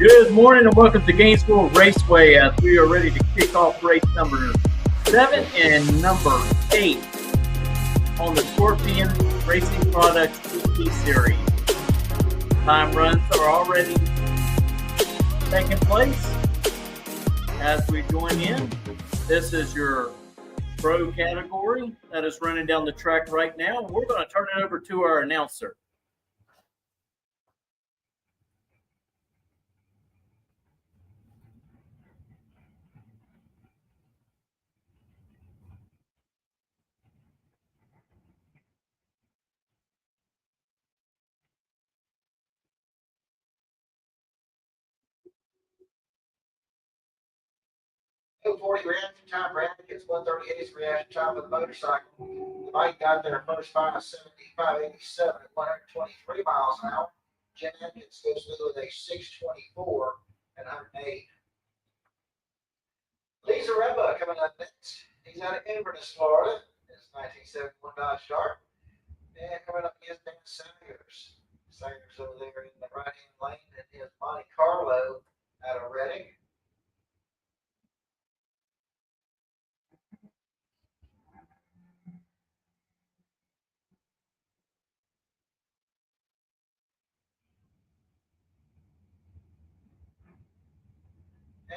Good morning and welcome to Gainesville Raceway as we are ready to kick off race number 7 and number 8 on the Scorpion Racing Products TT Series. Time runs are already taking place as we join in. This is your pro category that is running down the track right now. We're going to turn it over to our announcer. .40 reaction time for advocates, 138 reaction time for the motorcycle. The bike got there first by 75.87 at 123 miles an hour. Jim Atkins goes through with a 624 at 108. Lisa Remba coming up next. He's out of Inverness, Florida. It's 1971 Dodge Dart. And coming up against Dan Sayers. Sayers over there in the right-hand lane and his Monte Carlo out of Reading.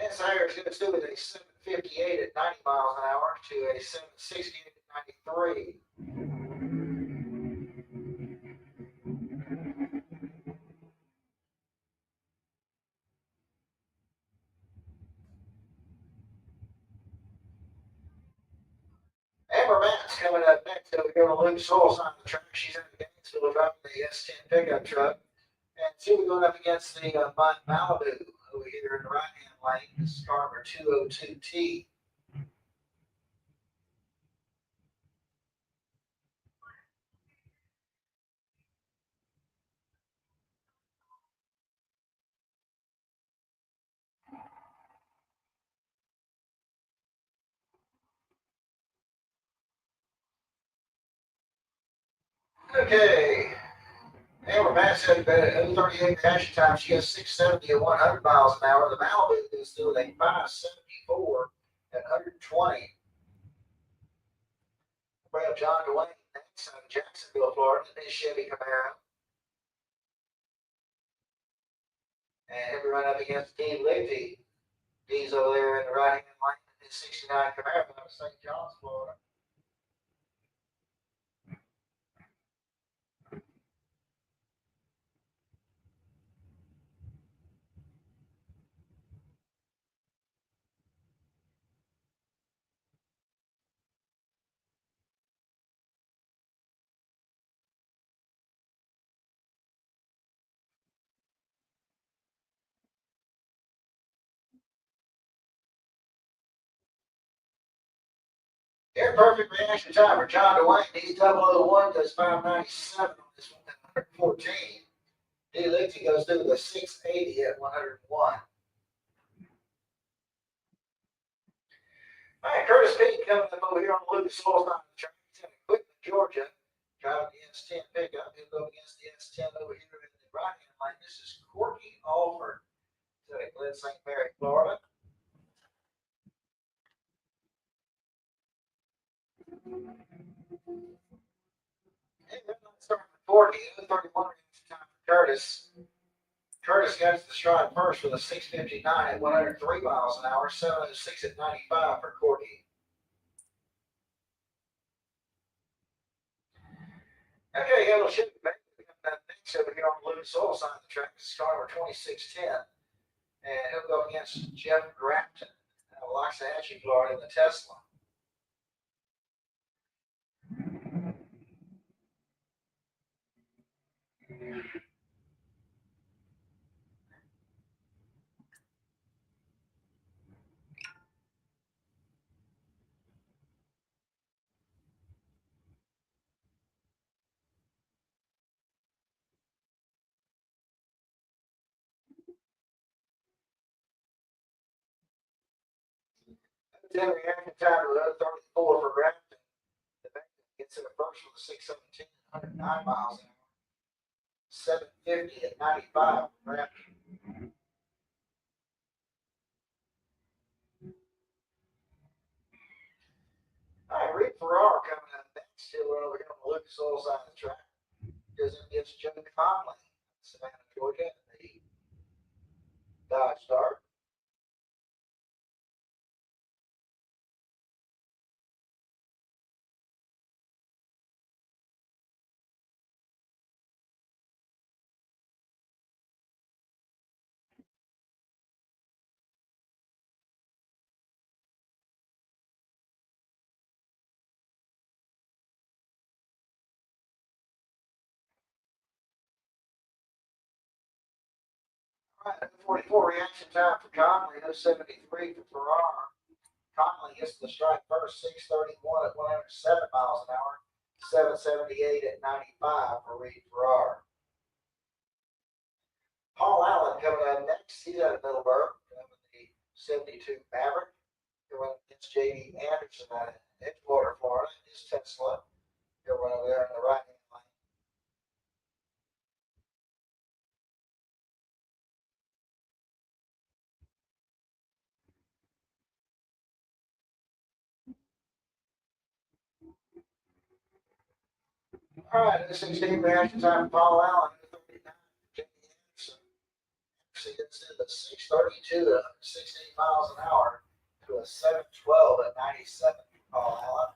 And Sayers goes through with a 758 at 90 miles an hour to a 768 at 93. Amber Matt's coming up next over here on Luke Soil's on the track. She's in the Gainesville driving the S10 pickup truck. And she'll be going up against the Malibu over here in the right-hand lane. This is car number 202T. Okay. Amber Matt's had a 38 reaction time. She has 670 at 100 miles an hour. The Malibu is doing a 574 at 120. We have John Dwayne next out of Jacksonville, Florida, in his Chevy Camaro. And he'll be running up against Dean Lichty. Dean's over there in the right-hand lane in his 69 Camaro out of St. John's, Florida. Near perfect reaction time for John Dwayne. He's 001, does 597 on this one at 114. D. Lichty goes through the 680 at 101. All right, Curtis Pete coming up over here on the Lucas Oil on the track. He's in Equipment, Georgia, driving the S10 pickup. He'll go against the S10 over here in the right-hand lane. This is Corky Alford. He's out of Glen St. Mary, Florida. And then let's start with 40, 31 reaction time for Curtis. Curtis gets the stride first with a 659 at 103 miles an hour, 706 at 95 for Corky. Okay, Yellow Chevy back next over here on the Lucas Oil side of the track. This is car number 2610. And he'll go against Jeff Grafton out of Loxahatchee, Florida, in the Tesla. Then reaction time to 34 for Grafton. The back gets in the first with a 617 at 109 miles an hour. 750 at 95 for Grafton. still run over here on the Lucas Oil side of the track. Goes in against Joe Conley, Savannah, Georgia, in the Dodge Dart. All right, 44 reaction time for Conley, 073 for Farrar. Conley gets to the strike first, 631 at 107 miles an hour, 778 at 95 for Reed Farrar. Paul Allen coming up next. He's out of Middleburg, the 72 Maverick. Going against J.D. Anderson out of Edgewater, Florida. His Tesla. He'll run over there in the right hand lane. All right, the 16 reaction time for Paul Allen. 39 J.D. Anderson. He gets into 632 to 116 miles an hour to a 712 at 97 for Paul Allen.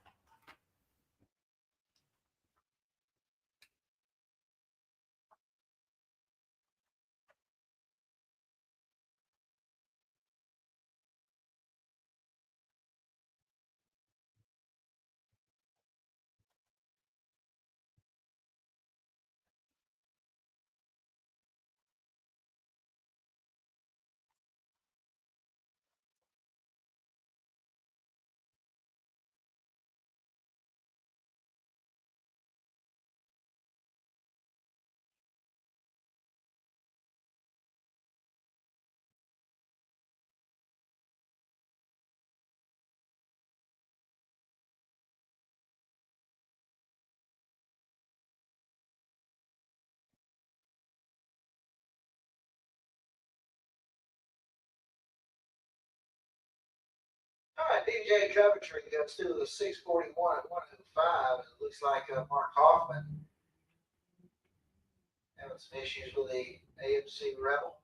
All right, DJ Coventry goes through the 641 at 105. It looks like Mark Hoffman having some issues with the AMC Rebel.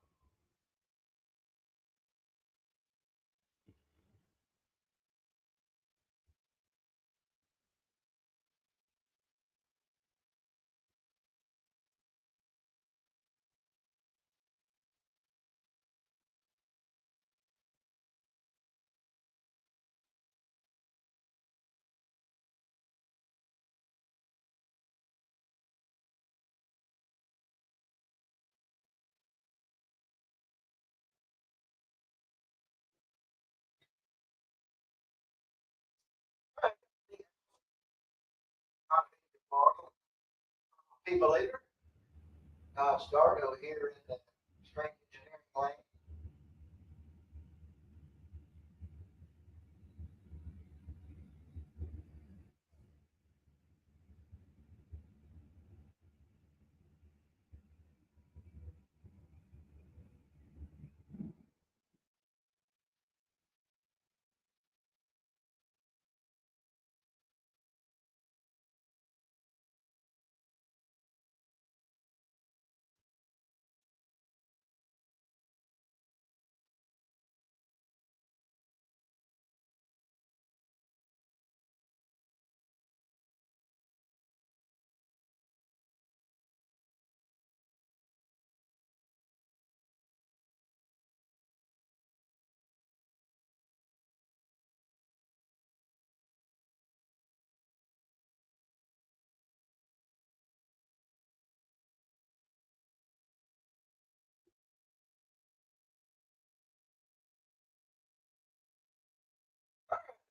People leader, start over here in the strength engineering lane.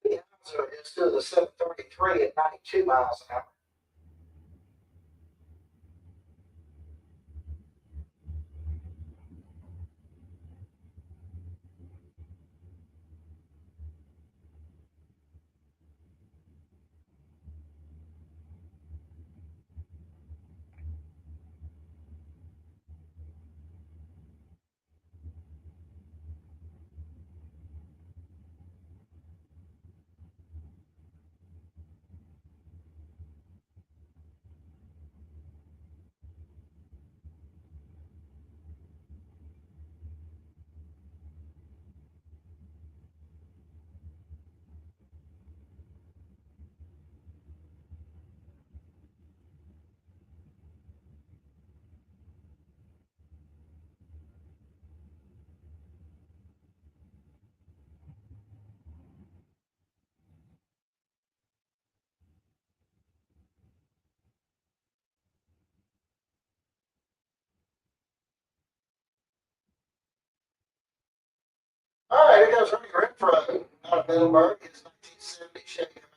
Yeah, so it's still the 733 at 92 miles an hour. right, here goes Ernie Renfro out of Middleburg. His 1970 Chevy Camaro.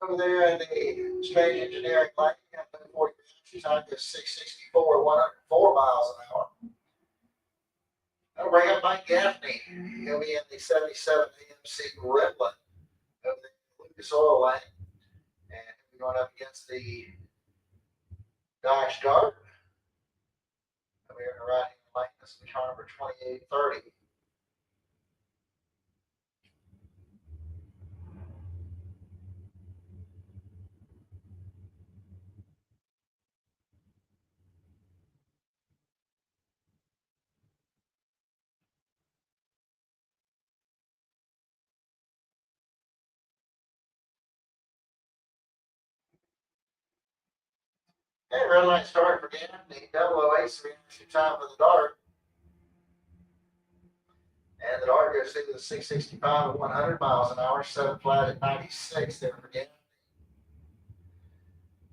Over there in the strange engineering lane, got 40 minutes. Time is 664, 104 miles an hour. That'll bring up Mike Gaffney. He'll be in the 77 AMC Gremlin over the Lucas Oil lane. And he'll be going up against the Dodge Dart. Over here in the right hand lane, this is the car number 2830. Hey, red light start for Gaffney. Double O Ace reaction time for the Dart. And the Dart goes through the 665 at 100 miles an hour, 7 flat at 96 there for Gaffney.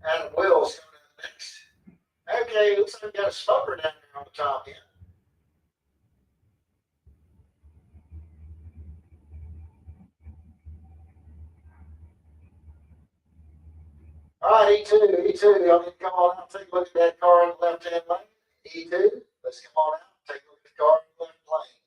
Adam Wills coming in next. Okay, looks like we got a smoker down there on the top end. All right, E2, E2, y'all need to come on out and take a look at that car in the left-hand lane. E2, let's come on out and take a look at the car in the left lane.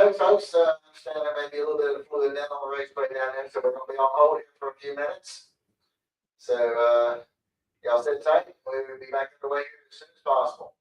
know, folks, understand there may be a little bit of fluid in on the raceway down there, so we're gonna be on hold here for a few minutes. So, y'all sit tight. We'll be back underway here as soon as possible.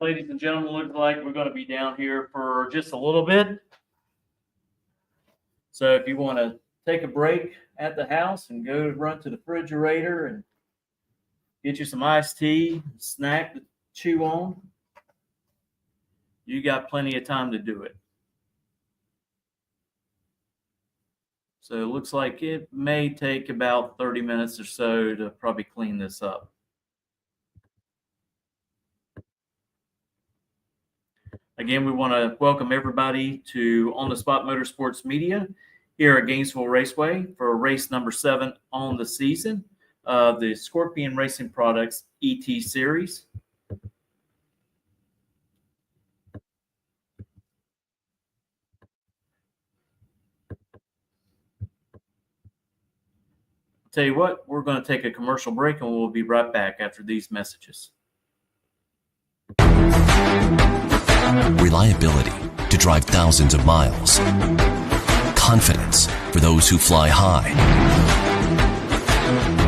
Ladies and gentlemen, looks like we're going to be down here for just a little bit. So if you want to take a break at the house and go run to the refrigerator and get you some iced tea, snack to chew on, you got plenty of time to do it. So it looks like it may take about 30 minutes or so to probably clean this up. Again, we want to welcome everybody to On the Spot Motorsports Media here at Gainesville Raceway for race number 7 on the season of the Scorpion Racing Products ET Series. Tell you what, we're going to take a commercial break and we'll be right back after these messages. Reliability to drive thousands of miles. Confidence for those who fly high.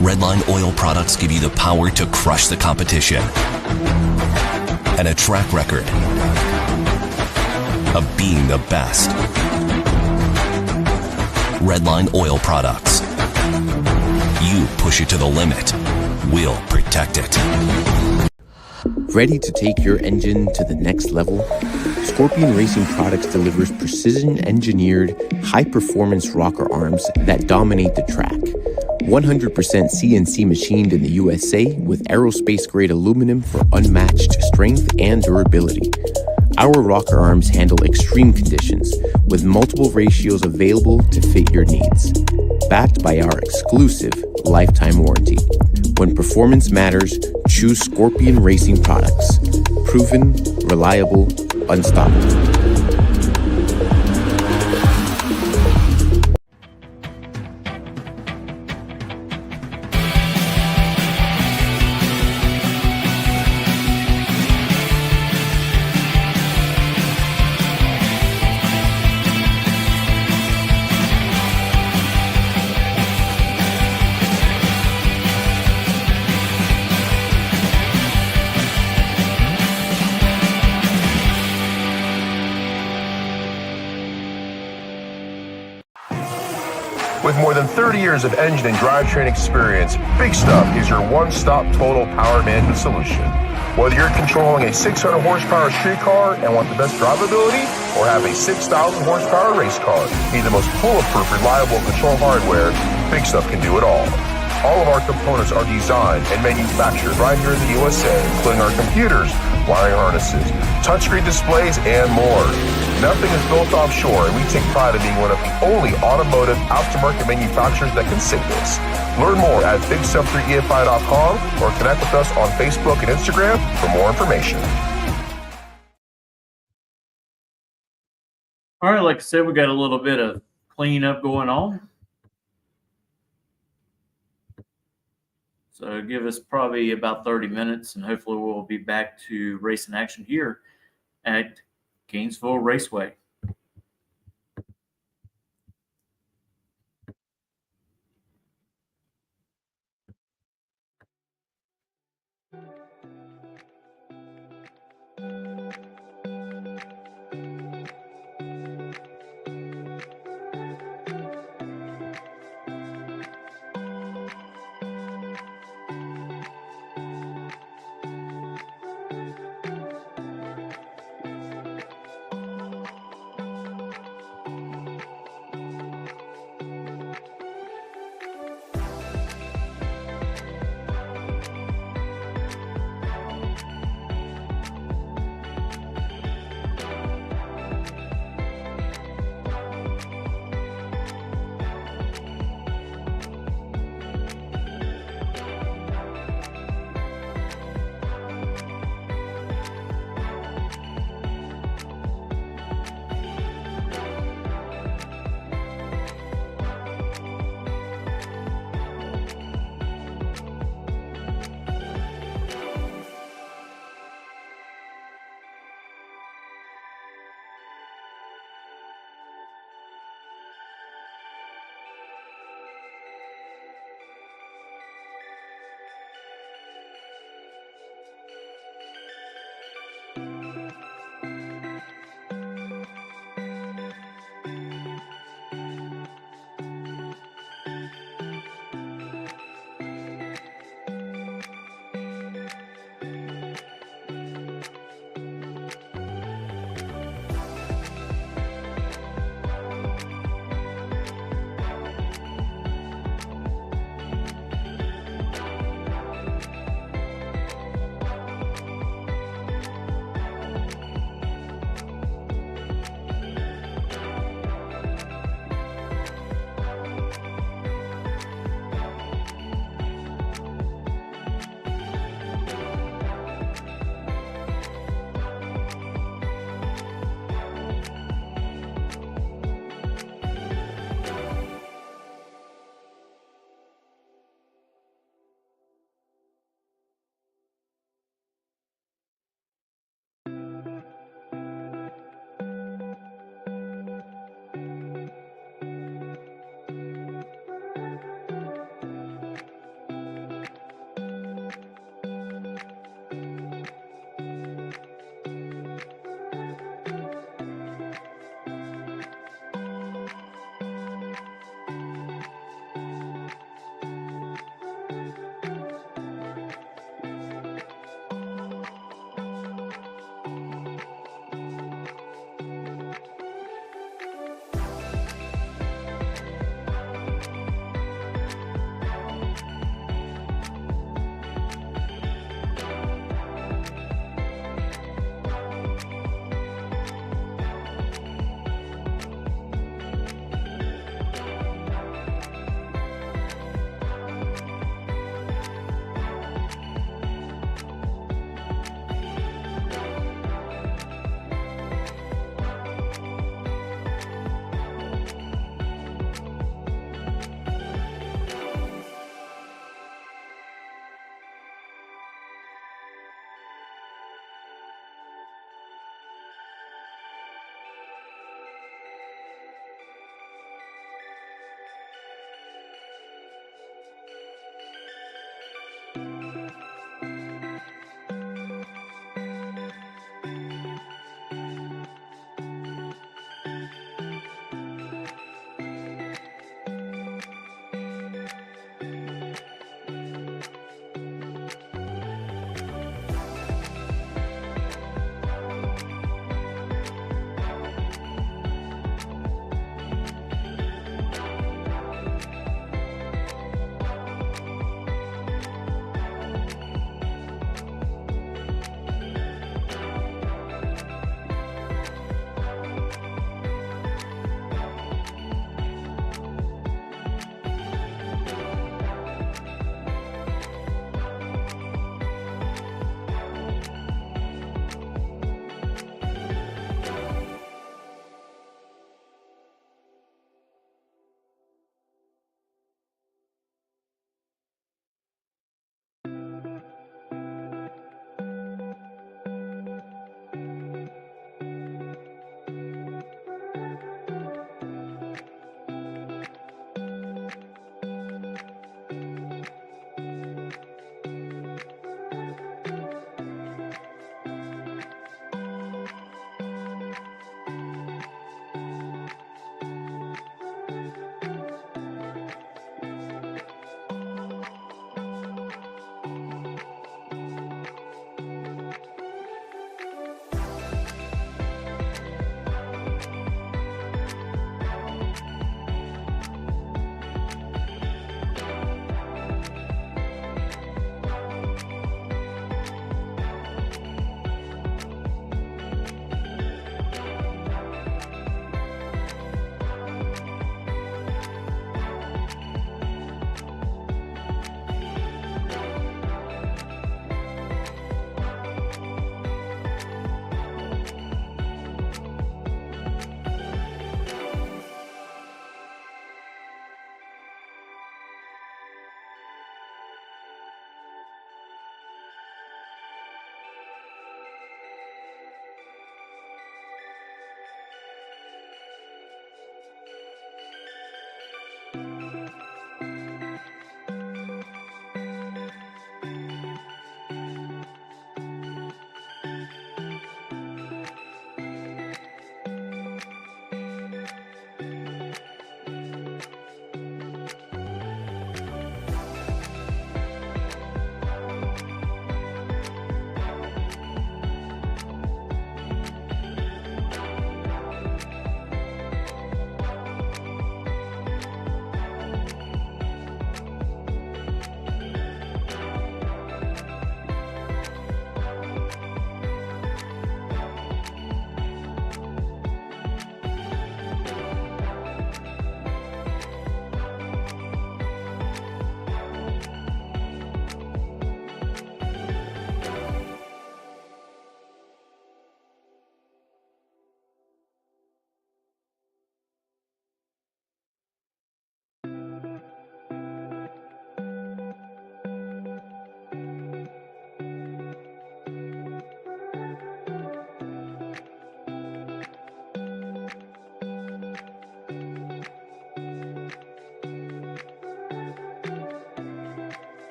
Redline oil products give you the power to crush the competition. And a track record of being the best. Redline oil products. You push it to the limit, we'll protect it. Ready to take your engine to the next level? Scorpion Racing Products delivers precision-engineered, high-performance rocker arms that dominate the track. 100% CNC machined in the USA with aerospace-grade aluminum for unmatched strength and durability. Our rocker arms handle extreme conditions with multiple ratios available to fit your needs. Backed by our exclusive lifetime warranty. When performance matters, choose Scorpion Racing Products. Proven, reliable, unstoppable. With more than 30 years of engine and drivetrain experience, Big Stuff is your one-stop total power management solution. Whether you're controlling a 600 horsepower street car and want the best drivability, or have a 6,000 horsepower race car, need the most bulletproof, reliable control hardware, Big Stuff can do it all. All of our components are designed and manufactured right here in the USA, including our computers, wiring harnesses, touchscreen displays, and more. Nothing is built offshore, and we take pride in being one of the only automotive aftermarket manufacturers that can say this. Learn more at bigstuff3efi.com or connect with us on Facebook and Instagram for more information. All right, like I said, we got a little bit of cleanup going on. So give us probably about 30 minutes, and hopefully we'll be back to racing action here at Gainesville Raceway.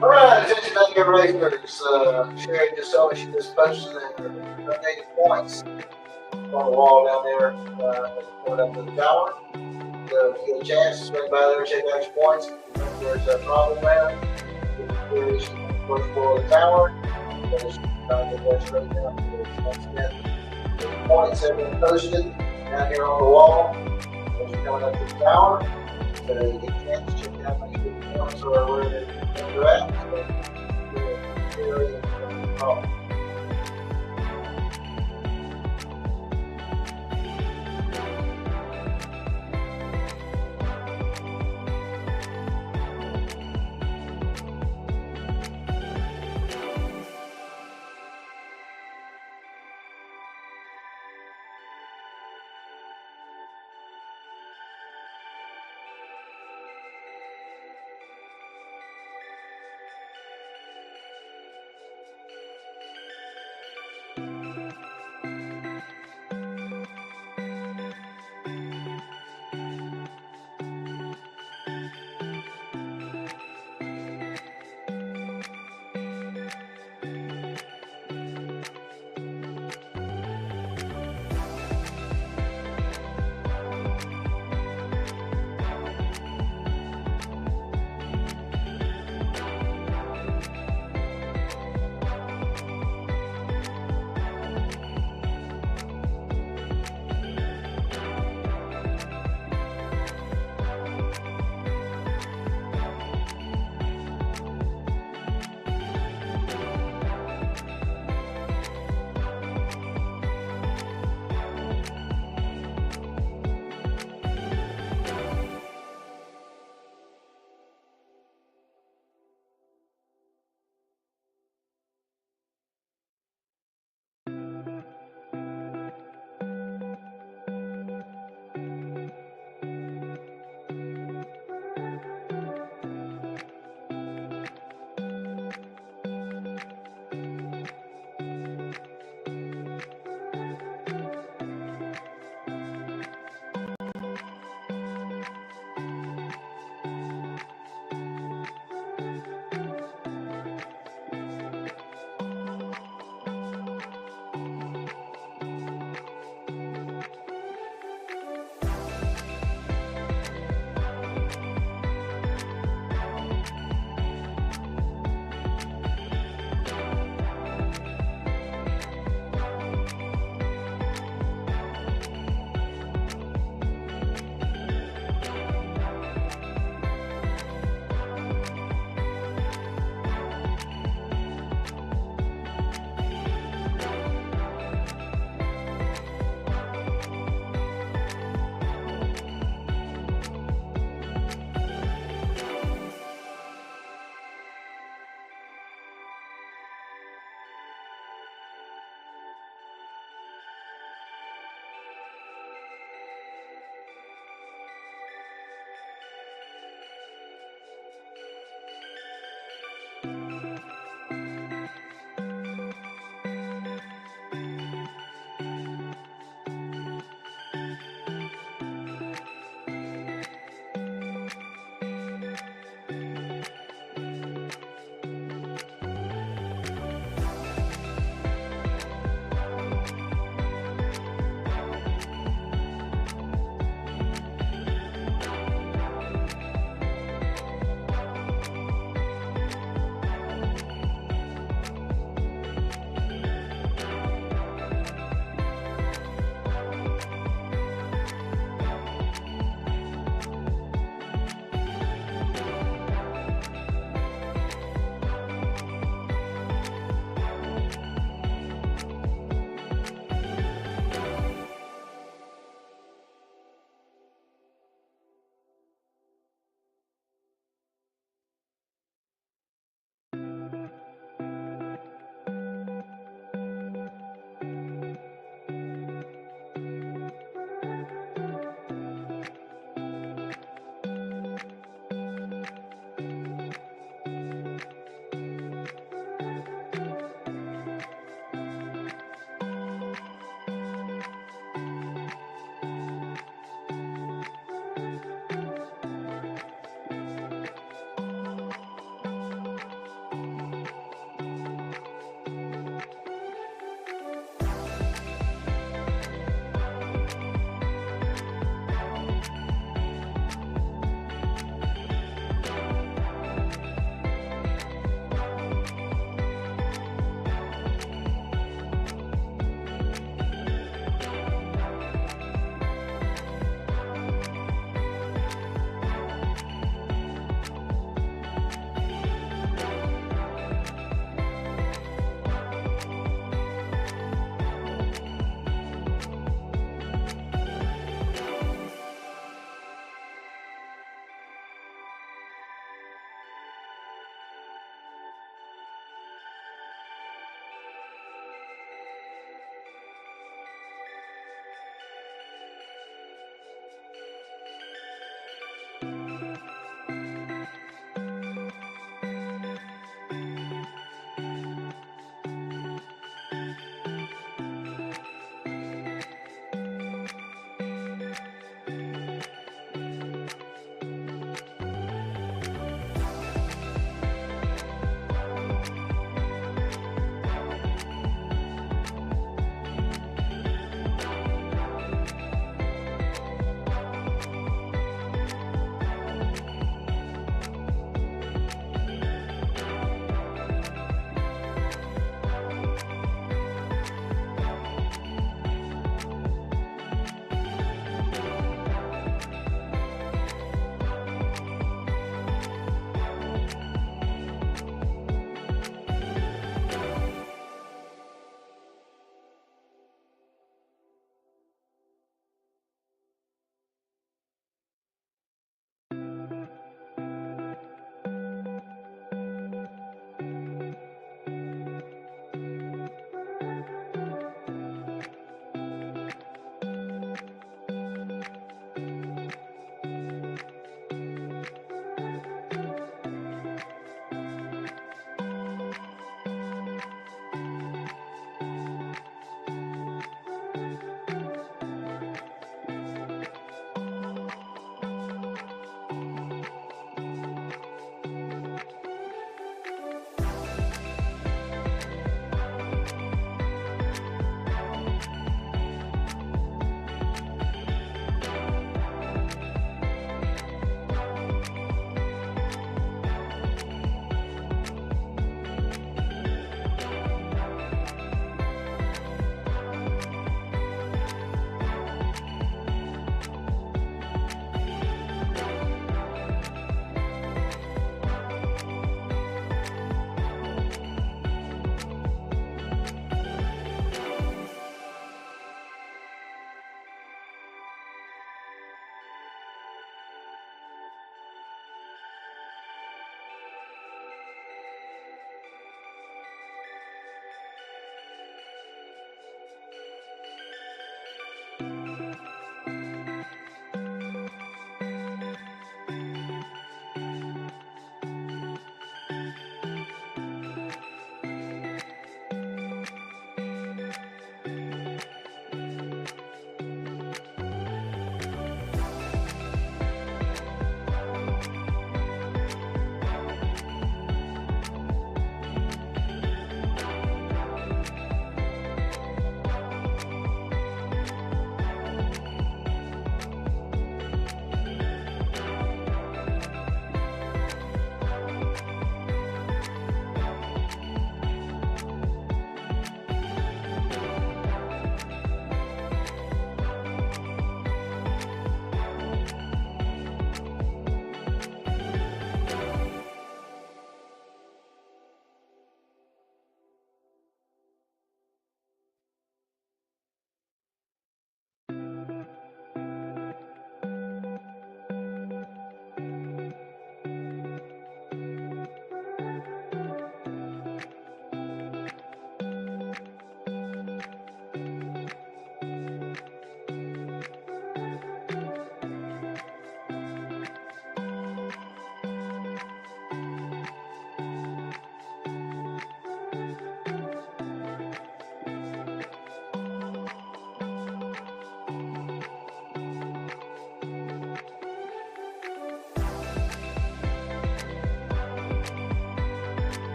All right, attention Gainesville racers. Sherry just told me she just posted their updated points on the wall down there, going up to the tower. So if you get a chance, swing by there and check out your points. If there's a problem there, there's first floor of the tower. There's trying to get that straight down. Once again, the points have been posted down here on the wall as you're coming up to the tower. So you get a chance to check out make sure the points are where they're at. So you're very important.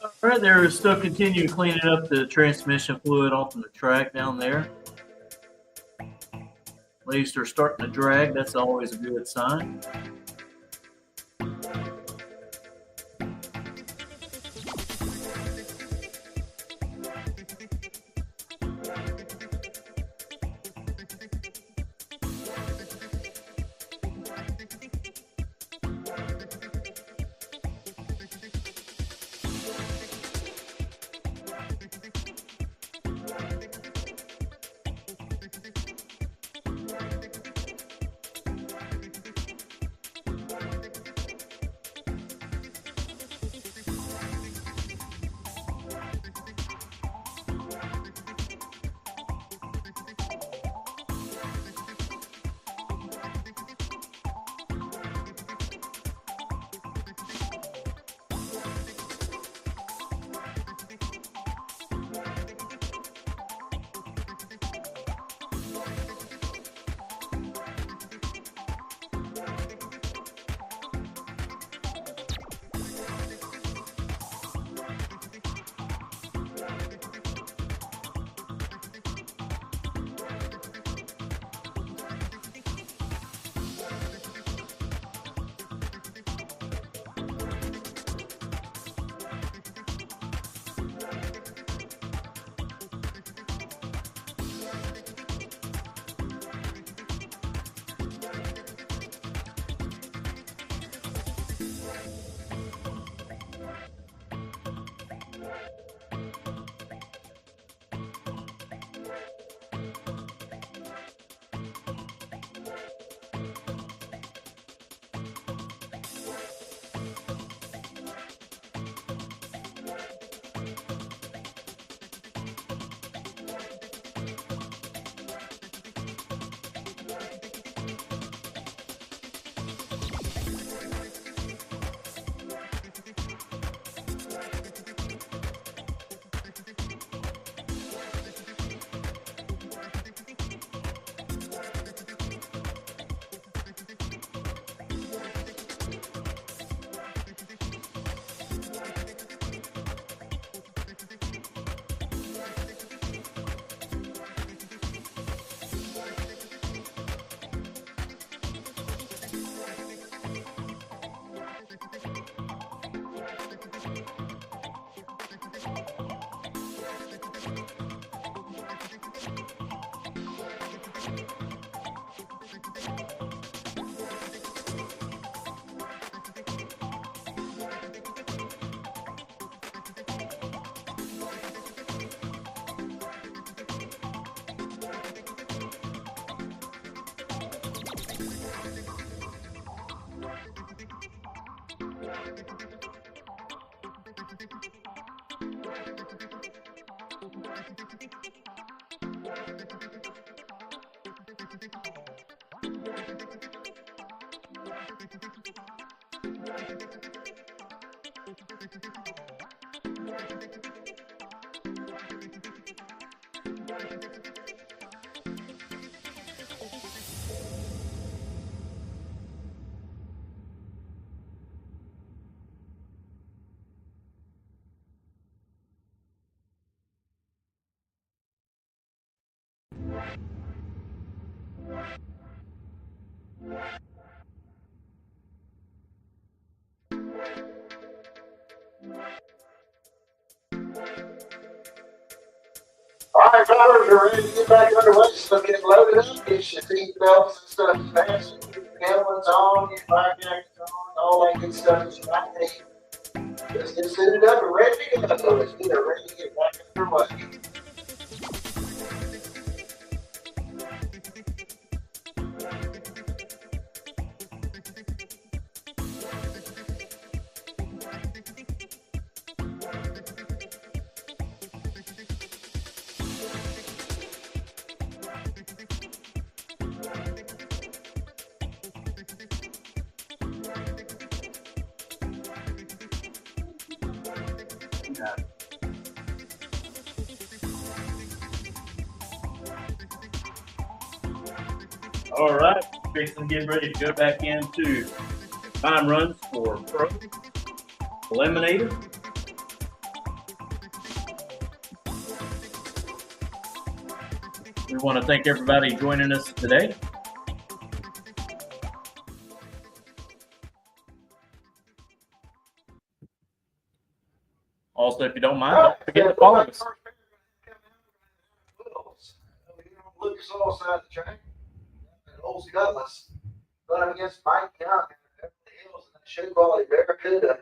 All right, they're still continuing cleaning up the transmission fluid off of the track down there. At least they're starting to drag. That's always a good sign. All right, drivers, we're ready to get back underway. So get loaded up, get your seat belts and stuff fastened, get your helmets on, your fire jackets on, all that good stuff that you might need. Let's get suited up and ready to go. Let's get ready to get back underway. All right, Jason, getting ready to go back into time runs for Pro Eliminator. We want to thank everybody joining us today. Also, if you don't mind, don't forget to follow us. Lucas Oil side of the track. Old Cutlass. But I'm against Mike Young in Beverly Hills and show quality Barracuda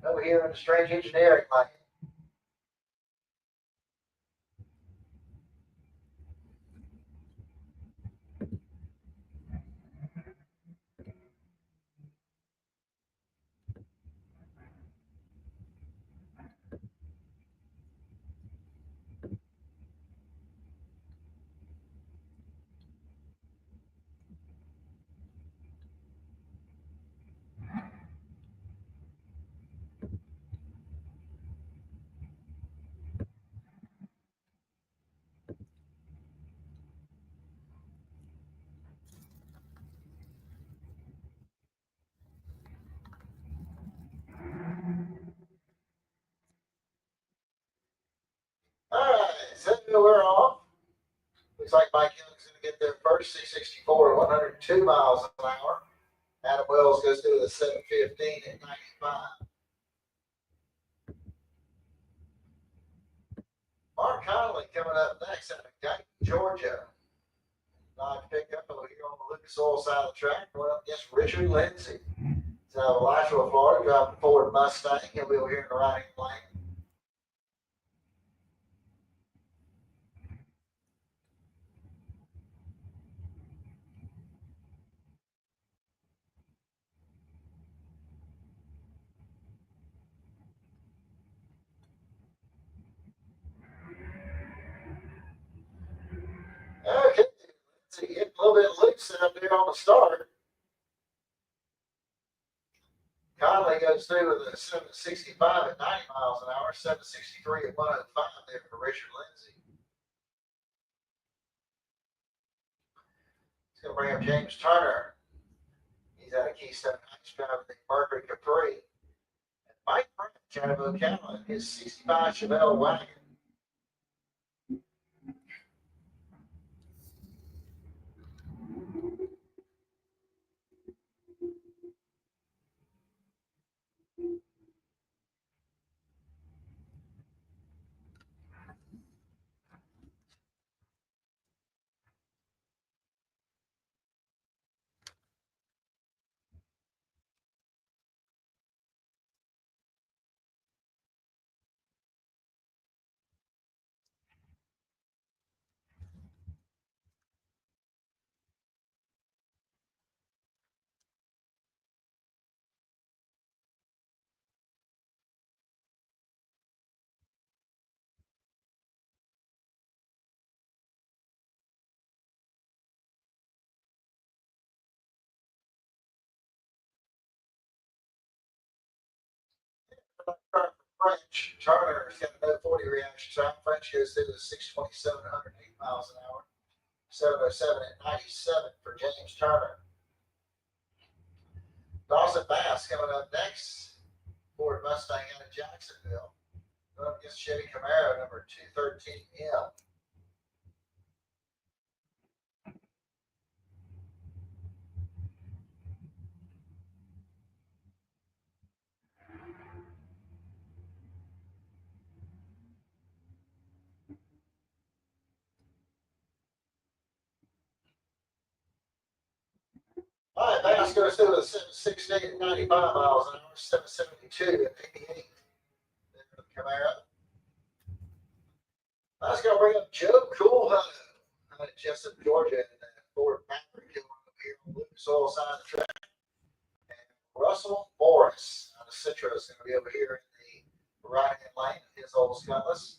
over here in the Strange Engineering lane. Alright, so we're off. Looks like Mike Young's going to get there first, C64 at 102 miles an hour. Adam Wells goes through the 715 at 95. Mark Connolly coming up next out of Gainesville, Georgia. Nice pickup over here on the Lucas Oil side of the track. Going up against Richard Lindsay. He's out of Alachua, Florida, driving a Ford Mustang. He'll be over here in the right-hand lane. Okay, Lindsay getting a little bit loose out there on the start. Conley goes through with a 765 at 90 miles an hour, 763 at 105 there for Richard Lindsay. It's going to bring up James Turner. He's out of Keystone Heights driving the Mercury Capri. And Mike French out of Ocala, his 65 Chevelle wagon. French. Turner's got a no 40 reaction time. French goes through the 627 at 108 miles an hour. 707 at 97 for James Turner. Dawson Bass coming up next. Ford Mustang out of Jacksonville. Going up against Chevy Camaro number 213M. All right, Bass goes through the 768 at 95 miles an hour, 772 at 88. Then for the Camaro. That's going to bring up Joe Cool out of Jessup, Georgia, and Ford Maverick over here on the Lucas Oil side of the track. And Russell Morris out of Citra is going to be over here in the right-hand lane of his old Cutlass.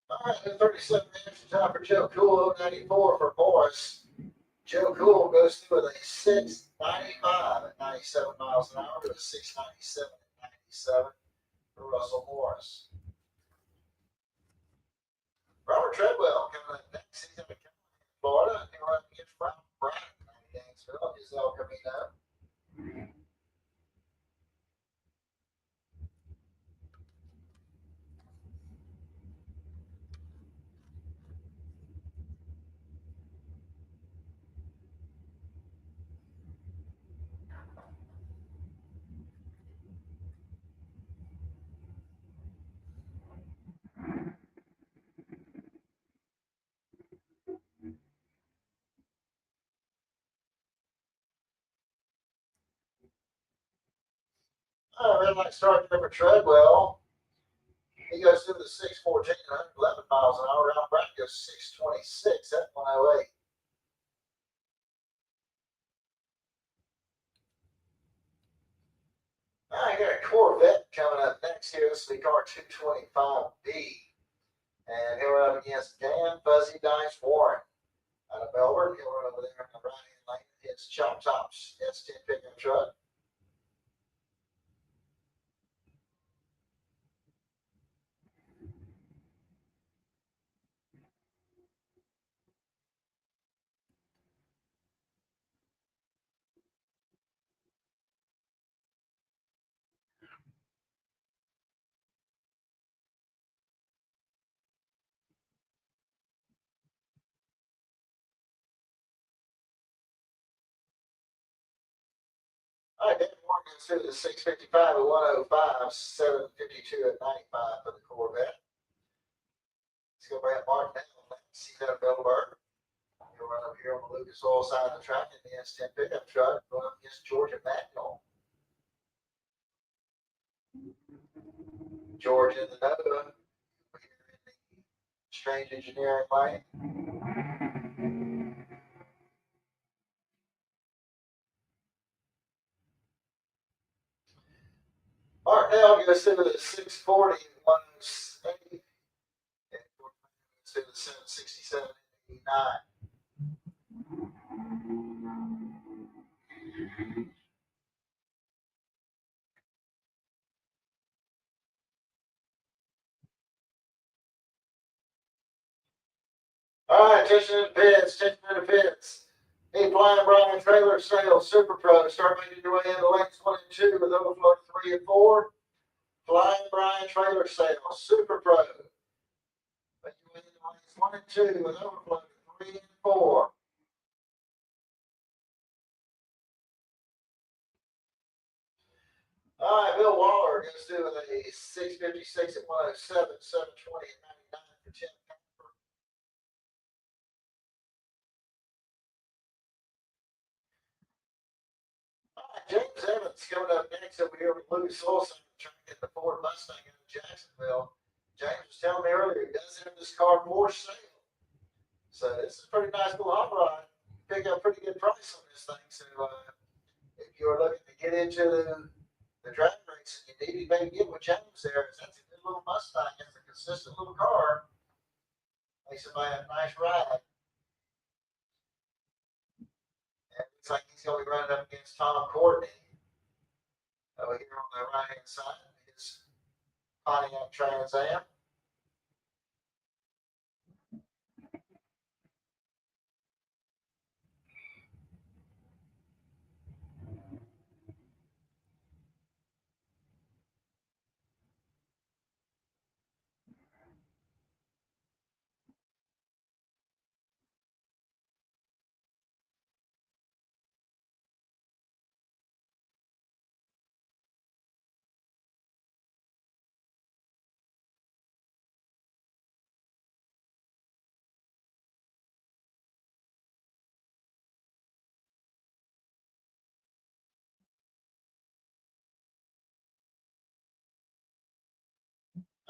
All right, 37 minutes to time for Joe Cool, 94 for Morris. Joe Cool goes through with a 695 at 97 miles an hour to a 697 at 87 for Russell Morris. Robert Treadwell coming up next. He's in Florida. He'll run against Brian out of Gainesville. His El Camino. Red light start number Treadwell. He goes through the 614, 111 miles an hour. Round bracket goes 626 at 108. I got a Corvette coming up next here. This will be car 225B. And he'll run up against Dan Fuzzy Dice Warren out of Melbourne. He'll run over there in the right-hand lane. It's Chop Top's S10 pickup truck. All right, Dan Warren goes through the 655 at 105, 752 at 95 for the Corvette. Let's go Brad Martin now. See that Bellberg. He'll run up here on the Lucas Oil side of the track in the S10 pickup truck, going up against Georgia Magnol. George in the Nova, here in the Strange Engineering lane. Martinell goes through the 640 and 180. And goes through the 767 and 89. All right, attention to the pits, attention to the pits. Hey, Flying Brian Trailer Sales Super Pro. Start making your way into lanes 1 and 2 with overflow 3 and 4. Flying Brian Trailer Sales Super Pro. Make your way into lanes 1 and 2 with overflow 3 and 4. All right, Bill Waller goes through with a 656 at 107, 720 at 99 for Tim Pepper. All right, James Evans coming up next over here with Lucas Olson trying to get the Ford Mustang in Jacksonville. James was telling me earlier he does have this car for sale. So this is a pretty nice little hot rod. Pick up a pretty good price on this thing. So if you're looking to get into the drag race and you need to maybe get with James there, that's a good little Mustang. It's a consistent little car. Makes somebody a nice ride. And it looks like he's going to be running up against Tom Courtney over here on the right hand side. His Pontiac Trans Am.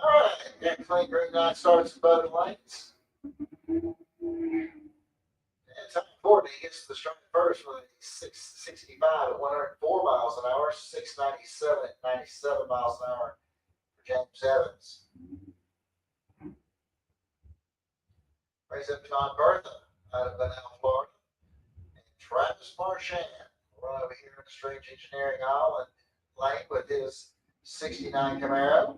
All right, that clean green light starts in both lanes. And Tom Courtney gets the strike first with a 665 at 104 miles an hour, 697 at 97 miles an hour for James Evans. Brings up John Bertha out of Vanell, Florida. And Travis Marchand will run over here in the Strange Engineering aisle and lane with his '69 Camaro.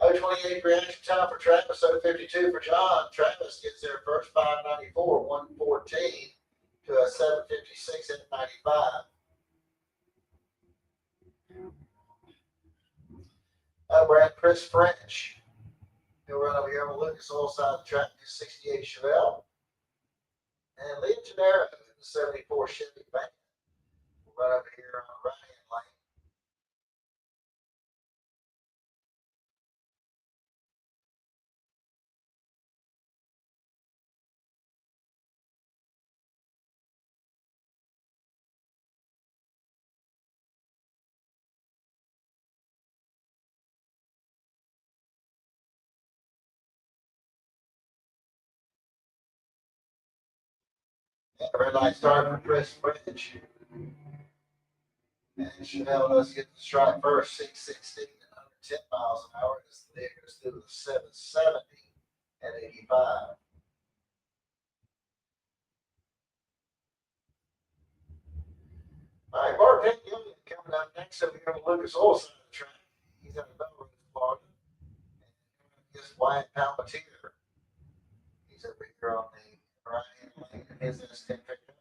'08 reaction time for Travis, '52 for John. Travis gets there first, 594, 114 to a 756 at 95. Brad Chris French. He'll run over here on the Lucas Oil side of the track, 68 Chevelle. And Lee Gennaro in the 74 Chevy Van. We'll run over here on the right-hand lane. And the red light started for Chris French. And Chanel does get the strike first, 616 at 110 miles an hour. As the lead goes through the 770 at 85. All right, Bart Young coming up next over here on the Lucas Oil side of the track. He's out of Belgrade, Florida. And this Wyatt Palmatier. He's over here on the right-hand lane in his S10 pickup.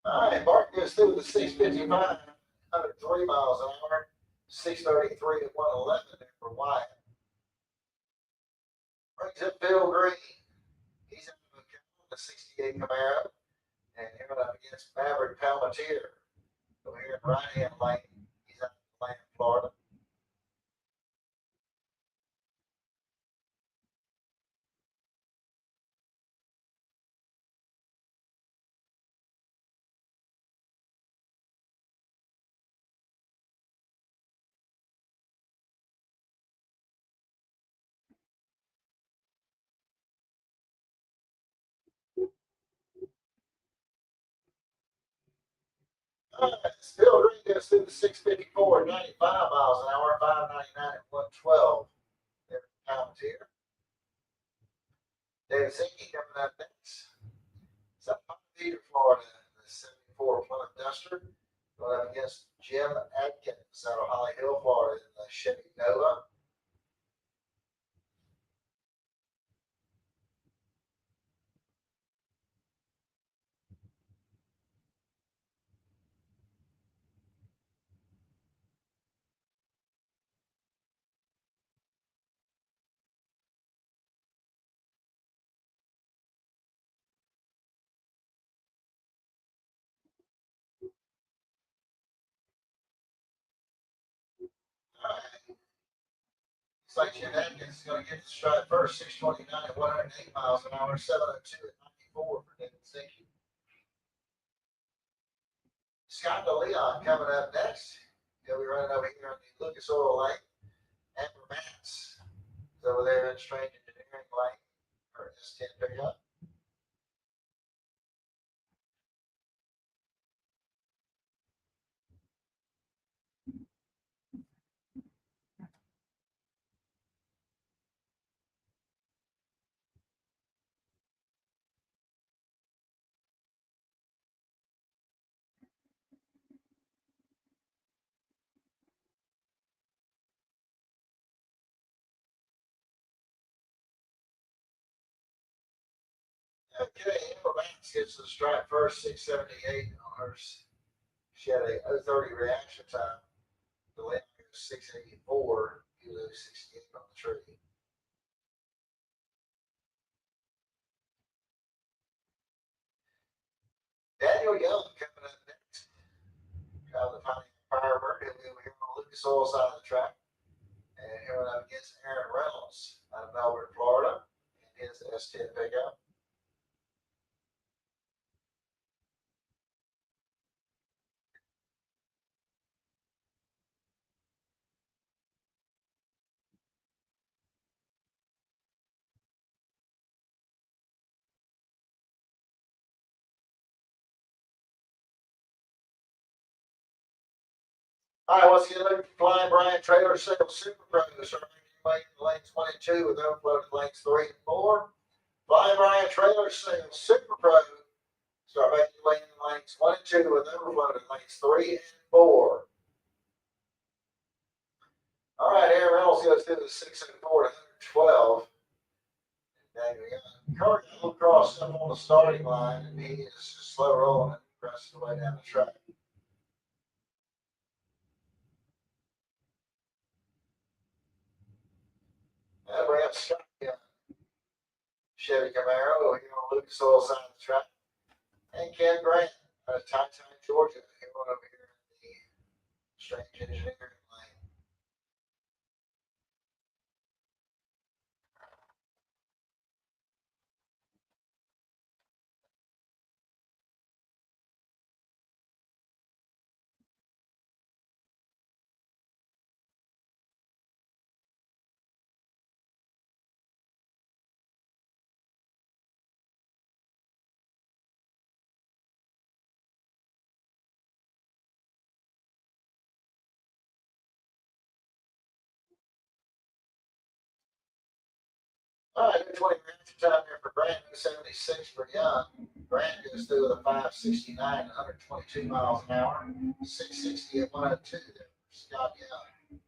All right, Bart goes through with the 655, 103 miles an hour, 633 at 111 there for Wyatt. Brings up Bill Green. He's out of the 68 Camaro. And here up against Maverick Palmatier. Over here in the right-hand lane. He's out of Atlanta, Florida. Bill Green goes through the 654 at 95 miles an hour, 599 at 112. There for Palmatier. David Zinke coming up next. It's up in Peter, Florida, in the 74 Plymouth Duster. Going up against Jim Adkins out of Holly Hill, Florida, in the Chevy Nova. Looks like Jim Adkins is going to get the stride first, 629 at 108 miles an hour, 702 at 94 for David Zinke. Scott DeLeon coming up next. He'll be running over here on the Lucas Oil lane. Amber Mats is over there in Strange Engineering lane for S10 pickup. Okay, Amber Mats gets the strike first, 678 on hers. She had a 030 reaction time. DeLeon goes 684, he was 68 on the tree. Daniel Young coming up next. Out of the Pioneer Firebird, he'll be over here on the Lucas Oil side of the track. And here up against Aaron Reynolds out of Melbourne, Florida, in his S10 pickup. All right, once again, looking for Flying Brian Trailer Sales Super Pros. lane lanes 1 and 2 with overflow to lanes 3 and 4. Flying Brian Trailer Sales Super Pro. Start making lanes 1 and 2 with overflow to lanes 3 and 4. All right, Aaron Reynolds goes through the 604 to 112. And we got Carter a little crossed up on the starting line, and he is just slow rolling and pressing the way down the track. And we have Scott Chevy Camaro here on Lucas Oil side of the track. And Ken Grant out of Titan, Georgia, here over here in the Strange Engineering lane. All right, 20 minutes of time there for Grant, 76 for Young. Grant goes through with a 569, 122 miles an hour, 660 at 102 there for Scott Young.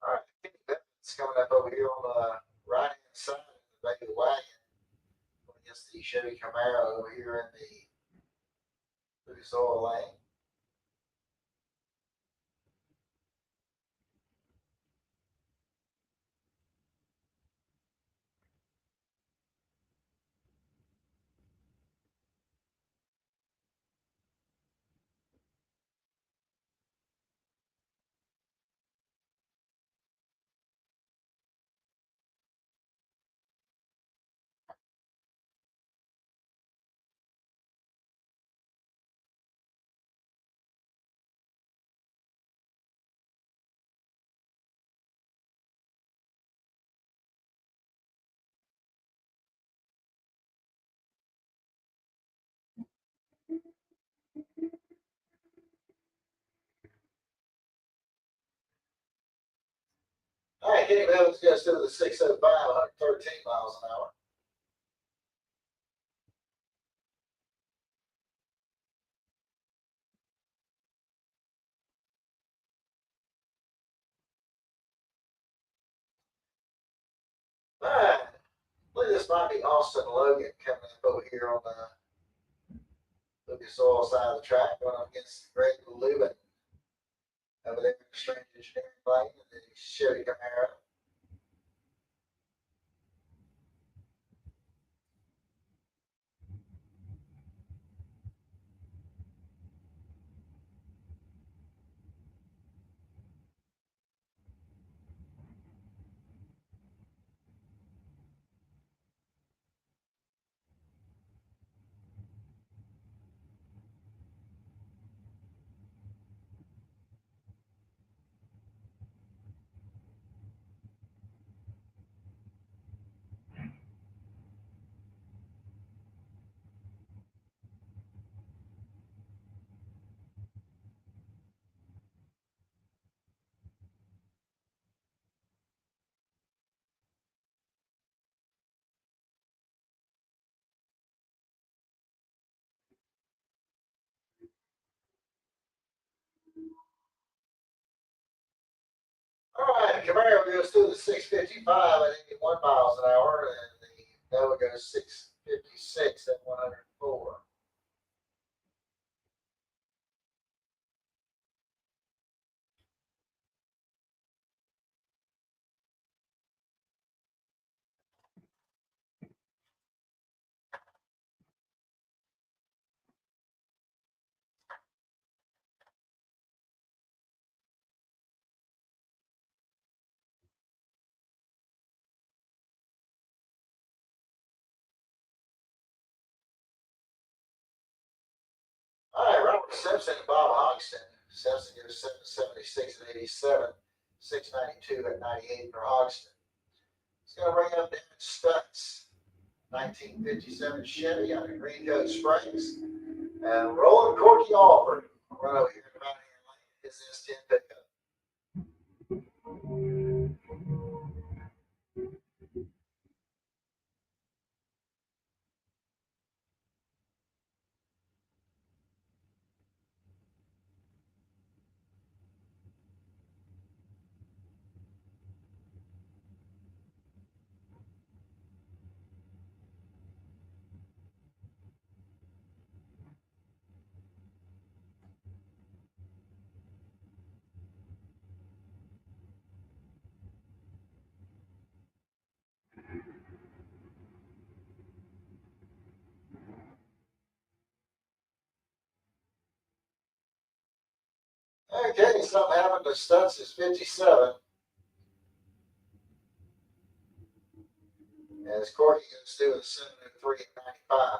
All right, it's coming up over here on the right hand side of the regular wagon against the Chevy Camaro over here in the Lucas Oil lane. All right, Kenny Evans goes through the 605, 113 miles an hour. All right, I believe this might be Austin Logan coming up over here on the Lucas Oil side of the track, going up against Greg Lubin over there in the Strange Engineering lane and the Chevy Camaro. All right, Camaro goes through the 655 at 81 miles an hour, and the Nova goes 656 at 104. All right, Robert Simpson and Bob Hoxton. Simpson goes 776 and 87. 692 at 98 for Hogston. It's going to bring up David Stutz, 1957 Chevy out of Green Coat Springs. And Roland Corky Alford, right over here in the right hand lane, his S10 pickup. Okay, something happened to Stutz is 57. As Corky goes through a 703 at 95.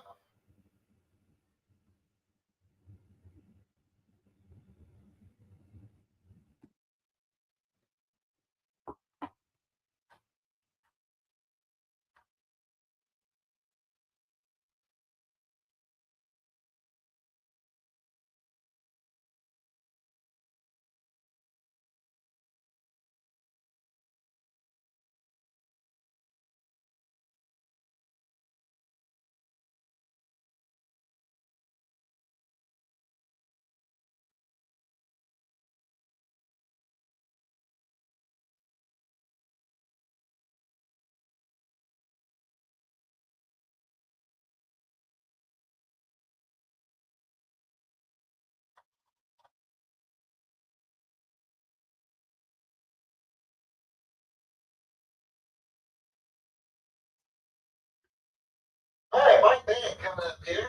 All right, Mike Band coming up here.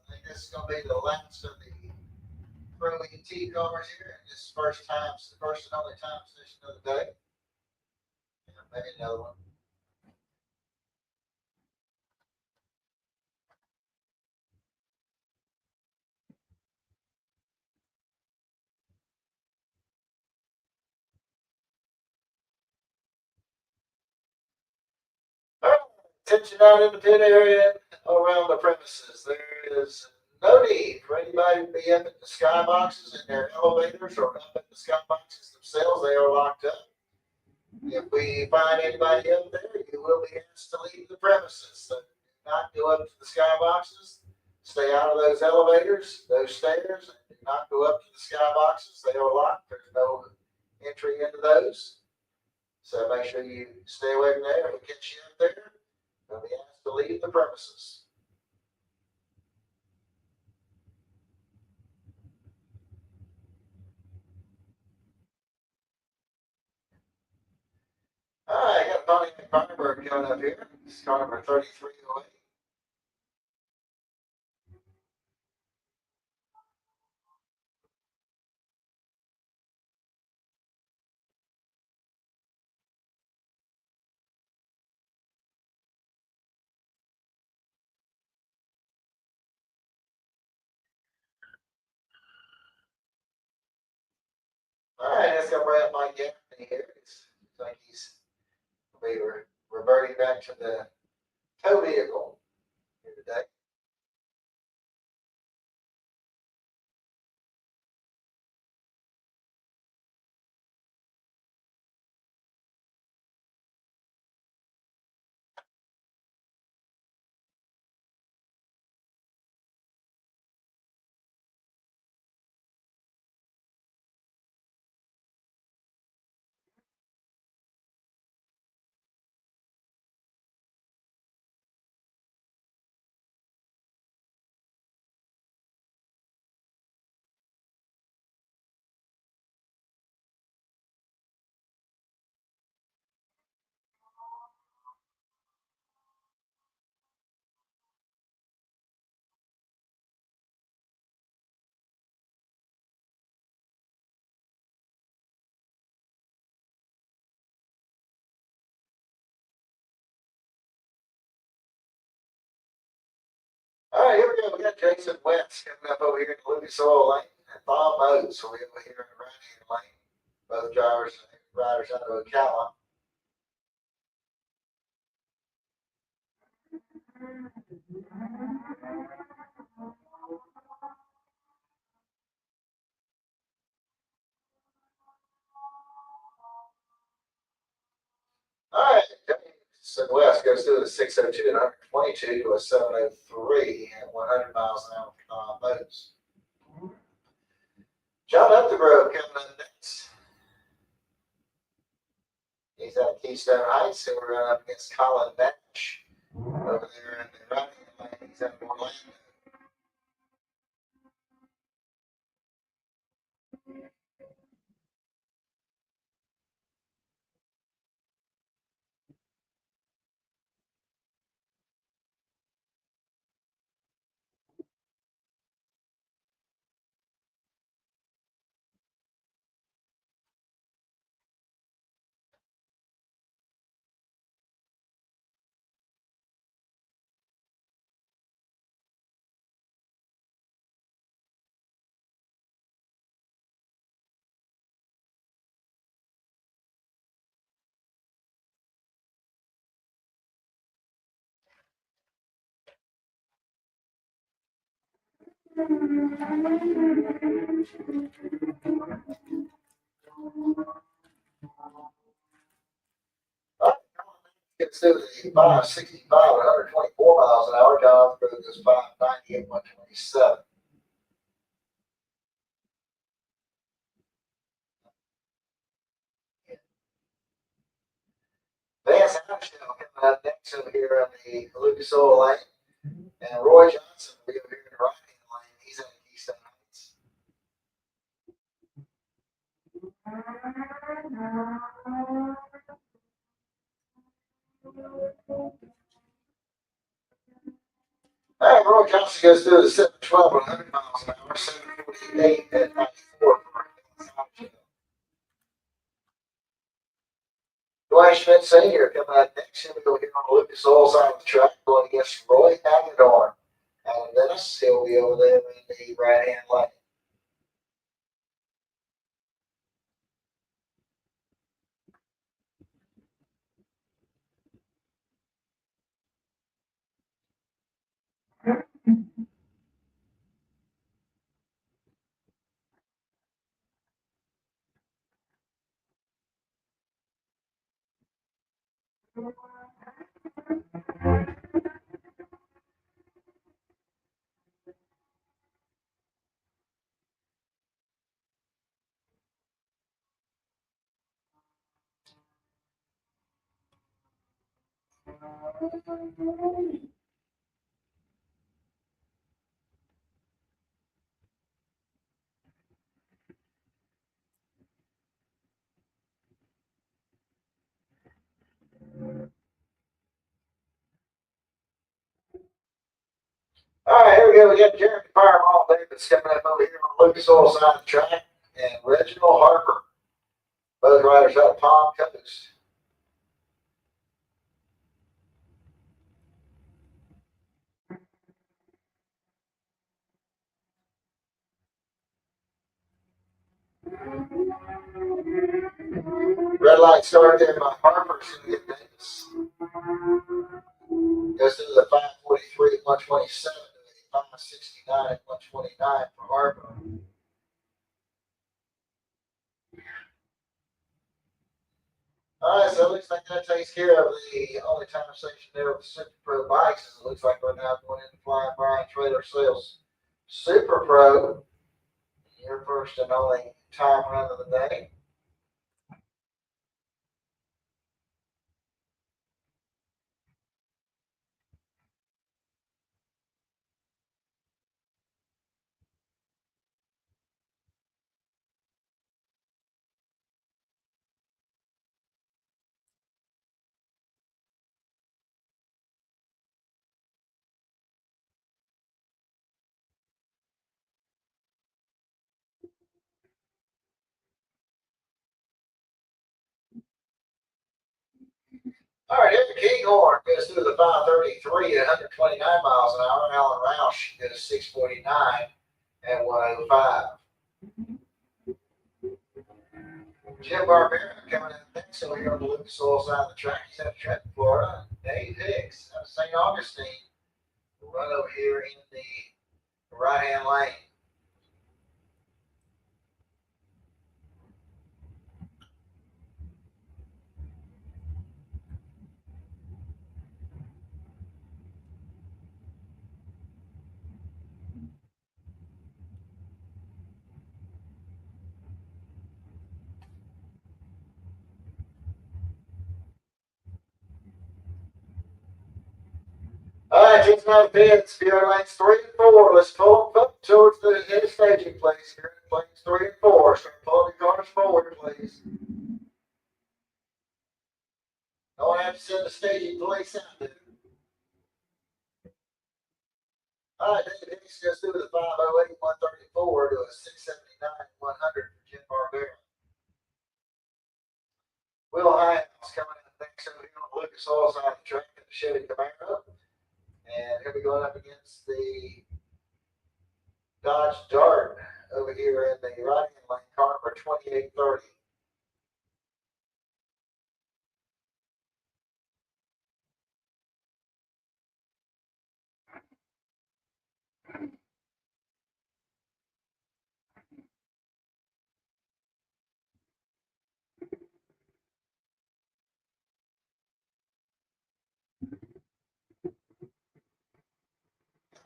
I think this is going to be the last of the Pro ET cars here. And this is the first and only time session of the day. And maybe another one. All right, attention out in the pit area around the premises. There is no need for anybody to be up at the skyboxes in their elevators or up at the skyboxes themselves. They are locked up. If we find anybody up there, you will be asked to leave the premises. So do not go up to the skyboxes. Stay out of those elevators, those stairs, and do not go up to the skyboxes. They are locked. There's no entry into those. So make sure you stay away from there. If we catch you up there, you'll be asked to leave the premises. All right, I got Bonnie McFarberg coming up here. This is car number 3308. All right, let's go bring up Mike Gaffney here. It's like we were reverting back to the tow vehicle here today. All right, here we go. We got Jason Wentz coming up over here in Lucas Oil Lane and Bob Modes will be over here in the right hand lane. Both drivers riders out of Ocala. All right, so West goes through the 602 and 122 to a 703 at 100 miles an hour for non-modes. John Upthegrove coming up next. He's out of Keystone Heights, and we're running up against Colin Nash over there in the right lane. He's out of Orlando. Gets through the 565 at 124 miles an hour. John Upthegrove goes 590 at 127. Vance Hamshdale coming up next over here on the Lucas Oil lane. And Roy Johnson will be over here in the right-hand lane. He's in Keystone Heights. All right, Roy Johnson goes through the 712 at 100 miles an hour, 748 at 94 for Vance Hamshdale. Dwayne Schmidt Sr. coming up next. He'll be over here on the Lucas Oil side of the track going against Roy Hagedorn. Alan Dennis, he'll be over there in the right-hand lane. All right, here we go. We got Jeremy Fireball Davis coming up over here on the Lucas Oil side of the track, and Reginald Harper. Both riders out of Palm Coast. Red light started there by Harper's going to get Davis. Goes to the 543 at 127 to the 569 at 129 for Harper. All right, so it looks like that takes care of the only time section there with the Super Pro bikes. It looks like we're now going into Flying Brian Trailer Sales Super Pro. Your first and only time run of the day. All right, Evan Kinghorn goes through the 533 at 129 miles an hour. Alan Roush goes 649 at 105. Jim Barbera coming in next, so here on the Lucas Oil side of the track. He's out of Trenton, Florida. Dave Hicks out of St. Augustine will run over here in the right-hand lane. All right, just now pits. Field lanes 3 and 4. Let's pull them up towards the head of staging, please. Here in lanes 3 and 4. Start pulling the cars forward, please. Don't have to send the staging police out there. All right, David Hicks goes through the 508 134 to a 679 100 for Jim Barbera. Will Highhouse coming in next over here on the Lucas Oil side of the track in the Chevy Camaro. And he'll be going up against the Dodge Dart over here in the right-hand lane, car number 2830.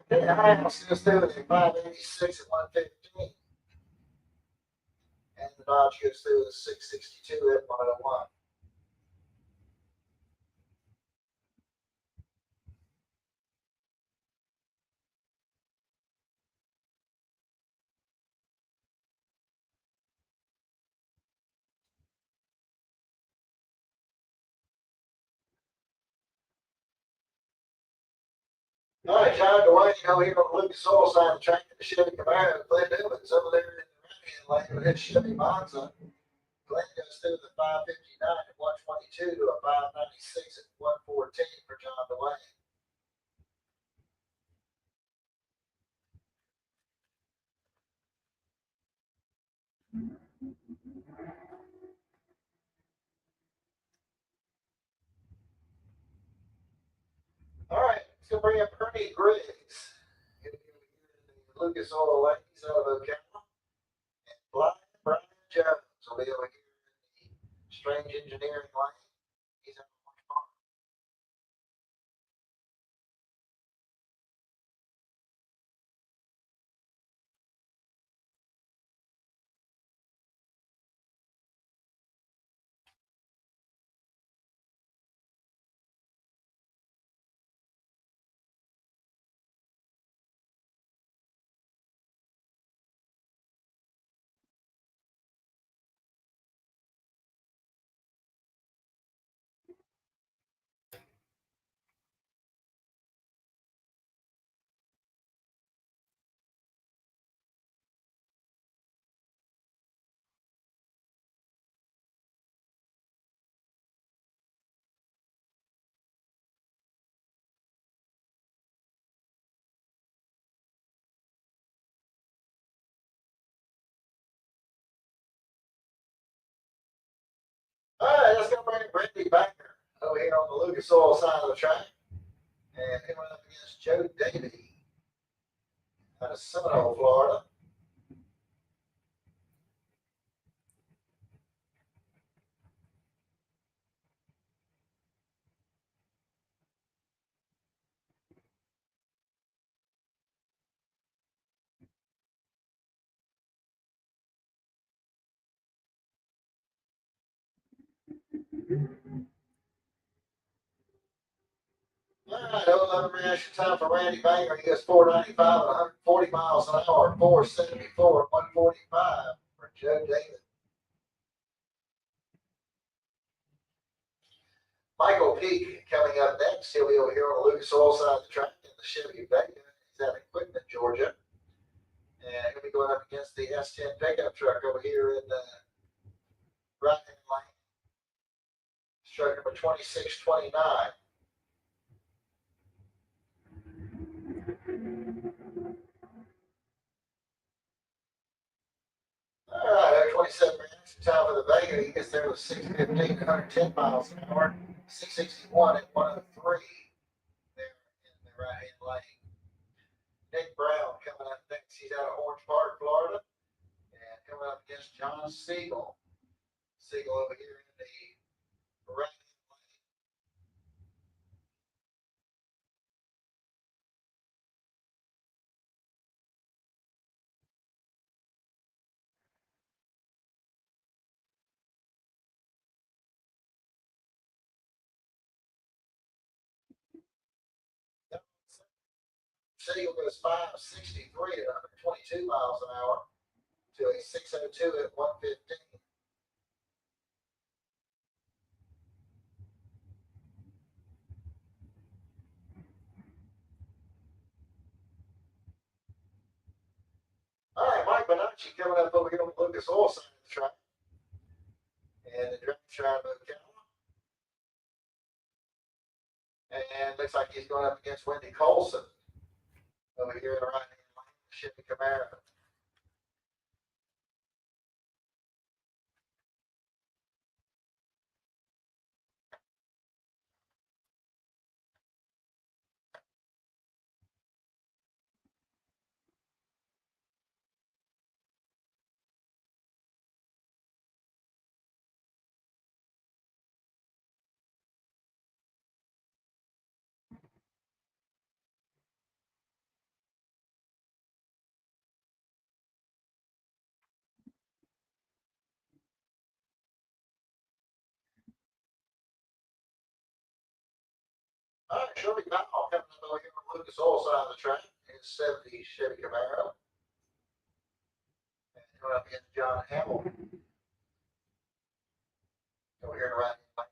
The Highhouse goes through with a 586 at 115. And the Dodge goes through with a 662 at 101. All right, John Dwayne over here on the Lucas Oil side of the track in the Chevy Camaro. Glenn Newman's over there in the right-hand lane with his Chevy Monza. Glenn goes through the 559 at 122 to a 596 at 114 for John Dwayne. All right, let's go bring up Ernie Griggs. Lucas Oil ladies out of Ocala. And Brian Jones will be over here in the Strange Engineering lane. He's out of Orange Park. All right, let's go bring Randy Backer over here on the Lucas Oil side of the track. And he went up against Joe Davey out of Seminole, Florida. All right, 11 reaction time for Randy Banger. He has 495 at 140 miles an hour, 474 at 145 for Joe David. Michael Peak coming up next. He'll be over here on the Lucas Oil side of the track in the Chevy Vega. He's out of Equipment, Georgia. And he'll be going up against the S10 pickup truck over here in the right-hand lane. Truck number 2629. All right, 27 minutes. reaction time of the Vega, he gets there with 615, 110 miles an hour, 661 at 103 there in the right-hand lane. Nick Brown coming up next. He's out of Orange Park, Florida, and coming up against John Siegel. Siegel over here in the right-hand lane. Siegel goes 563 at 122 miles an hour to a 602 at 115. All right, Mike Bonacci coming up over here on the Lucas Oil side of the track. And the drive side of Ocala. And looks like he's going up against Wendy Colson over here in the right-hand lane, Chevy Camaro. All right, Shirley Powell coming up over here on the Lucas Oil side of the track. His 70 Chevy Camaro. And coming up against John Hamill. Over here in the right-hand lane.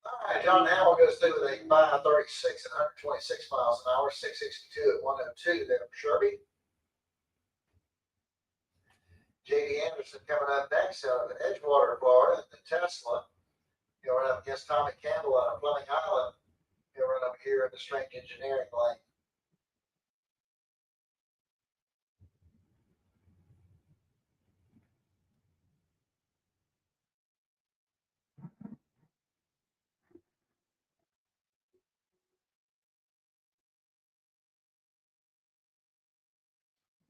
All right, John Hamill goes through with a 536 at 126 miles an hour, 662 at 102 there for Sherby. J.D. Anderson coming up next out of Edgewater, Florida, the Tesla. He'll run up against Tommy Campbell out of Fleming Island. He'll run up here in the Strange Engineering lane.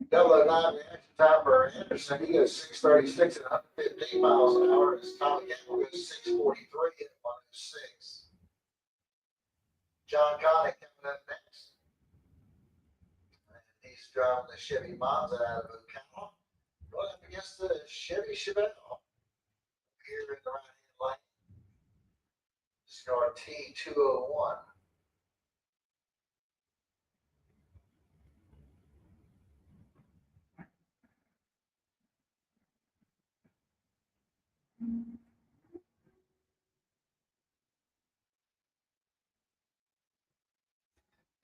Double O nine reaction time for Anderson. He goes 636 at 115 miles an hour. As Tommy Campbell goes 643 at 106. John Connick coming up next. And he's driving the Chevy Monza out of Ocala. Going up against the Chevy Chevelle here in the right-hand lane. Scar T201.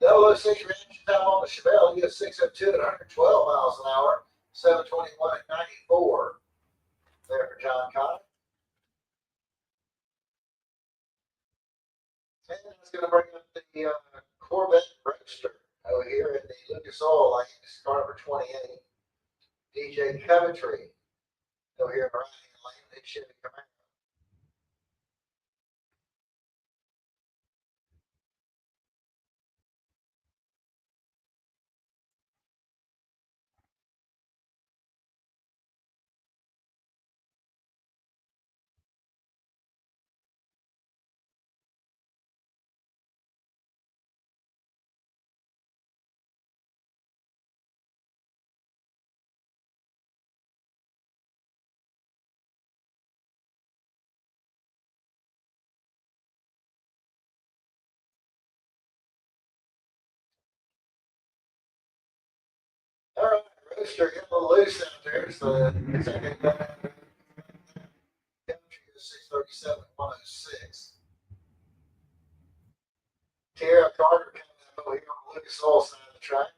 Double O six reaction time on the Chevelle. He goes 602 at 112 miles an hour, 721 at 94. There for John Connick. And that's going to bring up the Corvette Roadster over here in the Lucas Oil lane. This is car number 28. DJ Coventry over here in the right-hand lane. They Chevy Camaro. All right, Rooster, get a little loose out there. So it's okay. Country is 637-106. Tara Carter coming up over here on the Lucas Oil side of the track.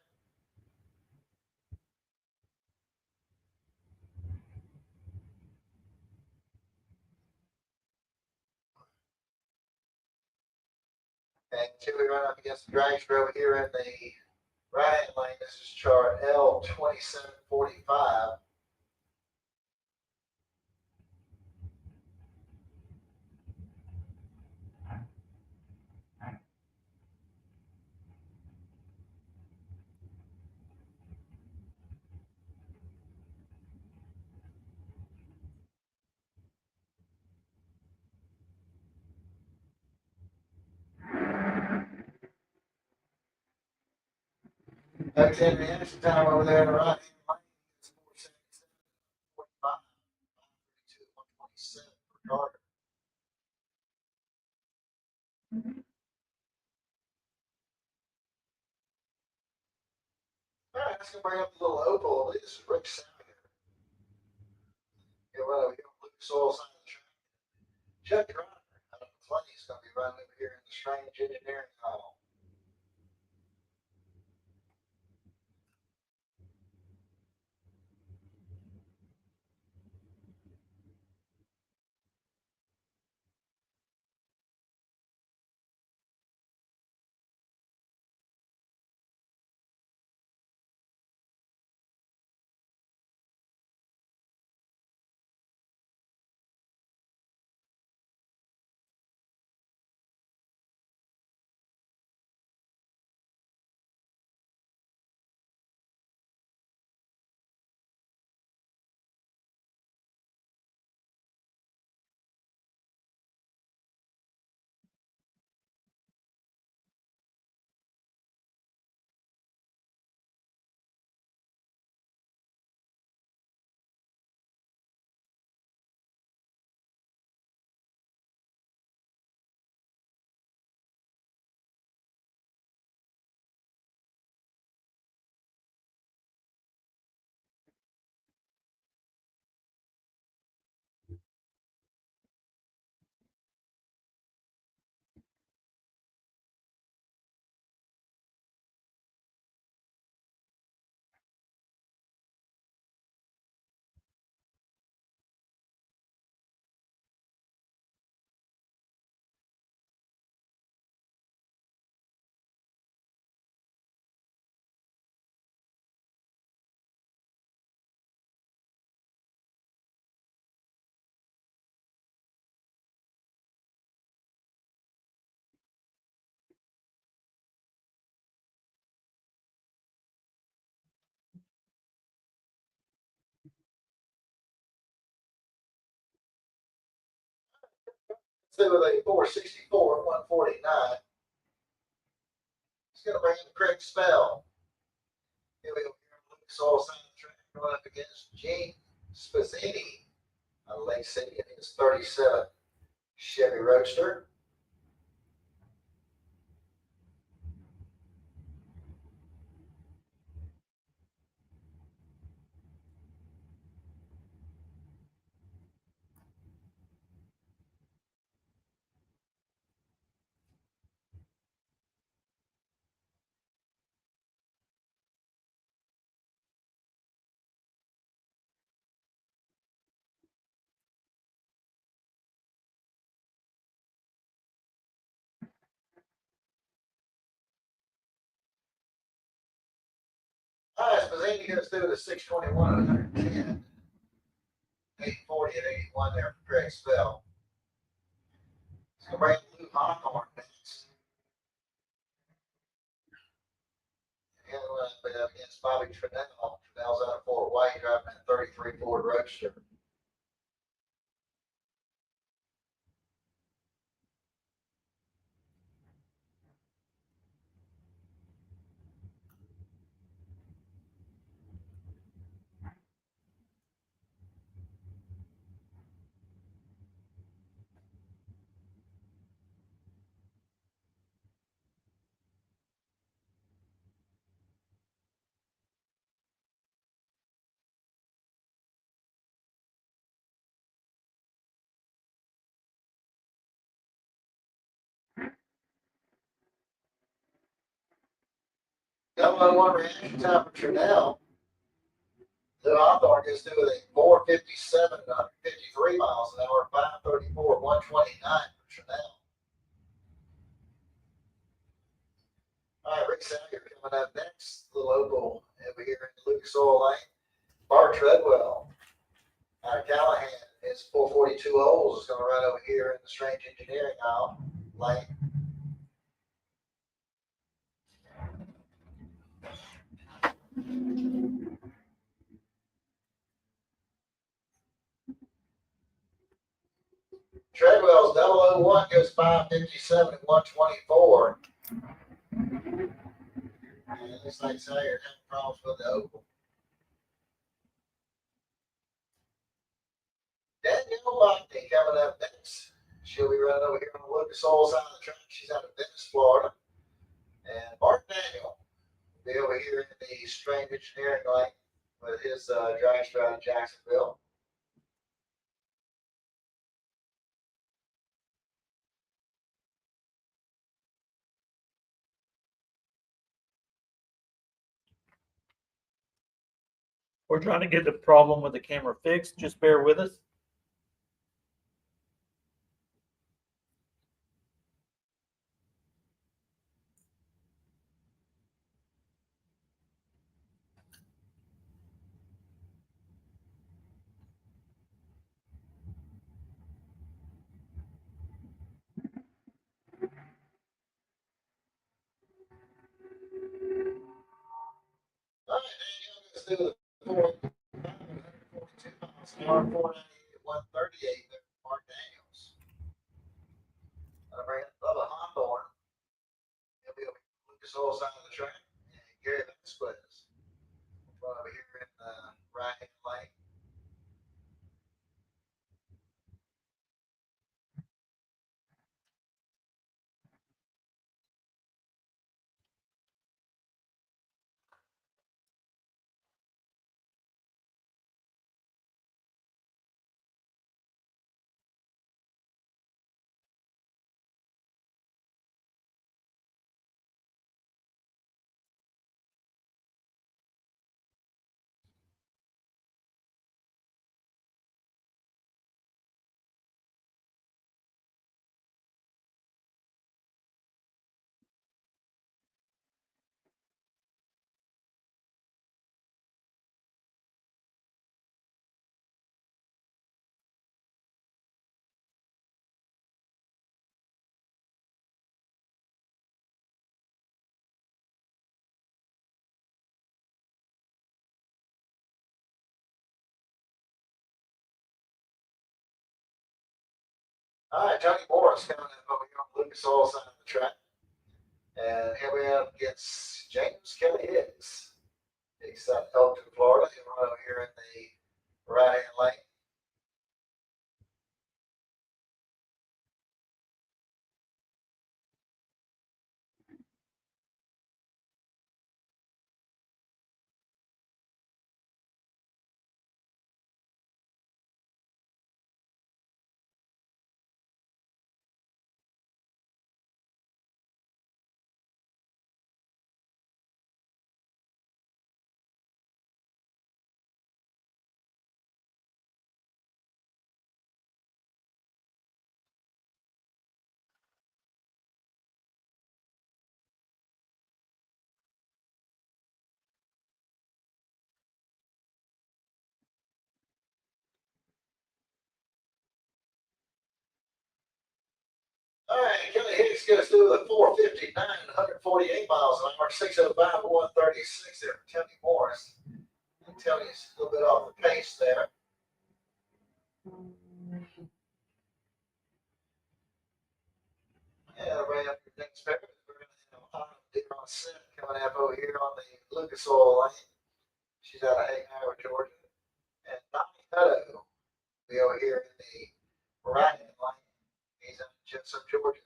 And until we run up against the dragster over here in the right lane, this is chart L2745. About 10 minutes of time over there in the right lane. It's 477-45. 127 for Carter. All right, let's go bring up the little opal. This is Rick Sanger. Get right over here on Lucas Oil side of the track. Chuck Ryder out of McClain is going to be running over here in the Strange Engineering Hall. Let's do with a 464-149. It's going to bring in Craig Spell. Here we go here on Lucas Oil side of the track. Going up against Gene Spazzini out of Lake City in his 37 Chevy Roadster. All right, Spazzini goes through the 621 and 110. 840 and 81 there for Craig Spell. It's going to bring Lou Hawthorne next. And we'll up against Bobby Trinnell. Trinnell's out of Fort White driving that 33 Ford Roadster. 001 reaction time for Trudell. The Hawthorne is doing a 457 at 153 miles an hour, 534, 129 for Trudell. All right, Rick Sager coming up next. Little oval over here in Lucas Oil Lane. Bart Treadwell out of Callahan. His 442 holes is going to run over here in the Strange Engineering aisle lane. Treadwell's 001 goes 557 at 124. And it looks like Sager having problems with the oval. Danielle Lockney coming up next. She'll be running over here on the Lucas Oil side of the track. She's out of Venice, Florida. And Mark Daniel will be over here in the Strange Engineering lane with his drag stride in Jacksonville. We're trying to get the problem with the camera fixed. Just bear with us. All right, Daniel, let's do the 142 miles an hour, 498, 138 there for Mark Daniels. I'll bring up Bubba Hawthorne. He'll be over here on the Lucas Oil side of the track. And Gary Vasquez over here in the right-hand lane. All right, Johnny Morris coming up over here on the Lucas Oil side of the track. And here we have against James Kelly Hicks. Hicks out of Elton, Florida. He'll run over here in the right-hand lane. All right, Kelly Hicks gets through the 459, 148 miles an hour, 605, 136 there for Tony Morris. And Tony's a little bit off the pace there. Yeah, right up your next pair. We're going to have Deron Sim coming up over here on the Lucas Oil lane. She's out of Hayden, Georgia. And Donnie Hutto will be over here in the right-hand lane. He's in Jensen, Georgia.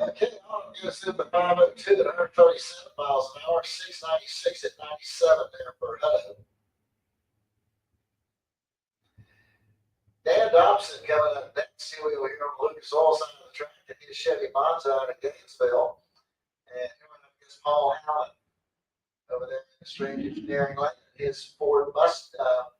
Okay, on goes to the 502 at 137 miles an hour, 696 at 97 there for Hutto. Dan Dobson coming up next. Here we will hear on Lucas Oil side of the track and his Chevy Monza out of Gainesville. And coming up against Paul Allen over there in the Strange Engineering Lane, his Ford Mustang.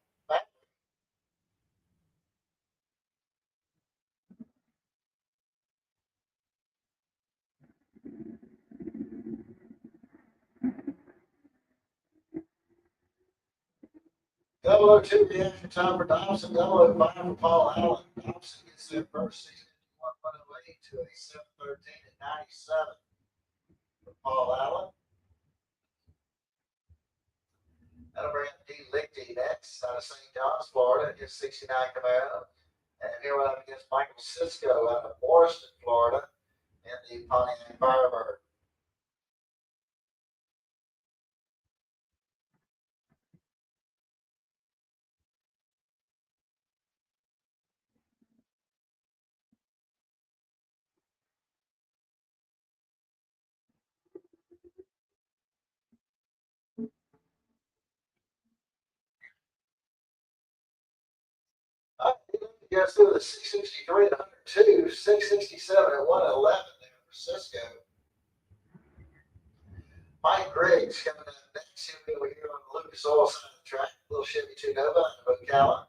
Double 02 reaction time for Dobson, 005 for Paul Allen. Dobson gets there first, 651.108 to a 713 at 97 for Paul Allen. That'll bring D. Lichty next out of St. John's, Florida, his 69 Camaro. And here we're up against Michael Cisco out of Morriston, Florida, in the Pontiac Firebird. Yes, through the 663 at 102, 667 at 111 there for Cisco. Mike Griggs coming up next. Here we here on the Lucas Oil side of the track. Little Chevy 2 Nova out of Ocala.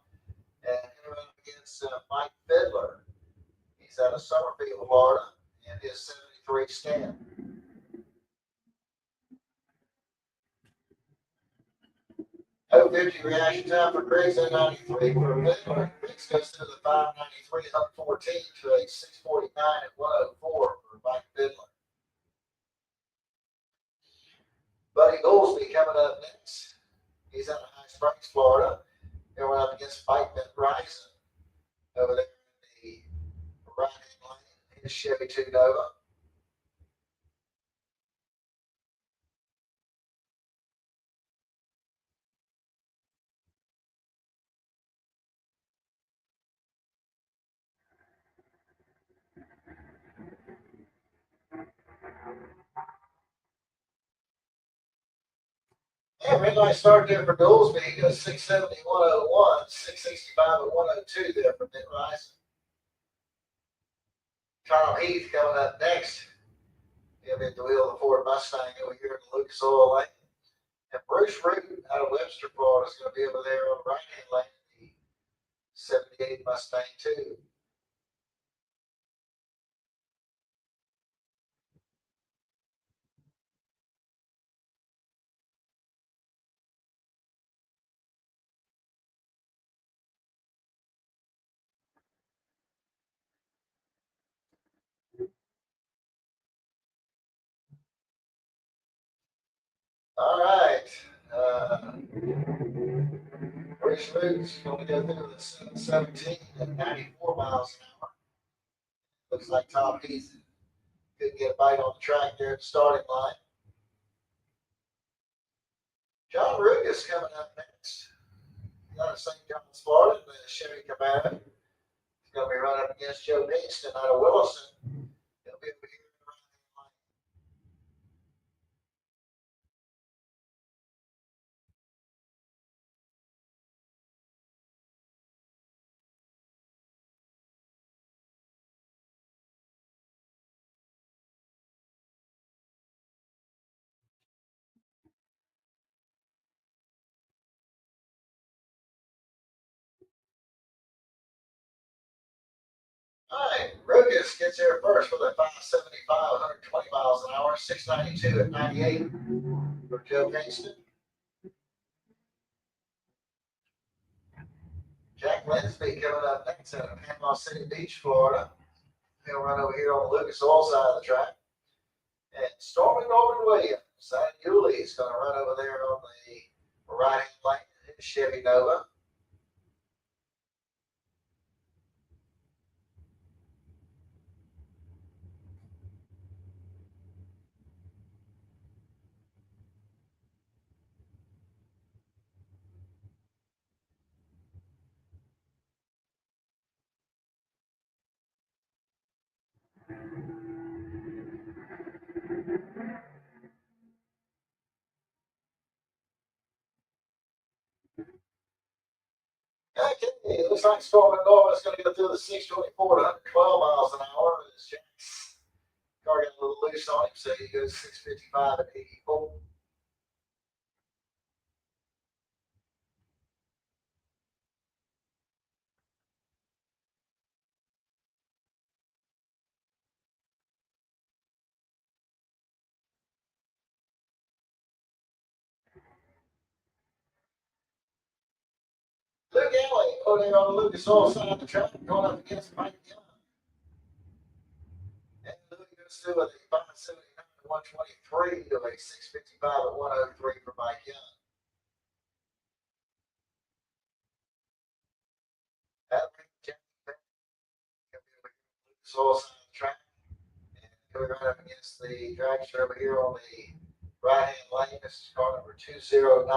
And here up against Mike Fiddler. He's out of Summerfield, Florida, and his 73 stand. Oh, 50 reaction time for Griggs at 93 for Fiddler. Griggs goes through the 593 at 14 to a 649 at 104 for Mike Fiddler. Buddy Goolsby coming up next. He's out of High Springs, Florida. Here we're up against Mike Bryson over there in the right-hand lane, his Chevy 2 Nova. Yeah, red light start there for Goolsby. He goes 670, 101, 665 at 102 there for Mid Rising. Tom Heath coming up next. He'll be at the wheel of the Ford Mustang over here in the Lucas Oil Lane. And Bruce Root out of Webster, Florida is going to be over there on the right-hand lane in the 78 Mustang 2. All right. Bruce Root's going to go through the 717 at 94 miles an hour. Looks like Tom Heath could get a bite on the track there at the starting line. John Rugas coming up next. Out of St. John's, Florida, the Chevy Camaro. He's going to be running up against Joe Kingston out of Williston. He'll be over here. All right, Rugas gets here first with a 575, 120 miles an hour, 692 at 98 for Joe Kingston. Jack Linsby coming up next out of Panama City Beach, Florida. He'll run over here on the Lucas Oil side of the track. And Stormy Norman Williams, Simon Yulee is going to run over there on the right-hand lane in the Chevy Nova. It looks like Storm and Norman is going to go through the 624 to 112 miles an hour. As Jack's car got a little loose on him, so he goes 655 and 84. Luke Alley put in on the Lucas Oil side of the track, going up against Mike Young. And Luke goes through with a 579 to 123 to a 655 at 103 for Mike Young. That brings Lucas Oil side of the track. And going right up against the dragster over here on the right hand lane. This is car number 2091.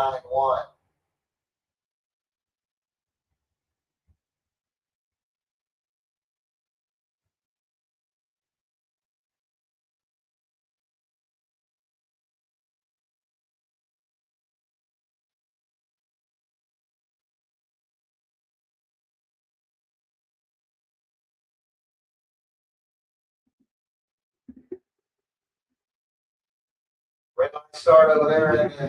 Red line start over there in the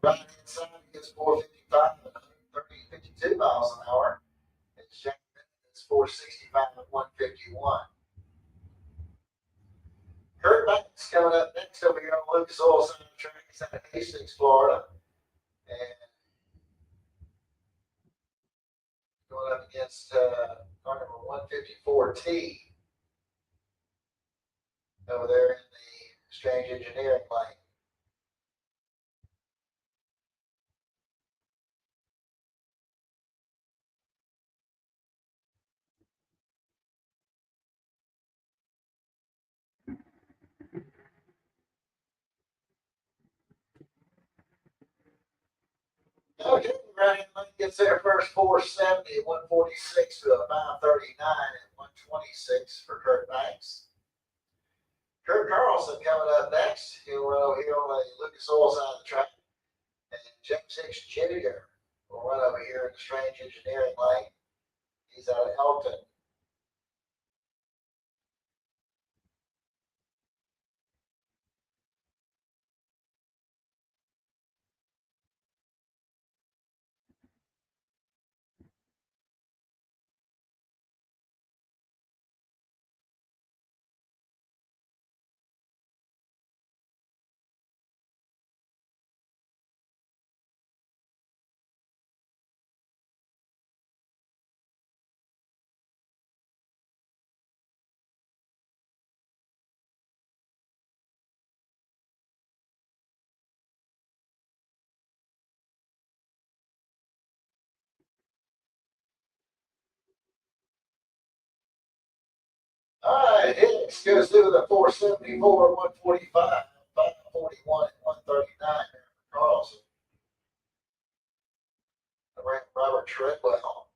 right hand side gets 455 and 52 miles an hour. It's Jack Bennett's 465 and 151. Kurt Banks coming up next over here on Lucas Oil side of the track. He's out of Hastings, Florida. And going up against car number 154T over there in the Strange Engineering lane. Okay, right lane gets there first 470 at 146 to a 539 at 126 for Kurt Banks. Kurt Carlson coming up next. He'll run over here on the Lucas Oil side of the track. And James Hicks Jr. will run over here in the Strange Engineering lane. He's out of Elton. All right, Hicks goes through the 474, 145, 541, and 139 there for Carlson. Robert Treadwell.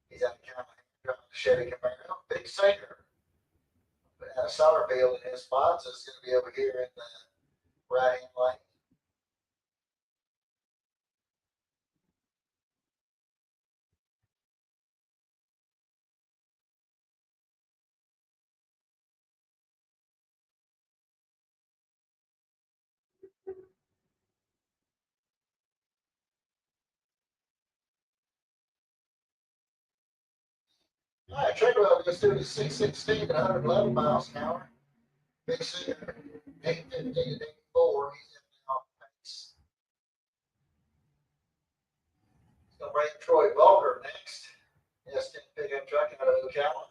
He's out of California, driving the Chevy Camaro. Big Singer. Summerfield and his sponsor is going to be over here in the right hand lane. All right, Treadwell goes through the 616 at 111 miles an hour. Big Singer, 815 to 84. He's in the off pace. He's going to bring Troy Vulgar next. Yes, pickup truck out of Ocala.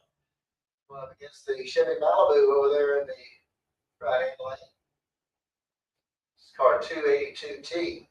Going up against the Chevy Malibu over there in the right hand lane. It's car 282T.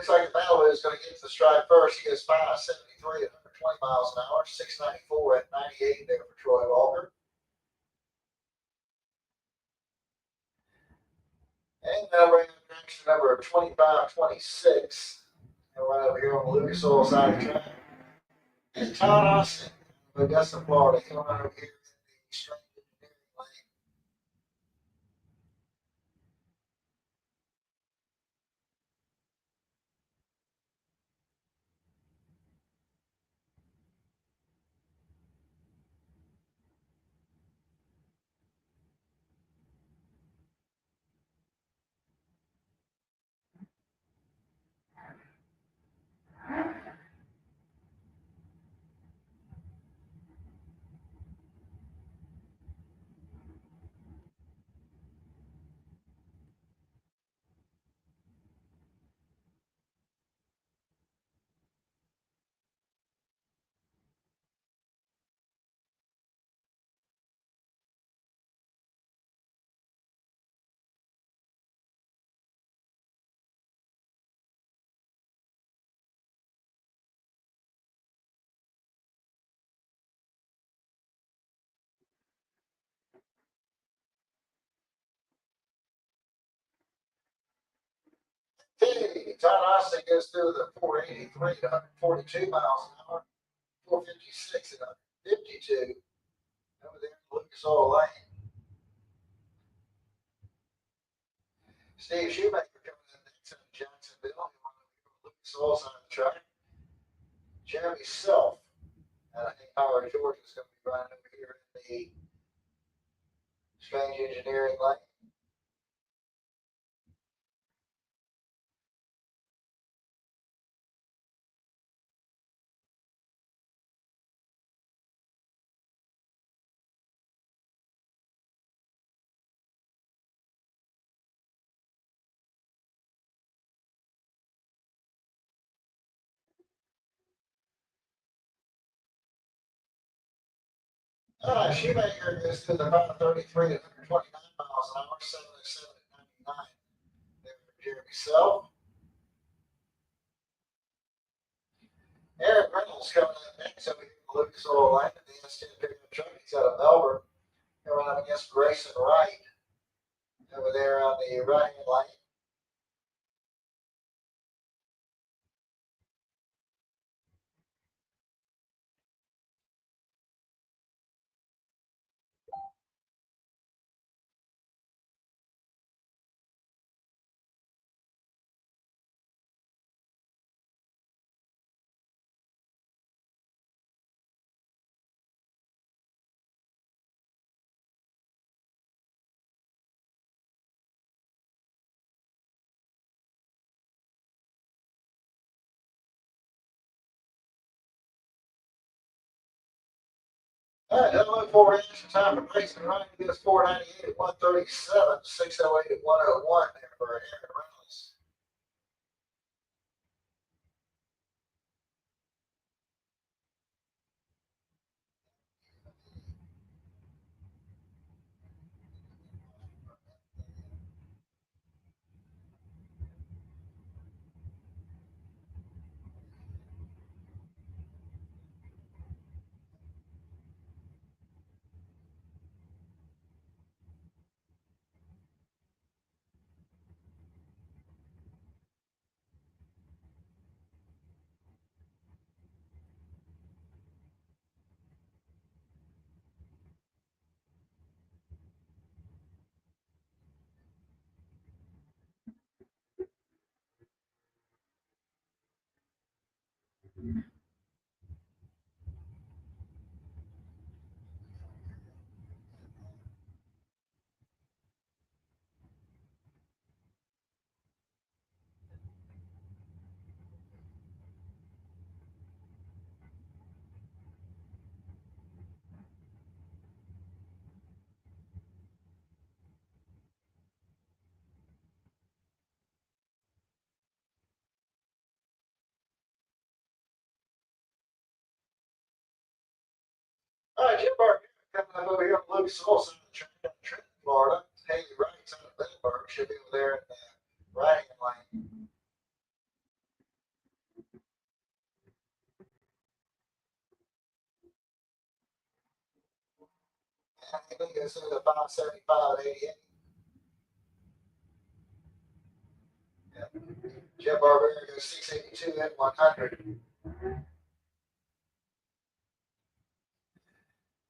looks like Malibu is going to get to the stripe first. He goes 573 at 120 miles an hour, 694 at 98 there for Troy Walker. And now we're in next to number 2526. And right over here on the Lucas Oil side of the track. And Todd Austin, Augusta, Florida. He'll run over here in the straight engineering lane. Hey, Todd Austin goes through the 483 to 142 miles an hour, 456 at 152 over there in the Lucas Oil lane. Steve Shoemaker coming in next in Jacksonville. He won the Lucas Oil side of the track. Jeremy Self out of Howard, Georgia is going to be running over here in the Strange Engineering lane. Shoemaker goes through the 533 to 129 miles an hour, 707 at 99. There for Jeremy Self. Eric Reynolds coming in next over here in the Lucas Oil lane in the S10 pickup truck. He's out of Melbourne. Going up against Grayson Wright over there on the right hand lane. All right, doesn't look for extra time for Grayson Wright. He goes 498 at 137, 608 at 101 there for Eric Reynolds. All right, Jim Barker coming up over here on Lucas Oil side of the track down in Trenton, Florida. Haley Wright's out of Benburg. Should be over there in the right hand lane. Handling goes through the 575 at 88. Yeah. Jim Barbera goes 682 at 100.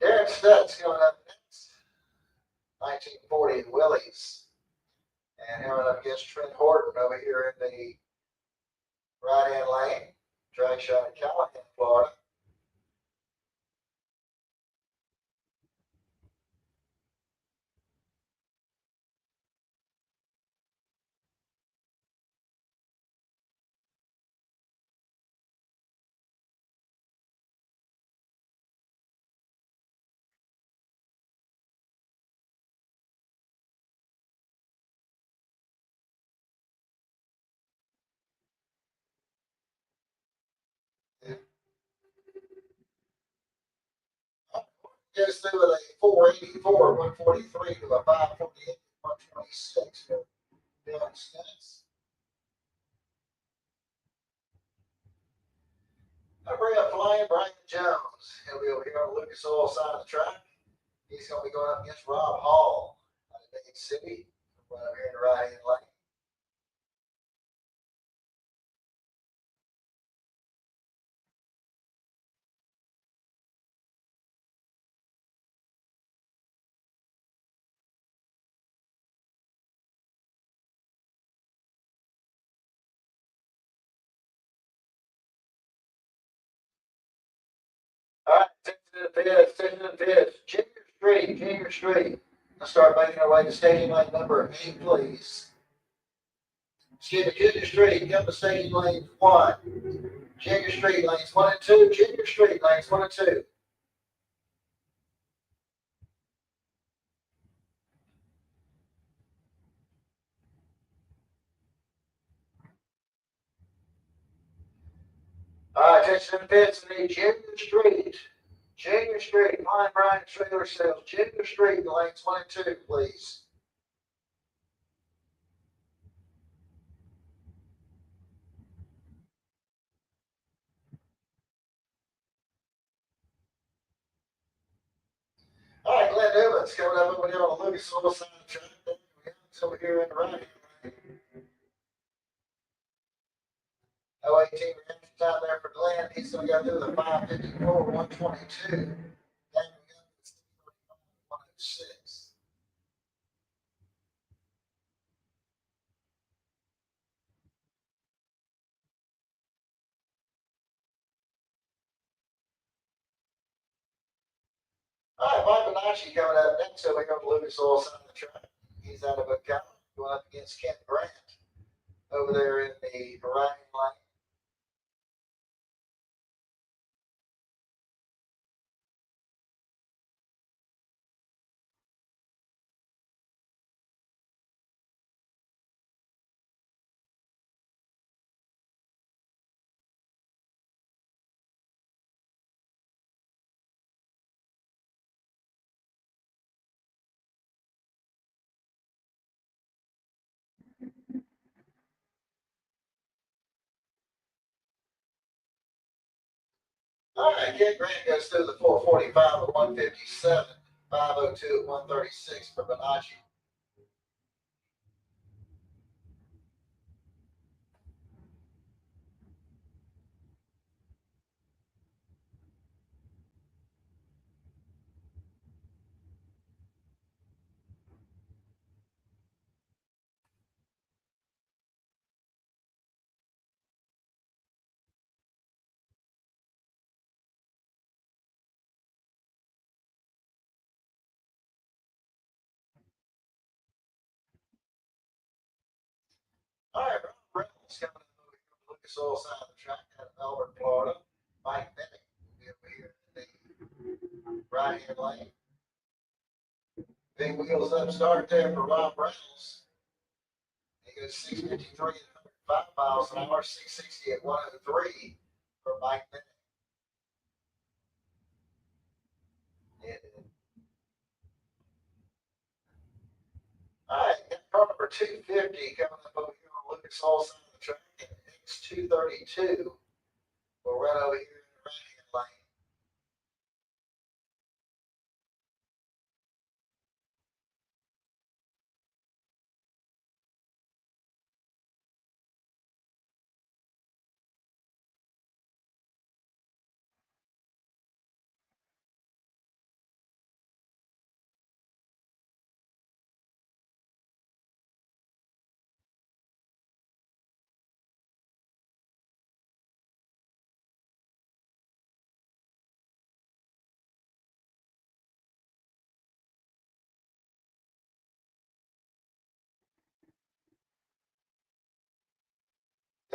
Darren Studd's going up next. 1940 Willie's. And coming up against Trent Horton over here in the right-hand lane. Drag shot at Callahan, Florida. Goes through with a 484, 143 to a 548, 126 for Dylan Stutz. I bring up flying Brian Jones. He'll be over here on the Lucas Oil side of the track. He's going to be going up against Rob Hall out of Big City. Right over here in the right-hand lane. All right, attention to the pits. Junior Street. Let's start making our way to staging lane number 8, please. Excuse me, Junior Street, come to staging lane 1. Junior Street, lanes 1 and 2. Junior Street, lanes 1 and 2. All right, attention to the pits. The Junior Street, Pine Bryant Trailer Sales. Junior Street, lanes 1 and 2, please. All right, Glenn Newman's coming up over here on the Lucas Oil side of the track. It's over here in the right. 018 time there for Glenn. He's going to go through the 554, 122. Then we go to 106. All right, Mike Bonacci coming up next over here on the Lucas Oil side of the track. He's out of Ocala going up against Kent Grant over there in the right lane. All right, Kent Grant goes through the 445 at 157, 502 at 136 for Bonacci. All right, Ron Reynolds coming up over here on the Lucas Oil side of the track out of Melbourne, Florida. Mike Bennett will be over here in the right-hand lane. Big wheels up start there for Rob Reynolds. He goes 653 at 105 miles an hour, 660 at 103 for Mike Bennett. All right, car number 250 coming up over here on Lucas Oil side of the track. X232 will run over here in the right-hand lane.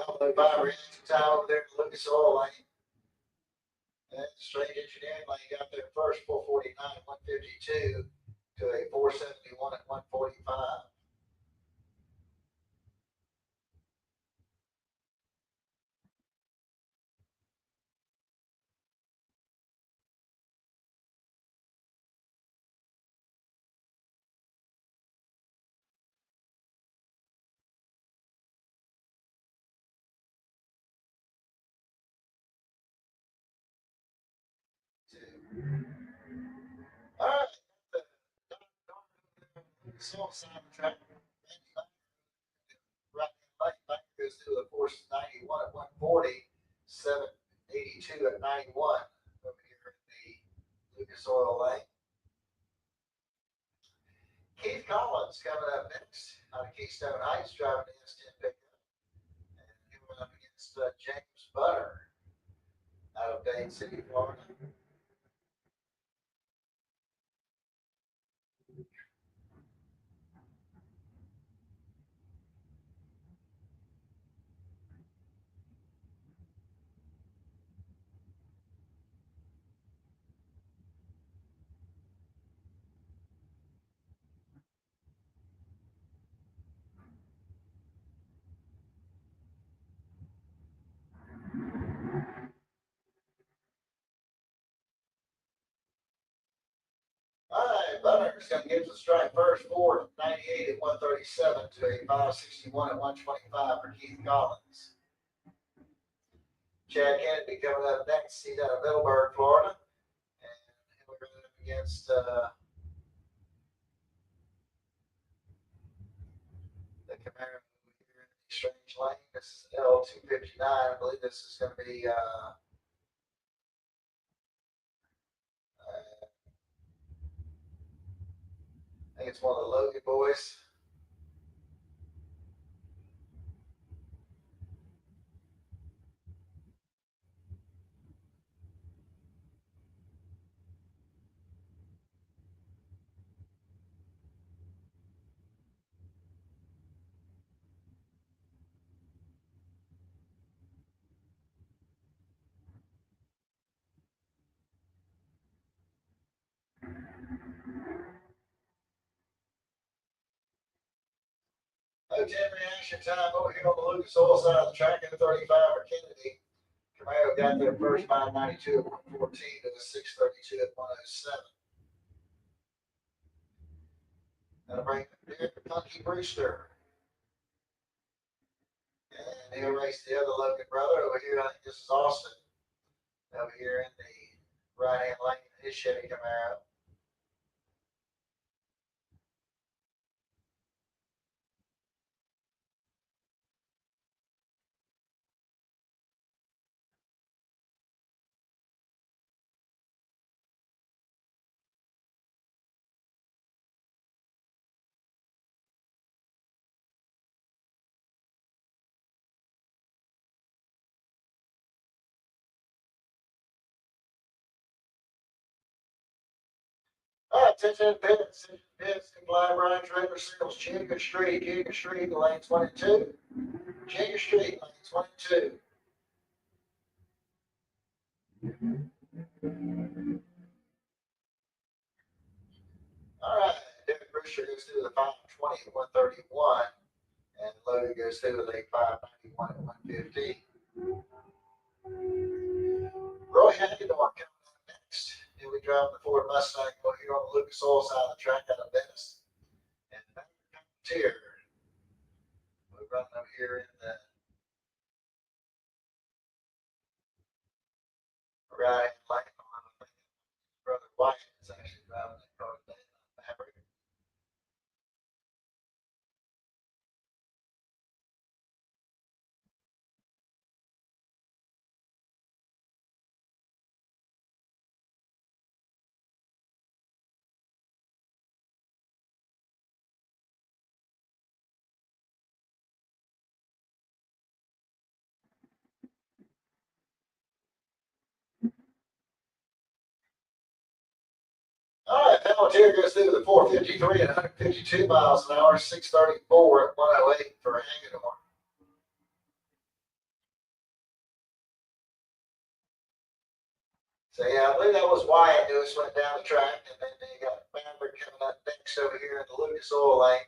0.05 reaction time over there in Lucas Oil Lane. And Strange Engineering Lane got there first, 449 at 152 to a 471 at 145. All right. Salt side of the track. Right lane back goes through the force 91 at 140, 782 at 91 over here in the Lucas Oil Lane. Keith Collins coming up next out of Keystone Heights, driving the S10 pickup. And he went up against James Butter out of Dade City, Florida. All right, Butter's going to give us a strike first, 498 at 137 to a 561 at 125 for Keith Collins. Chad Kennedy coming up next. He's out of Middleburg, Florida. And we're going up against the Camaro here in the Strange Lane. This is L259. I believe this is going to be I think it's one of the Logan boys. No 10 reaction time over here on the Lucas Oil side of the track in 35 for Kennedy. Camaro got there first, 592 at 114 to the 632 at 107. That'll bring Derek Punky Brewster. And he'll race the other Logan brother over here. I think this is Austin. Over here in the right hand lane, his Chevy Camaro. All right, attention pits, comply Brian Trailer Signals, Junior Street, lanes 1 and 2. Junior Street, lanes 1 and 2. All right, Derek Brewster goes through the 520 at 131, and Logan goes through the 591 at 150. Roy Hagedorn coming up next. Here we drive the Ford Mustang over here on the Lucas Oil side of the track out of Venice. And Tier. We're running over here in the right lane. Brother White is actually driving that car today, not Maverick. All right, Palantir goes through the 453 at 152 miles an hour, 634 at 108 for Hagedorn. So yeah, I believe that was Wyatt who just went down the track, and then they got Maverick coming up next over here in the Lucas Oil lane.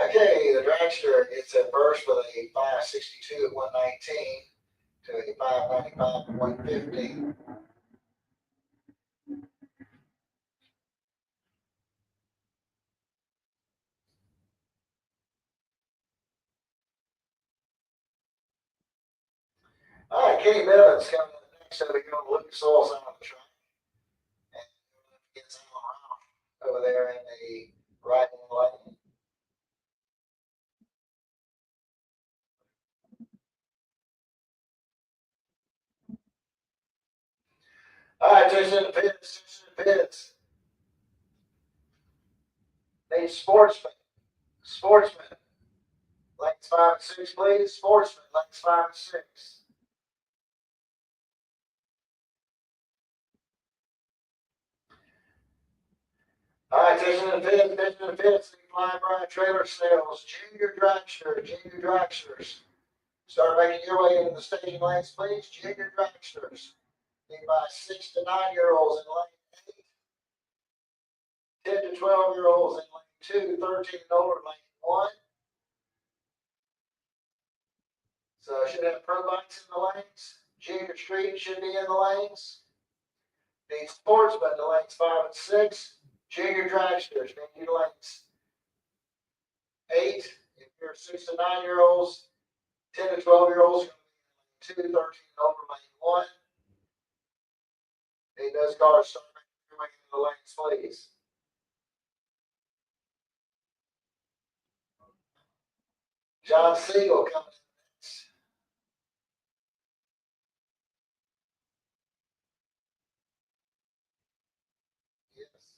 Okay, the dragster gets at first with a 562 at 119 to a 595 at 150. All right, Kenny Bivens coming up next over here on the Lucas Oil side of the track. And gets Alan Ralph over there in the right-hand lane. All right, attention to the pits, attention to the pits. Need sportsman, sportsman. Lanes 5 and 6, please. Sportsman, lanes 5 and 6. All right, attention to the pits, attention to the pits. The Flying Brian Trailer Sales, junior dragsters. Start making your way into the staging lanes, please. Junior dragsters. Need by 6 to 9-year-olds in lane 8. 10 to 12-year-olds in lane 2, 13 and older in lane 1. So I should have pro bikes in the lanes. Junior street should be in the lanes. Need sportsmen to lanes 5 and 6. Junior dragsters need you lanes 8. If you're 6 to 9-year-olds, 10 to 12-year-olds, 2, 13 and older lane 1. Need those cars start making their way into the lanes, please. John Siegel coming in next. Yes.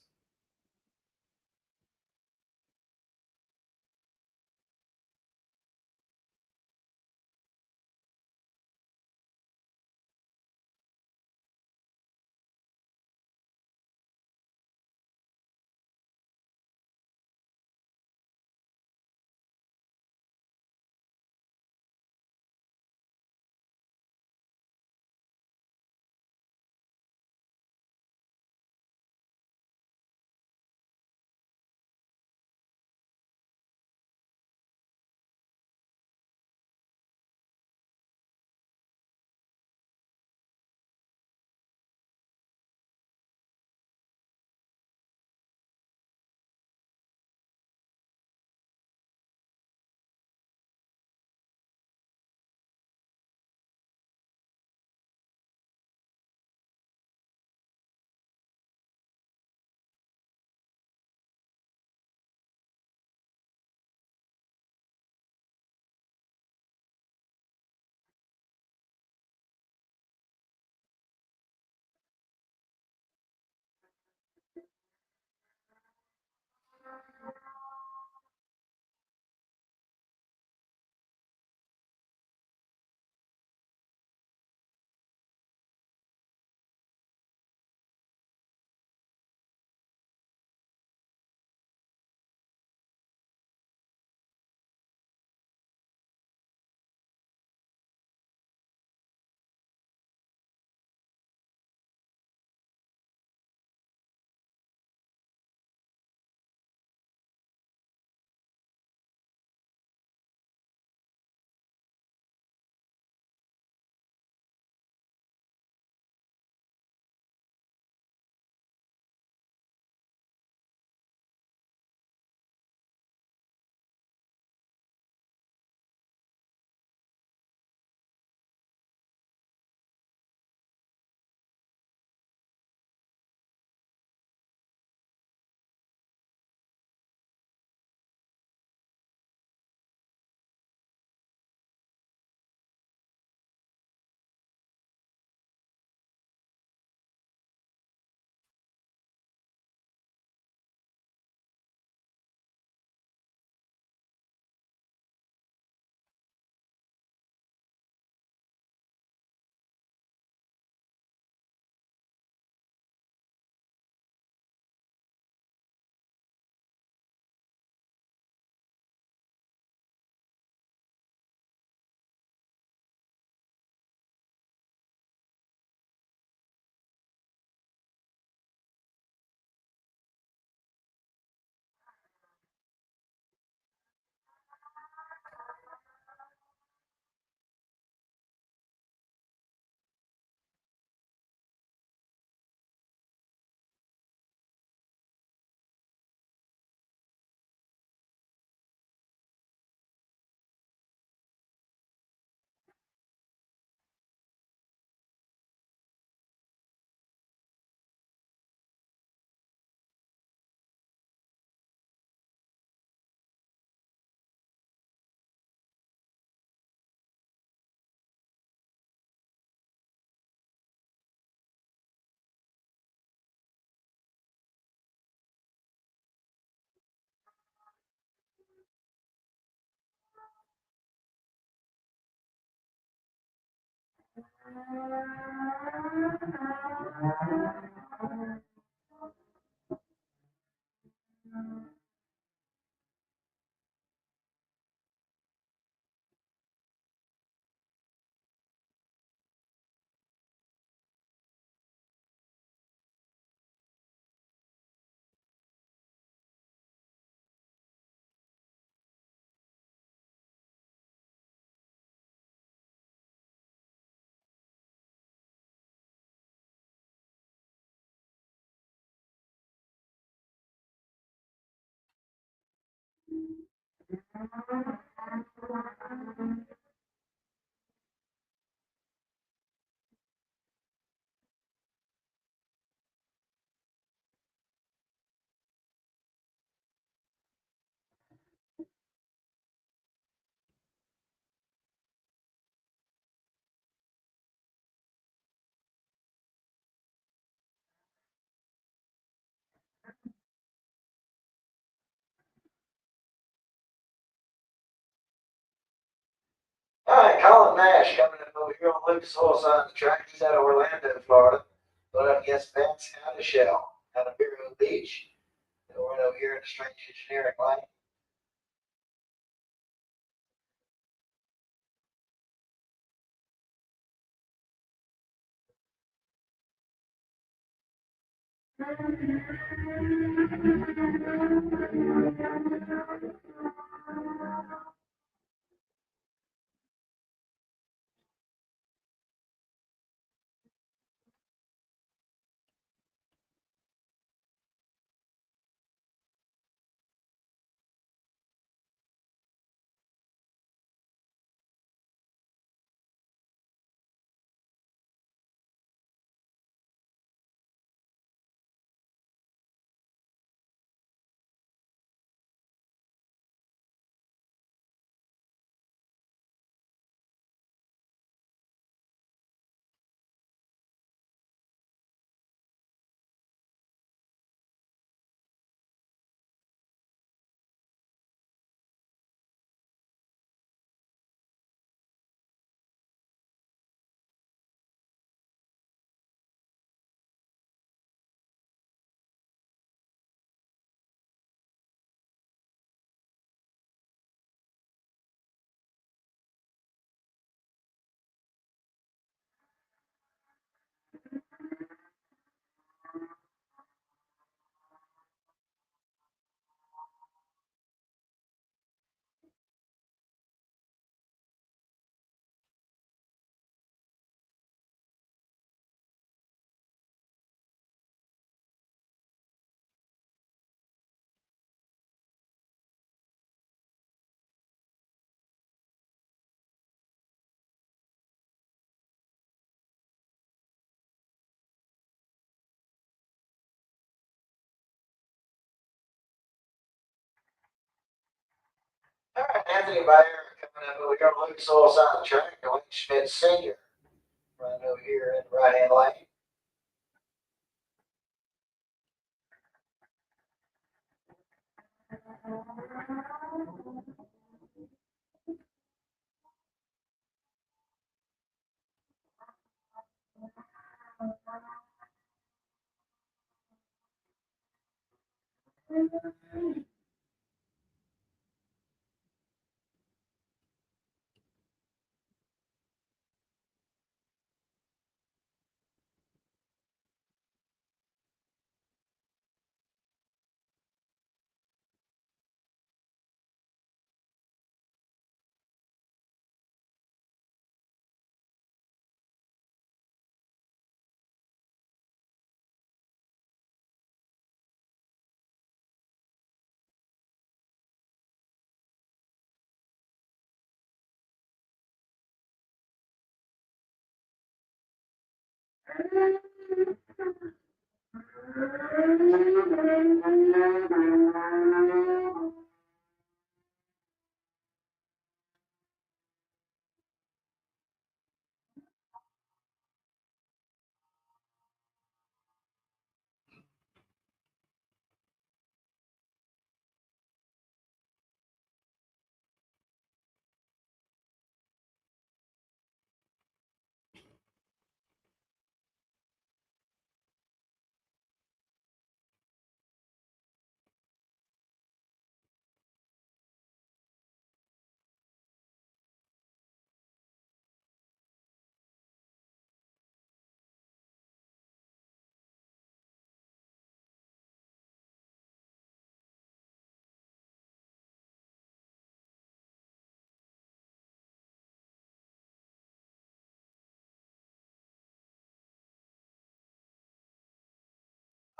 All right, Colin Nash coming up over here on Lucas Oil side of the track. He's out of Orlando, Florida. Going up against Vance Adishell out of Vero Beach. And we're over here in the Strange Engineering lane. All right, Anthony Bayer coming up over here on Lucas Oil side of the track. Dwayne Schmidt Sr. running over here in the right hand lane.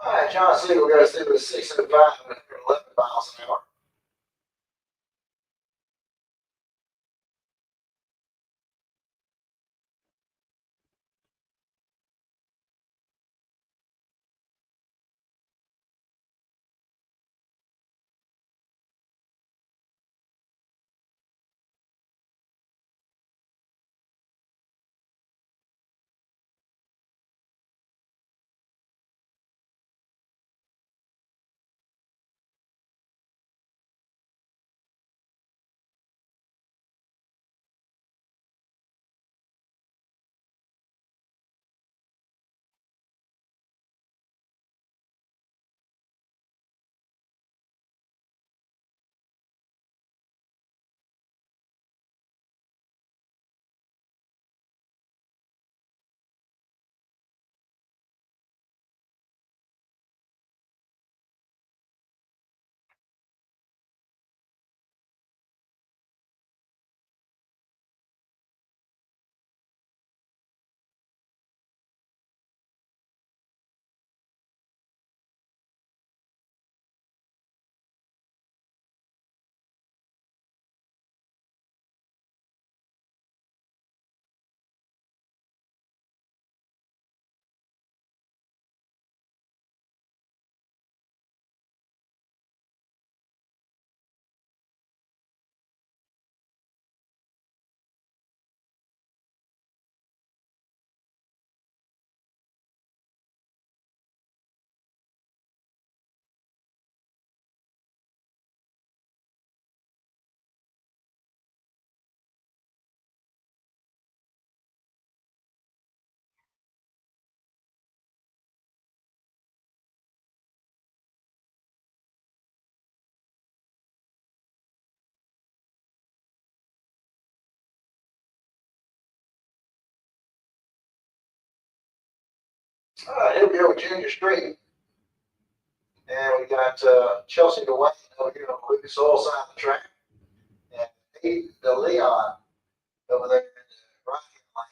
All right, John Siegel goes through with 605 and 111 miles an hour. All right, here we go with Junior Street. And we got Chelsea DeWayne over here on the Lucas Oil side of the track. And Pete DeLeon over there in the right hand lane.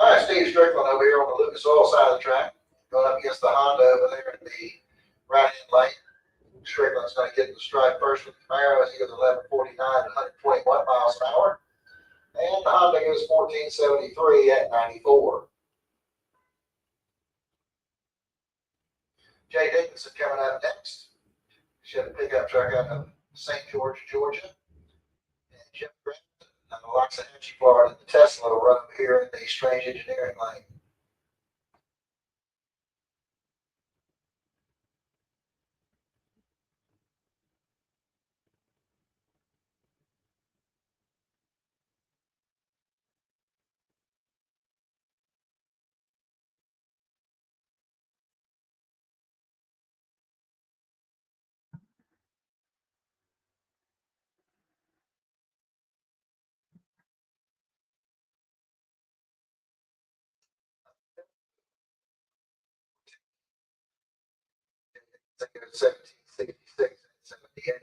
All right, Steve Strickland over here on the Lucas Oil side of the track, going up against the Honda over there in the right-hand lane. Strickland's going to get in the strike first with the Camaro as he goes 11:49 to 121 miles an hour. And the Honda goes 14:73 at 94. Jay Dickinson coming up next. Should have a pickup truck out of St. George, Georgia. And Jim Grant out of Loxahatchee, Florida. The Tesla will run up here in the Strange Engineering lane. I think it was 1766 and 78.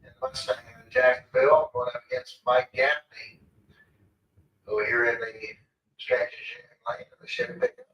And Mustang in Jacksonville going up against Mike Gaffney over here in the Strange Engineering lane of the Chevy pickup.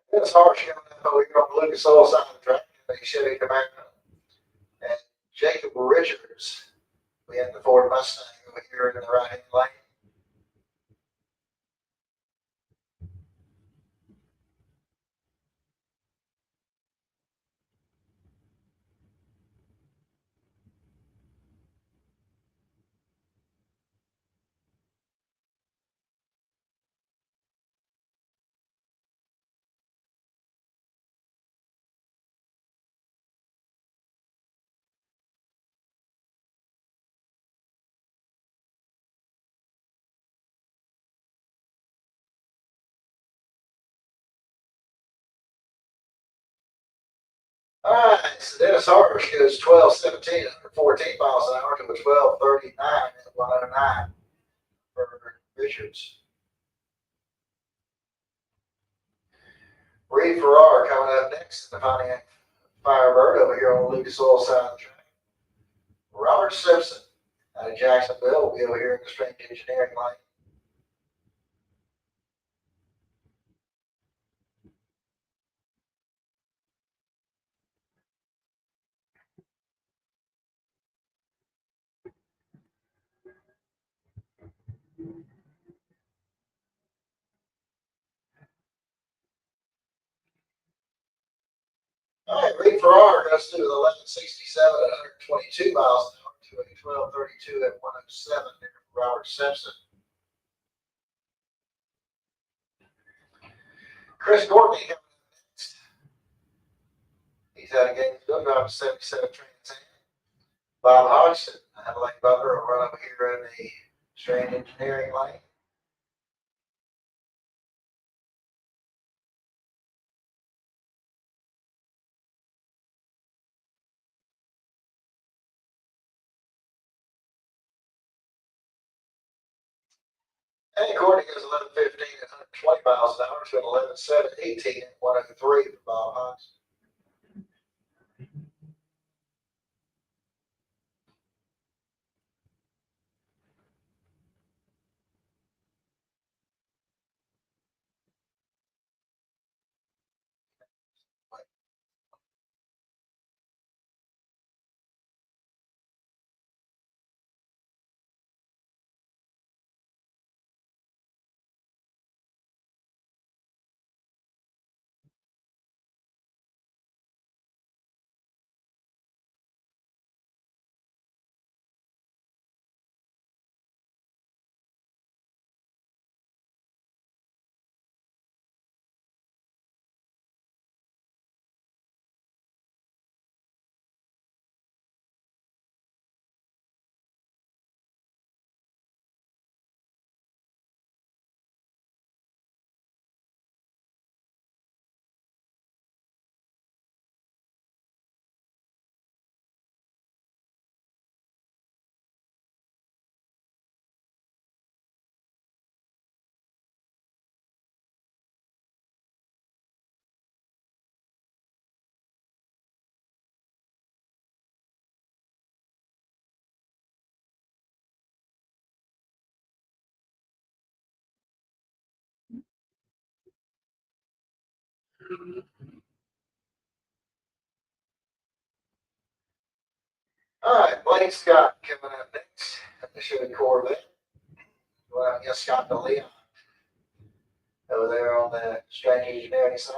Dennis Harsh coming up over here on the Lucas Oil side of the track in the Chevy Camaro. And Jacob Richards, we have the Ford Mustang over here in the right-hand lane. All right, so Dennis Harsh goes 12:17 at 14 miles an hour to a 12:39 at 109 for Richards. Reed Farrar coming up next in the Pontiac Firebird over here on the Lucas Oil side of the track. Robert Simpson out of Jacksonville will be over here in the Strange Engineering lane. All right, Reed Farrar goes through the 11:67 at 122 miles an hour to a 12:32 at 107 there for Robert Simpson. Chris Courtney coming up next. He's out of Gainesville, driving 77 Trans Am. Bob Hodgson, Adelaide Butler will run over here in the Strange Engineering lane. And Courtney goes 11:15 at 120 miles an hour to an 11:7 18 at 103 for Bob Hodgson. All right, Blake Scott coming up next. The Chevy Corvette. Well, I guess Scott DeLeon over there on the strange engineering side.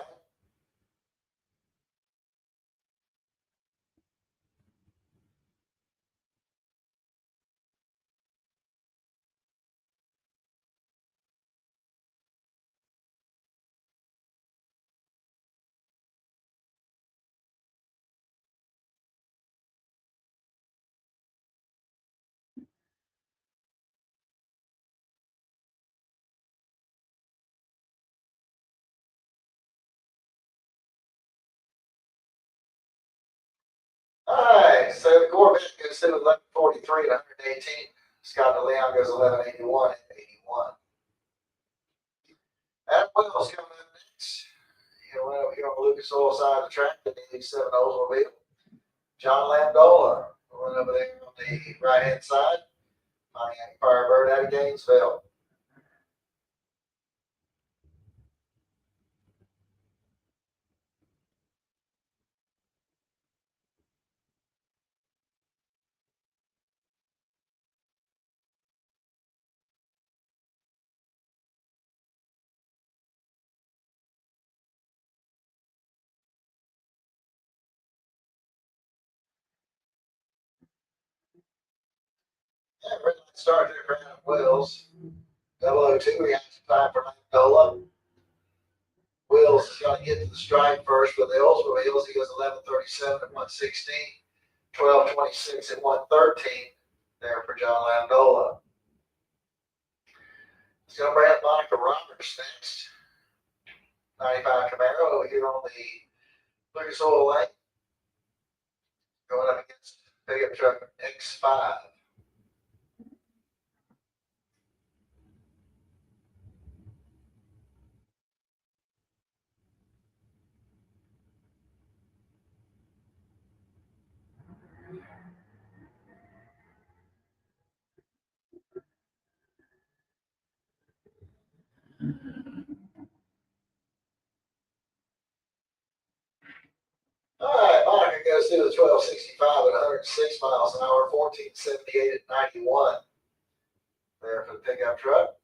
All right, so the Corvette goes to 1143 at 118. Scott DeLeon goes 1181 at 81. Adam Wells coming up next. Right over here on the Lucas Oil side of the track, the Neely 7 Oldsmobile. John Landola running over there on the right hand side. Pontiac Firebird out of Gainesville. Yeah, red light start there for Adam Wells. 002, we have some time for Landola. Wills is going to get to the stripe first with the Oldsmobiles. He goes 1137 at 116, 1226 at 113 there for John Landola. He's going to bring up Monica Roberts next. 95 Camaro over here on the Lucas Oil Lane. Going up against pickup truck X5. All right, Monica goes through the 1265 at 106 miles an hour, 1478 at 91 there for the pickup truck.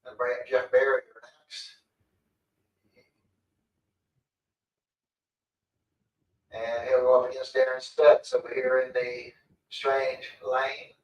And bring up Jeff Barrier next. And he'll go up against Darren Stutz over here in the strange lane.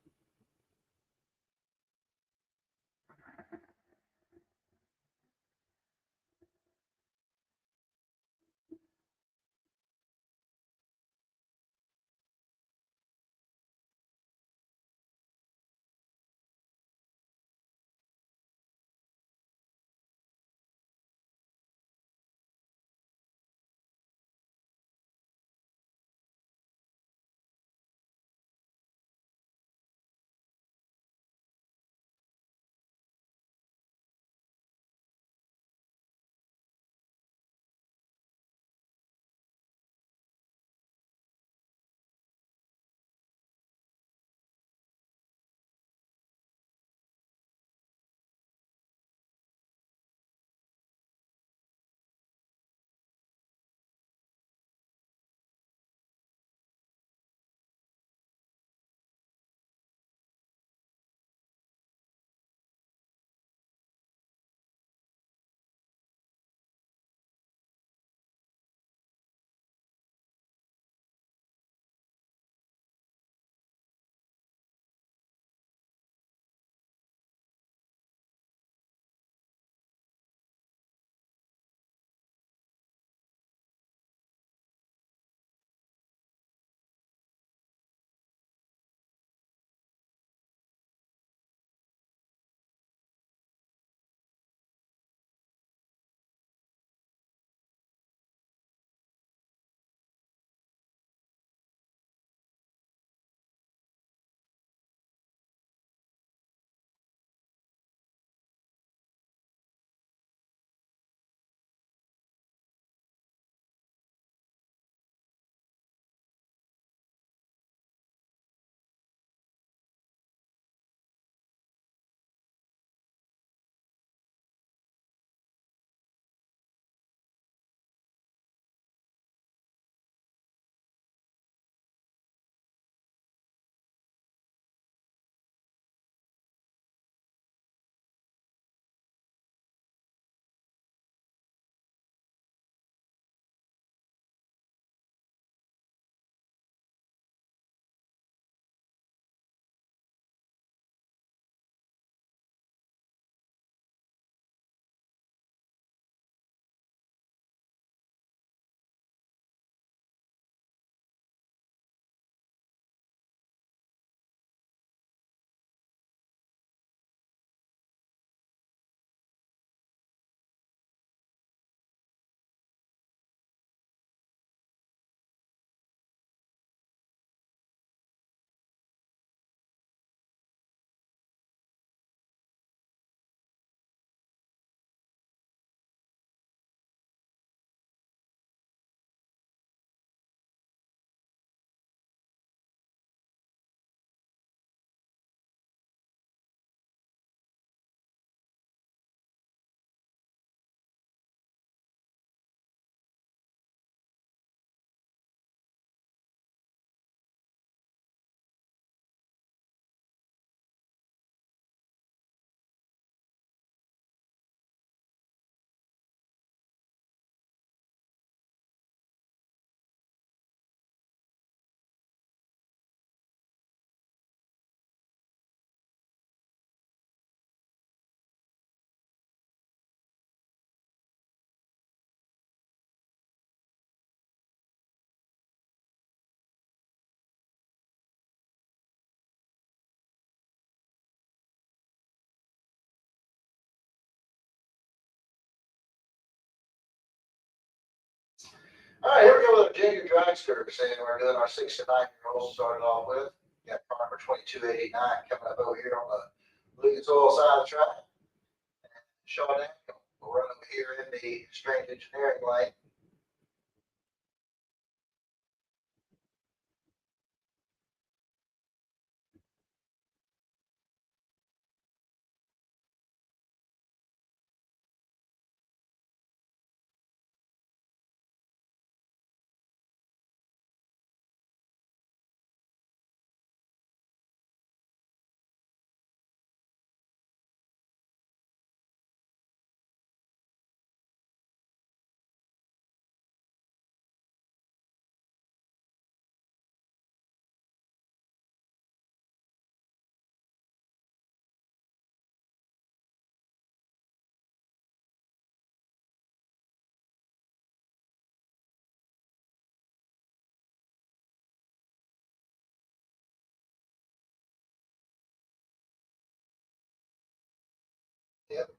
All right, here we go with our junior dragsters, and we're doing our 6 to 9-year-olds to start it off with. We got car number 2289 coming up over here on the Lucas Oil side of the track. And Sean Daniel will run over here in the strange engineering lane. Yep.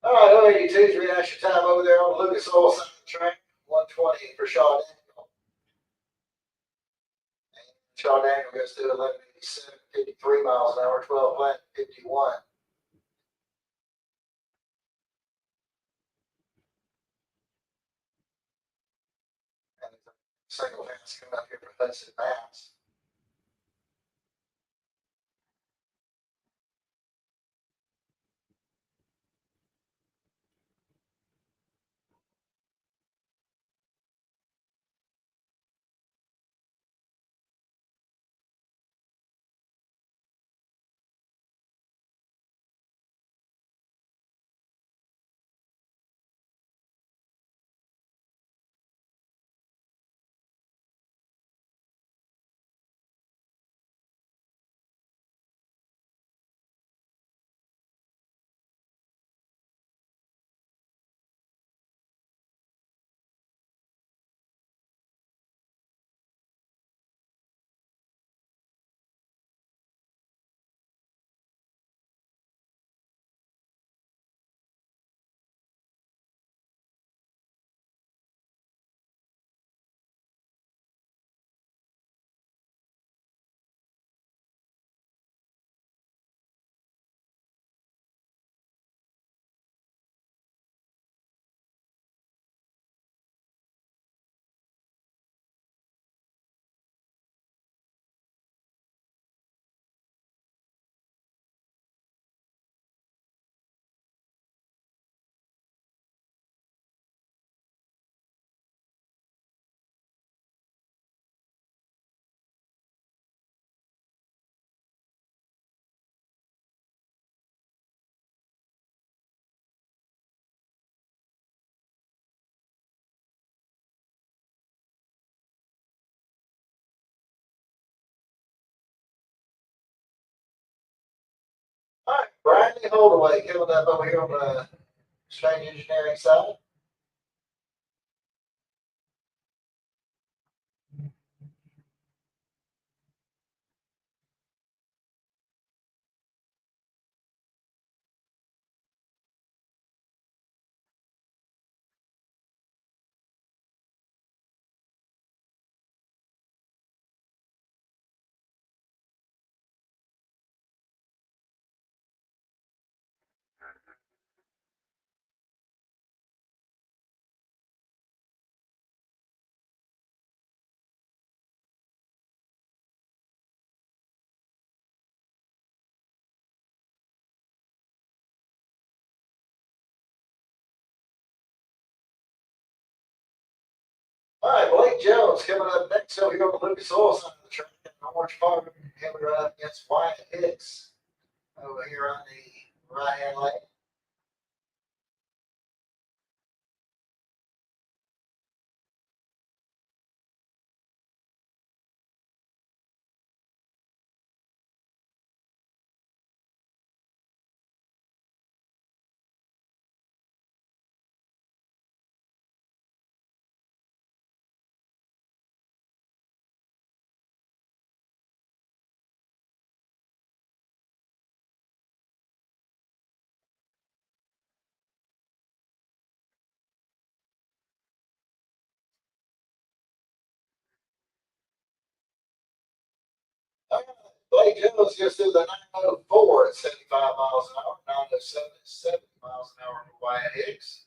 All right, 082's reaction time over there on the Lucas Oil side of the track. 120 for Shaw Daniel. And Shaw Daniel goes through 1187, 53 miles an hour, 12 flat, 51. And there's a single pass coming up here for Hudson Mass. All right, Bradley Holdaway coming up over here on the strange engineering side. All right, Blake Jones coming up next over here on the Lucas Oil side of the track. Orange car coming right up against Wyatt Hicks over here on the right hand lane. Lake Jones goes through the 904 at 75 miles an hour, 907 at 70 miles an hour for Wyatt Hicks.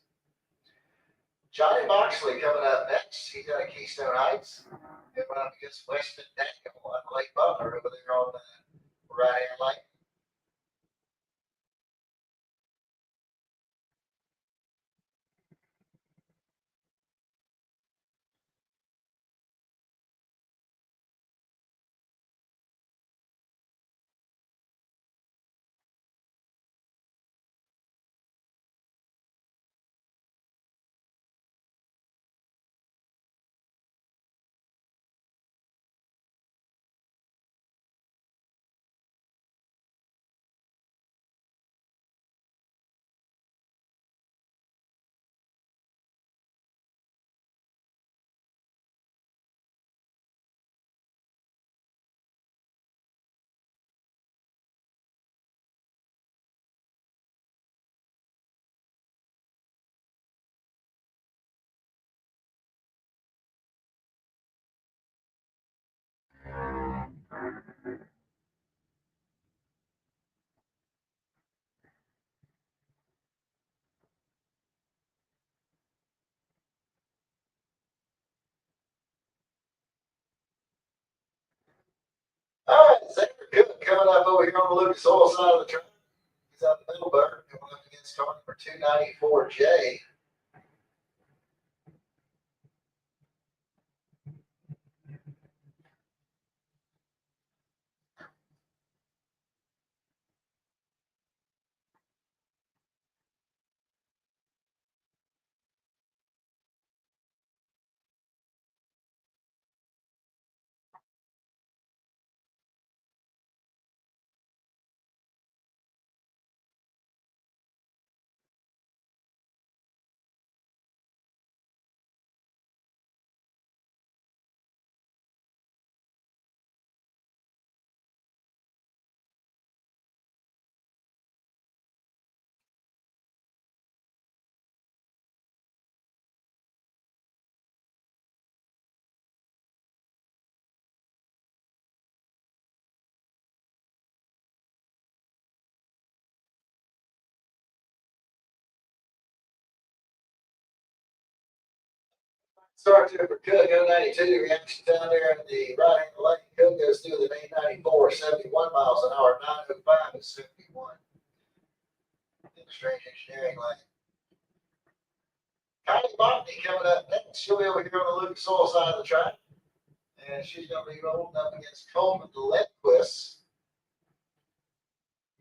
Johnny Moxley coming up next. He's out of Keystone Heights. Going up against Weston Daniel and Lake Butler over there on the right-hand lane. All right, Xavier Cook coming up over here on the Lucas Oil side of the track. He's out the Middleburg coming up against car number 294J. Start there for Cook, 092, reaction down there in the right-hand lane. Cook goes through the 894, 71 miles an hour, 905 at 71. In the strange engineering lane. Kylie Botany coming up next. She'll be over here on the Lucas Oil side of the track. And she's going to be rolling up against Coleman Lindquist.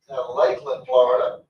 He's out of Lakeland, Florida.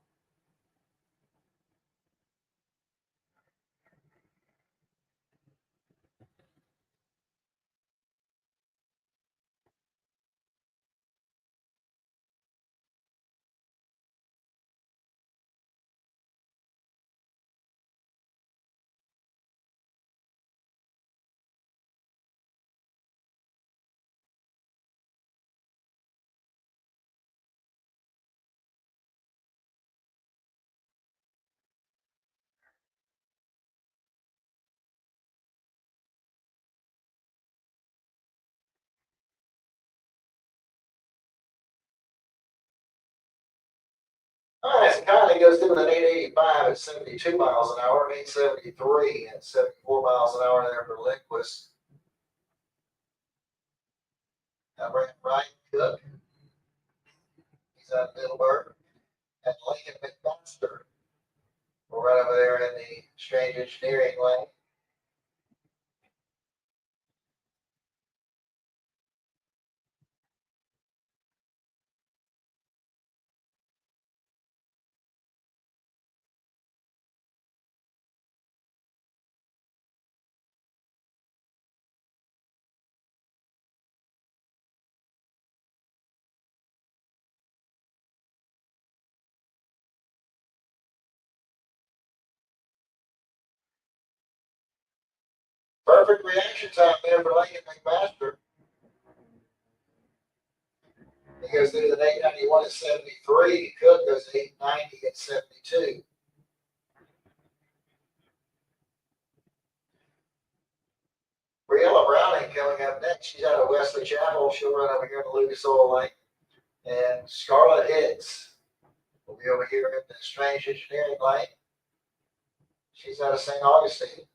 All right, so Kylie goes through an 885 at 72 miles an hour, 873 at 74 miles an hour there for Lindquist. Now bring Ryan Cook. He's out of Middleburg. And Lincoln McMaster. We're right over there in the strange engineering lane. Perfect reaction time there for Lincoln McMaster. He goes through the 891 at 73. Cook goes 890 at 72. Briella Browning coming up next. She's out of Wesley Chapel. She'll run over here in the Lucas Oil lane. And Scarlett Hicks will be over here in the Strange Engineering lane. She's out of St. Augustine.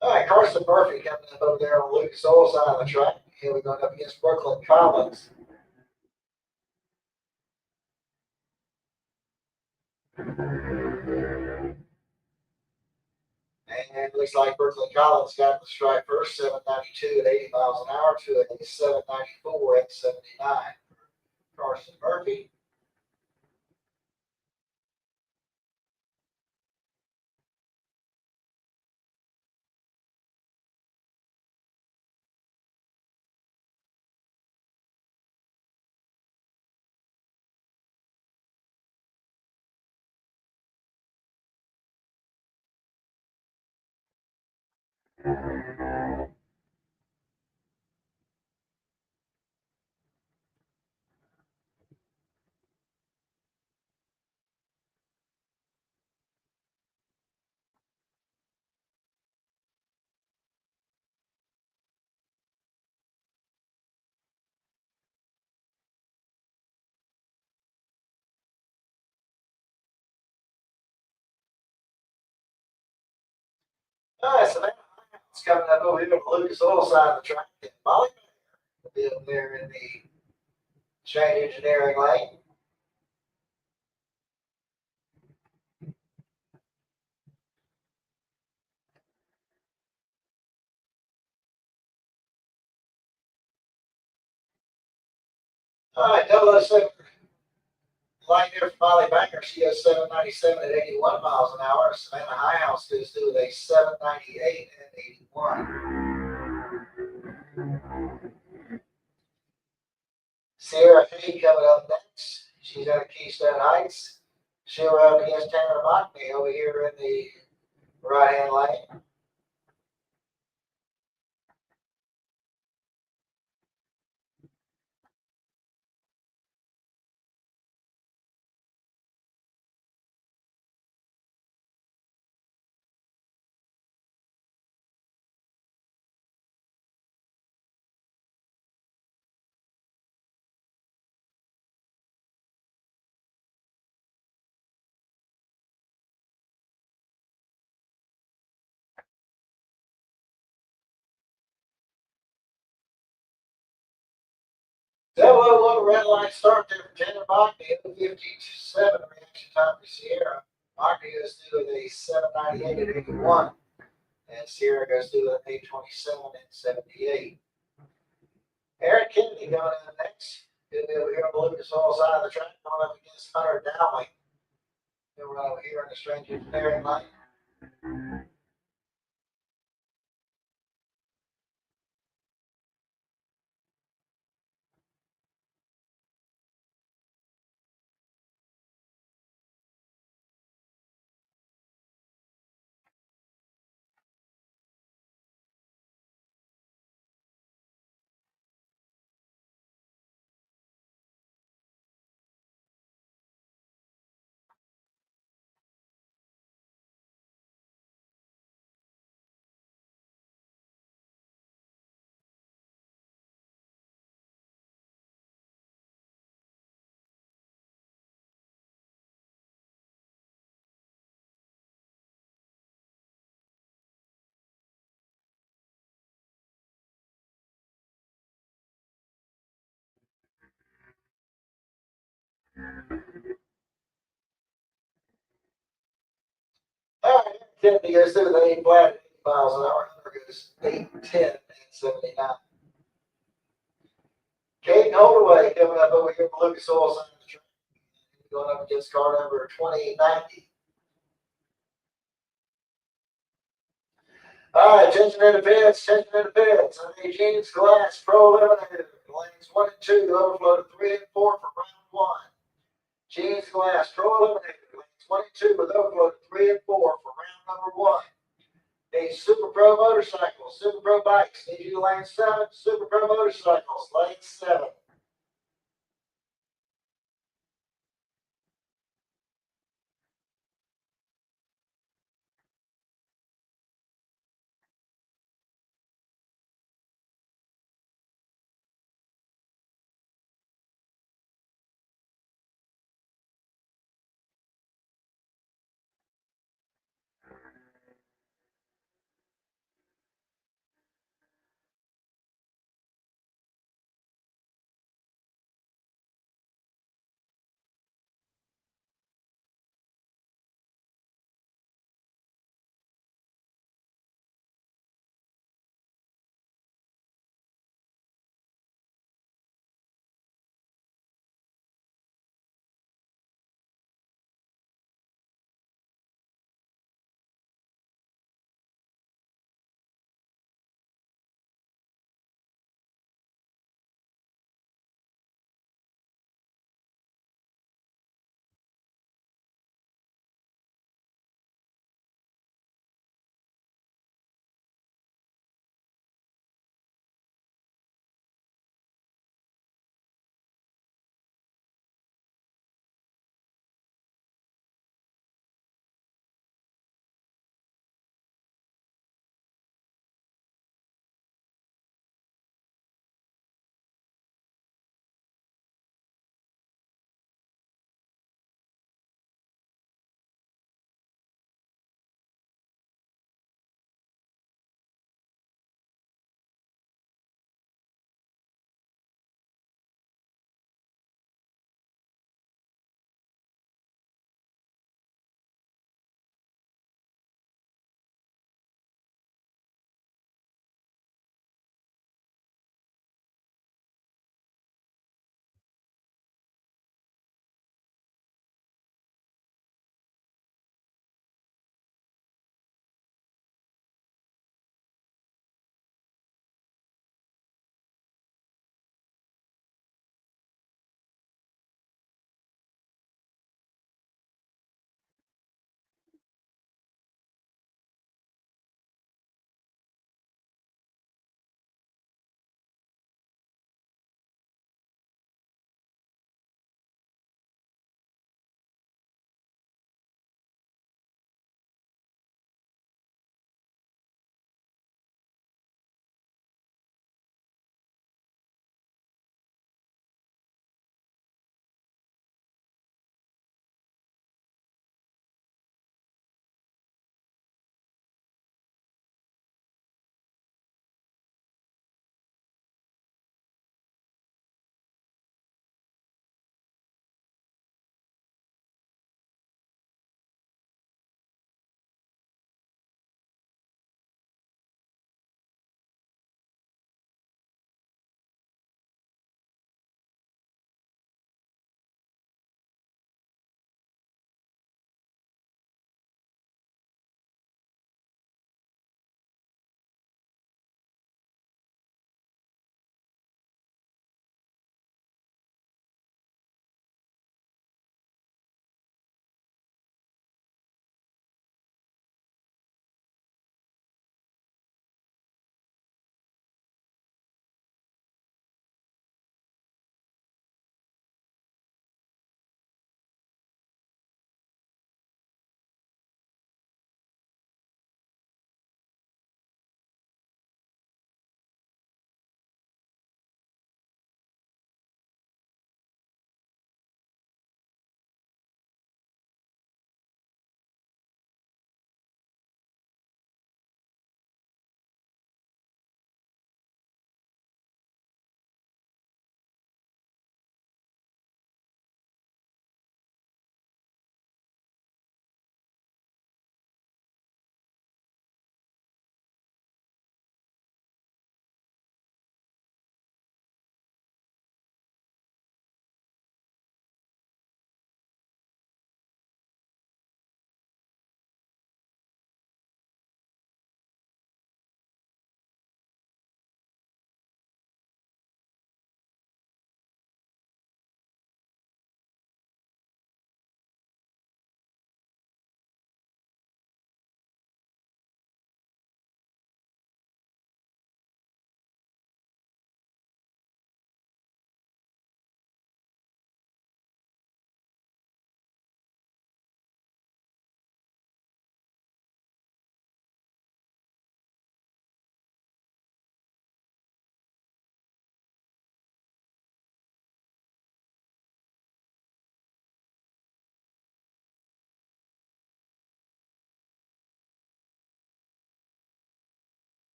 All right, Carson Murphy coming up over there on the Lucas Oil side of the track. Here we're going up against Brooklyn Collins. And it looks like Brooklyn Collins got the strike first, 792 at 80 miles an hour to a 794 at 79. Carson Murphy. All right, so that's coming up over here on the Lucas Oil side of the track. And Molly will be up there in the Shane Engineering lane. All right, 007 line there for Molly Banker. She has 797 at 81 miles an hour. Savannah Highhouse goes through with a 798 at 81. Sierra Hay coming up next. She's out of Keystone Heights. She'll run against Tanner Mockney over here in the right-hand lane. That one red line start there for Tanner Mockney at 57 reaction time for Sierra. Mockney goes through with a 798 at 81. And Sierra goes through with an 827 at 78. Aaron Kennedy coming in next. He'll be over here on the Lucas Oil side of the track, going up against Hunter Dowling. He'll run over here in the Strange Engineering lane. 50 goes through, they ain't flat at 80 miles an hour. Hunter goes 8, 10, and 79. Caden Holdaway coming up over here from Lucas Oil Center. Going up against car number 2090. All right, attention in the pits, attention in the pits. On the Jeans Glass Pro Eliminator, lanes 1 and 2, overflow to 3 and 4 for round 1. Jeans Glass Pro Eliminator, lanes 1 and 2 with overflow to 3 and 4 for round number 1. The Super Pro Motorcycles, Super Pro Bikes, need you to lane 7, Super Pro Motorcycles, lane 7.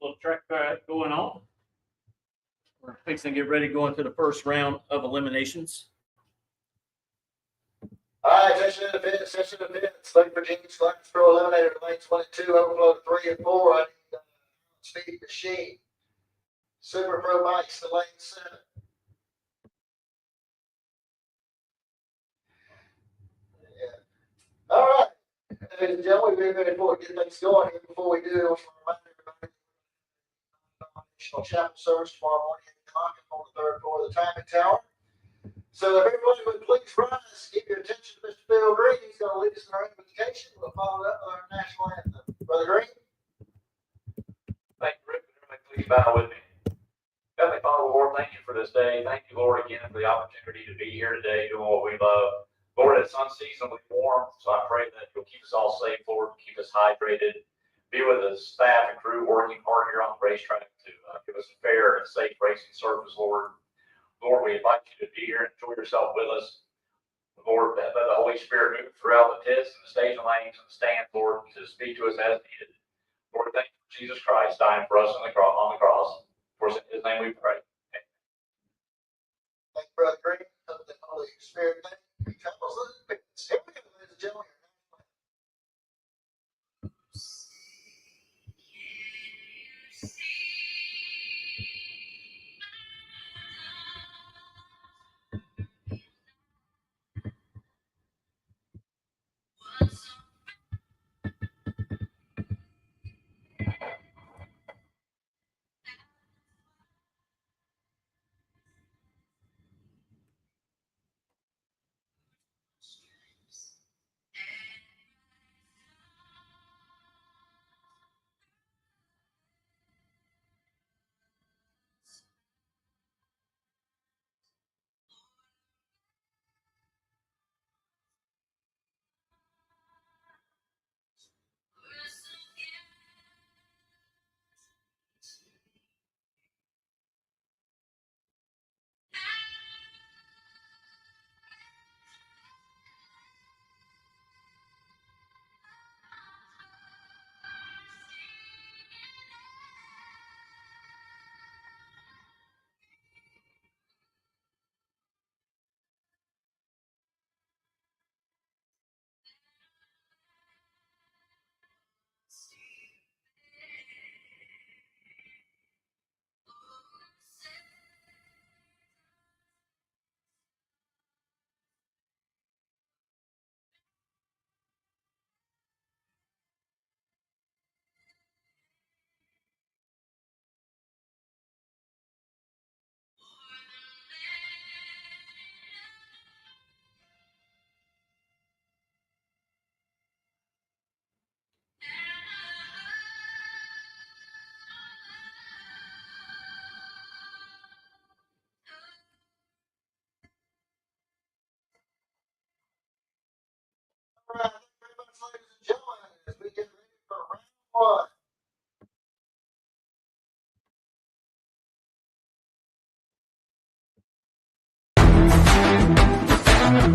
little track going on. We're fixing to get ready to go into the first round of eliminations. All right, attention to the pits, attention to the pits. Looking for Genius Collectors Pro Eliminator, lane 22, overflow 3 and 4. I need Speed Machine. Super Pro Bikes to lane 7. Yeah. All right. Ladies and gentlemen, we're ready to get things going here. Before we do, I want to remind everybody additional chapel service tomorrow morning at 8 o'clock on the 3rd floor of the timing tower. So if everybody would please rise, give your attention to Mr. Bill Green. He's going to lead us in our invocation. We'll follow it up with our national anthem. Brother Green. Thank you, Rick. Everybody, please bow with me. Heavenly Father, Lord, thank you for this day. Thank you, Lord, again for the opportunity to be here today doing what we love. Lord, it's unseasonably warm, so I pray that you'll keep us all safe, Lord, keep us hydrated. Be with the staff and crew working hard here on the racetrack to give us a fair and safe racing service, Lord. Lord, we invite you to be here and enjoy yourself with us. Lord, let the Holy Spirit move throughout the pits and the staging lanes and the stands, Lord, to speak to us as needed. Lord, thank you for Jesus Christ dying for us on the cross. For us in his name we pray. Amen. Thank you, Brother Green. The Holy Spirit, thank you. Travels in the pits. Here we go, ladies and gentlemen. All right, thank you very much, ladies and gentlemen, as we get ready for round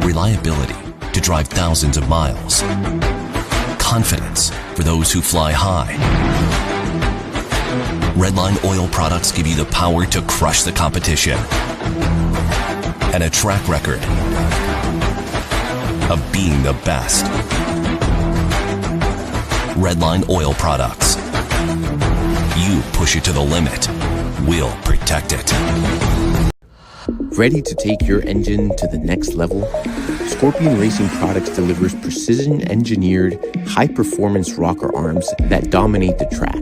1. Reliability to drive thousands of miles. Confidence for those who fly high. Redline oil products give you the power to crush the competition. And a track record of being the best. Redline oil products. You push it to the limit, we'll protect it. Ready to take your engine to the next level? Scorpion Racing Products delivers precision-engineered, high-performance rocker arms that dominate the track.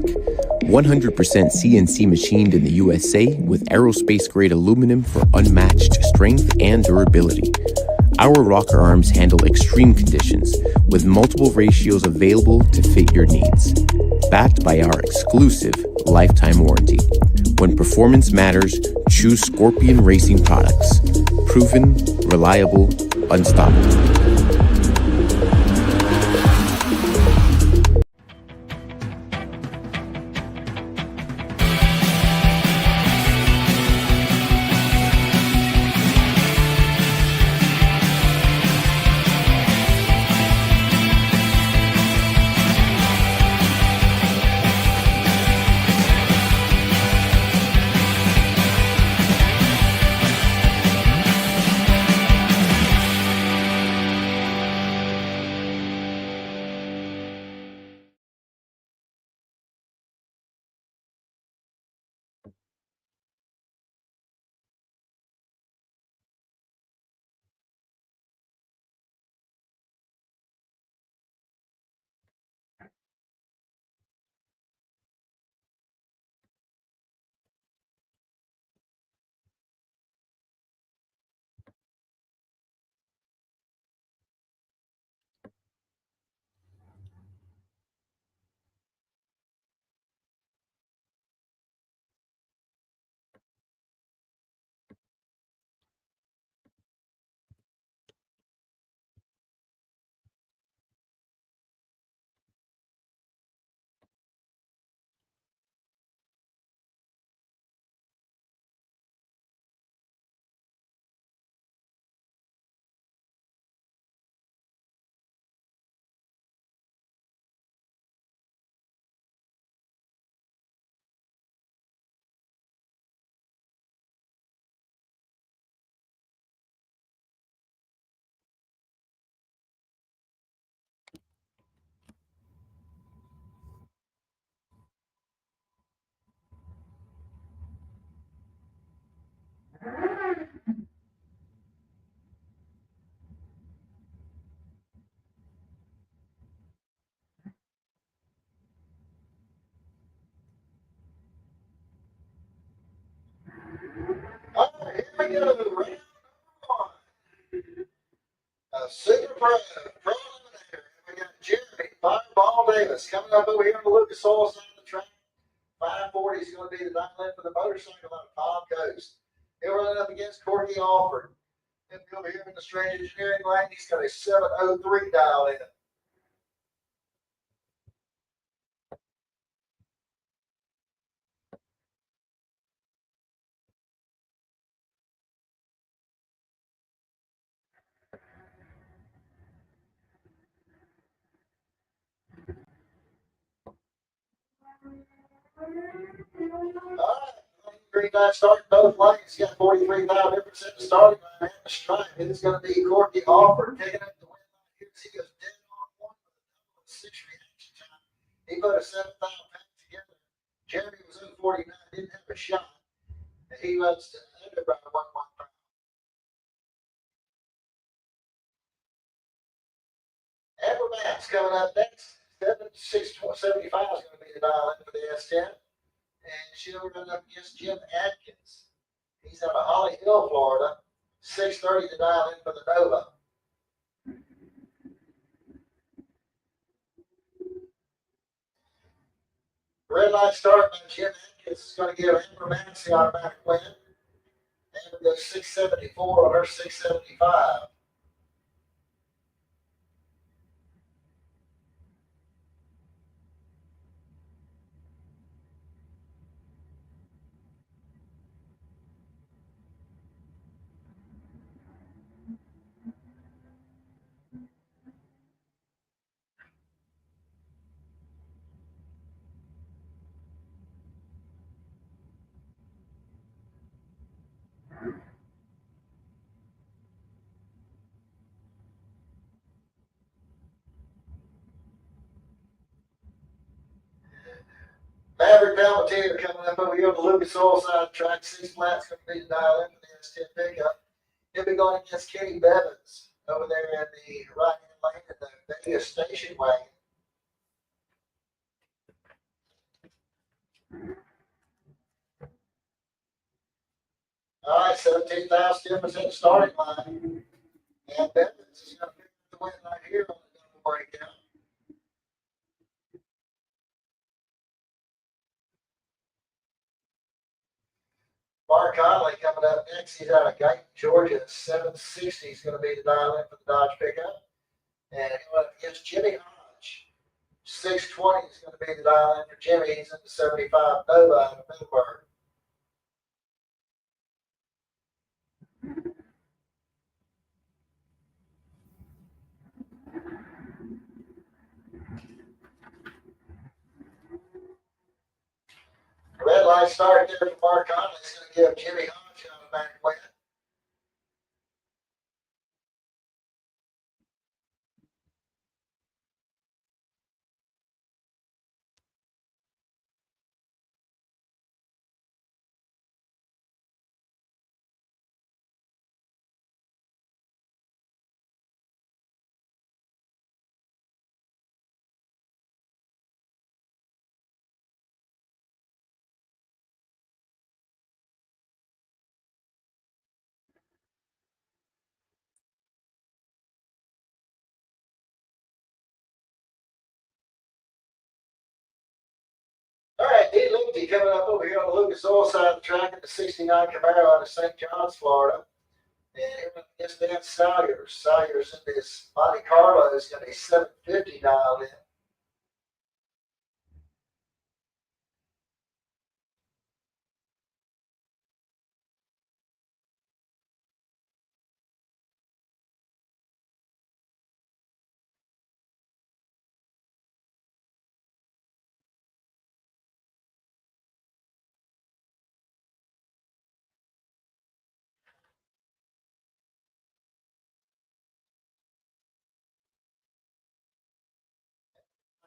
100% CNC machined in the USA with aerospace-grade aluminum for unmatched strength and durability. Our rocker arms handle extreme conditions with multiple ratios available to fit your needs. Backed by our exclusive lifetime warranty. When performance matters, choose Scorpion Racing Products. Proven, reliable, unstoppable. we go, round one. Super Pro, Pro Eliminator. We got Jeremy Fireball Davis coming up over here on the Lucas Oil side of the track. 540 is going to be the night left for the motorcycle out of Palm Coast. He'll run up against Corky Alford. He'll be over here in the straight engineering lane. He's got a 703 dial in. All right. Green light starting both lanes. He's got 43,000 difference in the starting line and the stripe. It is going to be Corky Alford taking up the win line here. He goes dead on one with a 6 reaction time. He put a 7,000 pack together. Jeremy was 049, didn't have a shot. And he runs to under by 1 1 pound. Amber Matt's coming up next. 7675 is going to be the dial in for the S10. And she'll run up against Jim Atkins. He's out of Holly Hill, Florida. 630 to dial in for the Nova. Red light start by Jim Atkins is going to give Amber Max the automatic win. Amber goes 674 on her 675. Maverick Valentine coming up over here on the Lucas Oil side track. 6 flats going to be the dial in for the S10 pickup. He'll be going against Kenny Bevins over there in the right-hand lane in the Vegas station wagon. All right, 17,000 difference in the starting line. And Bevins is going to pick up the win right here on the double breakdown. Mark Conley coming up next. He's out of Gainesville, Georgia. 760 is going to be the dial in for the Dodge pickup. And he'll up against Jimmy Hodge. 620 is going to be the dial in for Jimmy. He's in the 75 Nova out of Middleburg. Red light start there for Mark Conley. He's going to give Jimmy Hodge an automatic win. All right, D. Lindsay coming up over here on the Lucas Oil side of the track at the 69 Camaro out of St. John's, Florida. And against Dan Salyers. Salyers in this Monte Carlo is going to be 750 dialed in.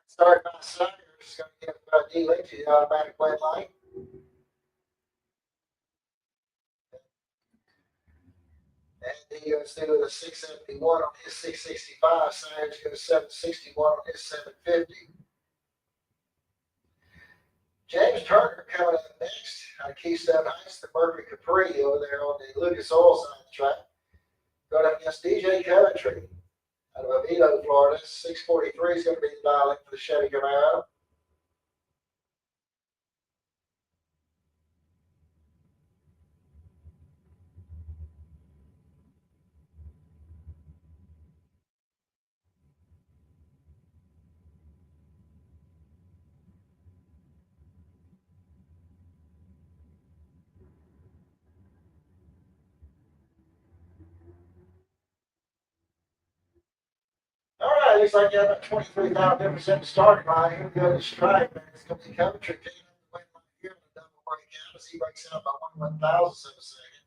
Start by Salyers is going to give D. Lindsay the automatic win line. And he goes through with a 671 on his 665. Salyers goes 761 on his 750. James Turner coming up next out of Keystone Heights, the Mercury Capri over there on the Lucas Oil side of the track. Going up against DJ Coventry out of Oviedo, Florida. 643 is going to be the dial for the Chevy Camaro. All right, looks like you have about 23,000 difference in the starting line. Here we go to strike, man. It's going to be Coventry picking up the win line here in the double breakout as he breaks out by 1/1000th of a second.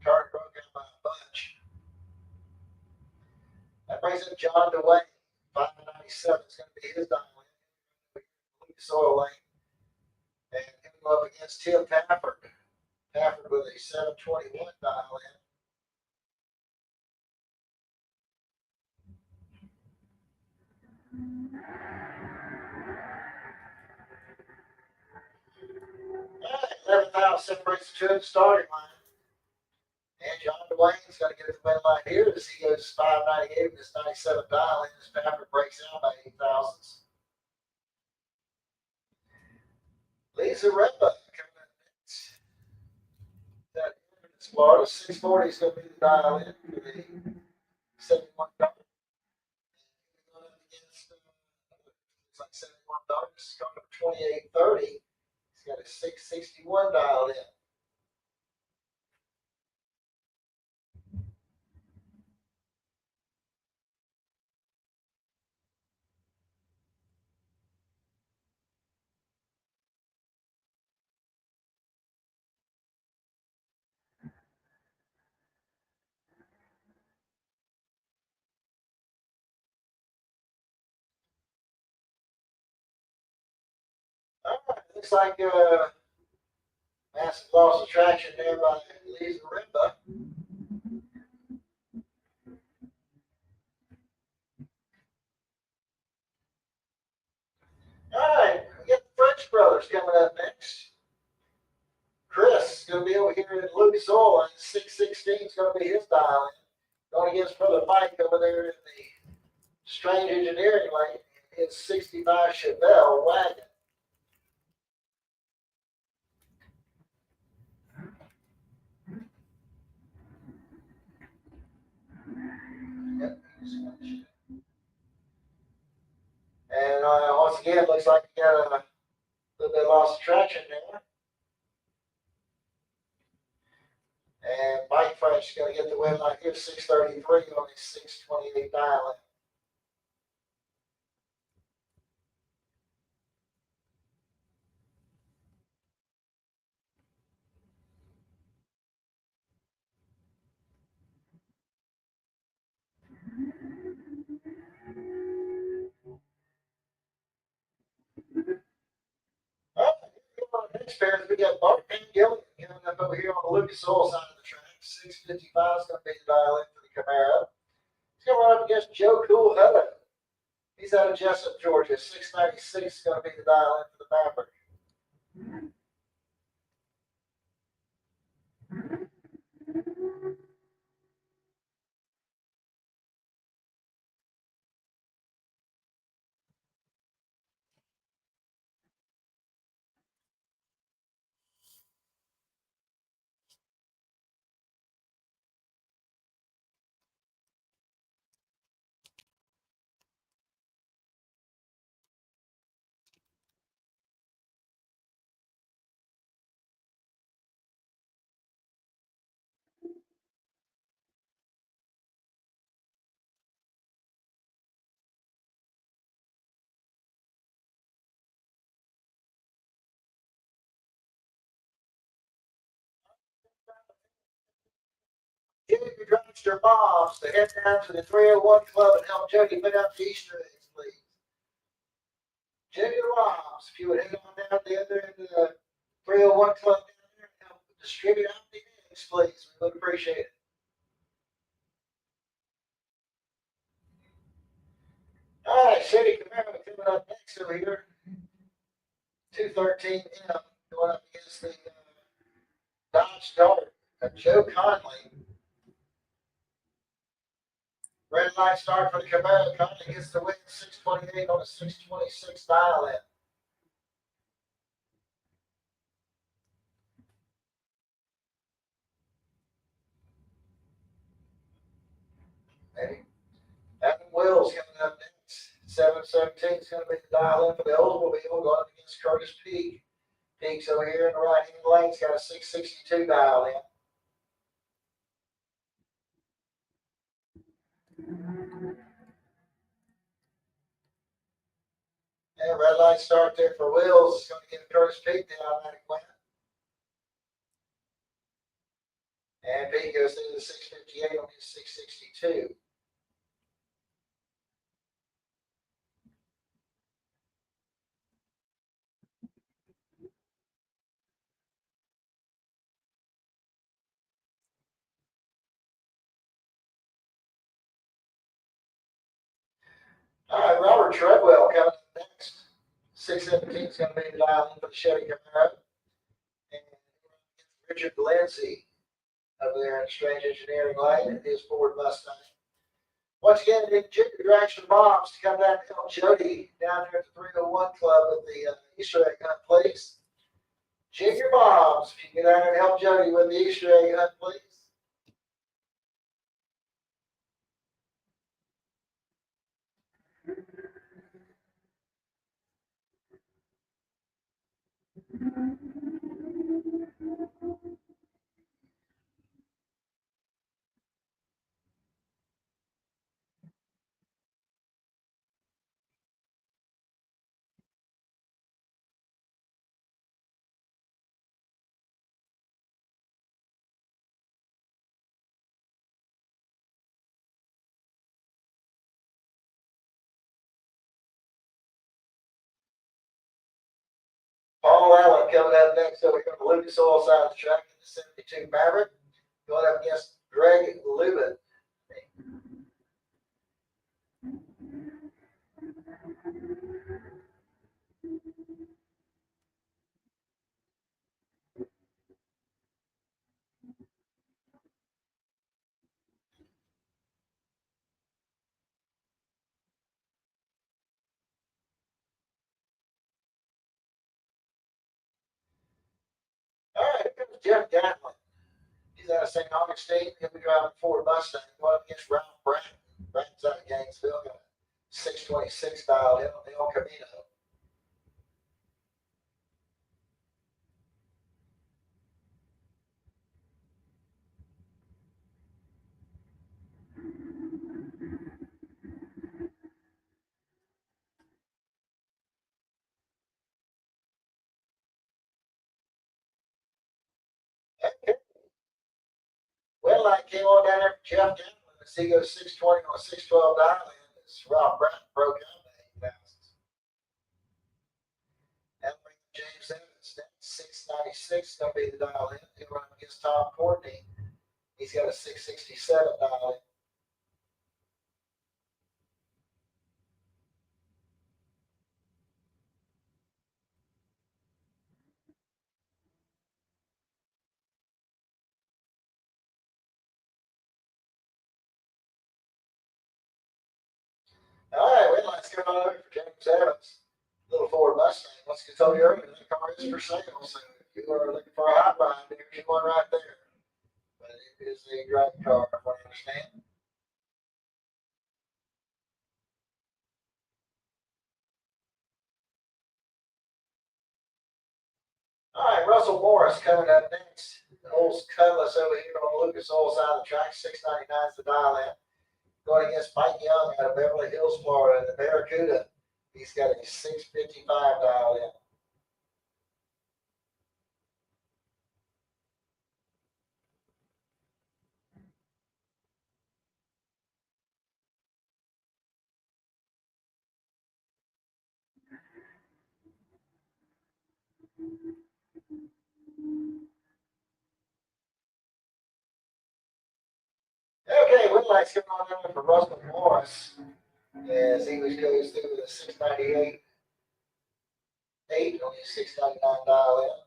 Turner broke out by a bunch. That brings up John DeWay. 597 is going to be his dial in. Lucas Oil lane. And he'll go up against Tim Pafford. Pafford with a 721 dial in. All right, 11,000 separates the two at the starting line. And John DeWayne's got to get his win line here as he goes 598 with his 97 dial in. As Pafford breaks out by 8,000ths. Lisa Redbuck coming up next. That is Florida. 640 is going to be the dial in for the 71 dark. Going up against looks like 71 dark. This is going up 2830. He's got a 661 dialed in. All right, looks like massive loss of traction there by Lisa Redbuck. All right, we got the French brothers coming up next. Chris is going to be over here at Lucas Oil, and 616 is going to be his dial in. Going against Brother Mike over there in the Strange Engineering lane, his 65 Chevelle wagon. Yep. And once again, it looks like we got a little bit of loss of traction there. And Mike French is going to get the win line here, 633 on his 628 dial in. Next pairs, we got Bart and Gilligan coming up over here on the Lucas Oil side of the track. 655 is going to be the dial in for the Camaro. He's going to run up against Joe Cool Hutton. He's out of Jessup, Georgia. 696 is going to be the dial in for the Maverick. Jimmy drops their moms to head down to the 301 Club and help Jody put out the Easter eggs, please. Jimmy Moms, if you would head on down the other end of the 301 Club down there and help distribute out the eggs, please. We would appreciate it. All right, City Camaro coming up next over here. 213 M going up against the Dodge Dart of Joe Conley. Red light start for the Camaro. Conley gets the win, 628 on a 626 dial in. Maybe. Evan Wills coming up next. 717 is going to be the dial in for the Oldsmobile going up against Curtis Peak. Peak's over here in the right hand lane. He's got a 662 dial in. And red light start there for Wills. It's going to give Curtis Peak the automatic win. And Peak goes through the 658 on his 662. All right, Robert Treadwell coming up next. 617 is going to be the dial in for the Chevy Camaro. And Richard Lindsay over there in Strange Engineering Lane in his Ford Mustang. Once again, the Junior Direction Moms to come down and help Jody down there at the 301 Club with the Easter egg hunt, please. Junior Moms, if you get down there and help Jody with the Easter egg hunt, please. Paul Allen coming up next over here on the Lucas Oil side of the track in the 72 Maverick, going up against Greg Lubin. All right, here comes Jeff Gatlin. He's out of St. Augustine. He'll be driving Ford Mustang going up against Ralph Bratton. Bratton's out of Gainesville, got a 626 dialed in on the El Camino. Okay. Well, I came on down there for Jeff Gatlin. As he goes 620 on a 612 dial in. As Ralph Bratton broke out in the 8,000s. That'll bring James Evans down 696 going to be the dial in. He'll run against Tom Courtney. He's got a 667 dial in. All right, well, let's go on over for James Evans. Little Ford Mustang. Once I told you earlier, that car is for sale. So if you are looking for a hot ride, there's one right there. But it is a great car, from what I understand. All right, Russell Morris coming up next. The old Cutlass over here on the Lucas Oil side of the track. 699 is the dial in. Going against Mike Young out of Beverly Hills, Florida, in the Barracuda. He's got a 655 dial in. Okay, we'd like to come on over for Russell Morris as he goes through the 698 8 on his 699 dial in.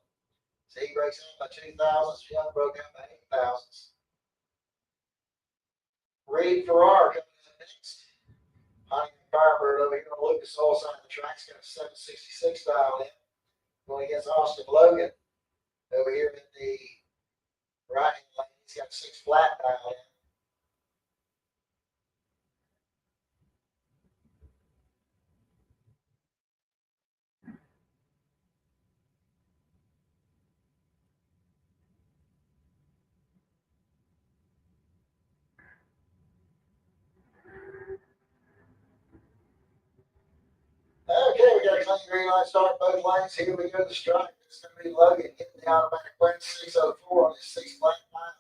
So he breaks out by 2,000s. Young broke out by 8,000s. Reed Farrar coming up next. Huntington Firebird over here on Lucas Oil side of the track's got a 766 dial in. Going against Austin Logan over here in the right hand lane. He's got a 6 flat dial in. Okay, we got a clean green light start both lanes. Here we go to the stripe. It's going to be Logan getting the automatic win 604 on his 6 flat dial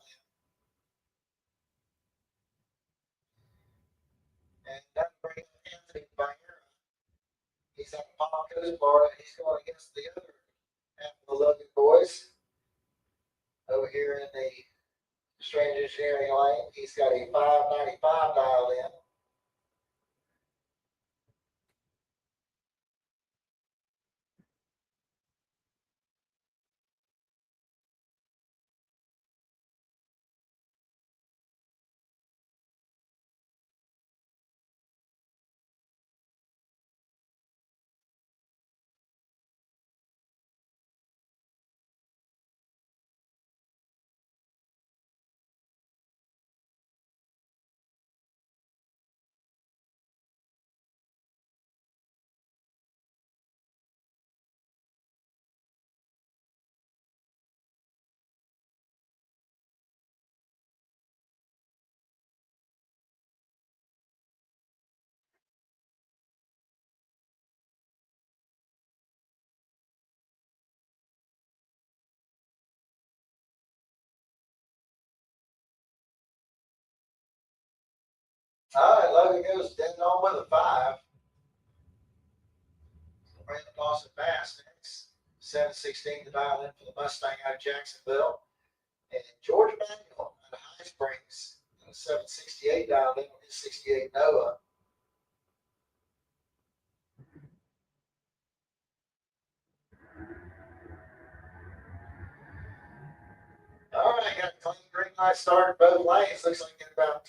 in. And that brings Anthony Banger. He's out of Palm Coast, Florida. He's going against the other half of the Logan boys. Over here in the Strange Engineering lane, he's got a 595 dialed in. All right, Logan goes dead on with a 5. Brandon Dawson Bass next. 716 to dial in for the Mustang out of Jacksonville. And George Manuel out of High Springs. 768 dialed in on his 68 Nova. All right, got a clean green light started both lanes. Looks like get about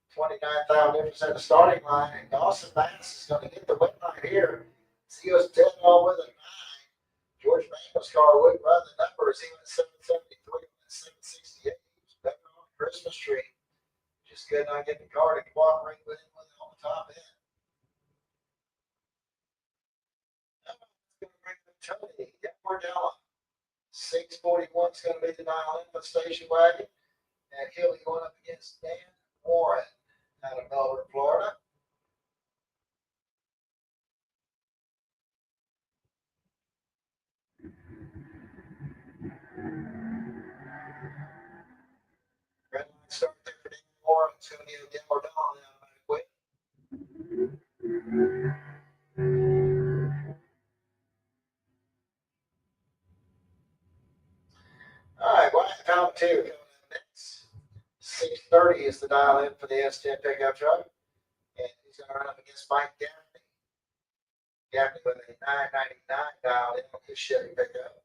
29,000 difference at the starting line. And Dawson Bass is going to get the win right here. So he goes 10 all with a 9. George Manuel's car would run the numbers. He went 773 and 768. He was better on the Christmas tree. Just could not get the car to cooperate with him on the top end. Going to bring the Tony Wardella. 641 is going to be the dial in for the station wagon. And he'll be going up against Dan Warren out of Melbourne, Florida. Red line start there for Dan Warren. It's going to be a Dan Wardella now. Quick. All right, Wyatt Palmetier coming up next. 630 is the dial in for the S10 pickup truck. And he's going to run up against Mike Gaffney. Gaffney with a 999 dial in on his Chevy pickup.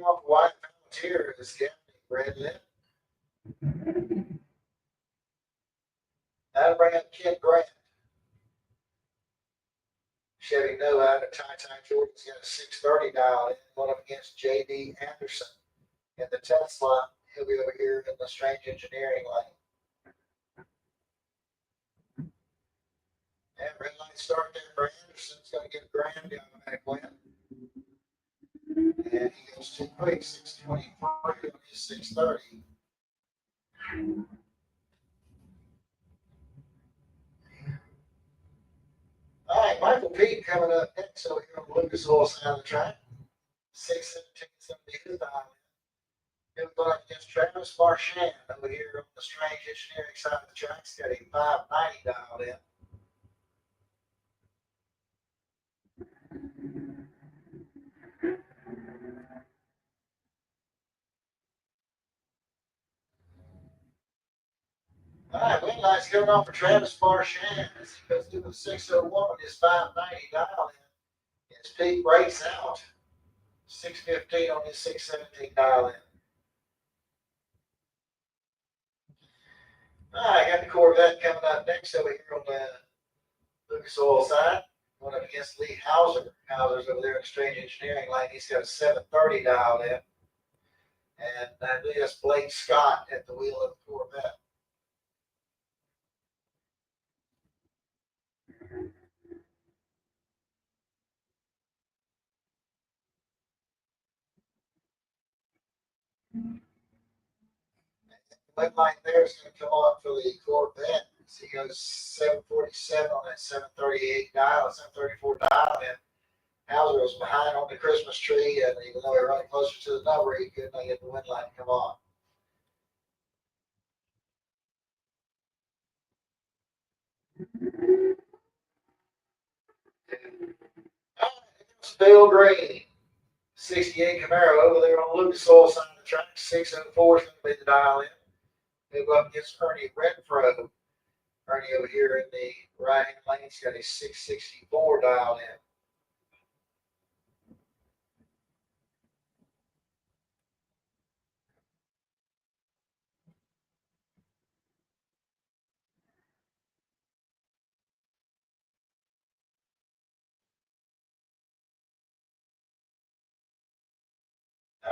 Off Wyatt Palmetier is Gaffney Red Lip. That'll bring up Kent Grant. Chevy Nova out of Ty Jordan's got a 630 dial in, going up against J.D. Anderson. In the Tesla, he'll be over here in the Strange Engineering lane. And red light start there for Anderson's going to get Graham the automatic win. And he goes too quick, 623 on his 630. All right, Michael Pete coming up next over here on the Lucas Oil side of the track. 617 is going to be his dial in. He'll go up against Travis Marchand over here on the Strange Engineering side of the track. He's got a 590 dialed in. All right, wing light's coming on for Travis Marchand as he goes through the 601 with his 590 dial in. His Pete breaks out. 615 on his 617 dial in. All right, got the Corvette coming up next over here on the Lucas Oil side. Going up against Lee Hauser. Hauser's over there in the Strange Engineering lane. He's got a 730 dialed in. And that's Blake Scott at the wheel of the Corvette. The red light there is going to come on for the Corvette. So he goes 747 on that 738 dial, 734 dial. And Hauser was behind on the Christmas tree, and even though he was running closer to the number, he could not get the wind light to come on. Bill Green, 68 Camaro over there on the Lucas Oil side of the track. 604 is going to be the dial in. They go up against Ernie Renfro. Ernie over here in the right hand lane, he's got a 664 dial in.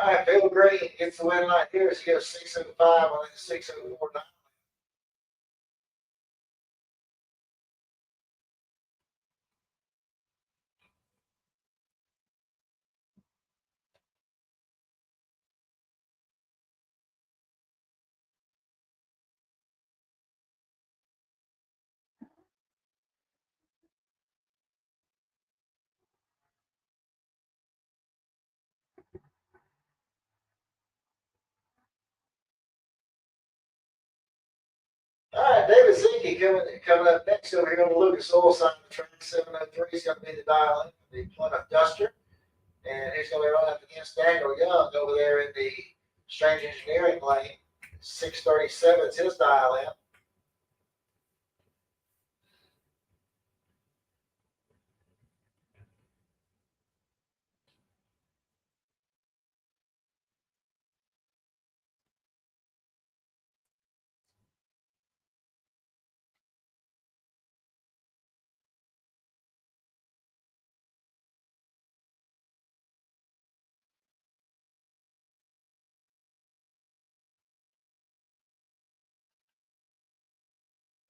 All right, Bill Green gets the win light here. He goes 605 on the 604 dial. All right, David Zinke coming up next over here on the Lucas Oil side of the track. 703 is going to be the dial in for the Plymouth Duster. And he's going to be running up against Daniel Young over there in the Strange Engineering lane. 637 is his dial in.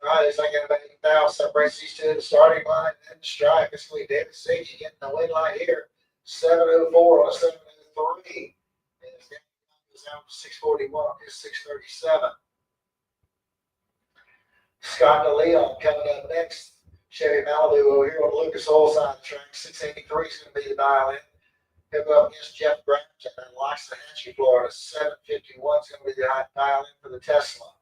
All right, it's like about 8,000 separates these two, the starting line and the stripe. It's going to be David Zinke getting the win line here. 704 on a 703. And his name is down to 641 on his 637. Scott DeLeon coming up next. Chevy Malibu over here on the Lucas Oil side of the track. 683 is going to be the dial in. He'll go up against Jeff Brampton and Loxahatchee, Florida. 751 is going to be the dial in for the Tesla.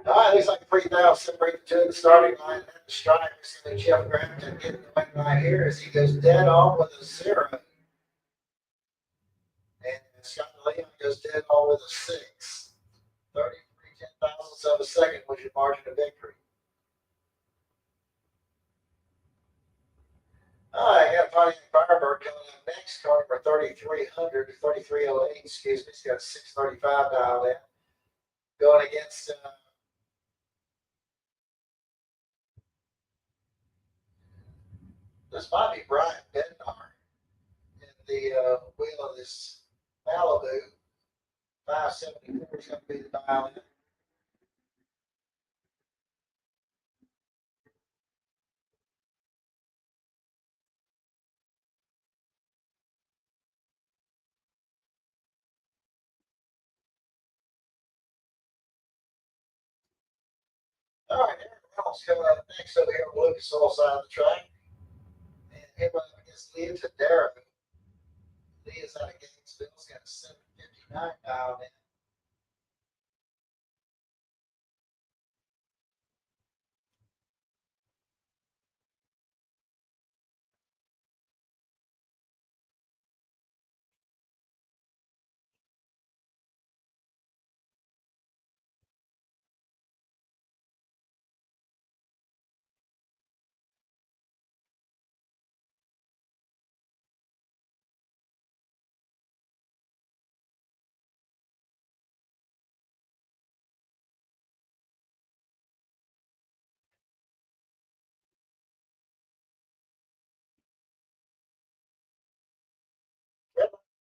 All right, looks like 3,000 separate the two, the starting line and the stripe. We see Jeff Brampton getting the win right here as he goes dead on with a 0. And Scott Leon goes dead on with a 6. 33 10,000ths of a second was your margin of victory. All right, got Pontiac Firebird coming up next, car number 3300, 3308, excuse me. He's got a 635 dialed in. Going against this might be Brian Bednar in the wheel of this Malibu. 574 is going to be the dial in. Reynolds coming up next over here on the Lucas Oil side of the track. And him up against Leah Tadero. Leah's out of Gainesville. He's got a 759 dialed in.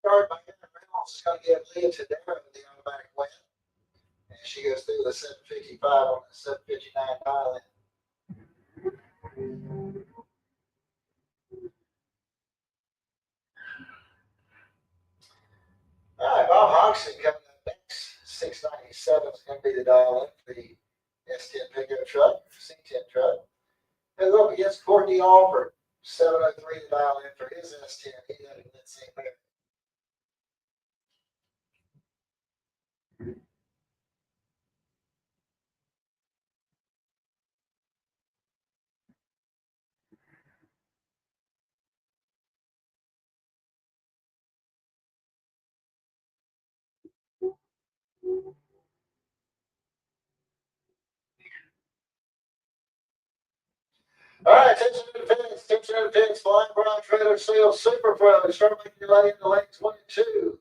Start by Aaron Reynolds is going to give Leah Tadero the automatic win. And she goes through the 755 on the 759 dial in. All right, Bob Hodgson coming up next. 697 is going to be the dial in for the S10 pickup truck, C10 truck. He'll go up against Courtney Alford. 703 to dial in for his S10. He had it in that same area. All right, attention to the fence, Flying Brown Trailer Sales Super Pro. Start making your way into lanes 1 and 2.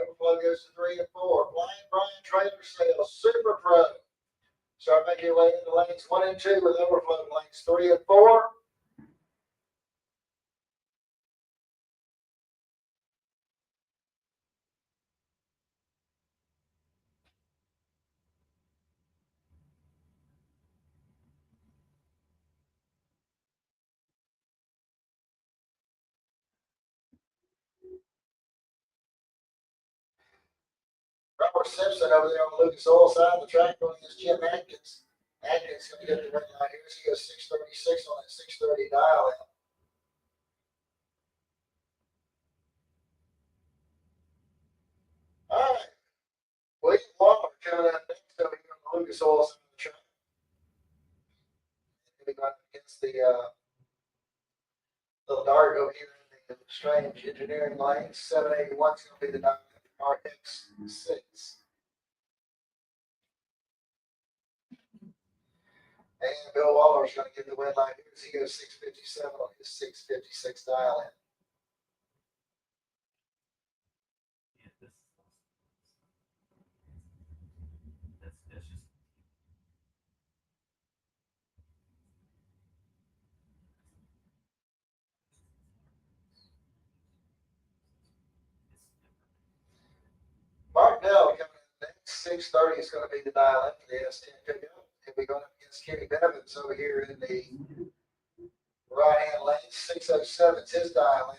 Overflow goes to 3 and 4. Flying Brown Trailer Sales Super Pro. Start making your way into lanes 1 and 2 with overflow in lanes 3 and 4. Robert Simpson over there on the Lucas Oil side of the track going against Jim Atkins. Atkins going to get the red light here. So he goes 636 on that 630 dial in. All right. William Waller coming up next over here on the Lucas Oil side of the track. He'll be going against the little dart over here in the strange engineering lane. 781 is going to be the dial in for RX6. And Bill Waller is going to get the win line here as he goes 657 on his 656 dial in. Mark Bell coming in next. 630 is going to be the dial in for the S10 pickup. And we're going up against Kenny Bevins over here in the right hand lane. 607 is his dial in.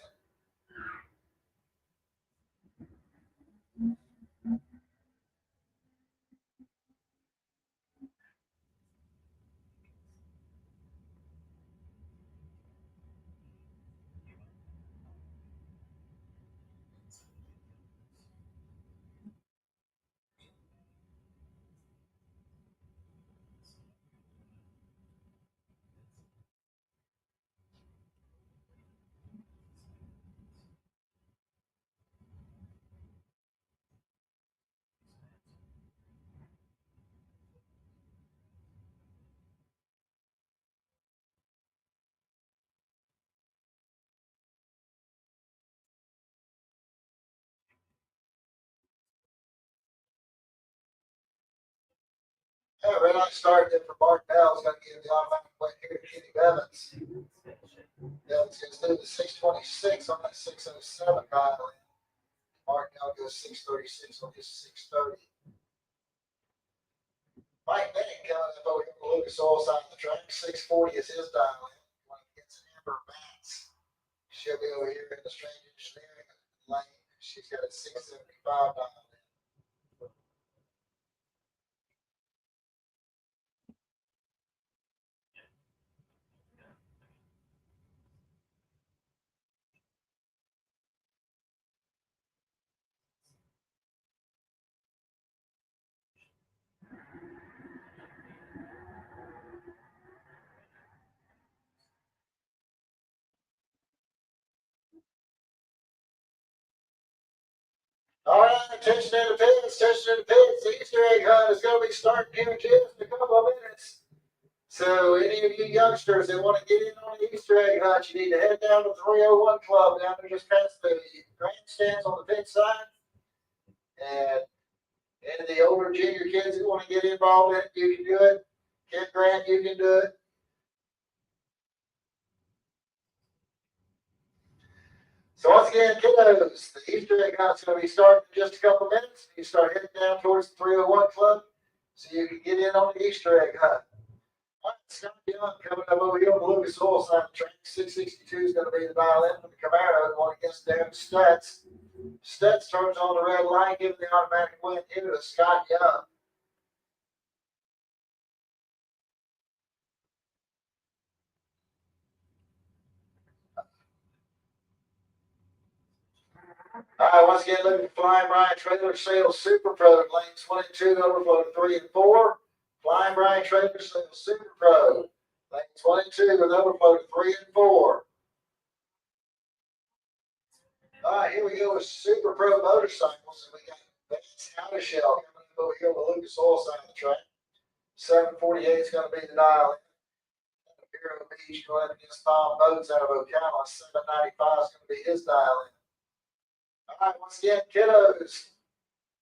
Red light start there for Mark Bell is going to give the automatic win here to Kenny Bevins. Bevins gets through the 626 on that 607 dial in. Mark Bell goes 636 on his 630. Mike Bennett coming up over here on the Lucas Oil side of the track. 640 is his dial in. Going against Amber Mats. She'll be over here in the strange engineering lane. She's got a 675 dial in. All right, attention in the pits, attention in the pits. The Easter egg hunt is going to be starting here in just a couple of minutes. So any of you youngsters that want to get in on the Easter egg hunt, you need to head down to the 301 Club down there just past the grandstands on the pit side. And any of the older junior kids that want to get involved in it, you can do it. Kid Grant, you can do it. So once again, kiddos, the Easter egg hunt's going to be starting in just a couple of minutes. You start heading down towards the 301 Club so you can get in on the Easter egg hunt. All right, Scott Young coming up over here on the Lucas Oil side of the track. 662 is going to be the dial in for the Camaro going against Darren Stutz. Stutz turns on the red light, giving the automatic win into to Scott Young. All right, once again, looking for Flying Brian Trailer Sales Super Pro, lanes 1 and 2, overflow to 3 and 4. Flying Brian Trailer Sales Super Pro, lanes 1 and 2, with overflow to 3 and 4. All right, here we go with Super Pro motorcycles, and we got Vance Howdeshell coming up over here on the Lucas Oil side of the track. 748 is going to be the dial in. Bureau Beach going up against Tom Boats out of Ocala. 795 is going to be his dial in. All right, once again, kiddos,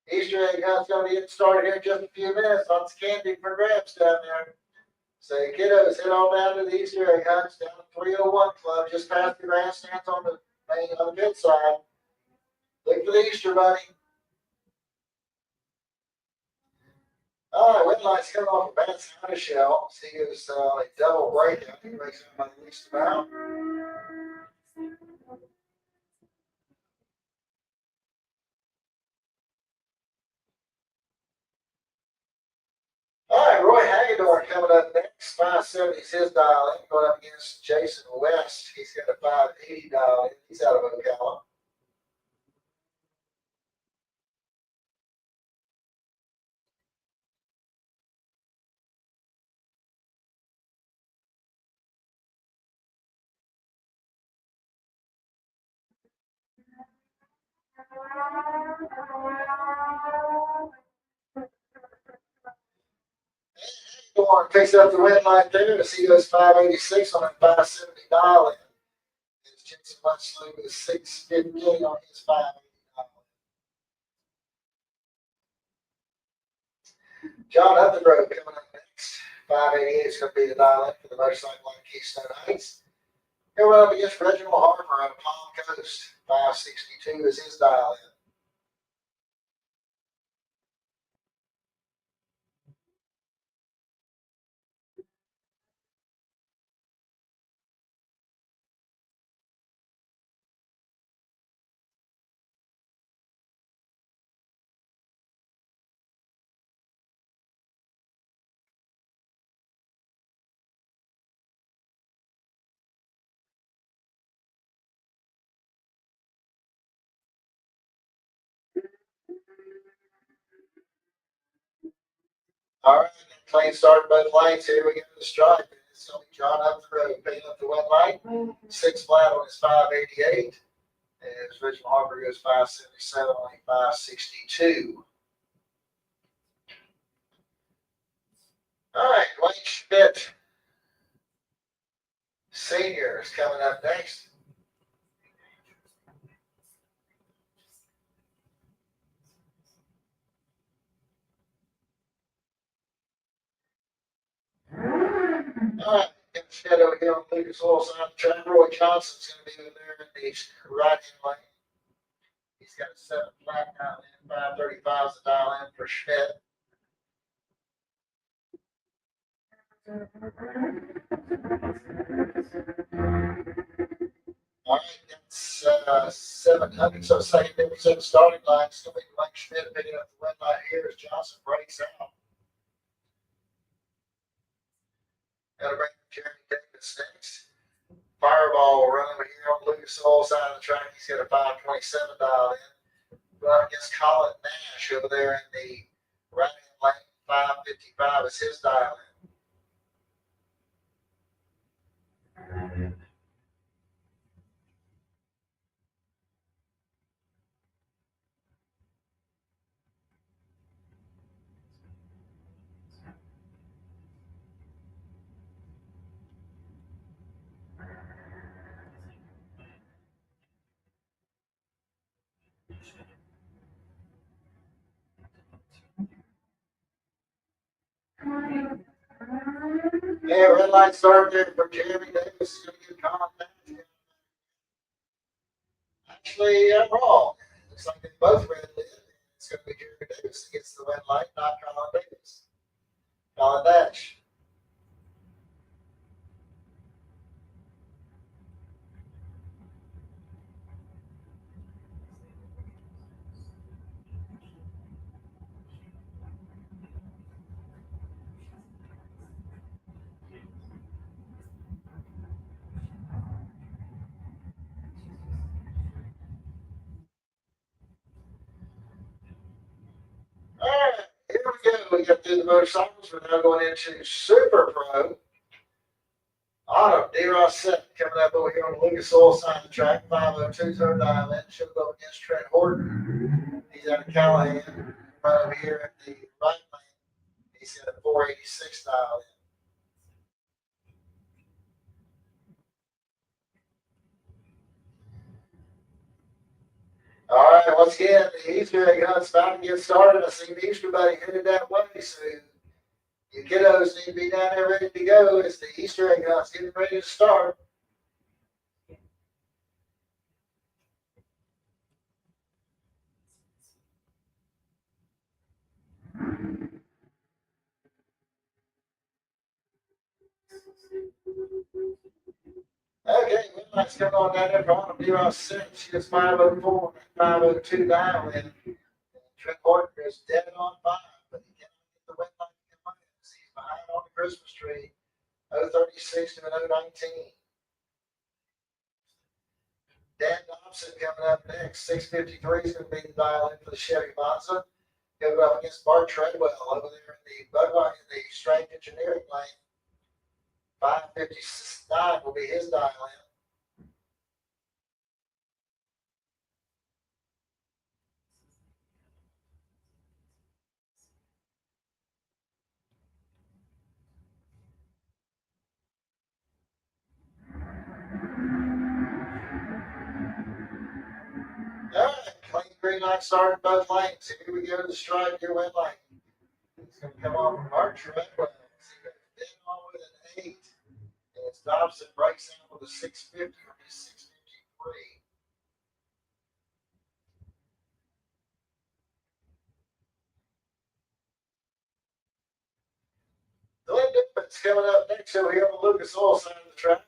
Easter egg hunt's going to be getting started here in just a few minutes. Lots of candy for grabs down there. So, kiddos, head on down to the Easter egg hunts down at 301 Club, just past the grandstands on the main on the pit side. Look for the Easter bunny. All right, red lights coming off of Vance Howdeshell. He was a double breakout. He makes everybody least amount. All right, Roy Hagedorn coming up next. 570 is his dial in, going up against Jason West. He's got a 580 dial in. He's out of Ocala. Hagedorn picks up the win right there as he goes 586 on that 570 dial in. It's Jason West with 658 on his 580 dial in. John Updengrove coming up next. 588 is going to be the dial in for the motorcycle on Keystone Heights. Going up against Reginald Harper out of Palm Coast. 562 is his dial in. All right, clean start both lanes here. We get the stripe. It's going to be John up the road, picking up the wet light. 6 flat on his 588. As Reginald Harper goes 577 on his 562. All right, Wayne Schmidt Senior is coming up next. All right, Schmidt over here on Lucas Oil side of the track. Roy Johnson's going to be over there in the right-hand lane. He's got a 7 flat dial in. 535 is the dial in for Schmidt. All right, that's 700. So second difference in the starting line. Still be Mike Schmidt picking up the red light here as Johnson breaks out. Got to bring Jeremy Davis next. Fireball running over here on Lucas Oil side of the track. He's got a 527 dial in. Going against Colin Nash over there in the right-hand lane. 555 is his dial in. Okay, red light started there for Jeremy Davis. He's gonna get contact. Actually, I'm wrong. Looks like they both red lit. It's gonna be Jeremy Davis that gets the red light, not Colin Davis. Colin Dash. All right, here we go. We got through the motorcycles. We're now going into Super Pro. Autumn, D-Ross 7 coming up over here on the Lucas Oil side of the track. 502 third dial in. She'll go against Trent Horton. He's out of Callahan. Right over here at the right lane. He's at a 486 dial in. All right, once again, the Easter egg hunt's about to get started. I see the Easter bunny headed that way, so you kiddos need to be down there ready to go as the Easter egg hunt's getting ready to start. Okay, Midnight's coming on down there for Autumn D-Ross 6. She is 504 and 502 dial in. Trent Horton is dead on 5, but he cannot get the wet light to come in. He's behind on the Christmas tree. 036 to an 019. Dan Dobson coming up next. 653 is going to be the dial in for the Chevy Monza. He'll go up against Bart Treadwell over there in the Budweiser, in the Strength Engineering lane. 559 will be his dial in. All right, clean green light starting both lanes. Here we go to the stripe, your wet lane. It's going to come off from Bart Treadwell. He's going to fit on with an 8. And it's Dobson breaks out with a 650 or his 653. Glenn Dippin's coming up next over here on the Lucas Oil side of the track.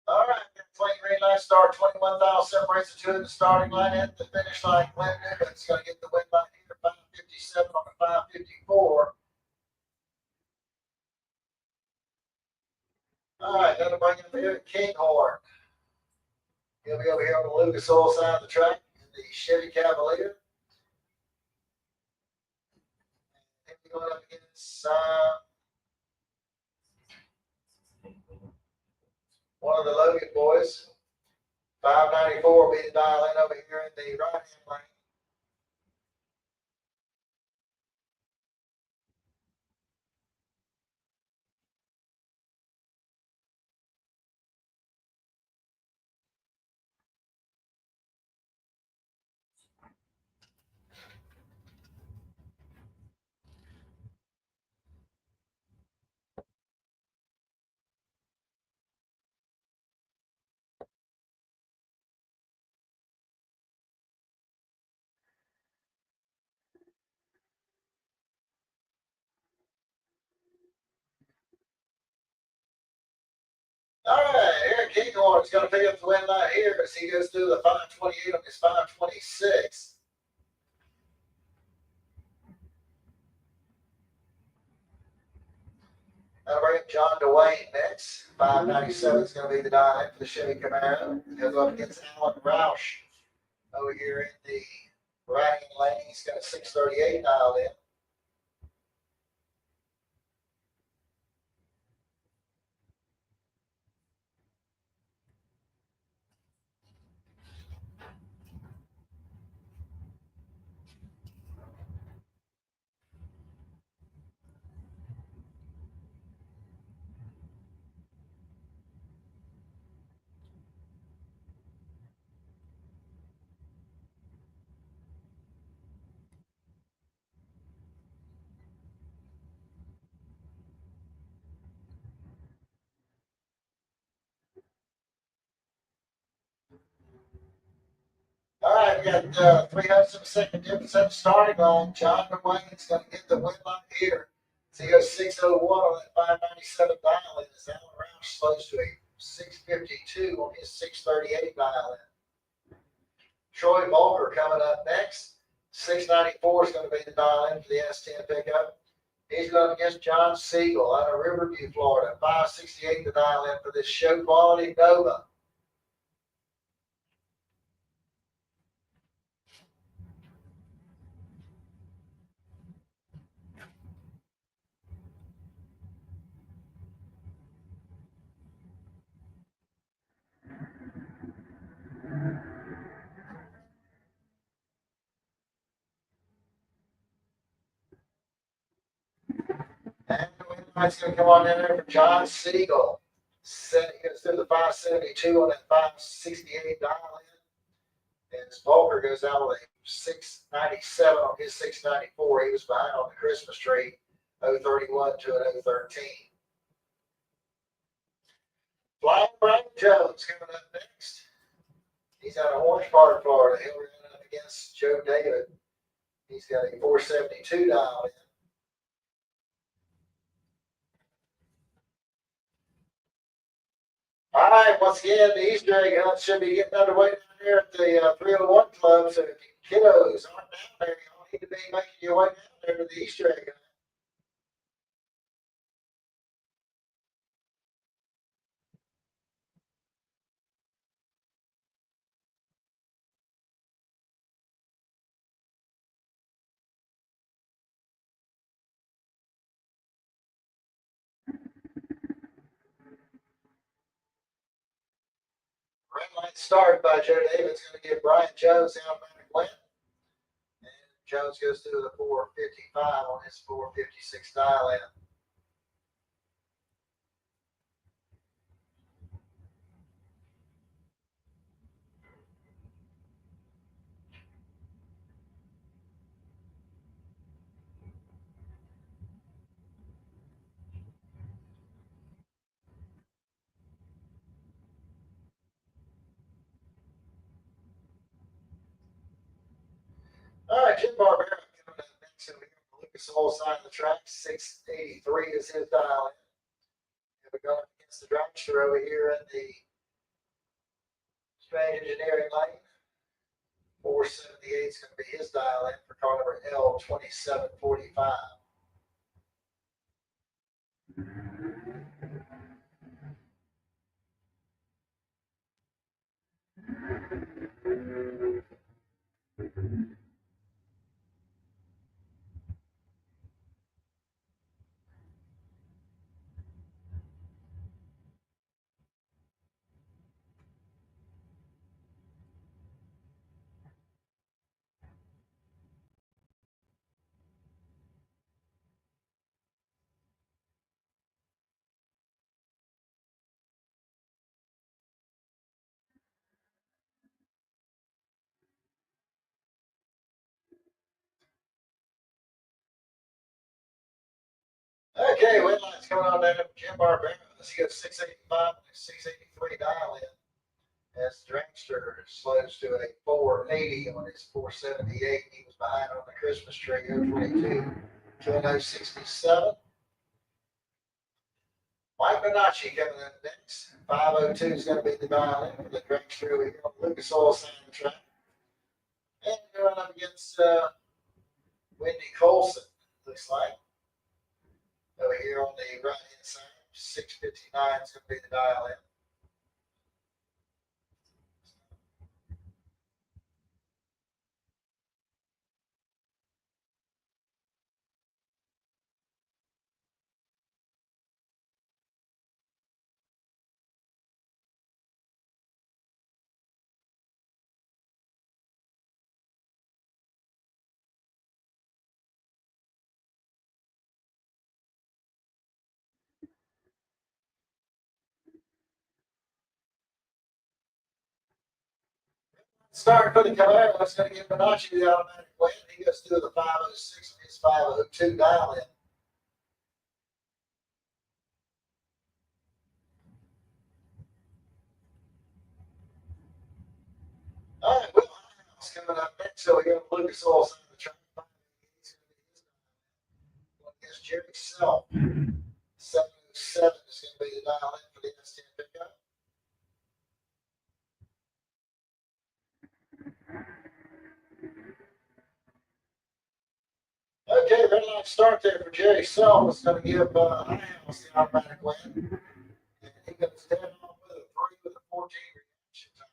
All right, clean green light start. 21,000 separates the two in the starting line at the finish line. Glenn Dippin's going to get the win line here. 557 on the 554. All right, that'll bring up here Kinghorn. He'll be over here on the Lucas Oil side of the track in the Chevy Cavalier. He'll be going up against one of the Logan boys. 594 will be the dial in over here in the right hand lane. Kinghorn is going to pick up the win line here as he goes through the 528 on his 526. That'll bring up John DeWayne next. 597 is going to be the dial in for the Chevy Camaro. Goes up against Alan Roush over here in the right lane. He's got a 638 dialed in. All right, we got 302nd difference at the starting line. John DeWayne's going to get the win line here. So he goes 601 on that 597 dial in. As Alan Roush slows to a 652 on his 638 dial in. Troy Volker coming up next. 694 is going to be the dial in for the S10 pickup. He's going against John Siegel out of Riverview, Florida. 568 the dial in for this show quality Nova. And the win line's going to come on in there for John Siegel. He goes through the 572 on that 568 dial in. And Volker goes out with a 697 on his 694. He was behind on the Christmas tree, 031 to an 013. Flying Brian Jones coming up next. He's out of Orange Park, Florida. He'll run up against Joe David. He's got a 472 dial in. All right, once again, the Easter egg hunt should be getting underway down here at the 301 Club. So if you kiddos aren't down there, y'all need to be making your way down there to the Easter egg hunt. Red light start by Joe David's going to give Brian Jones out back win. And Jones goes through the 455 on his 456 dial in. All right, Jim Barbera coming up next over here on the Lucas Oil side of the track. 683 is his dial in. And we're going against the dragster over here in the Strange Engineering lane. 478 is going to be his dial in for car number L2745. Okay, win line's coming on down for Jim Barbera. He got 685 and 683 dial in. As the dragster slows to a 480 on his 478. He was behind on the Christmas tree, 022 to an 067. Mike Bonacci coming in next. 502 is going to be the dial in for the dragster over here on Lucas Oil Sand track. And going up against Wendy Colson, looks like. Over here on the right hand side, 659 is going to be the dial in. Start for the Caballero. That's going to give Bonacci the automatic win. He goes through the 506 and his 502 dial in. All right, Will Highhouse coming up next. So we got Lucas Oil Sand the track. Against Jerry Self. 707 is going to be the dial in for the S10 pickup. Okay, red line start there for Jerry Self. It's going to give Highhouse the automatic win. And he goes down with a 3 with a 14 reaction time.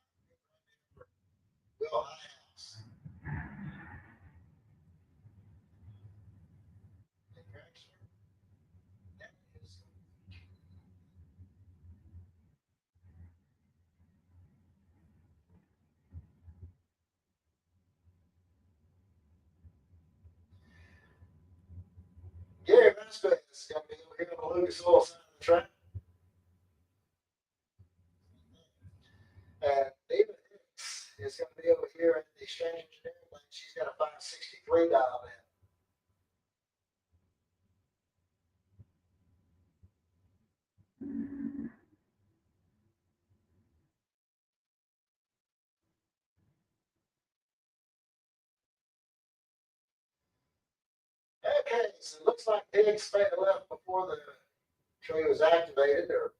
Will Highhouse. Gary Vasquez is going to be over here on the Lucas Oil Sand of the track. And David Hicks is going to be over here at the exchange engineering lane. She's got a 563 dialed in. Okay, so it looks like Hicks may have left before the tree was activated, or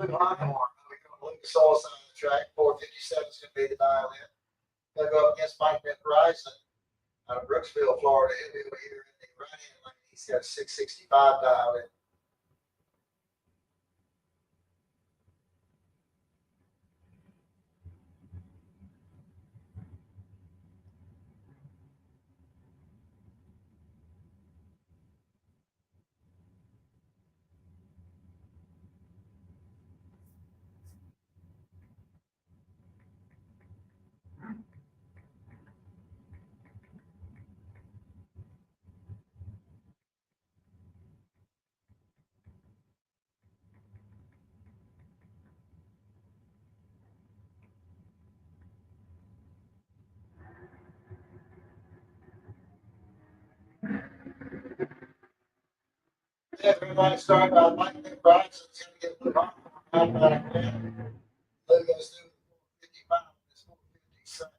Lucas Oil Sand of the track. 457 is going to be the dial in. They'll go up against Mike Horizon out of Brooksville, Florida. He'll be over here in right-hand lane, he's got a 665 dialed in. Everybody started by Mike Bryson's going to get the rock out of that win. Luke goes through 55. It's 457.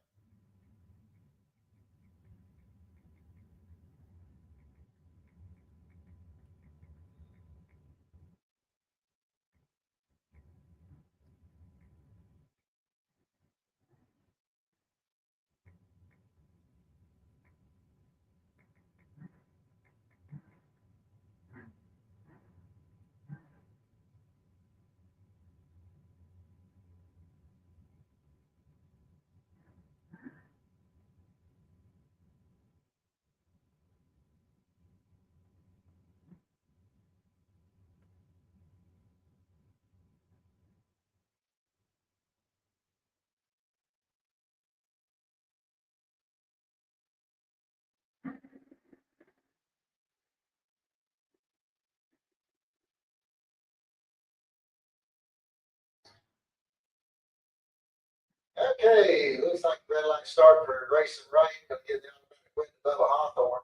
Okay, looks like red light start for racing right. Gonna get down to win Bubba Hawthorne.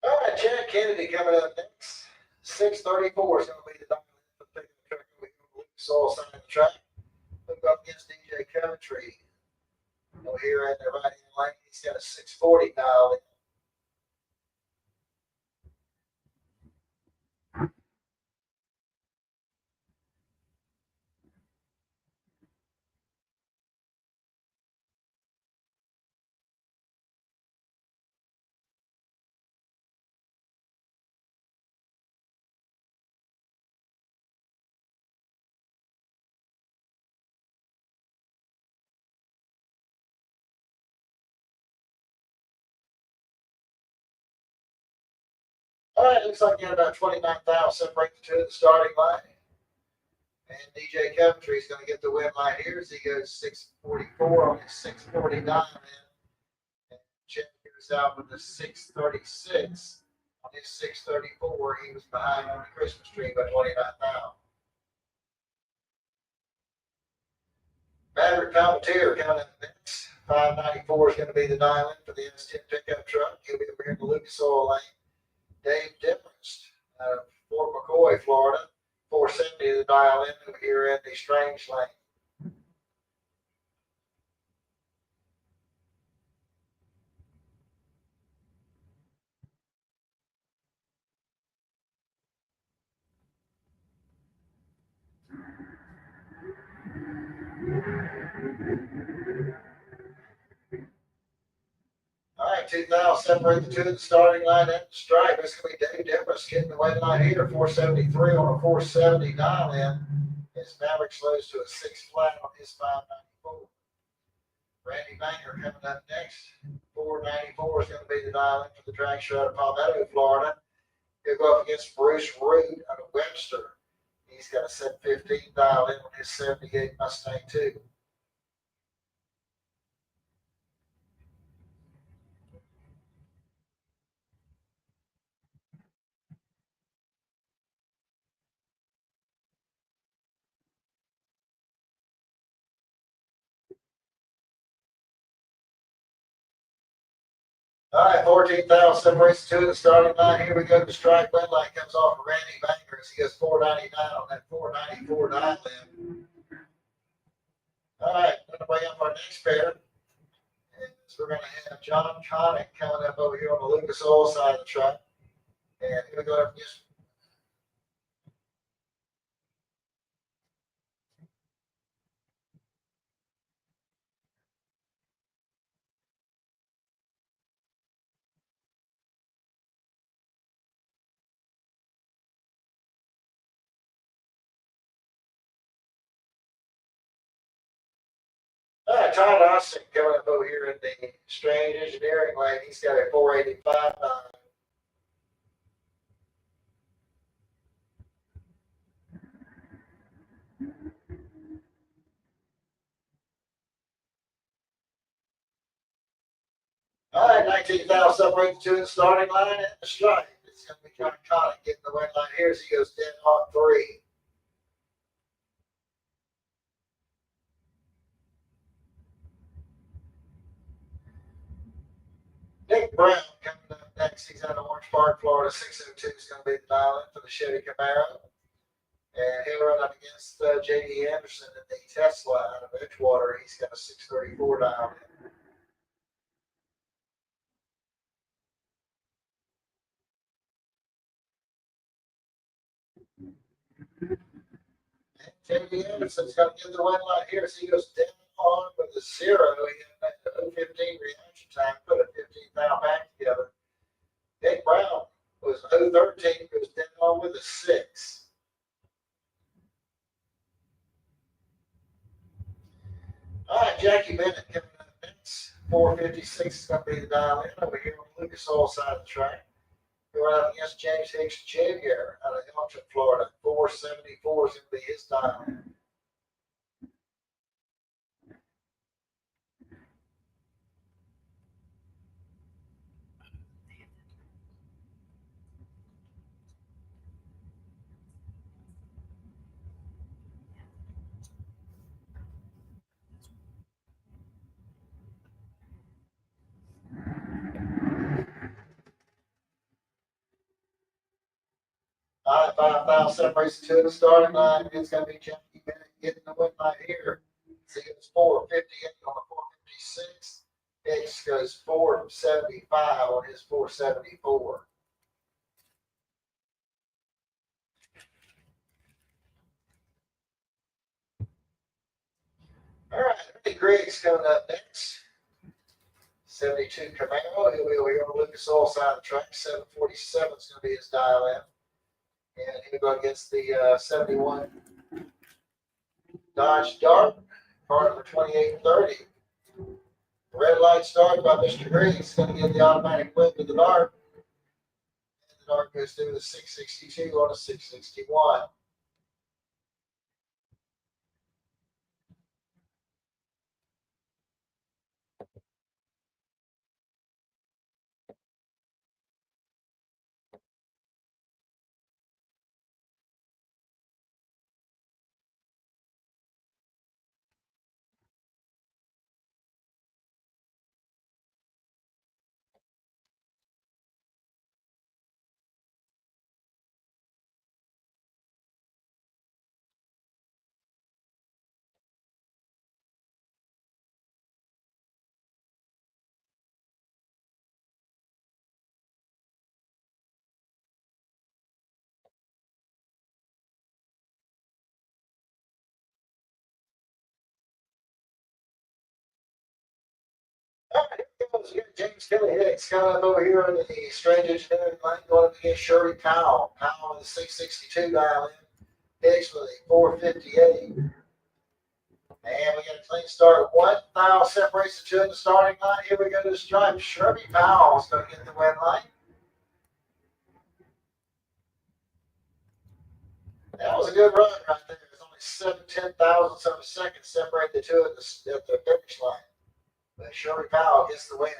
All right, Chad Kennedy coming up next. 634 is going to be the dominant for the pickup truck. We can soil sign the track. Hook up against DJ Coventry. Over here at the right hand lane, he's got a 640 dialed in. All right, looks like you got about 29,000 separate the two at the starting line. And DJ Coventry is going to get the win line here as he goes 644 on his 649. And Chad goes out with the 636 on his 634. He was behind on the Christmas tree by 29,000. Maverick Palmetier coming up next. 594 is going to be the dial-in for the S10 pickup truck. He'll be over here in the Lucas Oil lane. Dave Demarest out of Fort McCoy, Florida. 470 to dial in over here in the strange lane. All right, 2000, separate the two at the starting line and the stripe. It's going to be Dave Demarest getting the weight line here, 473 on a 470 dial in. His Maverick slows to a 6 flat on his 594. Randy Banger coming up next. 494 is going to be the dial in for the drag show out of Palmetto, Florida. He'll go up against Bruce Root out of Webster. He's got a 715 dial in on his 78 Mustang too. All right, 14,000 separates two of the starting line. Here we go. The strike win line comes off of Randy Banger as he goes 499 on that 494 dial in. All right, going to bring up our next pair. And we're going to have John Connick coming up over here on the Lucas Oil side of the track. And here we go up against Todd Austin coming up over here in the strange engineering lane. He's got a 485 9. All right, 19,000 separates two in the starting line and the stripe. It's going to be John Connick getting the win line here as he goes 10 on 3. Nick Brown coming up next. He's out of Orange Park, Florida. 602 is going to be the dial in for the Chevy Camaro. And he'll run up against J.D. Anderson in the Tesla out of Edgewater. He's got a 634 dial in. J.D. Anderson's going to get the win line here as he goes down on with a 0. He had a 15 reaction time, put a 15th back together. Nick Brown was 013, goes down on with a 6. All right, Jackie Bennett coming up next. 456 is going to be the dial in over here on the Lucas Oil side of the track. Going up against James Hicks Jr. out of Hamilton, Florida. 474 is going to be his dial in. All right, 5,000 separates the two in the starting line. It's going to be Jackie Bennett getting the win line here. So he goes 458 on the 456. Hicks goes 475 on his 474. All right, Randy Griggs coming up next. 72 Camaro. He'll be over here on the Lucas Oil side of the track. 747 is going to be his dial in. And he'll go against the 71 Dodge Dart, car number 2830. Red light start by Mr. Griggs. He's going to get the automatic whip to the Dart. And the Dart goes through the 662 on a 661. All right, here goes. We got James Kelly Hicks coming up over here on the strange engineering line, going up against Shirley Powell. Powell with a 662 dial in. Hicks with a 458. And we got a clean start. 1 thou separates the two in the starting line. Here we go to the stripe. Shirley Powell's going to get the win line. That was a good run right there. There's only 7/10,000ths of a second separate the two at the finish line. But Shirley Powell gets the win.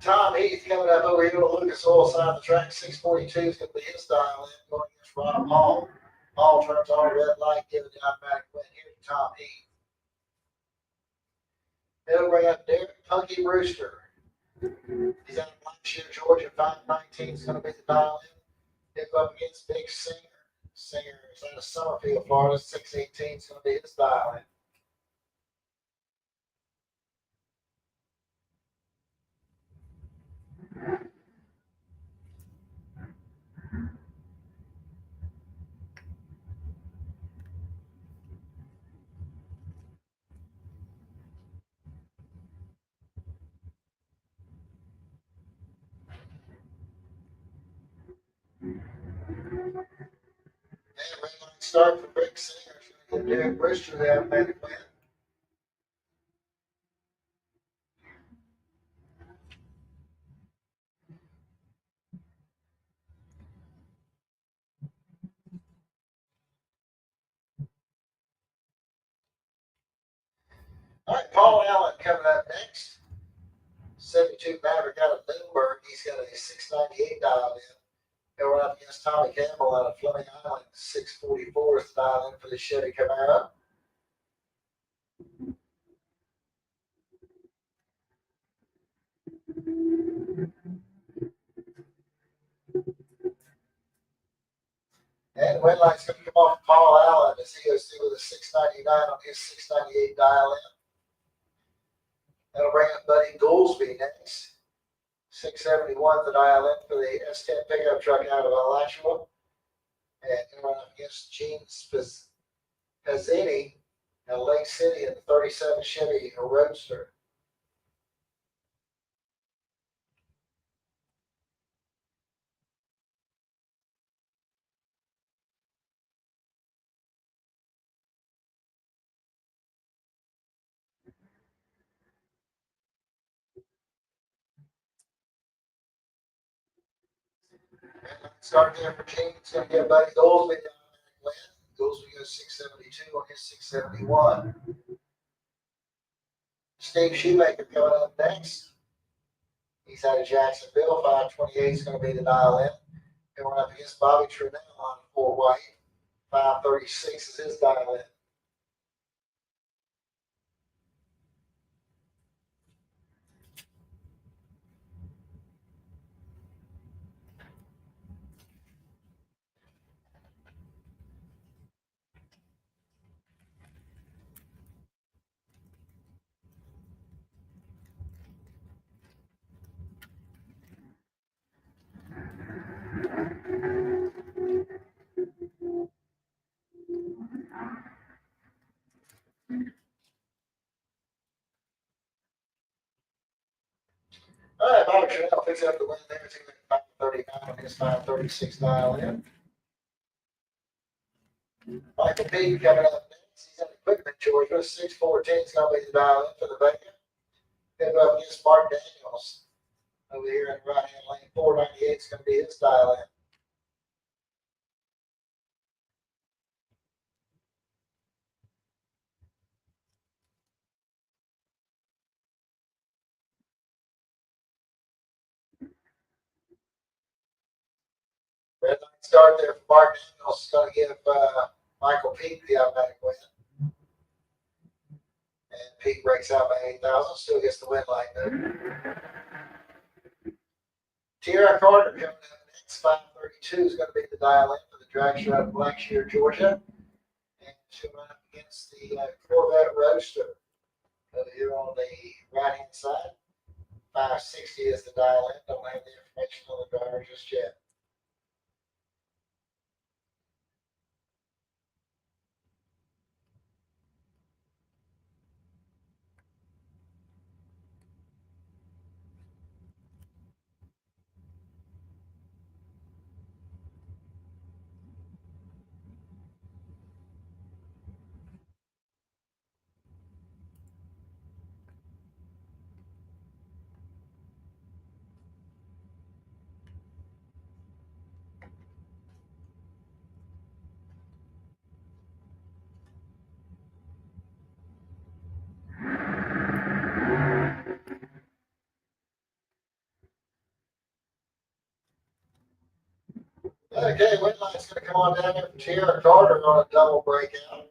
Tom Heath coming up over here to Lucas Oil side of the track. 642 is going to be his dial in going against Rob Hall. Hall turns on a red light, giving the automatic win here to Tom Heath. He'll bring up Derek Punky Brewster. He's out of Blackshear, Georgia. 519 is going to be the dial in. He'll go up against Big Singer. Singer is out of Summerfield, Florida. 618 is going to be his dial in. And red line start for Big Singer. Give Derek Brewster the automatic win. All right, Paul Allen coming up next. 72 Maverick out of Bloomberg. He's got a 698 dialed in. Going up against Tommy Campbell out of Fleming Island. 644 is the dial in for the Chevy Camaro. And the win light's going to come off Paul Allen as he goes through with a 699 on his 698 dial in. That'll bring up Buddy Goolsby next. 671 the dial in for the S10 pickup truck out of Alachua. And going up against Gene Pizzini out of Lake City in the 37 Chevy Roadster. Starting there for Gene, it's going to get Buddy Goolsby the automatic win. Goolsby goes 672 on his 671. Steve Shoemaker coming up next. He's out of Jacksonville. 528 is going to be the dial in. Going up against Bobby Trunnell on 4 white. 536 is his dial in. All right, Bobby Trunnell picks up the win there. It's 539 on his 536 dial in. Michael P coming up next. He's out of Equipment, Georgia. 614 is going to be the dial in for the Vega. He'll go up against Mark Daniels over here in the right hand lane. 498 is going to be his dial in. Red line start there for Mark Daniels. Going to give Michael Peak the automatic win. And Peak breaks out by 8,000. Still gets the win line though. Tierra Carter coming up next. 532 is going to be the dial in for the dragster out of Blackshear, Georgia. And she'll run up against the Corvette Roadster over here on the right hand side. 560 is the dial in. Don't have the information on the driver just yet. Okay, wind line's going to come on down here for Tierra Carter on a double breakout.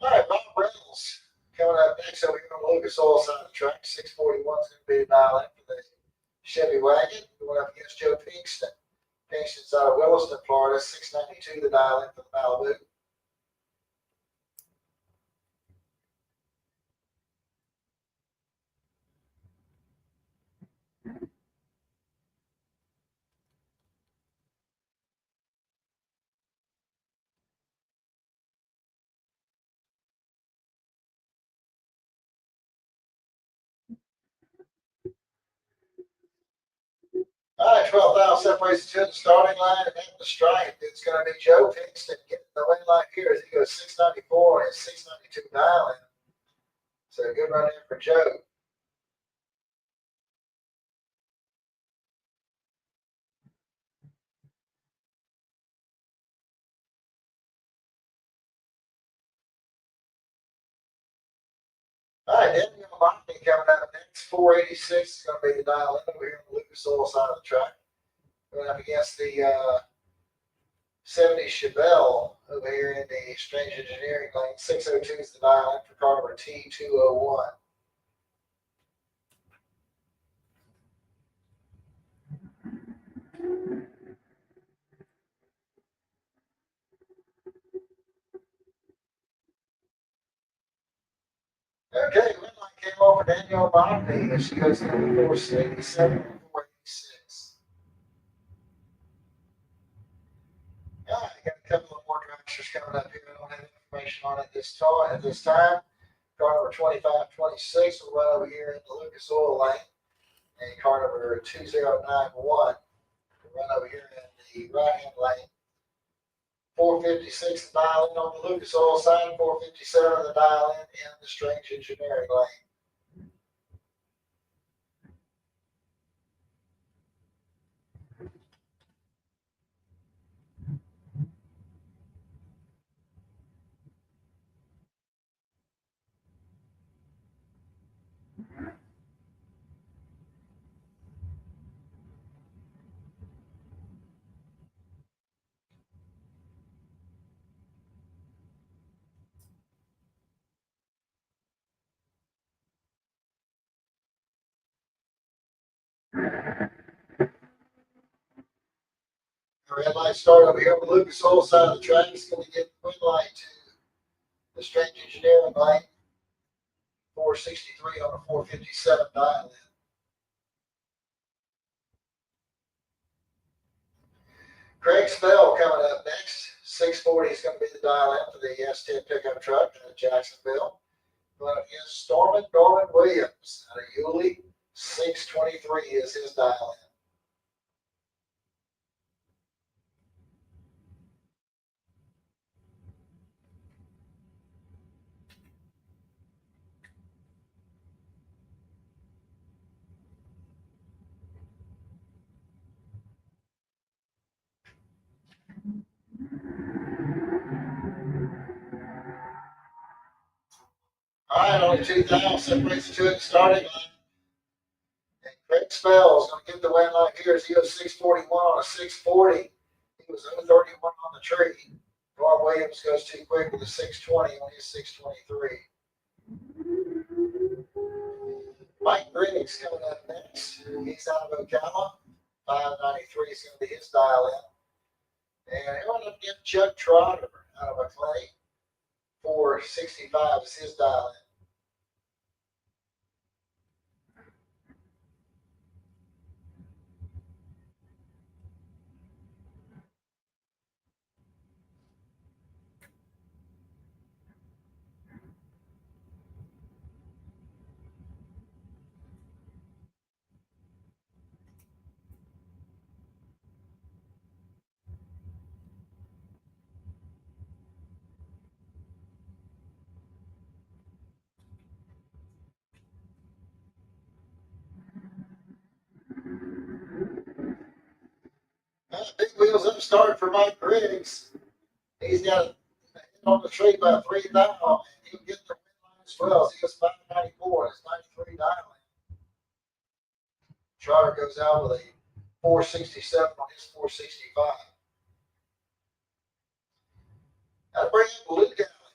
All right, Bob Reynolds coming up next over here on Lucas Oil side of the track. 641 is going to be the dial in for the Chevy wagon. Going up against Joe Pinkston. Pinkston's out of Williston, Florida. 692 the dial in for the Malibu. All right, 12,000 separates to the starting line, and at the stripe, it's going to be Joe Pinkston getting the win line here as he goes 694 and 692 dial in. So a good run there for Joe. All right, Daniel Botany coming out next. 486 is going to be the dial in over here on the Lucas Oil side of the track. Going up against the 70 Chevelle over here in the Strange Engineering lane. 602 is the dial in for car number T201. Okay, win line came over Daniel Botany as she goes into 487 and 486. All right, got a couple of more dragsters coming up here. I don't have information on it at this time. Car number 2526 will run over here in the Lucas Oil lane. And car number 2091 will run over here in the right hand lane. 456 the dial in on the Lucas Oil side, 457 the dial in the Strange Engineering lane. The red light start over here on the Lucas Oil side of the track. It's going to get the green light to the Strange Engineering lane. 463 on a 457 dial in. Craig Spell coming up next. 640 is going to be the dial in for the S10 pickup truck out of Jacksonville. Going up against Norman Williams out of Yulee. 623 is his dial in. All right, only 2,000 separates the two at the starting line. And Craig Spell is going to get the win line here as he goes 641 on a 640. He was 031 on the tree. Norm Williams goes too quick with a 620 on his 623. Mike Griggs coming up next. He's out of Ocala. 593 is going to be his dial in. And going up against Chuck Trotter out of McClay. 465 is his dial in. Big wheels up start for Mike Griggs. He's got a hit on the tree by 3 thou, and he'll get the win line as well. So he goes 594. It's 93 dialing. Trotter goes out with a 467 on his 465. That'll bring up Blue Galley.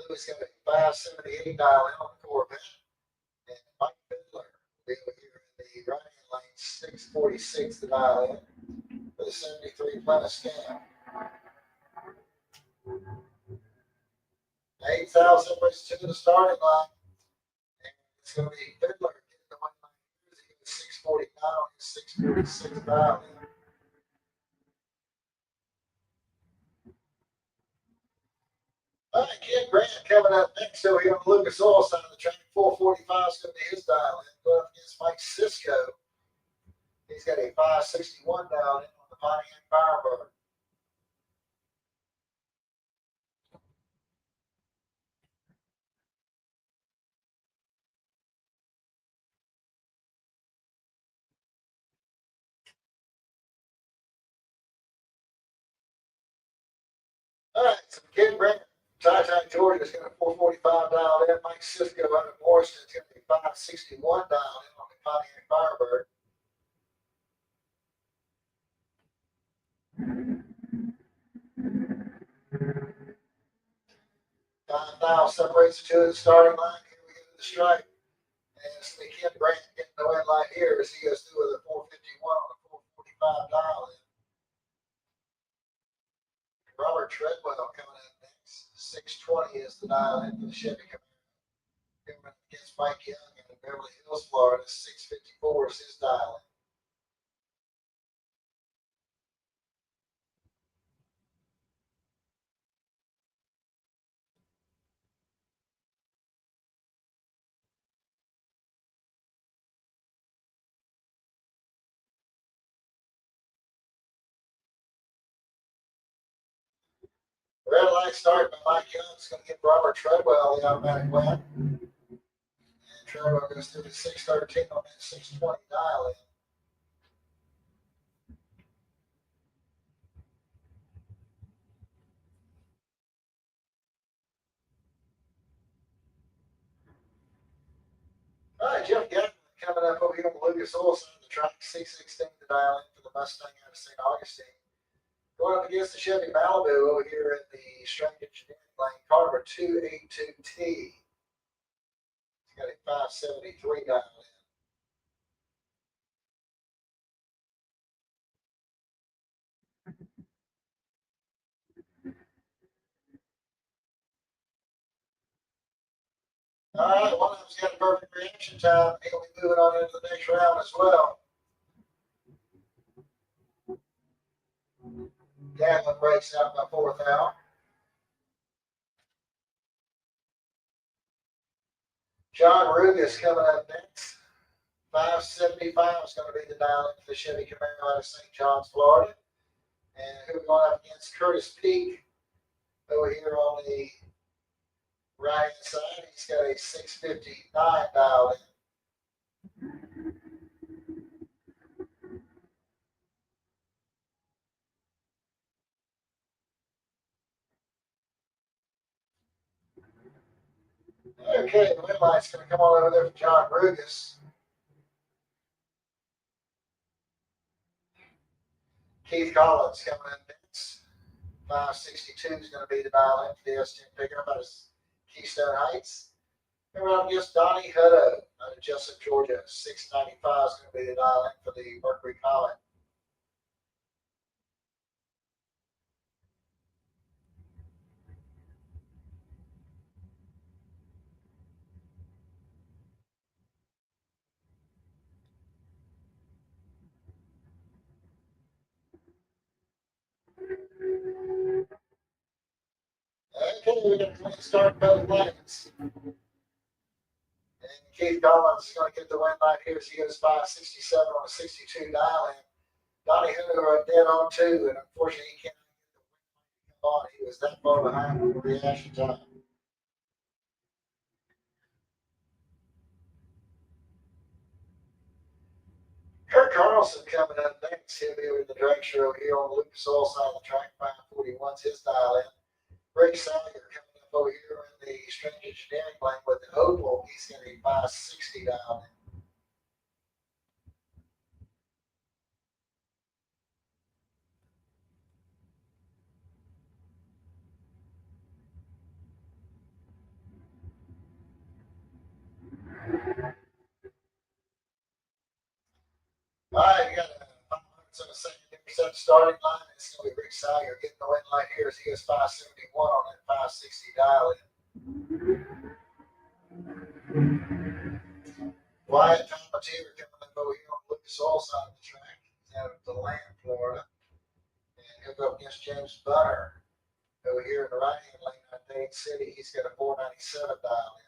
Louis got a 578 dial in on the Corvette. And Mike Fiddler will be over here in the right hand lane, 646 the dial in. For the 73 Plymouth Scam. 8,000 separates to the starting line. And it's going to be Fiddler getting the 1 line. He goes 649 on his 646 dial in. All right, Ken Grant coming up next over here on the Lucas Oil side of the track. 445 is going to be his dial in. Going up against Mike Cisco. He's got a 561 dial in. Pontiac Firebird. All right, so Ken Brent, Ty-Ty Georgia is going to 445 dial in. Mike Cisco out of Morrison is going to be 561 dial in on the Pontiac Firebird. Separates the two of the starting line. Here we go to the stripe. And it's the Ken Brant getting the win line here as he goes through with a 451 on a 445 dial in. Robert Treadwell coming up next. 620 is the dial in for the Chevy Camaro. Going against Mike Young in Beverly Hills, Florida. 654 is his dial in. Red light start by Mike Young is going to give Robert Treadwell the automatic win. And Treadwell goes through the 613 on that 620 dial in. All right, Jeff Gaffney coming up over here on the Lucas Oil side of the track. 616 to dial in for the Mustang out of St. Augustine. Going up against the Chevy Malibu over here in the Straight Engineering lane, Carver 282T. He's got a 573 dial in. All right, one of them's got a perfect reaction time. He'll be moving on into the next round as well. Gatlin breaks out by 4th out. John Rugas coming up next. 575 is going to be the dial in for the Chevy Camaro out of St. John's, Florida. And who we're going up against? Curtis Peak over here on the right hand side. He's got a 659 dial in. Okay, the win light's going to come on over there for John Rugas. Keith Collins coming in next. 562 is going to be the dial in for the S10 pickup out of Keystone Heights. Coming up against Donnie Hutto out of Jessup, Georgia. 695 is going to be the dial in for the Mercury Comet. Okay, we got a clean start both lanes. And Keith Collins is going to get the win right here as he goes 567 on a 62 dial in. Donnie Hutto are dead on two, and unfortunately he can't get the win on. He was that far behind with the reaction time. Kirk Carlson coming up next. He'll be over the drag show here on the Lucas Oil side of the track. 541's his dial in. Ray Salyer coming up over here in the Strange Engineering lane with the Opal. He's getting 560 dial in. All right, you got a 5 minutes on the second percent starting line. It's going to be Rick Salyer getting the win line here as he goes 571 on that 560 dial in. Wyatt Palmatier coming up over here on the Lucas Oil side of the track. He's out of DeLand, Florida. And he'll go up against James Bunner over here in the right hand lane on Dade City. He's got a 497 dial in.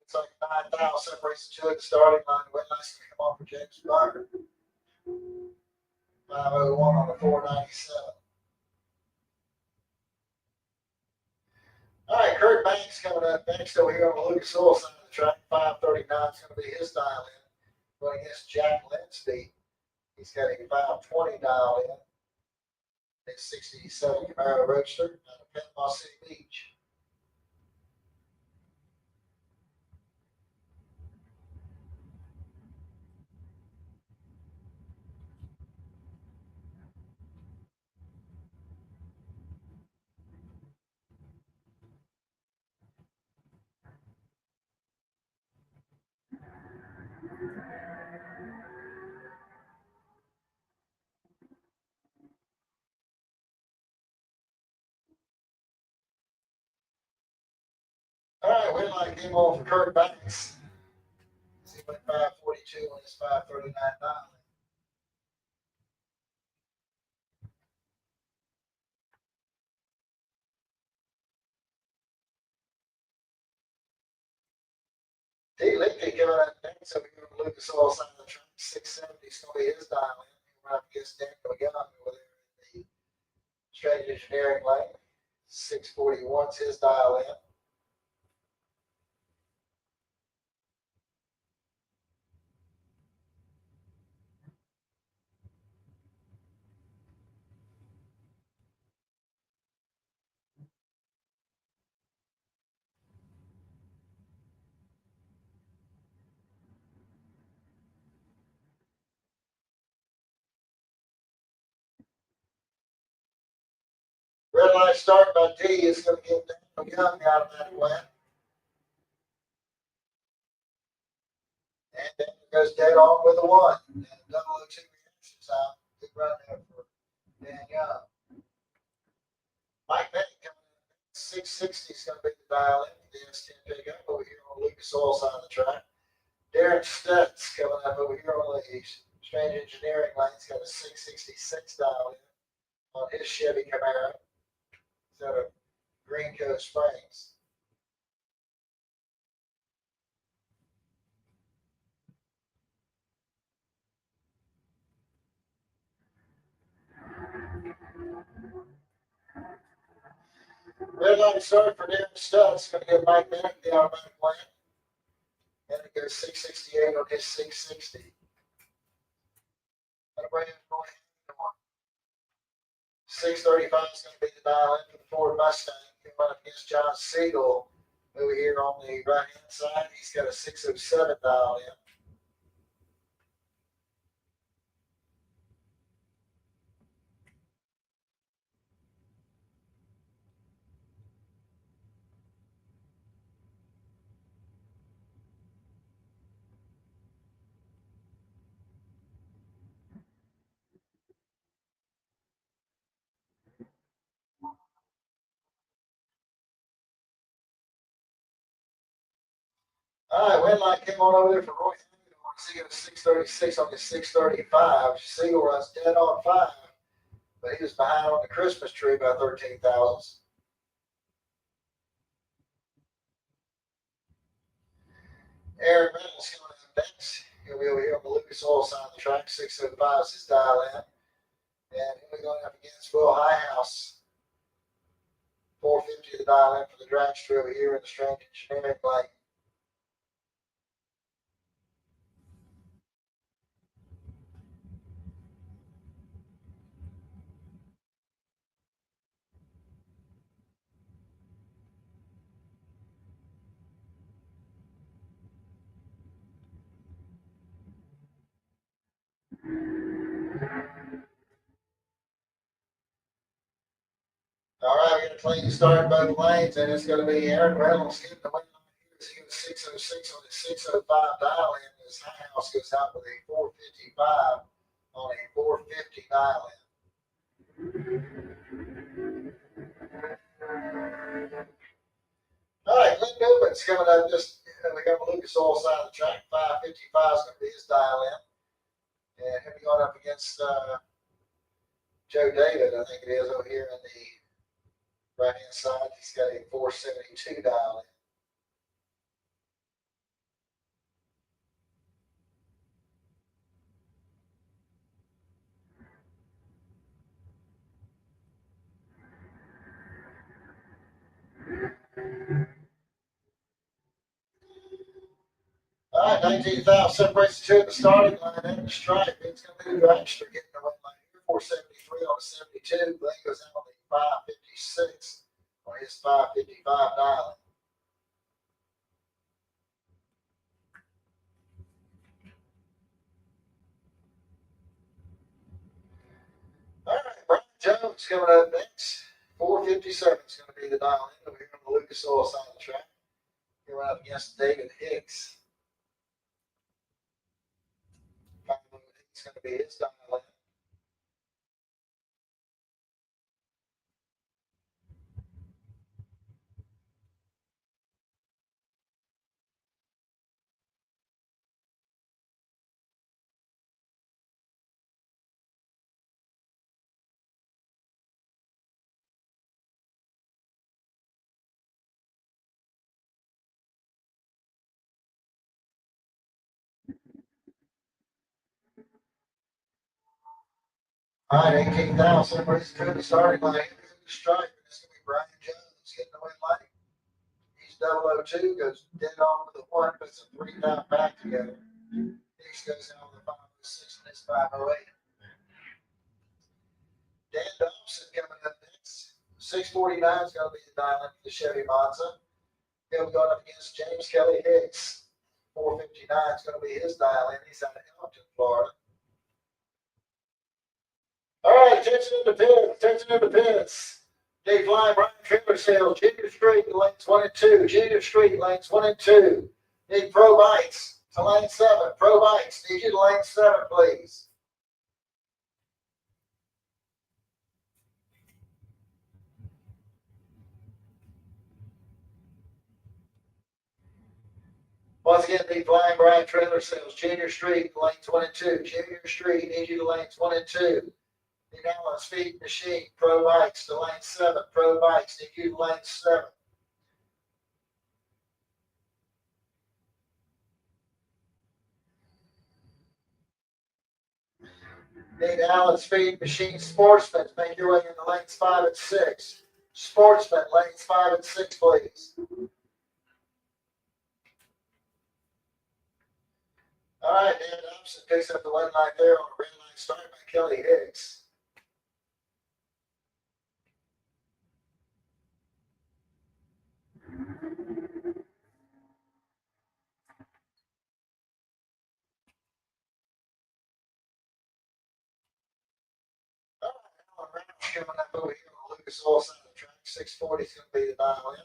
It's like 9,000 separates the two at the starting line. The win line's going to come off for James Bunner. 501 on the 497. All right, Kurt Banks coming up next over here on the Lucas Oil side of the track. 539 is going to be his dial in. Going against Jack Linsby. He's got a 520 dial in. A 67 Camaro Roadster out of Panama City Beach. All right, win line came off for Kurt Banks. He went 542 on his 539 dial in. D. Lickey coming up next over here on the Lucas Oil side of the track. 670 is going to be his dial in. He'll run up against Daniel Young over there in the Strange Engineering lane. 641's his dial in. Red light start by D is going to get Daniel Young out of that way. And then it goes dead on with a 1. And 002 reaction time. Good run there for Dan Young. Mike Bennett coming in. 660 is going to be the dial in for the S10 pickup over here on the Lucas Oil side of the track. Darren Stutz coming up over here on the Strange Engineering lane. He's got a 666 dial in on his Chevy Camaro. He's out of Green Cove Springs. Red light start for Darren Stubbs. Going to get magnetic, the automatic lamp. And it goes 668 on his 660. That'll bring him going. 635 is going to be the dial in for the Ford Mustang. He'll run up against John Siegel over here on the right hand side. He's got a 607 dial in. All right, red light came on over there for Roy. He got a 636 on his 635. Siegel runs dead on 5, but he was behind on the Christmas tree by 13 thousandths. Aaron Reynolds coming up next. He'll be over here on the Lucas Oil side of the track. 605 is his dial in. And he'll be going up against Will Highhouse. 450 the dial in for the dragster over here in the Strange Engineering lane. All right, we're going to clean start both lanes, and it's going to be Aaron Reynolds getting the win. He was 606 on his 605 dial in. His high house goes out with a 455 on a 450 dial in. All right, Glenn Newman's coming up just, we got the Lucas Oil side of the track. 555 is going to be his dial in. And he'll be going up against Joe David, I think it is, over here in the right hand side. He's got a 472 dial in. All right, 19,000 separates the two at the starting line and the stripe. It's going to be the dragster getting the win line here. 473 on the 72. Glenn goes out on the 556 on his 555 dial. All right, Brian Jones coming up next. 457 is going to be the dial in over here on the Lucas Oil side of the track. Going up against David Hicks. 508 is going to be his dial in. All right, 18,000 separates the two at the starting line. Here's the stripe, and it's going to be Brian Jones getting the win line. He's 002, goes dead on with the 1, puts a 3 down back together. Hicks goes out with the 506 and his 508. Dan Dobson coming up next. 649 is going to be the dial in for the Chevy Monza. He'll be going up against James Kelly Hicks. 459 is going to be his dial in. He's out of Elkton, Florida. All right, attention in the pits. Attention in the pits. Dave Flying, Brian Trailer Sales, Junior Street, lanes 1 and 2. Junior Street, lanes 1 and 2. Need Pro Bikes to lane 7. Pro Bikes, need you to lane 7, please. Once again, Dave Flying, Brian Trailer Sales, Junior Street, lanes 1 and 2. Junior Street, need you to lanes 1 and 2. The Allen Speed Machine, Pro Bikes to lane 7. Pro Bikes, need you to lane 7. Need Allen Speed Machine Sportsmen to make your way into lanes 5 and 6. Sportsmen, lanes 5 and 6, please. All right, Dan Thompson picks up the red line there on a red line start by Kelly Hicks. Coming up over here on Lucas Oil side of the track. 640 is going to be the dial in.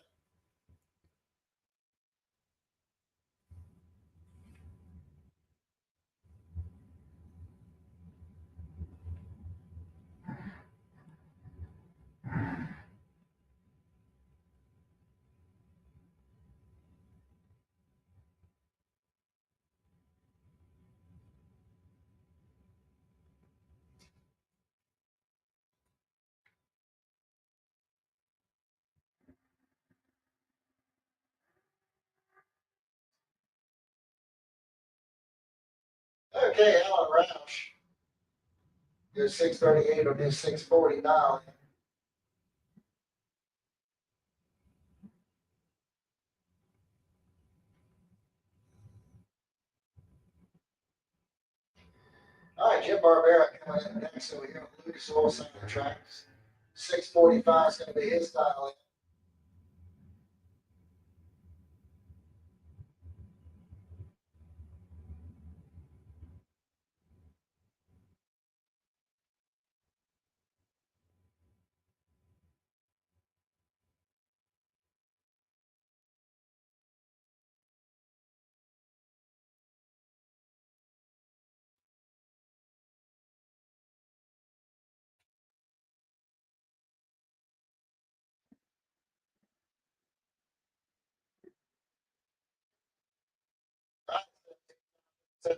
Okay, Alan Roush. Here's 638 on his 640 dial in. All right, Jim Barbera coming in next over here on Lucas Oil side of the track. 645 is going to be his dial in.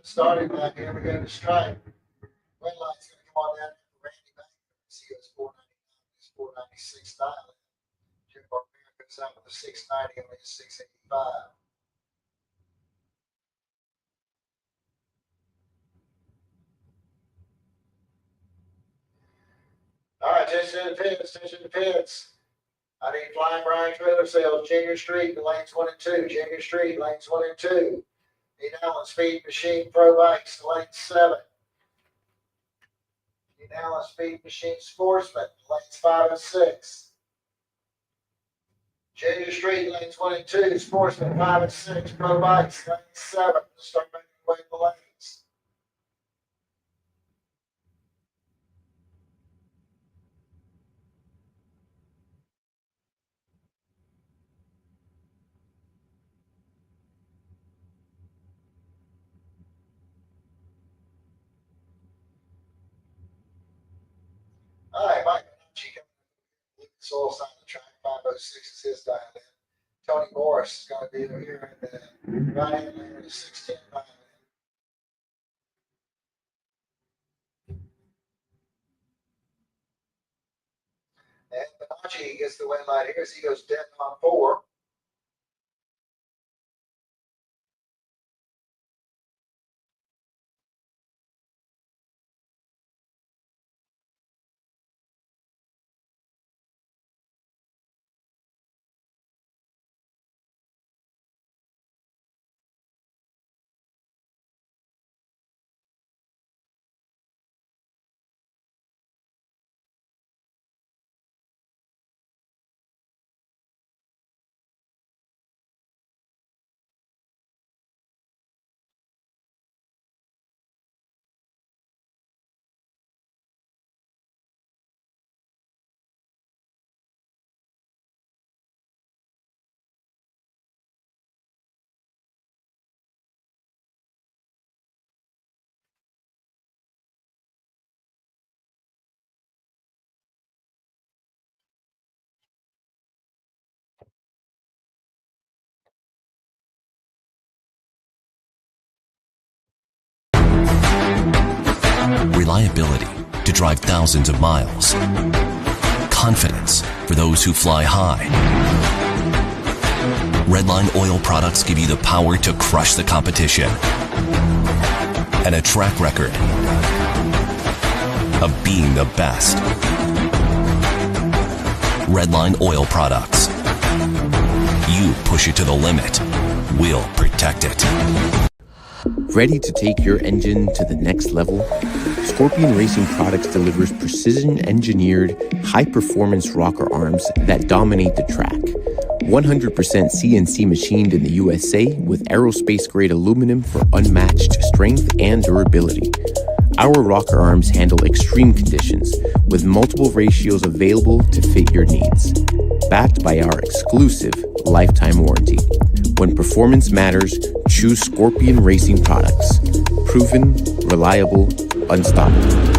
Starting back here, we go to strike. Red line's going to come on down for Randy Banks. He goes 499, his 496 dial in. Jim Barbera goes out with a 690 on his 685. All right, attention to the pits, attention to the pits. I need Flying Brian Trailer Sales, Junior Street, lanes 1 and 2. Junior Street, lanes 1 and 2. Need Allen Speed Machine Pro Bikes, lane 7. Need Allen Speed Machine Sportsman, lanes 5 and 6. Junior Street, lanes 1 and 2. Sportsman, 5 and 6. Pro Bikes, lane 7. Start making your way to the lanes. All right, Mike Minucci coming in. Lucas Oil side of the track. 506 is his dial in. Tony Morris is going to be over here in the right hand lane with a 610 dial in. And Minucci gets the win line here as he goes dead on 4. Reliability to drive thousands of miles. Confidence for those who fly high. Redline oil products give you the power to crush the competition. And a track record of being the best. Redline Oil Products. You push it to the limit, we'll protect it. Ready to take your engine to the next level? Scorpion Racing Products delivers precision-engineered, high-performance rocker arms that dominate the track. 100% CNC machined in the USA with aerospace-grade aluminum for unmatched strength and durability. Our rocker arms handle extreme conditions with multiple ratios available to fit your needs. Backed by our exclusive lifetime warranty. When performance matters, choose Scorpion Racing Products. Proven, reliable, unstoppable.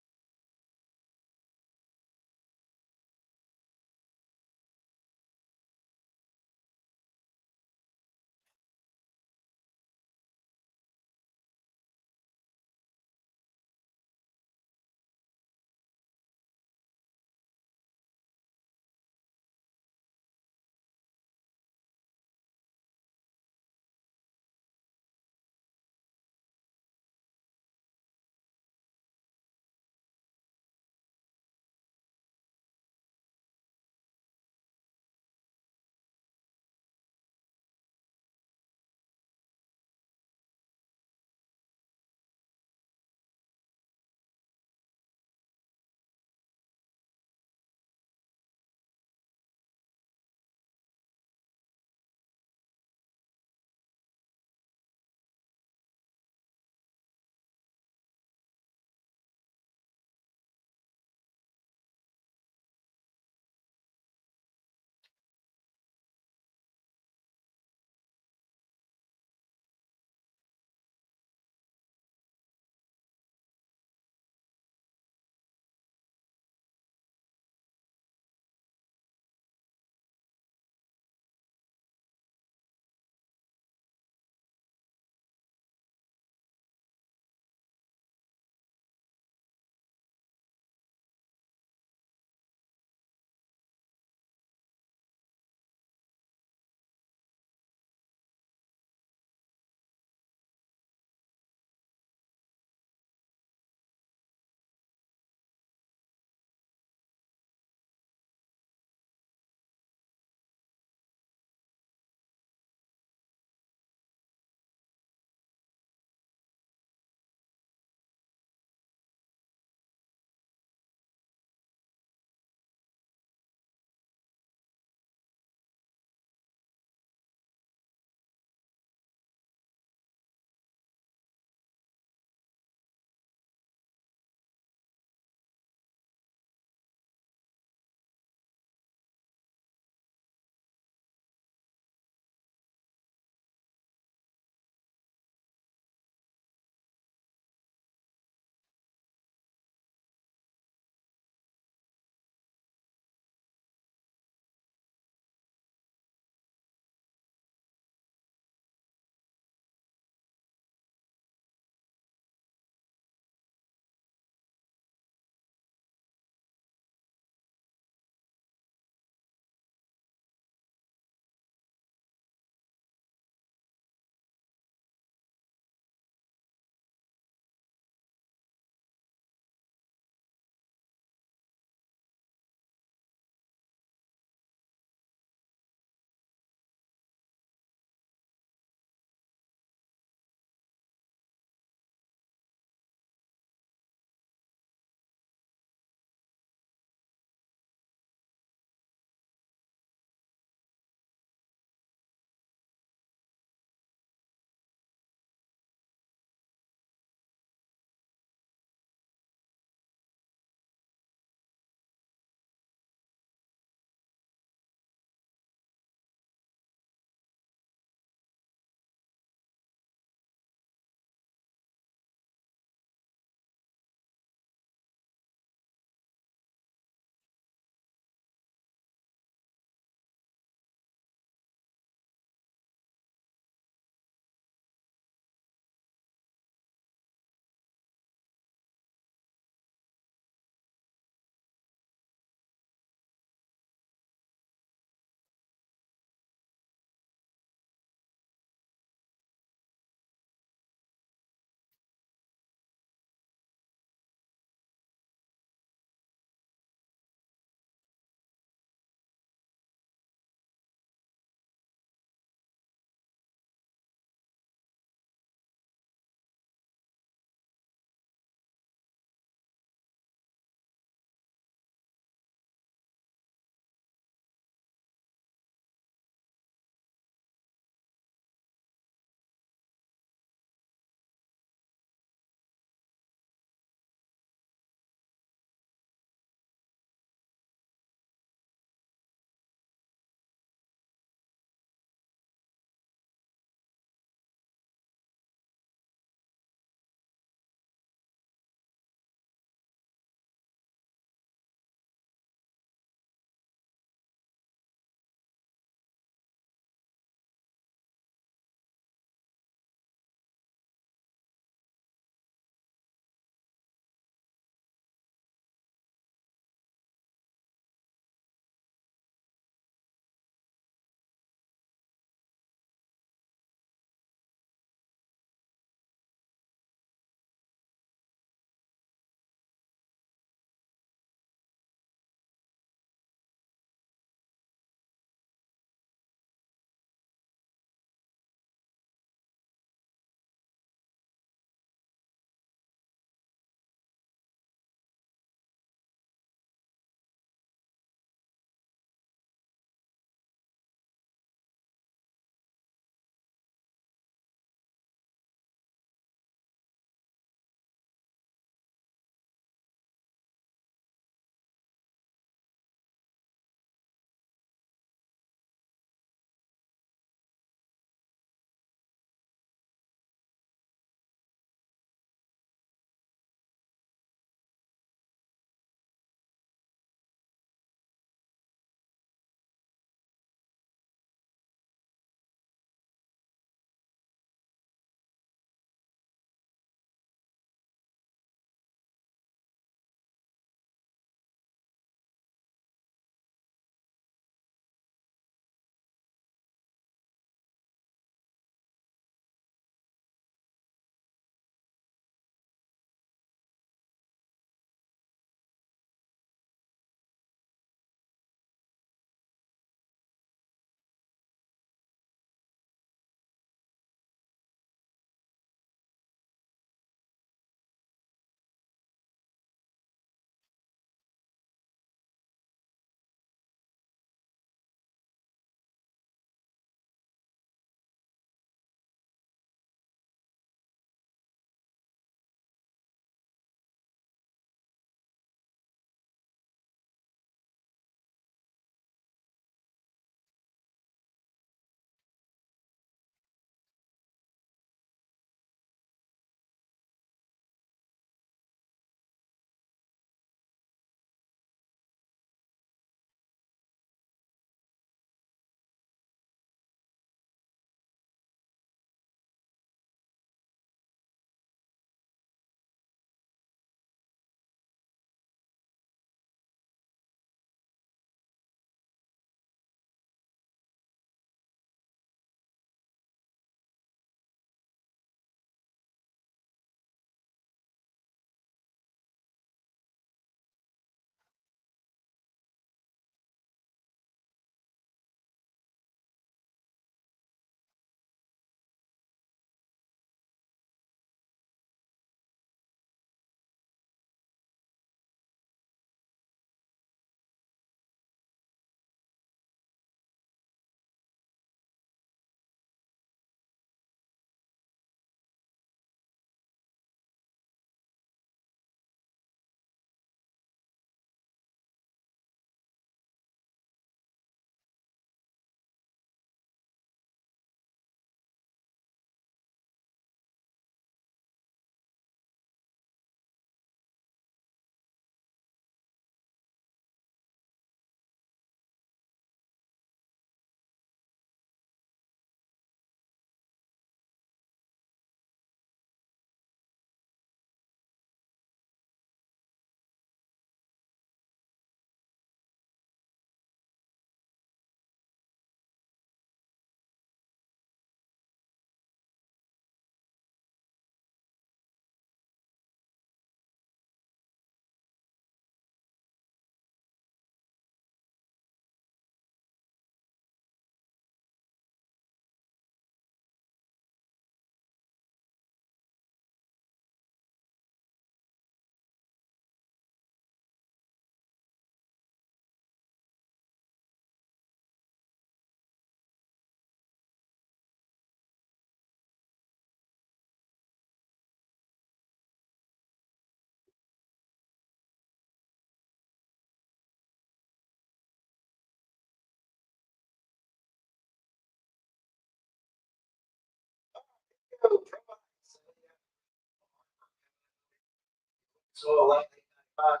So 1195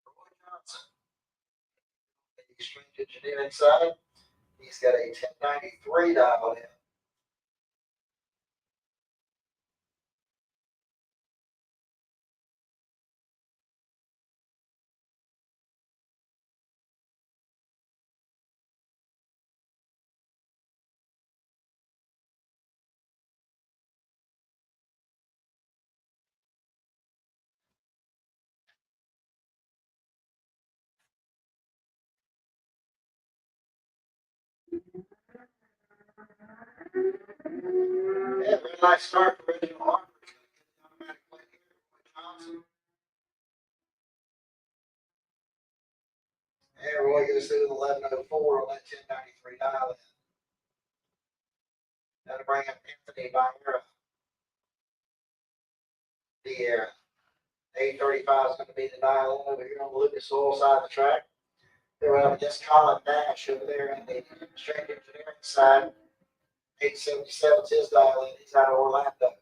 Roy Johnson. The Strange Engineering side, he's got a 1093 dial in. Yeah, very nice start for Original Harper. Automatic win here, Roy Johnson. And Roy goes through with 1104 on that 1093 dial in. That'll bring up Anthony Byera. The 835 is going to be the dial in over here on the Lucas Oil side of the track. They're up against Colin Nash over there in the Strange Engineering side. 877 is his dial in. He's out of Orlando.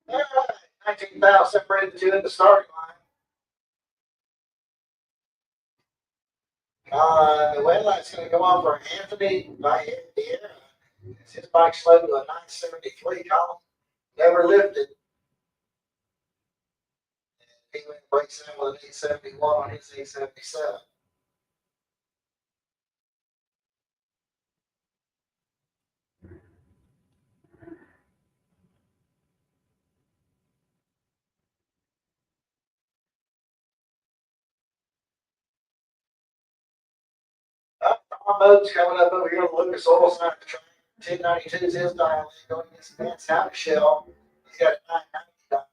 All right, 19,000 separated the two at the starting line. The win light's going to go on for Anthony Byera. His bike slowed to a 973 column. Never lifted. He went and breaks in with an 871 on his 877. Tom Moats coming up over here on the Lucas Oil side of the track. 1092 is his dial in going against Vance Shell. He's got a 990 dial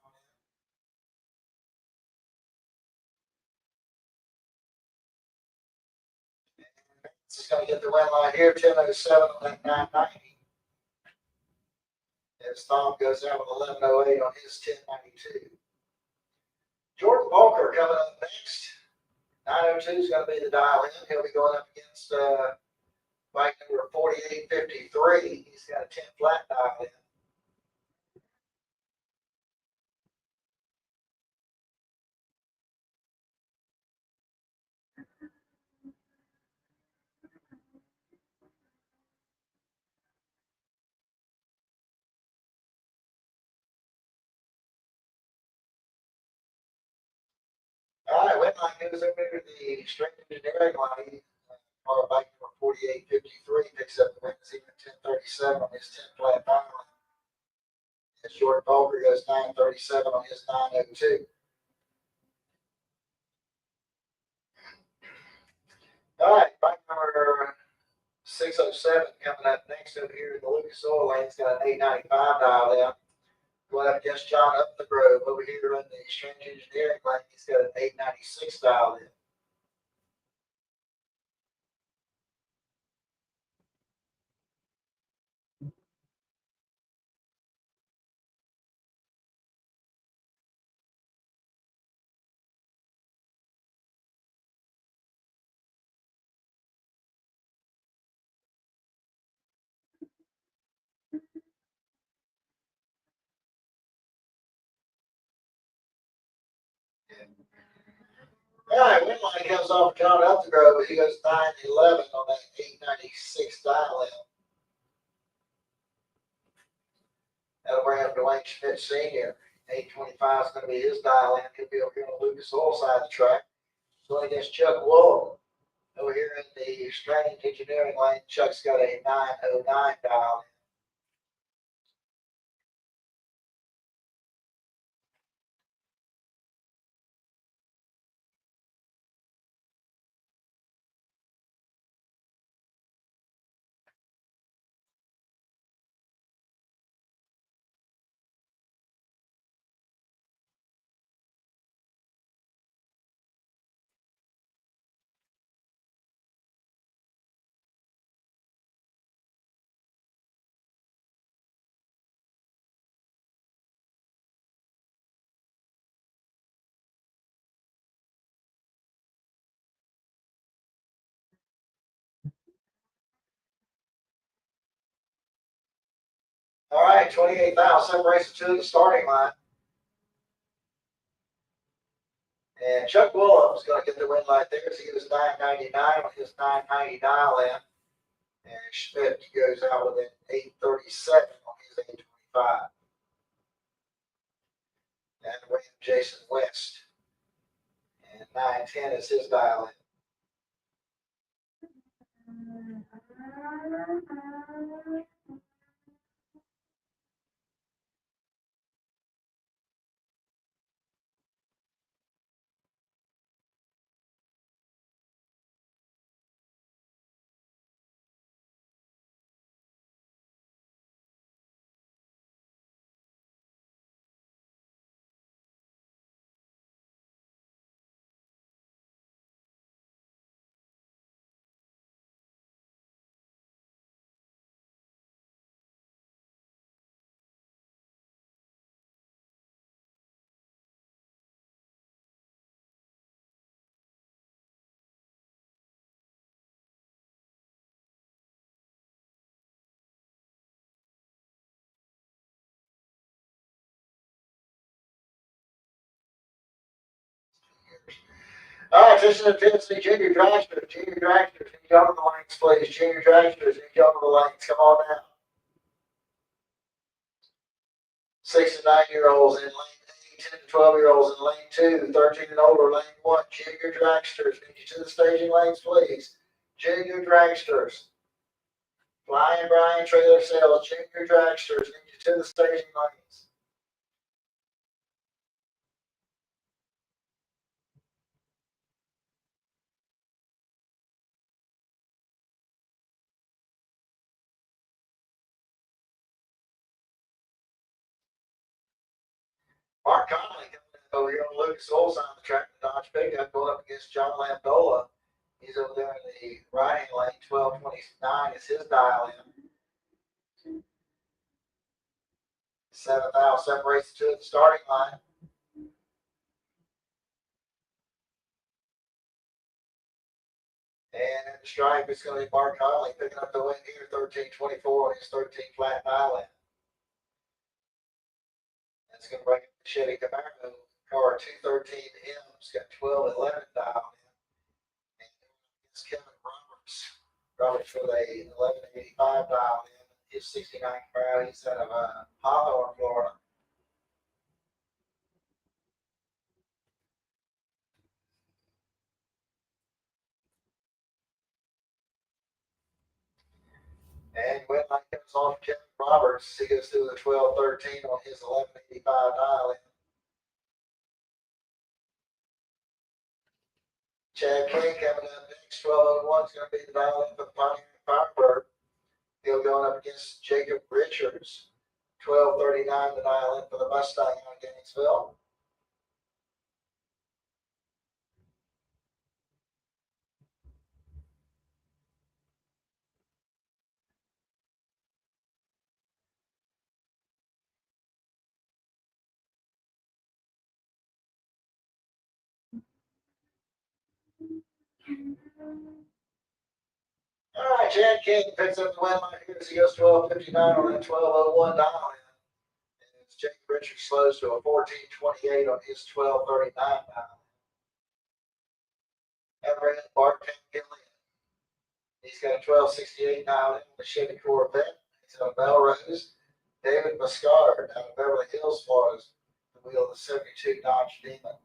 in. Vance is going to get the win line here, 1007 on that 990. As Tom goes out with 1108 on his 1092. Jordan Walker coming up next. 902 is going to be the dial in. He'll be going up against bike number 4853. He's got a 10 flat dial in. All right, Whitlock goes over to the Strength Engineering line. Our bike number 4853 picks up the win this evening, 1037 on his 10 flat dial. And Jordan Walker goes 937 on his 902. All right, bike number 607 coming up next over here in the Lucas Oil lane. He's got an 895 dial in. Going up against John Up the Grove over here in the Strange Engineering lane. He's got an 896 dial in. All right, Whitline comes off John Up the Grove, but he goes 911 on that 896 dial in. That'll bring up Dwayne Schmidt Sr. 825 is going to be his dial in. He'll be over here on the Lucas Oil side of the track. Going against Chuck Wool. Over here in the Strange Engineering lane, Chuck's got a 909 dial in. right, 28,000 separates the two at the starting line. And Chuck Williams going to get the win light there as he goes 999 on his 990 dial in. And Schmidt goes out with an 837 on his 825. And William Jason West. And 910 is his dial in. All right, this is the Tennessee Junior Dragsters. Junior Dragsters, need y'all on the lanes, please. Junior Dragsters, need y'all on the lanes. Come on now. 6 to 9-year-olds in lane 8, 10 to 12-year-olds in lane 2, 13 and older, lane 1. Junior Dragsters, need you to the staging lanes, please. Junior Dragsters. Flying Brian Trailer Sales, Junior Dragsters, need you to the staging lanes. Mark Conley coming over here on Lucas Oil's on the track, the Dodge pickup going up against John Lamdola. He's over there in the riding lane, 1229 is his dial in. 7,000 separates the two at the starting line. And in the stripe, it's going to be Mark Conley picking up the win here, 1324 on his 13 flat dial in. That's going to bring up the Chevy Camaro car 213M. It's got 1211 dial in. And it's Kevin Roberts. Roberts with a 1185 dial in. His 69 Camaro. He's out of Hawthorne, Florida. And when light comes off Kevin Roberts, he goes through the 1213 on his 1185 dial in. Chad King coming up next. 1201 is going to be the dial in for the Pioneer Firebird. He'll going up against Jacob Richards. 1239 the dial in for the Mustang out of Gainesville. All right, Chad King picks up the win line here as he goes 1259 on that 1201 dial in. And it's Jacob Richards slows to a 1428 on his 1239 dial in. Everett Bart Gillian. He's got a 1268 dial in with a Chevy Corvette. He's out of Melrose. David Muscard out of Beverly Hills, Florida, the wheel of the 72 Dodge Demon.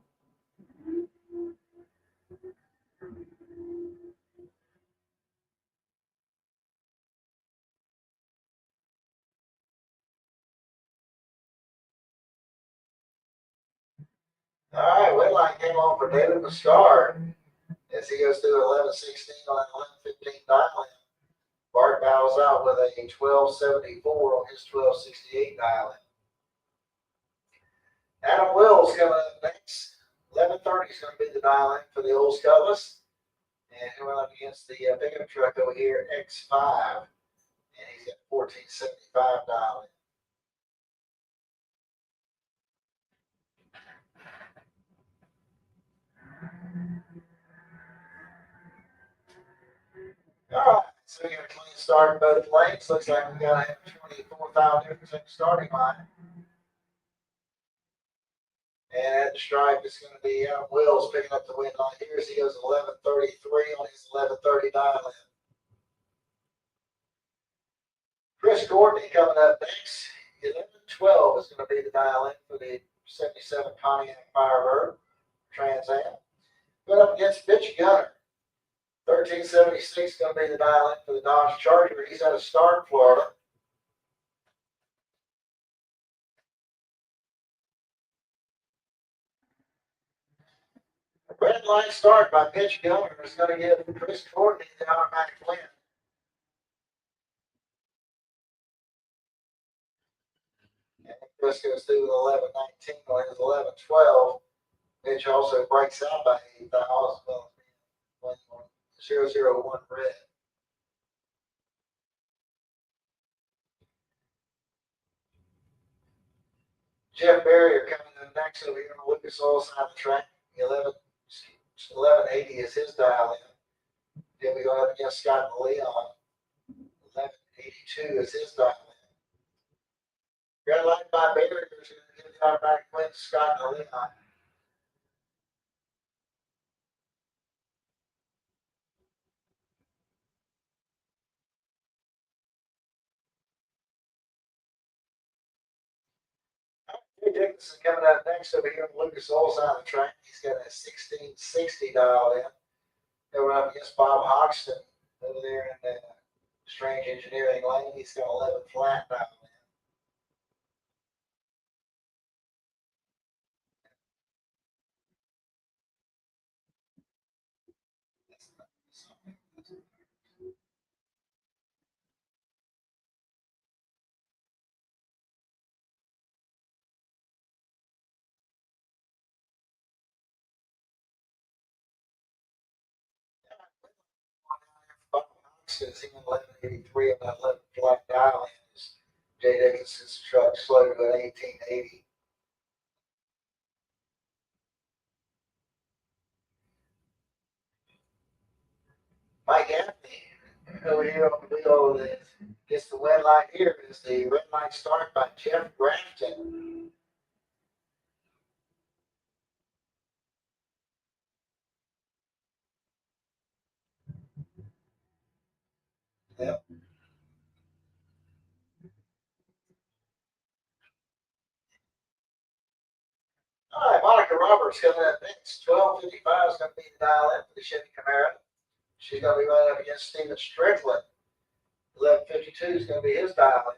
All right, Whitline came on for David Muscard as he goes through 1116 on that 1115 dial in. Bart bows out with a 1274 on his 1268 dial in. Adam Wills coming up next. 1130 is going to be the dial in for the Old Cutlass. And he went up against the pickup truck over here, X5. And he's got 1475 dial in. All right, we got a clean start in both lanes. Looks like we got a 24,000 difference in the starting line. And at the stripe, it's going to be Will's picking up the win line here as he goes 11:33 on his 11:30 dial-in. Chris Courtney coming up next. 11:12 is going to be the dial-in for the 77 Pontiac Firebird Trans Am. Going up against Mitch Gunner. 1376 is going to be the dial-in for the Dodge Charger. He's out of Stark, Florida. Red line start by Mitch Gunner is going to give Chris Courtney the automatic win. And Chris goes through with 11:19 on his 11:12. Mitch also breaks out by 8 thousandths. Well, 001 red. Jeff Barrier coming in next over here on the Lucas Oil side of the track. 1180 is his dial in. Then we go up against Scott Leon. 1182 is his dial in. Red light by Barrier is going to give the automatic win to Scott Leon. Dickinson coming up next over here on the Lucas Oil side of the track. He's got a 1660 dialed in. Going up against Bob Hoxton over there in the Strange Engineering lane. He's got 11 flat dialed in. Bob Hoxton is in 1183 on that 11 flat dial in. Jay Dickinson's truck slowed to an 1880. Mike Anthony over here on the wheel that gets the red light here is the red light start by Jeff Grafton. Yep. All right, Monica Roberts coming up next. 12:55 is going to be the dial in for the Chevy Camaro. She's going to be running up against Steven Strickland. 11:52 is going to be his dial in.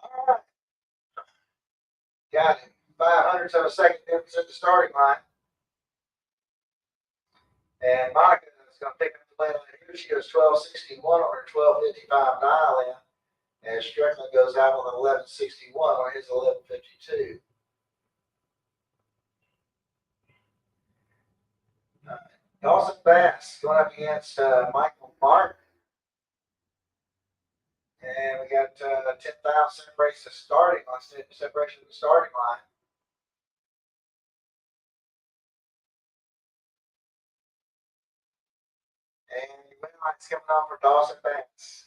All right. Got it. 500ths of a second difference in the starting line. And Monica is going to pick up the lane line here. She goes 12:61 on her 12:55 dial in. And Strickland goes out on 11:61 on his 11:52. Dawson Bass going up against Michael Martin. And we got 10,000 separation starting line, separation of the starting line. And the win line's coming on for Dawson Bass.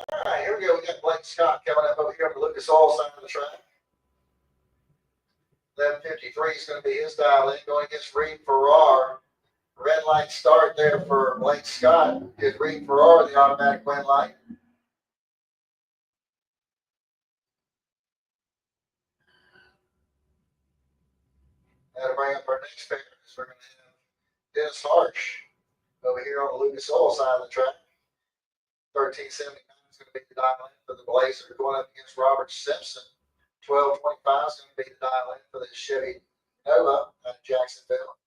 All right, here we go. We got Blake Scott coming up over here on the Lucas Oil side of the track. 11:53 is going to be his dial in going against Reed Farrar. Red light start there for Blake Scott. Is green for R, the automatic win light. That'll bring up our next pair. We're going to have Dennis Harsh over here on the Lucas Oil side of the track. 1379 is going to be the dial in for the Blazer going up against Robert Simpson. 1225 is going to be the dial in for the Chevy Nova out of Jacksonville.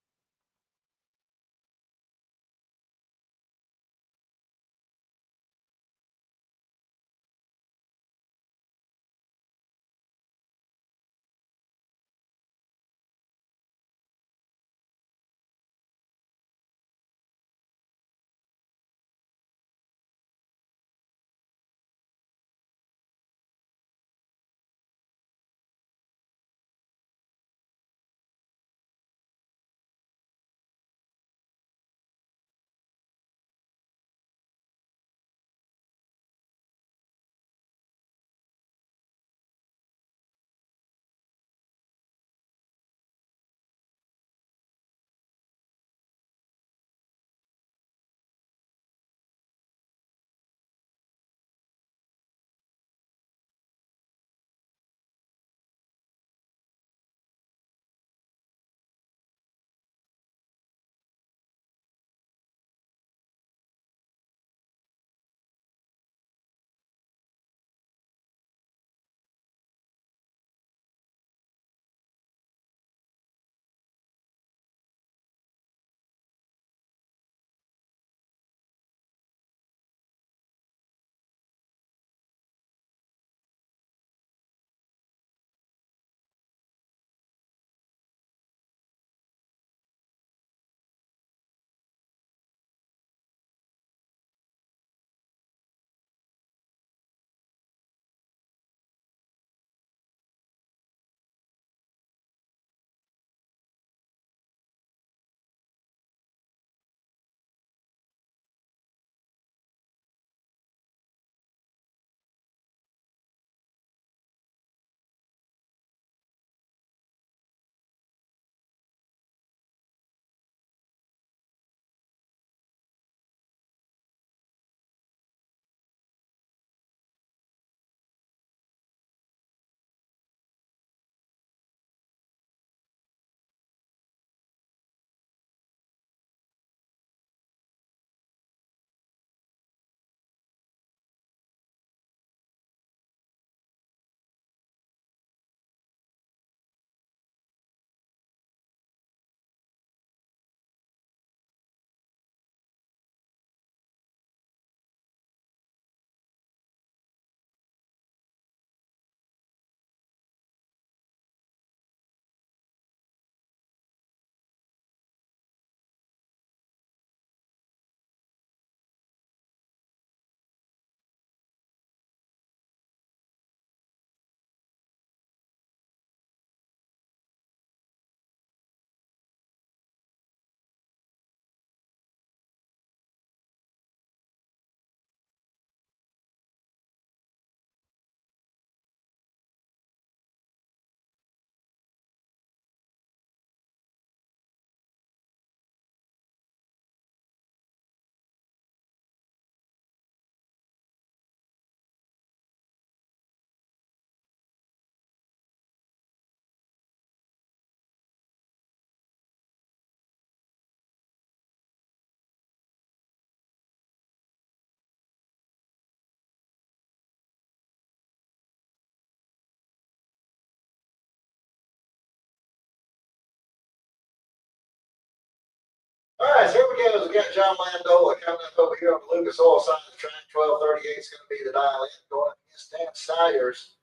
All right, so here we go. We got John Landola coming up over here on the Lucas Oil side of the track. 1238 is going to be the dial in going up against Dan Salyers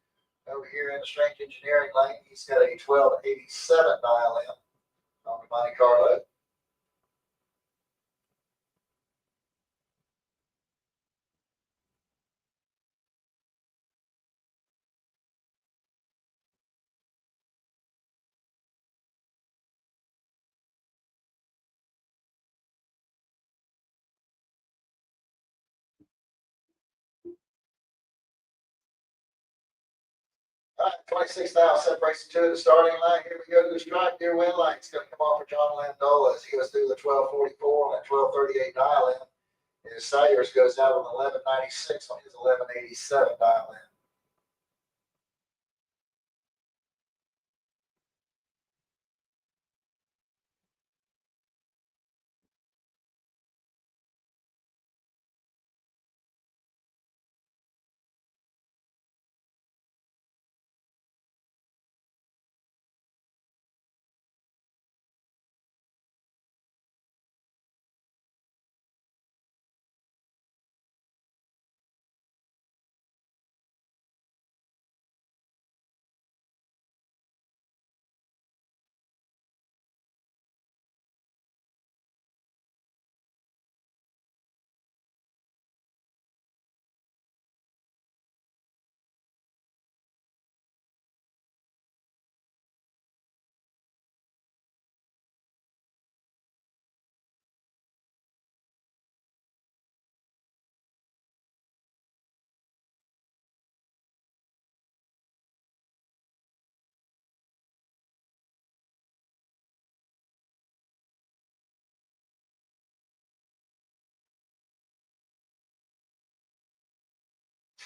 over here in the strength engineering lane. He's got a 1287 dial in on the Monte Carlo. All right, 26,000 separates the two at the starting line. Here we go to the stripe. Deer win line. It's going to come off for John Landola as he goes through the 1244 on that 1238 dial in. And Sayers goes out on 1196 on his 1187 dial in.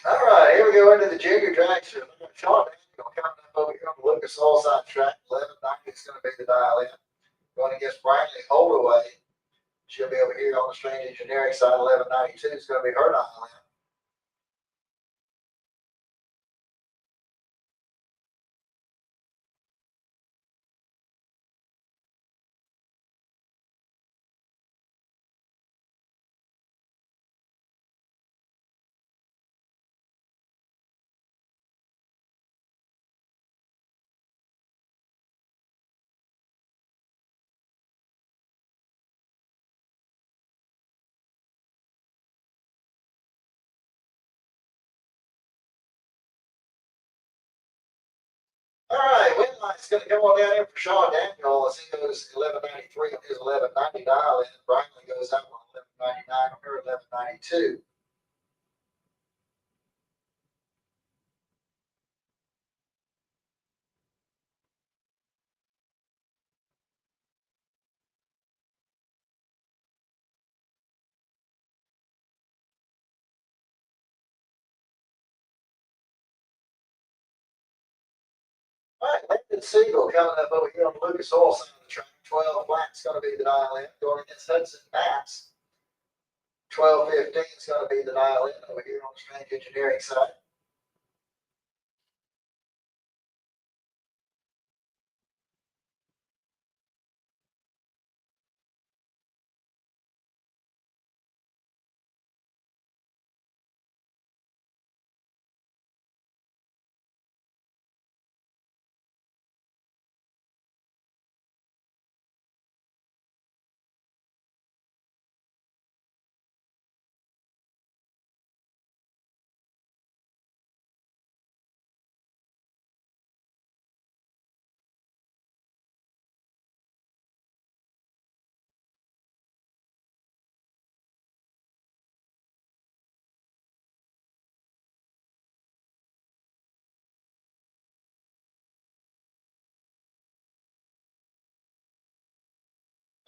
All right, here we go into the junior tracks. Sean Daniel coming up over here on the Lucas Oil Side track. 1190 is going to be the dial in. Going against Brantley Holdaway. She'll be over here on the Strange Engineering side. 1192 is going to be her dial in. All right, win line's going to come on down here for Sean Daniel as he goes 1193 on his 1190 dial in. Brantley goes out on 1199 on her 1192. All right, Landon Siegel coming up over here on the Lucas Oil side of the track. 12 flat's going to be the dial in. Going against Hudson Maps. 1215 is going to be the dial in over here on the Strange Engineering side.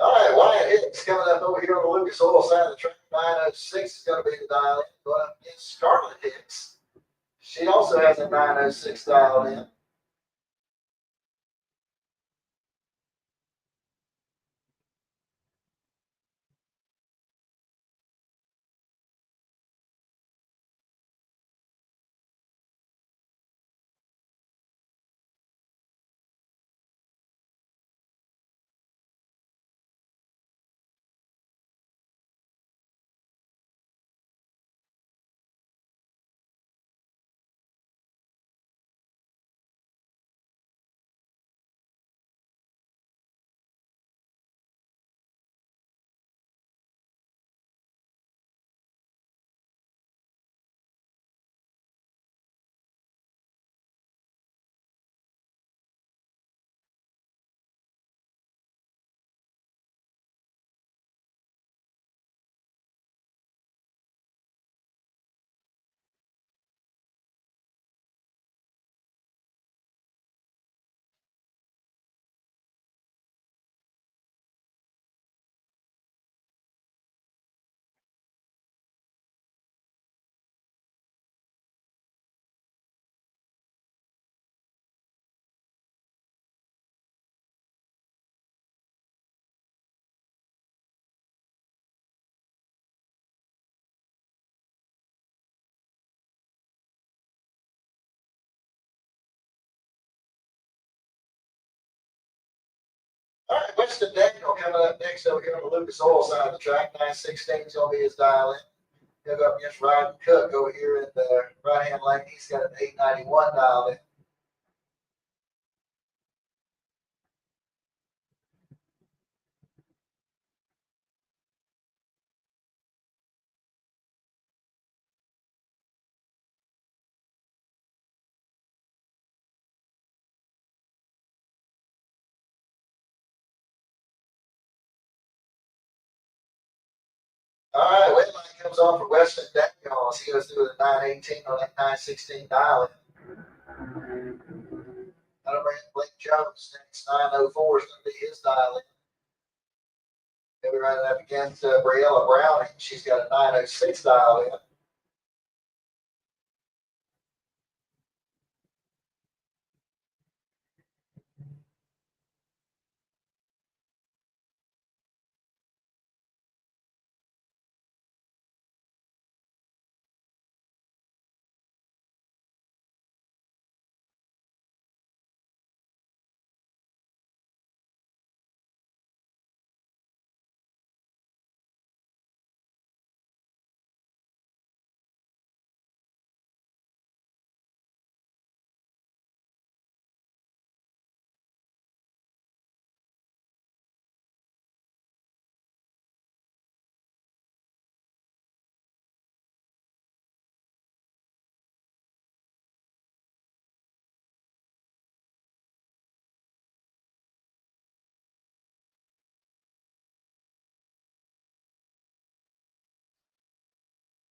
All right, Wyatt Hicks coming up over here on the Lucas Oil side of the track. 906 is going to be the dial in. Going up against Scarlett Hicks. She also has a 906 dial in. All right, Winston Daniel coming up next over here on the Lucas Oil side of the track. 916 is going to be his dial in. He'll go up against Ryan Cook over here in the right hand lane. He's got an 891 dial in. All right, weight line comes on for Weston Daniels. He goes through with a 918 on that 916 dial in. That'll bring Blake Jones next. 904 is going to be his dial in. He'll be running up against Briella Browning. She's got a 906 dial in.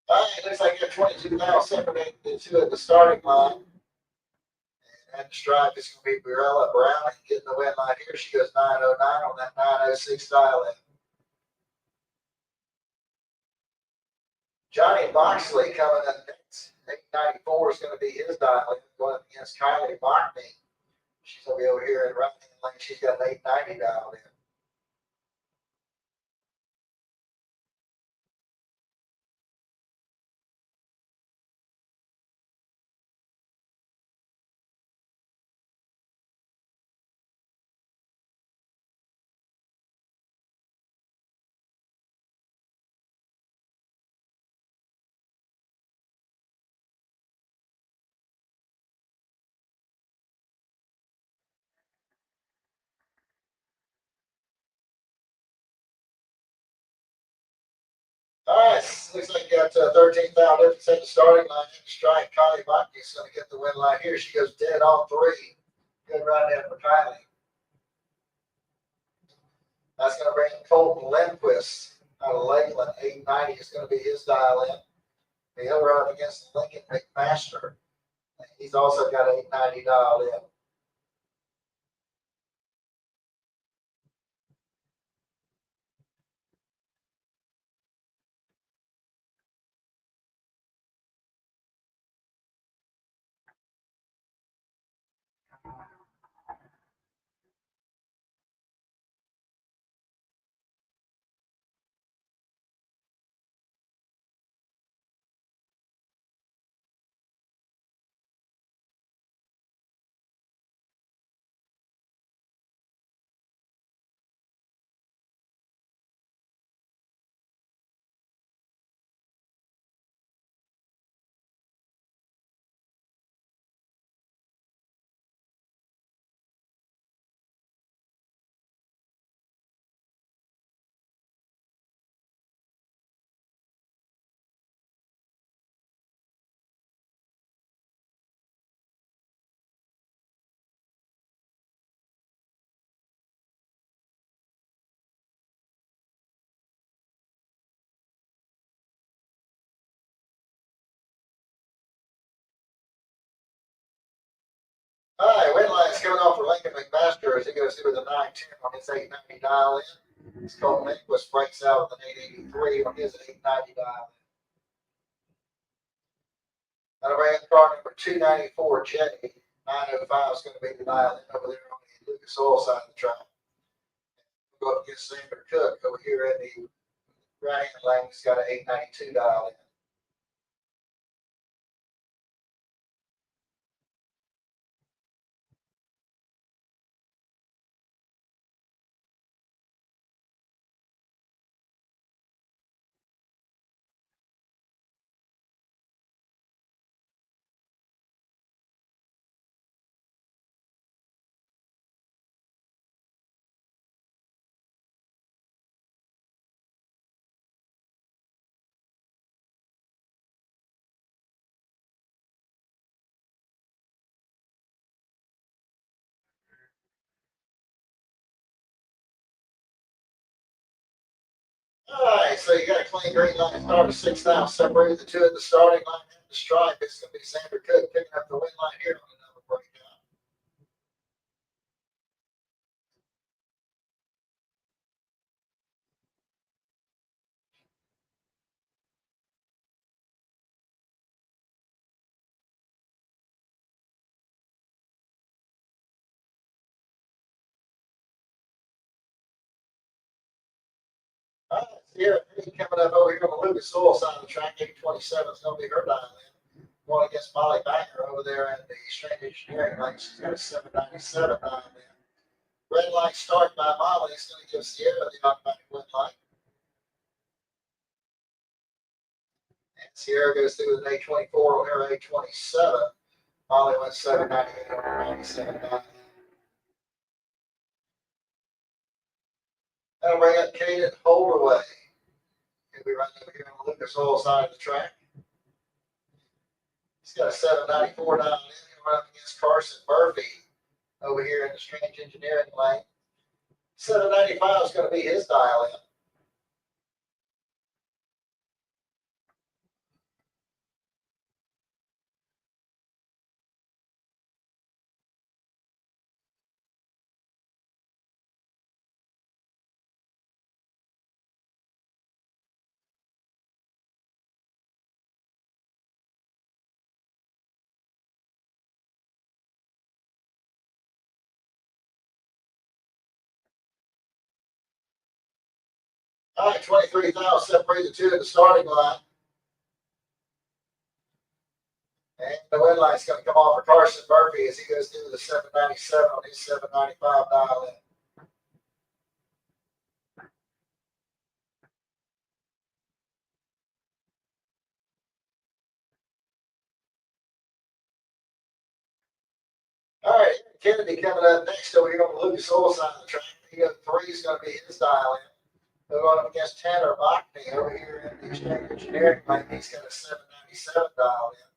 All right, looks like you got 22 now separated the two at the starting line. And at the stripe, it's going to be Briella Browning getting the win line here. She goes 909 on that 906 dial in. Johnny Moxley coming up next. 894 is going to be his dial in, going up against Kylie Mockney. She's going to be over here in right hand lane. She's got an 890 dial in. All right, looks like you got 13 foul difference at the starting line. In the strike, Kylie Mockney is going to get the win line here. She goes dead on three. Good run there for Kylie. That's going to bring Colton Lindquist out of Lakeland. 890 is going to be his dial in. He'll run up against Lincoln McMaster. He's also got 890 dialed in. All right, win line's coming off for Lincoln McMaster as he goes through the 910 on his 890 dial in. Colton Lindquist breaks out with an 883 on his 890 dial in. That'll bring car number 294, Jetty. 905 is going to be the dial in over there on the Lucas Oil side of the track. We'll go up against Sandra Cook over here in the right hand lane. He's got an 892 dial in. right, so you got a clean green line start of 6 now, separated the two at the starting line and the stripe. It's going to be Xander Cook picking up the win line here on another breakdown. All right, Sierra coming up over here on the Lucas Oil side of the track. 827 is going to be her dial in. Going against Molly Banger over there at the Strand Engineering lane. She's got a 797 dial in. Red light start by Molly is going to give Sierra the automatic win line. And Sierra goes through with an 824 on her 827. Molly went 798 on her 97 dial in. That'll bring up Caden Holderway. He'll be running over here on the Lucas Oil side of the track. He's got a 794 down in. He'll run up against Carson Murphy over here in the Strange Engineering lane. 795 is going to be his dial in. All right, 23,000 separate the two at the starting line. And the win line's going to come off for Carson Murphy as he goes through the 797 on his 795 dial in. All right, Kennedy coming up next over here on the Lucas Oil side of the track. He got 3 is going to be his dial in. They're going up against Tanner Bachny over here in the Exchange Engineering lane. He's got a 797 dial in.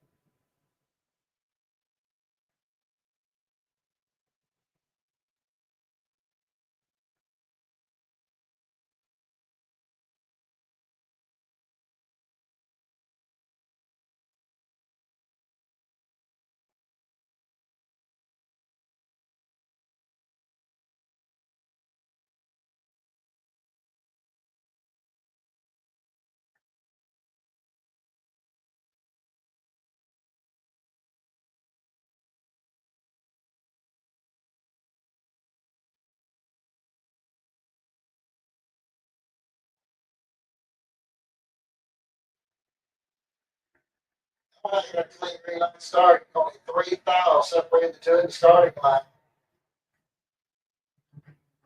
All right, got a clean green line start. Only 3,000 separated the two at the starting line.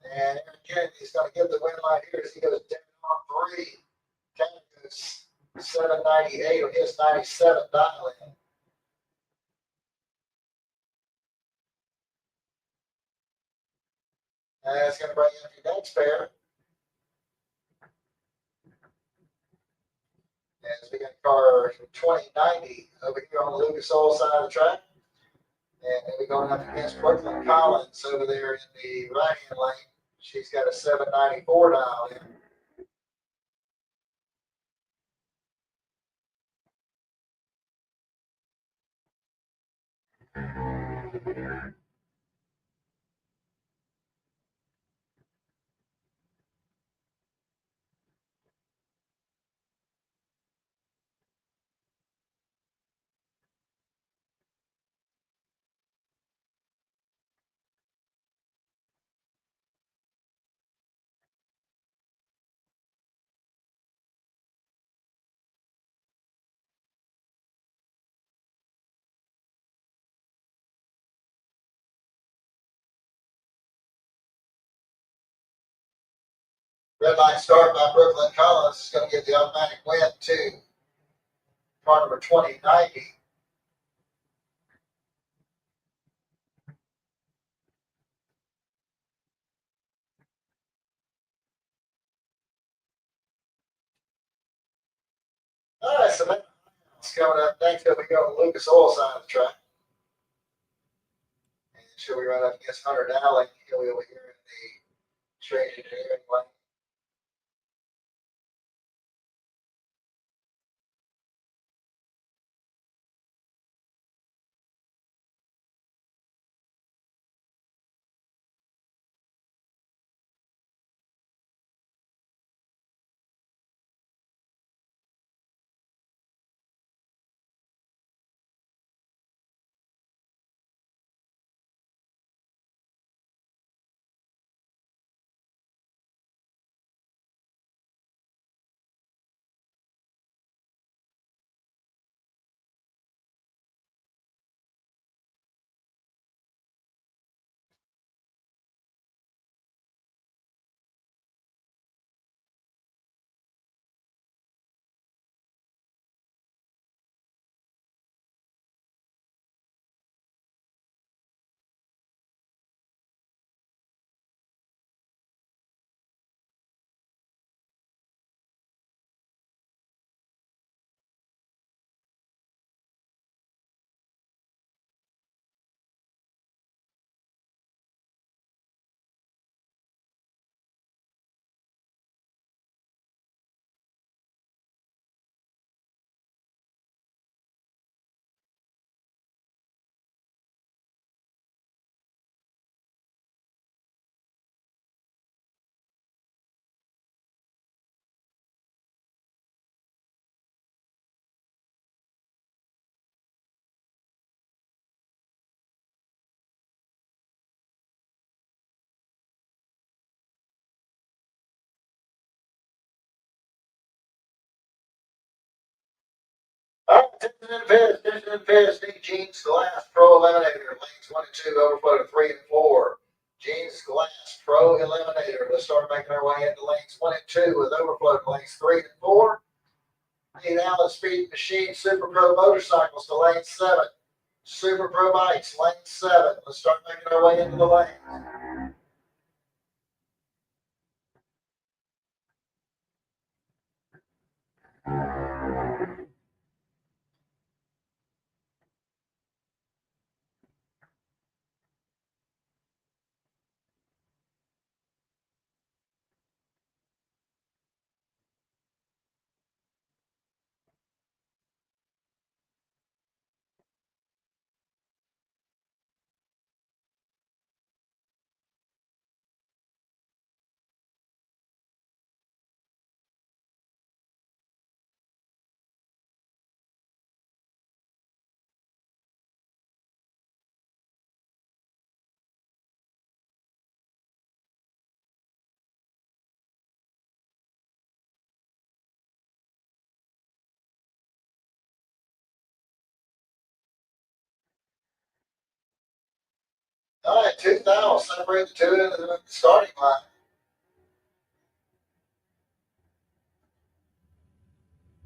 And Aaron Kennedy's going to give the win line here as he goes down on 3. Kennedy goes 798 on his 97 dial in. And that's going to bring up your next pair. As we got car 2090 over here on the Lucas Oil side of the track. And then we're going up against Brooklyn Collins over there in the right-hand lane. She's got a 794 dial in. Red line start by Brooklyn Collins is going to get the automatic win to car number 2090. All right, so that's coming up next. Up we go on the Lucas Oil side of the track. And should we run up against Hunter Dowling? He'll be over here in the Strange Engineering lane. Attention and Fizz, D Jeans Glass Pro Eliminator, lanes 1 and 2, overflow to 3 and 4. Jeans Glass Pro Eliminator. Let's start making our way into lanes 1 and 2 with overflow to lanes 3 and 4. 8 Allen Speed Machine Super Pro Motorcycles to lane 7. Super Pro Bikes, lane 7. Let's start making our way into the lanes. All right, 2,000. Separate the two into the starting line.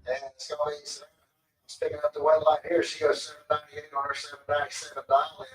And it's going to be picking up the white light here. She goes 798 on her 797 dial in.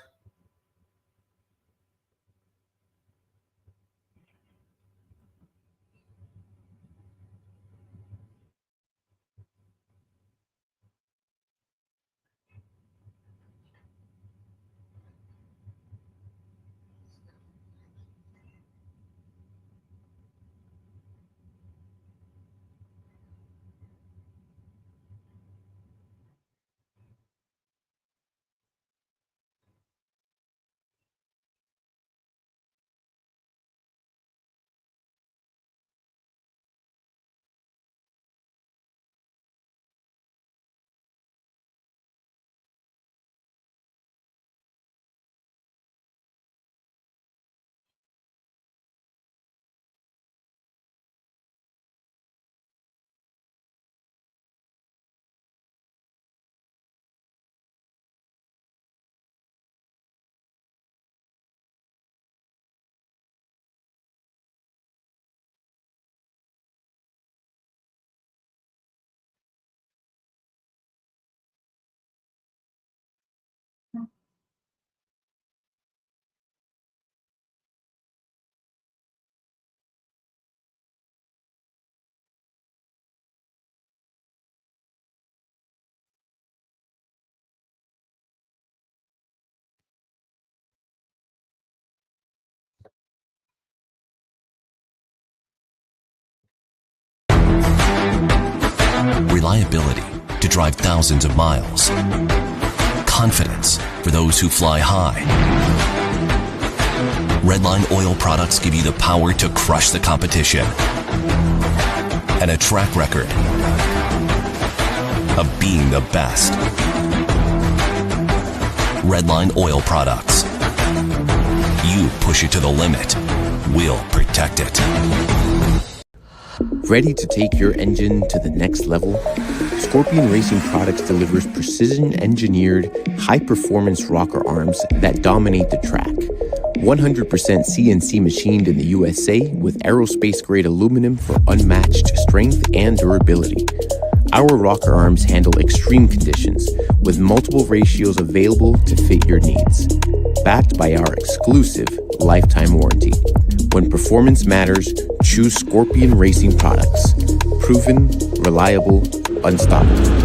Reliability to drive thousands of miles. Confidence for those who fly high. Redline oil products give you the power to crush the competition. And a track record of being the best. Redline oil products. You push it to the limit, we'll protect it. Ready to take your engine to the next level? Scorpion Racing Products delivers precision-engineered, high-performance rocker arms that dominate the track. 100% CNC machined in the USA with aerospace-grade aluminum for unmatched strength and durability. Our rocker arms handle extreme conditions with multiple ratios available to fit your needs. Backed by our exclusive lifetime warranty. When performance matters, choose Scorpion Racing Products. Proven, reliable, unstoppable.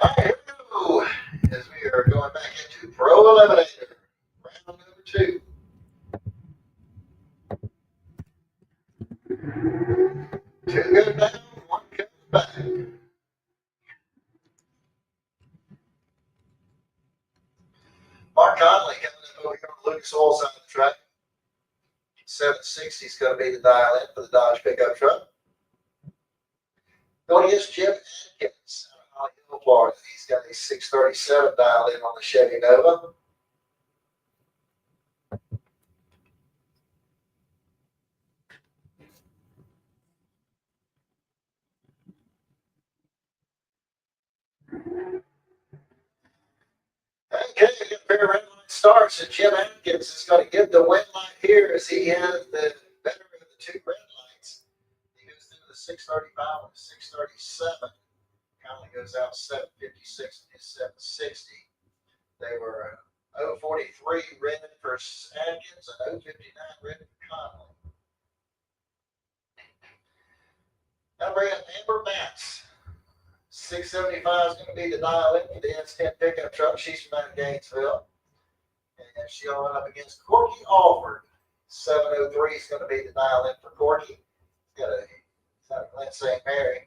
All right, here we go. As we are going back into Pro Eliminator, round number 2. Two go down, one comes back. Mark Conley coming up over here on Lucas Oil side of the track. 760 is going to be the dial in for the Dodge pickup truck. Going against Jim Atkins out of Holly Hill, Florida. He's got a 637 dial in on the Chevy Nova. Okay, we got a pair of red line starts, and Jim Atkins is going to give the win light here as he has the better of the two red lights. He goes through the 635 and the 637. Conley goes out 756 and his 760. They were 043 red for Atkins and 059 red for Conley. Now bring up Amber Matz. 675 is going to be the dial in for the S10 pickup truck. She's from out of Gainesville. And she'll run up against Corky Alford. 703 is going to be the dial in for Corky. He's got a Glen St. Mary.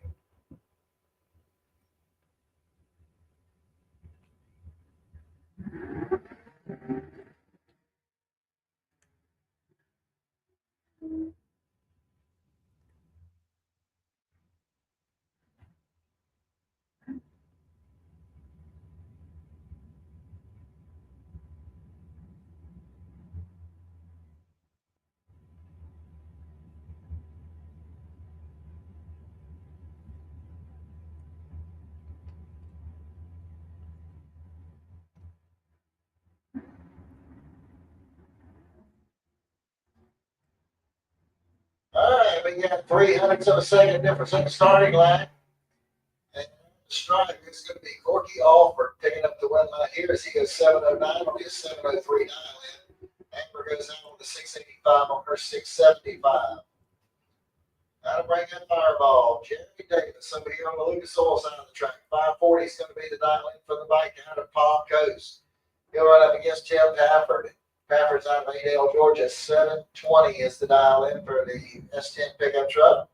All right, we got 300ths of a second difference in the starting line. And the striker is going to be Corky Alford picking up the win line here as he goes 709 on his 703 dial in. Amber goes out on the 685 on her 675. Now to bring in Fireball, Jeremy Davis over here on the Lucas Oil side of the track. 540 is going to be the dial in for the bike out of Palm Coast. He'll run up against Jim Pafford. Pafford's out of Adel, Georgia. 720 is the dial in for the S10 pickup truck.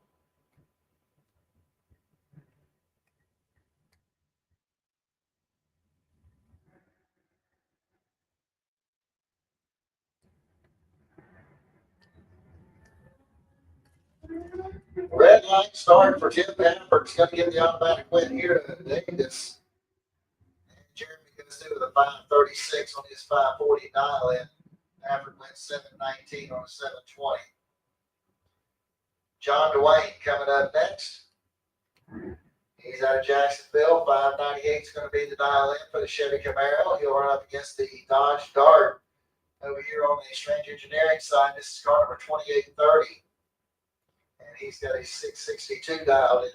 Red light start for Jim Pafford. He's going to get the automatic win here to Davis. And Jeremy goes through with a 536 on his 540 dial in. Pafford went 719 on a 720. John Dwayne coming up next. He's out of Jacksonville. 598 is going to be the dial in for the Chevy Camaro. He'll run up against the Dodge Dart. Over here on the Strange Engineering side, this is car number 2830. And he's got a 662 dialed in.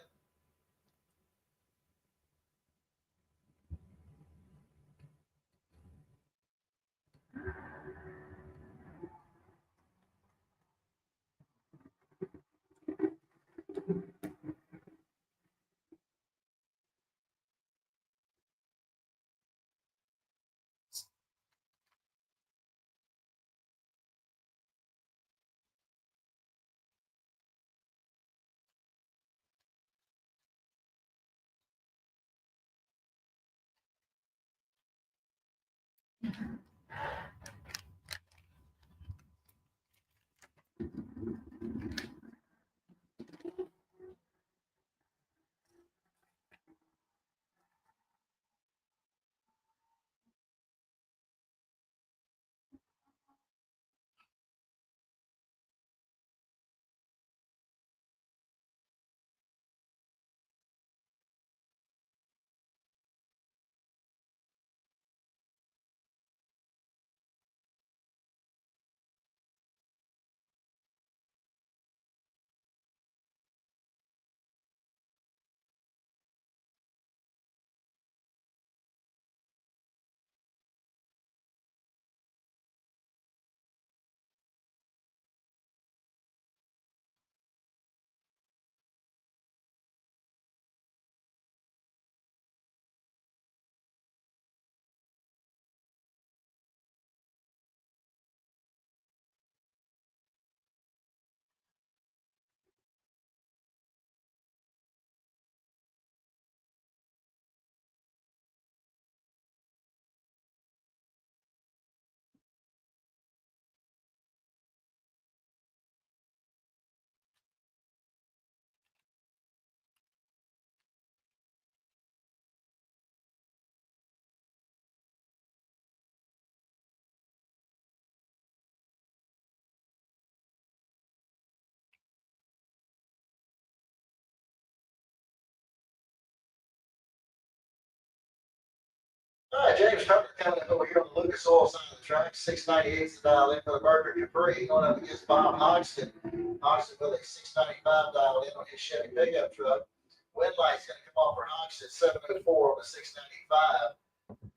All right, James Tucker coming up over here on the Lucas Oil side of the track. 698 is the dial in for the Burger Capri. Going up against Bob Hodgson. Hodgson with a 695 dialed in on his Chevy pickup truck. Wind light's going to come off for Hodgson 704 on the 695.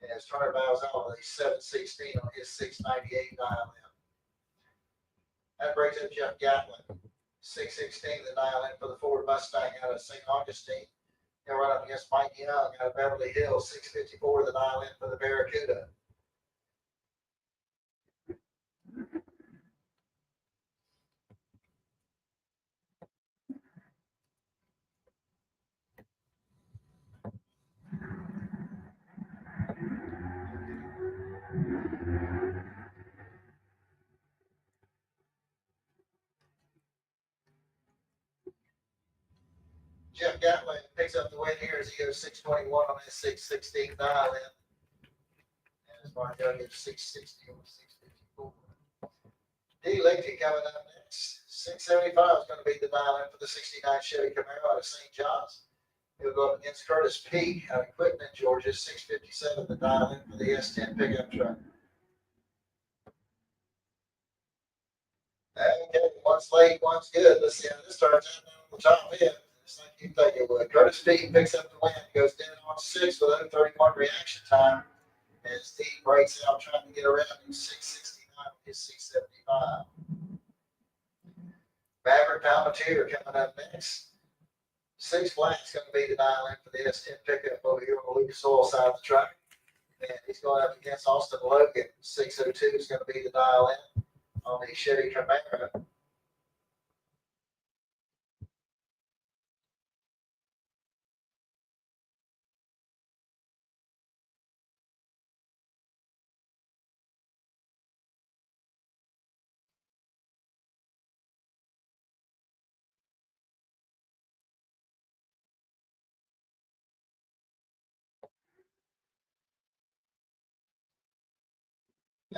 And his turn valve's out with a 716 on his 698 dial in. That brings up Jeff Gatlin. 616 the dial in for the Ford Mustang out of St. Augustine. He'll run up against Mike Young out of Beverly Hills, 654 the dial in for the Barracuda. Jeff Gatlin picks up the win here as he goes 621 on his 616 dial in. And as Mark Young gets 660 on 654. D. Lichty coming up next. 675 is going to be the dial in for the 69 Chevy Camaro out of St. John's. He'll go up against Curtis Peak out of Quitman, Georgia, 657 the dial in for the S10 pickup truck. Okay, one's late, one's good. Let's see how this turns out on the top end. Just like you think it would. Curtis Peak picks up the win, goes down on 6 with 0:31 reaction time. As D breaks out trying to get around in 669 with his 675. Maverick Palmetier coming up next. 6 flat's going to be the dial in for the S10 pickup over here on the Lucas Oil side of the track. And he's going up against Austin Logan. 602 is going to be the dial in on the Chevy Camaro.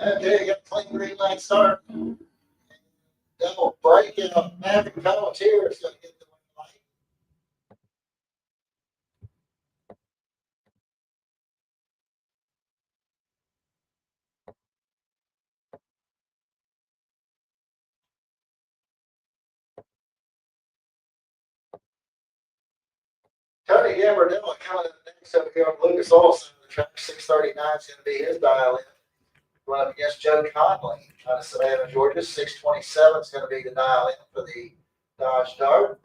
Okay, got a clean green light start. Double breakout. Maverick Palmetier is going to get the win light. Tony Gambardella coming up next over here on Lucas Oil side of the track. 639 is going to be his dial in. Going up against Joe Conley out of Savannah, Georgia. 627 is going to be the dial in for the Dodge Dart.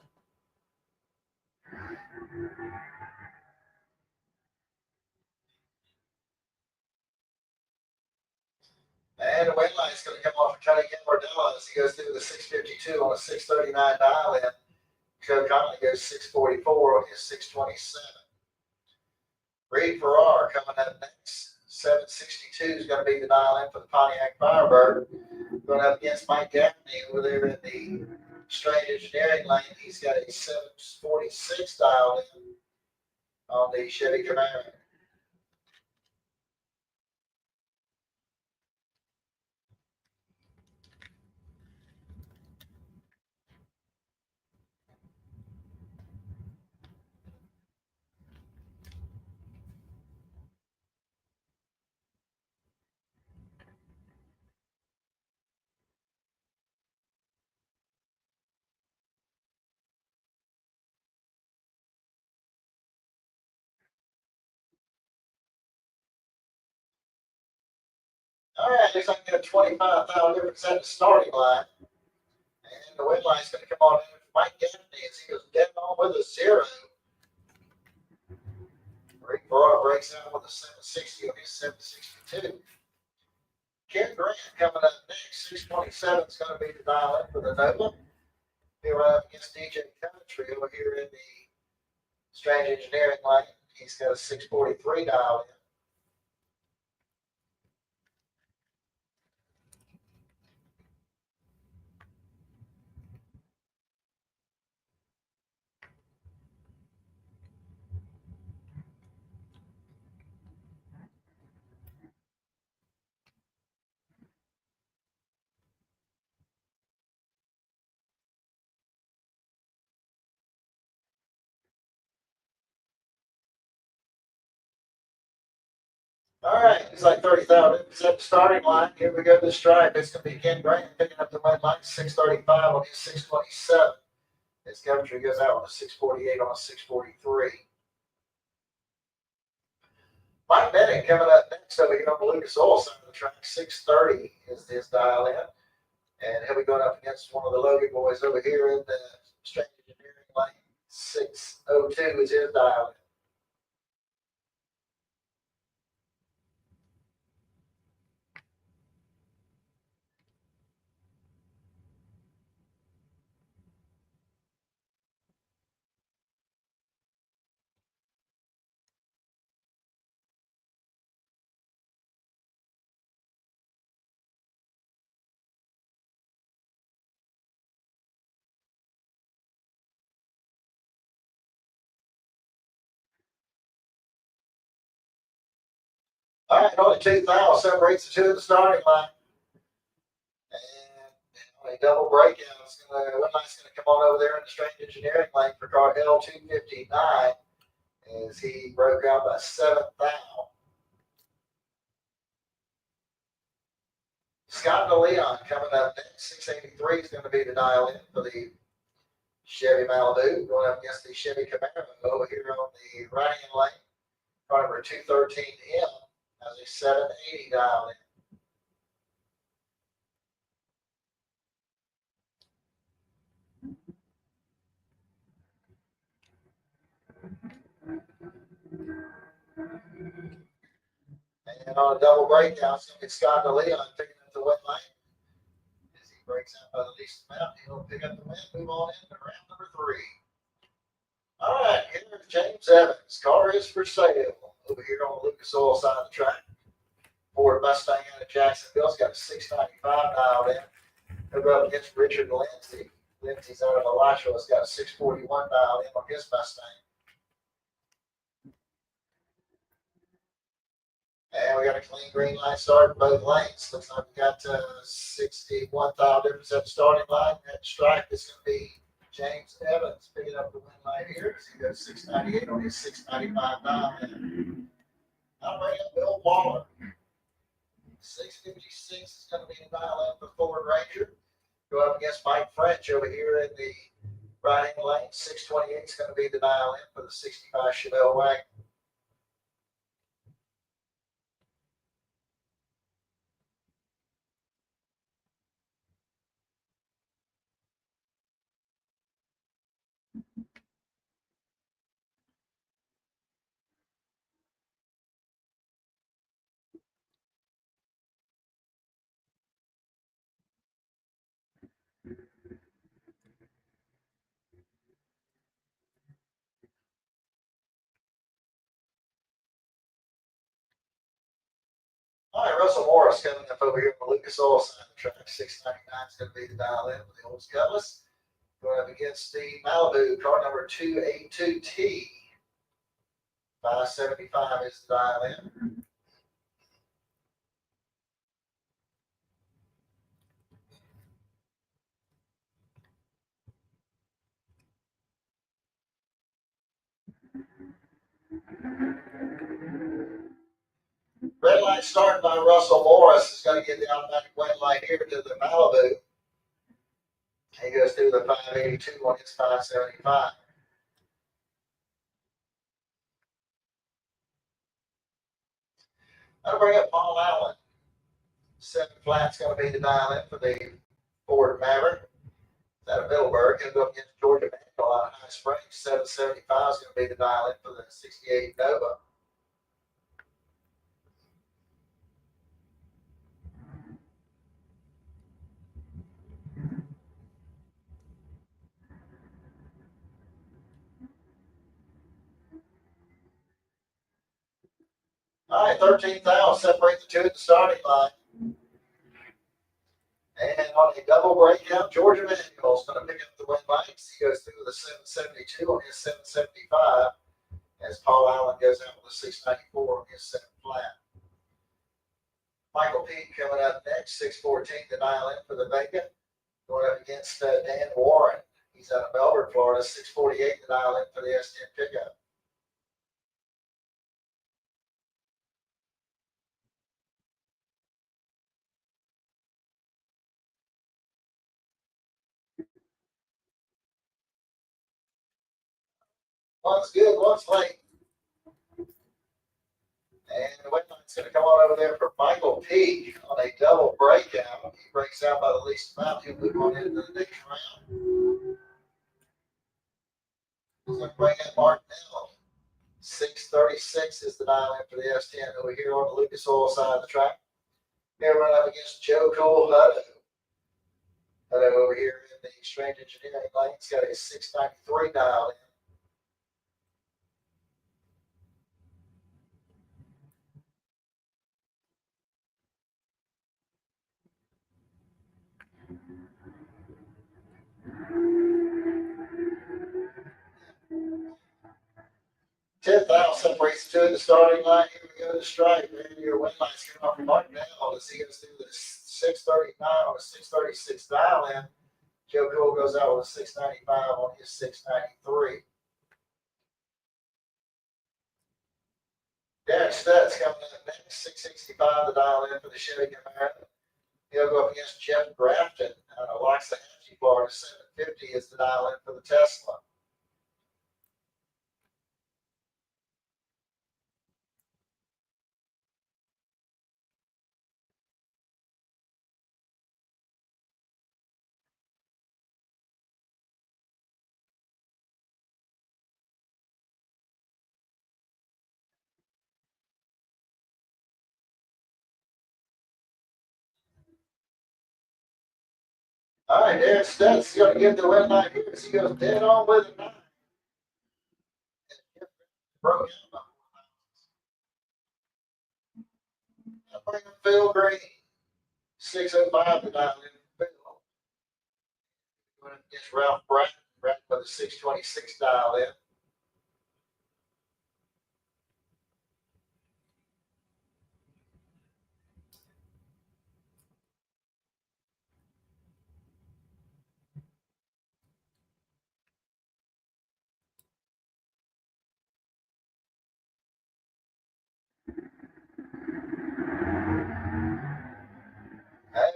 And the weight line is going to come off for Tony Gambardella as he goes through the 652 on a 639 dial in. Joe Conley goes 644 on his 627. Reed Farrar coming up next. 762 is going to be the dial in for the Pontiac Firebird. Going up against Mike Gaffney over there in the Strange Engineering lane. He's got a 746 dial in on the Chevy Camaro. All right, looks like we got a 25,000 difference at the starting line. And the win line is going to come on in for Mike Gaffney as he goes dead on with a 0. Reed Farrar breaks out with a 760 on his 762. Ken Grant coming up next. 627 is going to be the dial in for the Nova. He'll run up against DJ Country over here in the Strange Engineering lane. He's got a 643 dial in. All right, it's like 30,000. It's at the starting line. Here we go to the stripe. It's going to be Ken Grant picking up the win line, 635 on his 627. His Coventry goes out on a 648 on a 643. Mike Bennett coming up next over here on the Lucas Oil side of the track. 630 is his dial in. And he'll be going up against one of the Logan boys over here in the Strange Engineering lane. 602 is his dial in. All right, only 2,000 separates the two of the starting line. And a double breakout. One line's going to come on over there in the Strange Engineering lane for car L259 as he broke out by 7,000. Scott DeLeon coming up next. 683 is going to be the dial in for the Chevy Malibu, going up against the Chevy Camaro over here on the right-hand lane. Car number 213M has a 780 dial in. And on a double breakout, it's going to be Scott DeLeon picking up the win lane. As he breaks out by the least amount, he'll pick up the win, move on into round number 3. All right, here's James Evans. Car is for sale over here on the Lucas Oil side of the track. Ford Mustang out of Jacksonville. It's got a 695 dialed in. He'll go up against Richard Lindsay. Lindsay's out of Elisha. It's got a 641 dialed in on his Mustang. And we got a clean green line start in both lanes. Looks like we got 61,000 difference at the starting line. At the stripe, it's going to be James Evans picking up the win line here. As he goes 698 on his 695 dial in. I'll bring up Bill Waller. 656 is going to be the dial in for Ford Ranger. Go up against Mike French over here in the Right hand lane, 628 is going to be the dial in for the 65 Chevelle wagon. All right, Russell Morris coming up over here on the Lucas Oil side of the track. 699 is going to be the dial in for the old Cutlass. Going up against the Malibu, car number 282T. 575 is the dial in. Red light started by Russell Morris is going to get the automatic wet light here to the Malibu. He goes through the 582 on his 575. That'll bring up Paul Allen. 7 flat's going to be the dial in for the Ford Maverick. Out of Middleburg, going to go up against Georgia Manual out of High Springs. 775 is going to be the dial in for the 68 Nova. All right, 13,000 separate the two at the starting line. And on a double breakout, Georgia Manual is going to pick up the win lights. He goes through the 772 on his 775 as Paul Allen goes out with a 694 on his 7 flat. Michael Pete coming up next, 614 to dial in for the Vega. Going up against Dan Warren. He's out of Melbourne, Florida, 648 to dial in for the S10 pickup. One's good, one's late. And the wet line's going to come on over there for Michael P. on a double breakout. He breaks out by the least amount. He'll move on into the next round. He's going to bring in Martinelli. 636 is the dial in for the S10 over here on the Lucas Oil side of the track. Here run up against Joe Cole Hutto. Hutto over here in the Strange Engineering lane. He's got a 693 dial in. Separates the two at the starting line. Here we go to strike. And your win line's coming off from Martinelli as he goes through the 639 on a 636 dial in. Joe Cole goes out with a 695 on his 693. Derek Stutz coming up next, 665 the dial in for the Chevy Camaro. He'll go up against Jeff Grafton out of Waxahachie, Florida. 750 is the dial in for the Tesla. All right, Derek Stutz is going to get the win line here as he goes dead on with it. Broke out. I'll bring up Phil Green. 605 the dial in for Phil. Going up against Ralph Bratton. Bratton with a 626 dial in.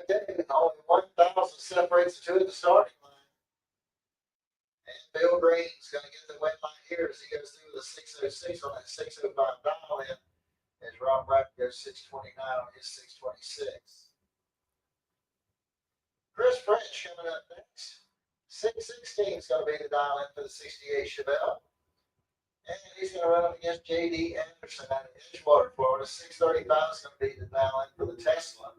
Okay, only 1,000 separates the two at the starting line. And Joe Green's going to get the win line here as he goes through the 606 on that 605 dial in. As Rob Rapp goes 629 on his 626. Chris French coming up next. 616 is going to be the dial in for the 68 Chevelle. And he's going to run up against J.D. Anderson out of Edgewater, Florida. 635 is going to be the dial in for the Tesla.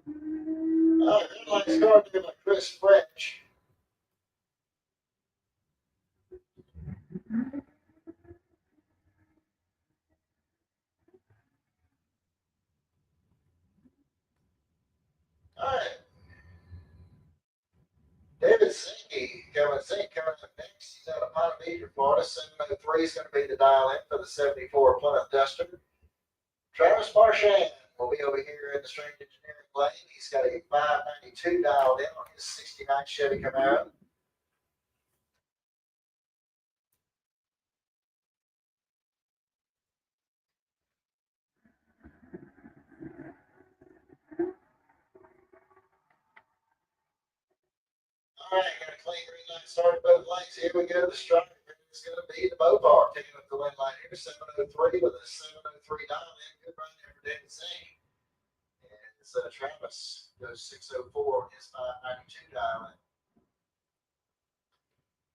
All right, red light started by Chris French. All right. David Zinke coming up next. He's out of Ponte Vedra, Florida. 703 is going to be the dial in for the 74 Plymouth Duster. Travis Marchand will be over here in the Strange Engineering lane. He's got a 592 dialed in on his 69 Chevy Camaro. All right, got a clean green light started both lanes. Here we go. The striker is going to be the Mopar taking up the win line here. 703 with a 703 dial in. Good run there for David Zink. And it's Travis goes 604 on his 592 dial in.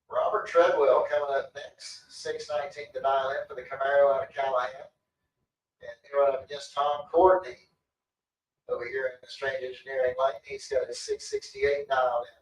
Robert Treadwell coming up next. 619 the dial in for the Camaro out of Callahan. And he'll run up against Tom Courtney over here in the Strange Engineering lane. He's got a 668 dialed in.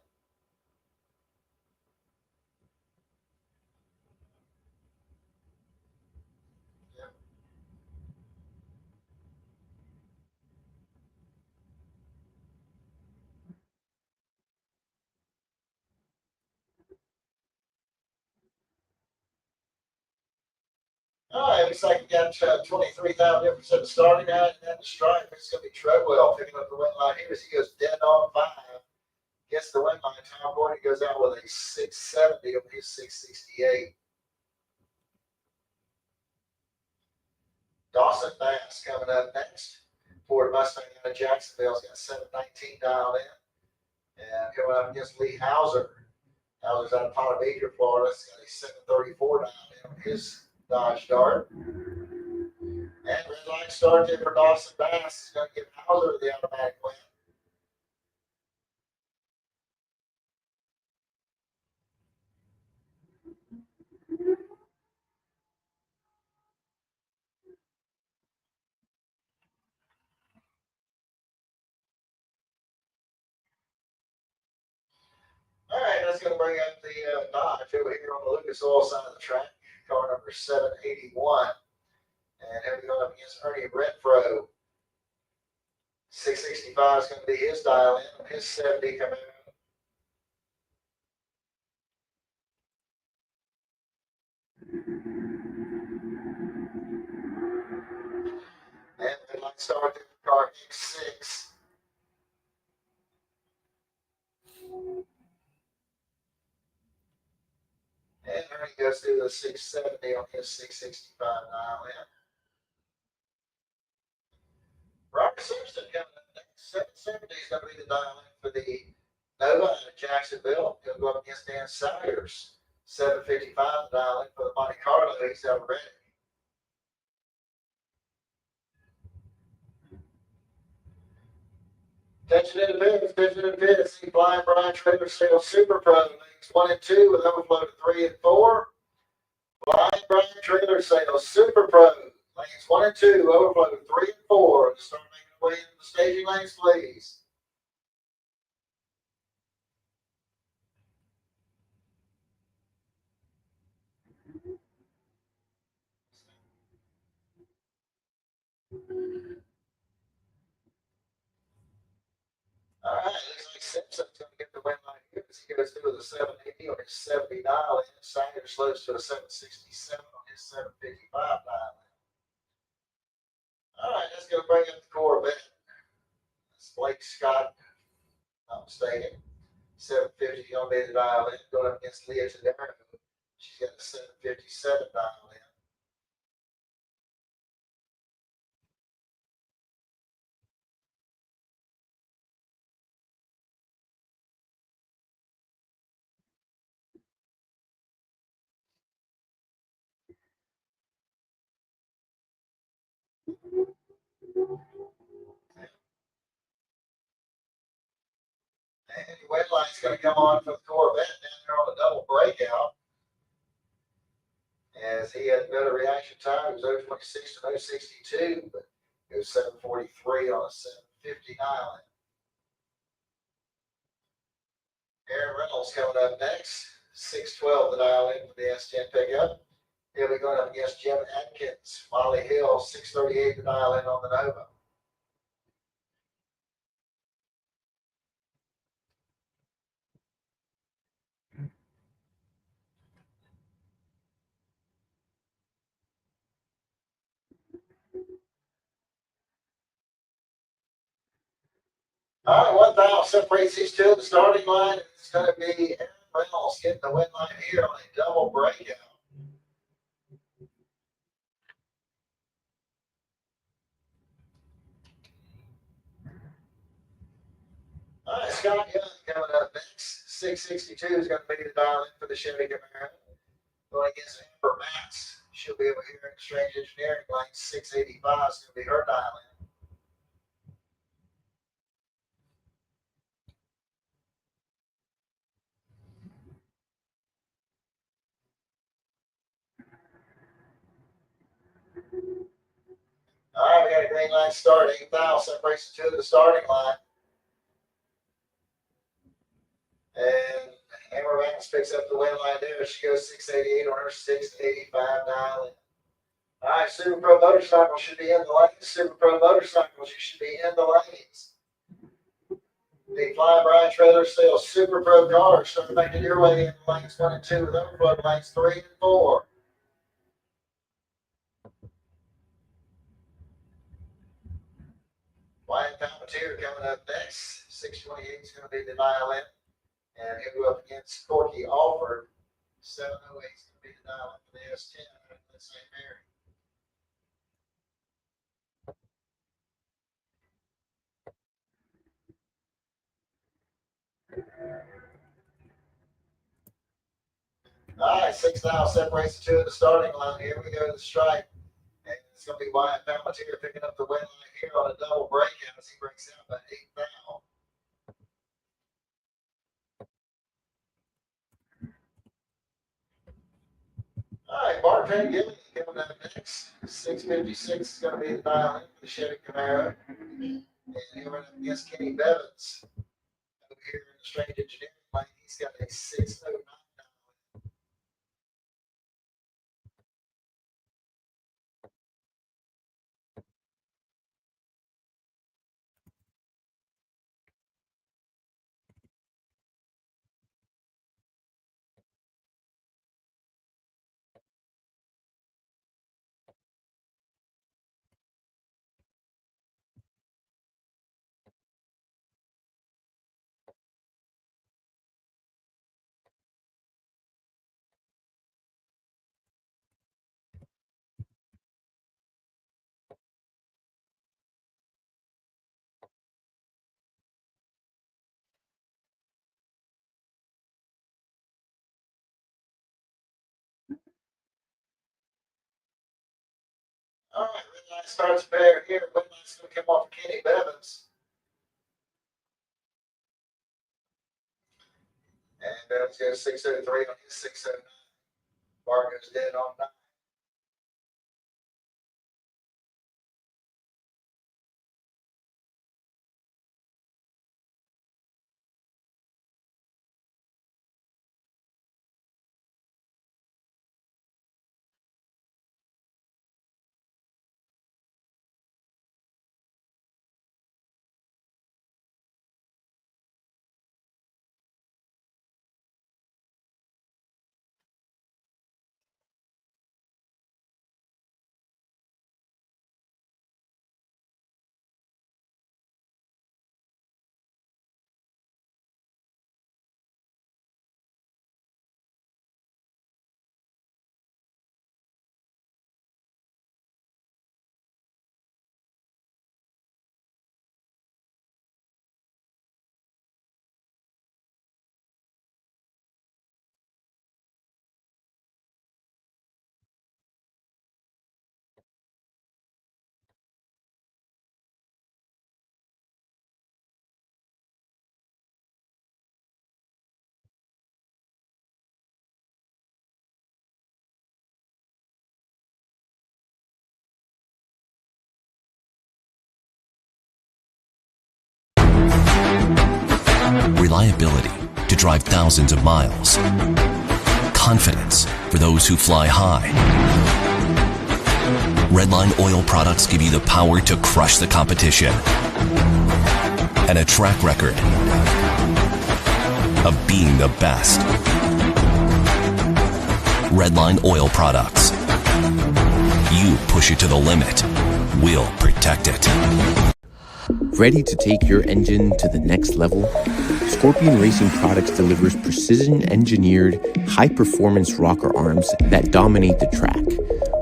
All right, looks like we got 23,000 difference at the starting line, and then the striker. It's going to be Treadwell picking up the win line here as he goes dead on 5. Gets the win line. Tom Courtney goes out with a 670 of his 668. Dawson Bass coming up next. Ford Mustang out of Jacksonville's got 719 dialed in. And he'll run up against Lee Hauser. Hauser's out of Ponte Vedra, Florida. He's got a 734 dialed in on his Dodge Dart. And red light start there for Dawson Bass. He's going to give Hauser the automatic win. All right, that's going to bring up the Dodge over here on the Lucas Oil side of the track. Car number 781. And he'll be going up against Ernie Renfro. 665 is going to be his dial in. His 70 coming in. And red light start there for car X6. And Ernie goes through the 670 on his 665 dial in. Robert Simpson coming up next. 770 is going to be the dial in for the Nova out of Jacksonville. He'll go up against Dan Sayers. 755 the dial in for the Monte Carlo. He's out ready. Attention in the pits. See Blind Brian Trailer Sales Super Pro. Lanes 1 and 2 with overflow to 3 and 4. Blind Brian Trailer Sales Super Pro. Lanes 1 and 2, overflow 3 and 4. Just start making your way into the staging lanes, please. All right, looks like Simpson's going to get the win line here as he goes through the 780 on his 70 dial in. Sanders slows to a 767 on his 755 dial. All right, that's going to bring up the Corvette. That's Blake Scott, not mistaken. 750 going to be the dial in, going up against Leah Tadaro. She's got a 757 dial in. And the wet line's going to come on for the Corvette down there on the double breakout. As he had better reaction time, it was 026 to 062, but it was 743 on a 750 dial in. Aaron Reynolds coming up next. 612 the dial in for the S10 pickup. He'll be going up against Jim Atkins. Molly Hill, 638 the dial in on the Nova. All right, 1,000 separates these two. The starting line is going to be Aaron Reynolds getting the win line here on a double breakout. All right, Scott Young coming up next. 662 is going to be the dial in for the Chevy Camaro. Going against Amber Matz. She'll be over here in Strange Engineering Lane. 685 is going to be her dial in. All right, we got a green line start. 8,000 separates the two of the starting line. And Amber Matz picks up the win line there. She goes 688 on her 685 dial in. All right, Super Pro Motorcycles should be in the lanes. Super Pro Motorcycles, you should be in the lanes. The Fly Brian Trailer Sales Super Pro cars start making your way in lanes 1 and 2 with overflow lanes 3 and 4. Wyatt Palmatier coming up next. 628 is going to be the dial in. And he'll go up against Corky Alford. 708 is going to be the dial in for the S10 at St. Mary. All right, 6,000 separates the two of the starting line. Here we go to the stripe. And it's going to be Wyatt Palmatier picking up the win line here on a double breakout as he breaks out by 8,000. All right, Bart Van Gillen coming up next. 656 is going to be the dial in for the Chevy Camaro. And he'll run up against Kenny Bevins over here in the Strange Engineering Lane. He's got a 609. All right, red line starts pair here. Red line's going to come off Kenny Bevins. And Bevins goes 603 on his 609. Bar goes dead on 9. reliability to drive thousands of miles, confidence for those who fly high. Redline oil products give you the power to crush the competition and a track record of being the best. Redline oil products. You push it to the limit, we'll protect it. Ready to take your engine to the next level? Scorpion Racing Products delivers precision-engineered, high-performance rocker arms that dominate the track.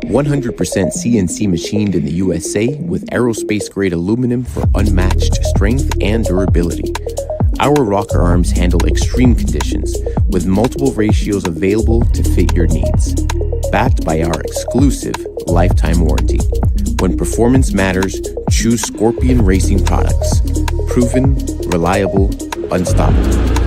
100% CNC machined in the USA with aerospace-grade aluminum for unmatched strength and durability. Our rocker arms handle extreme conditions with multiple ratios available to fit your needs. Backed by our exclusive lifetime warranty. When performance matters, choose Scorpion Racing Products. Proven, reliable, unstoppable.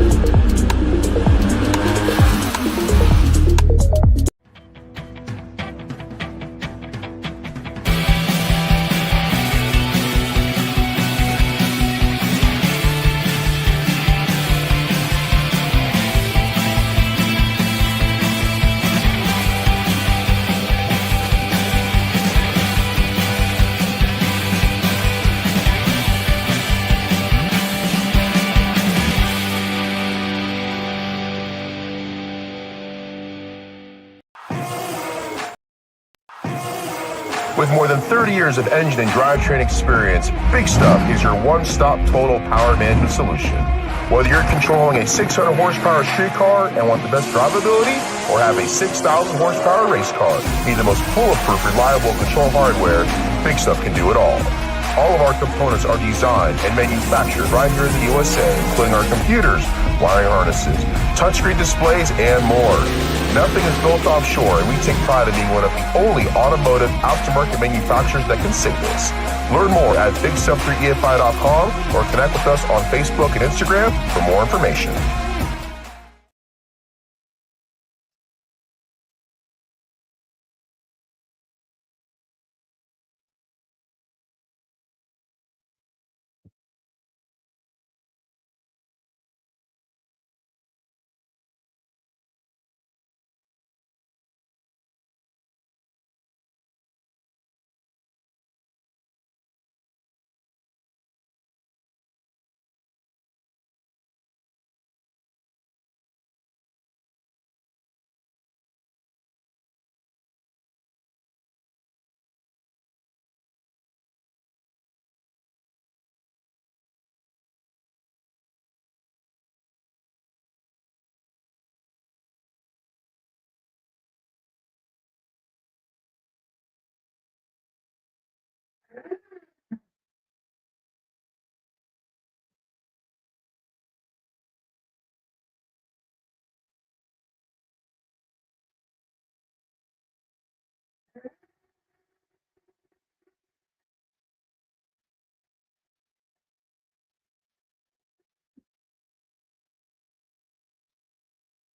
With more than 30 years of engine and drivetrain experience, Big Stuff is your one-stop total power management solution. Whether you're controlling a 600 horsepower street car and want the best drivability, or have a 6,000 horsepower race car, need the most foolproof, reliable control hardware, Big Stuff can do it all. All of our components are designed and manufactured right here in the USA, including our computers, wiring harnesses, touchscreen displays, and more. Nothing is built offshore, and we take pride in being one of the only automotive aftermarket manufacturers that can say this. Learn more at bigstuff3efi.com or connect with us on Facebook and Instagram for more information.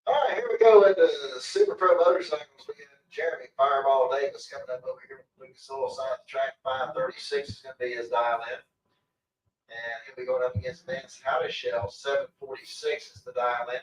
All right, here we go into the Super Pro Motorcycles. We got Jeremy Fireball Davis coming up over here with Lucas Oil side of the track. 536 is going to be his dial in. And he'll be going up against Nancy Hottishell. 746 is the dial in.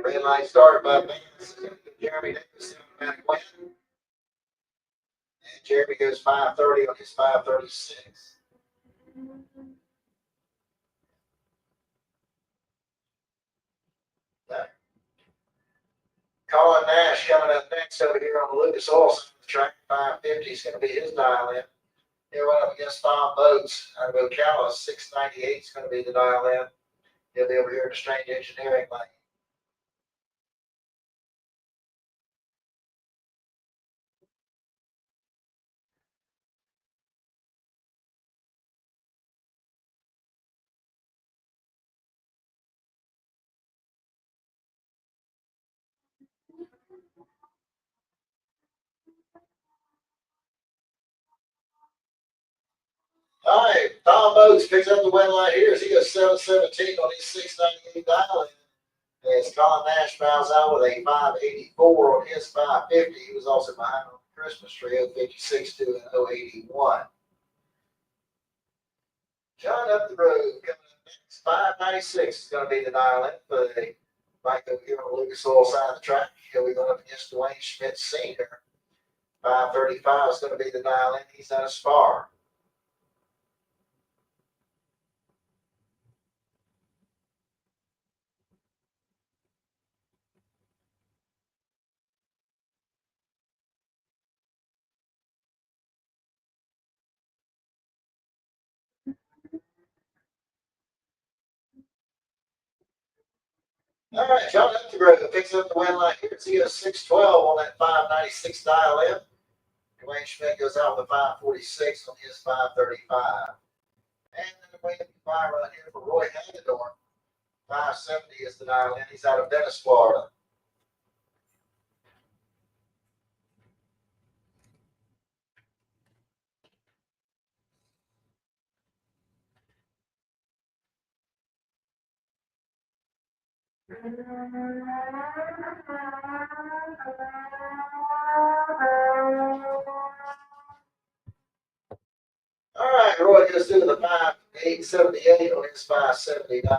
Red light started by Vance. Jeremy Davis, automatic win. And Jeremy goes 530 on his 536. Colin Nash coming up next over here on the Lucas Oil side of the track. 550 is going to be his dial in. He'll run up against Tom Boats out of Ocala. 698 is going to be the dial in. He'll be over here in the Strange Engineering lane. All right, Tom Oates picks up the win line here as he goes 7:17 on his 698 dial. As Colin Nash bows out with a 584 on his 550. He was also behind on the Christmas tree, 056 to an 081. John up the road coming up next. 596 is going to be the dial in for the bike over here on the Lucas Oil side of the track. He'll be going up against Dwayne Schmidt Sr. 535 is going to be the dial in. He's out of Spar. All right, John up the road picks up the win line here. He goes 612 on that 596 dial in. Dwayne Schmidt goes out with a 546 on his 535. And then the way to buy right here for Roy Hagedorn. 570 is the dial in. He's out of Venice, Florida. All right, Roy goes through the 5,878 on his 579.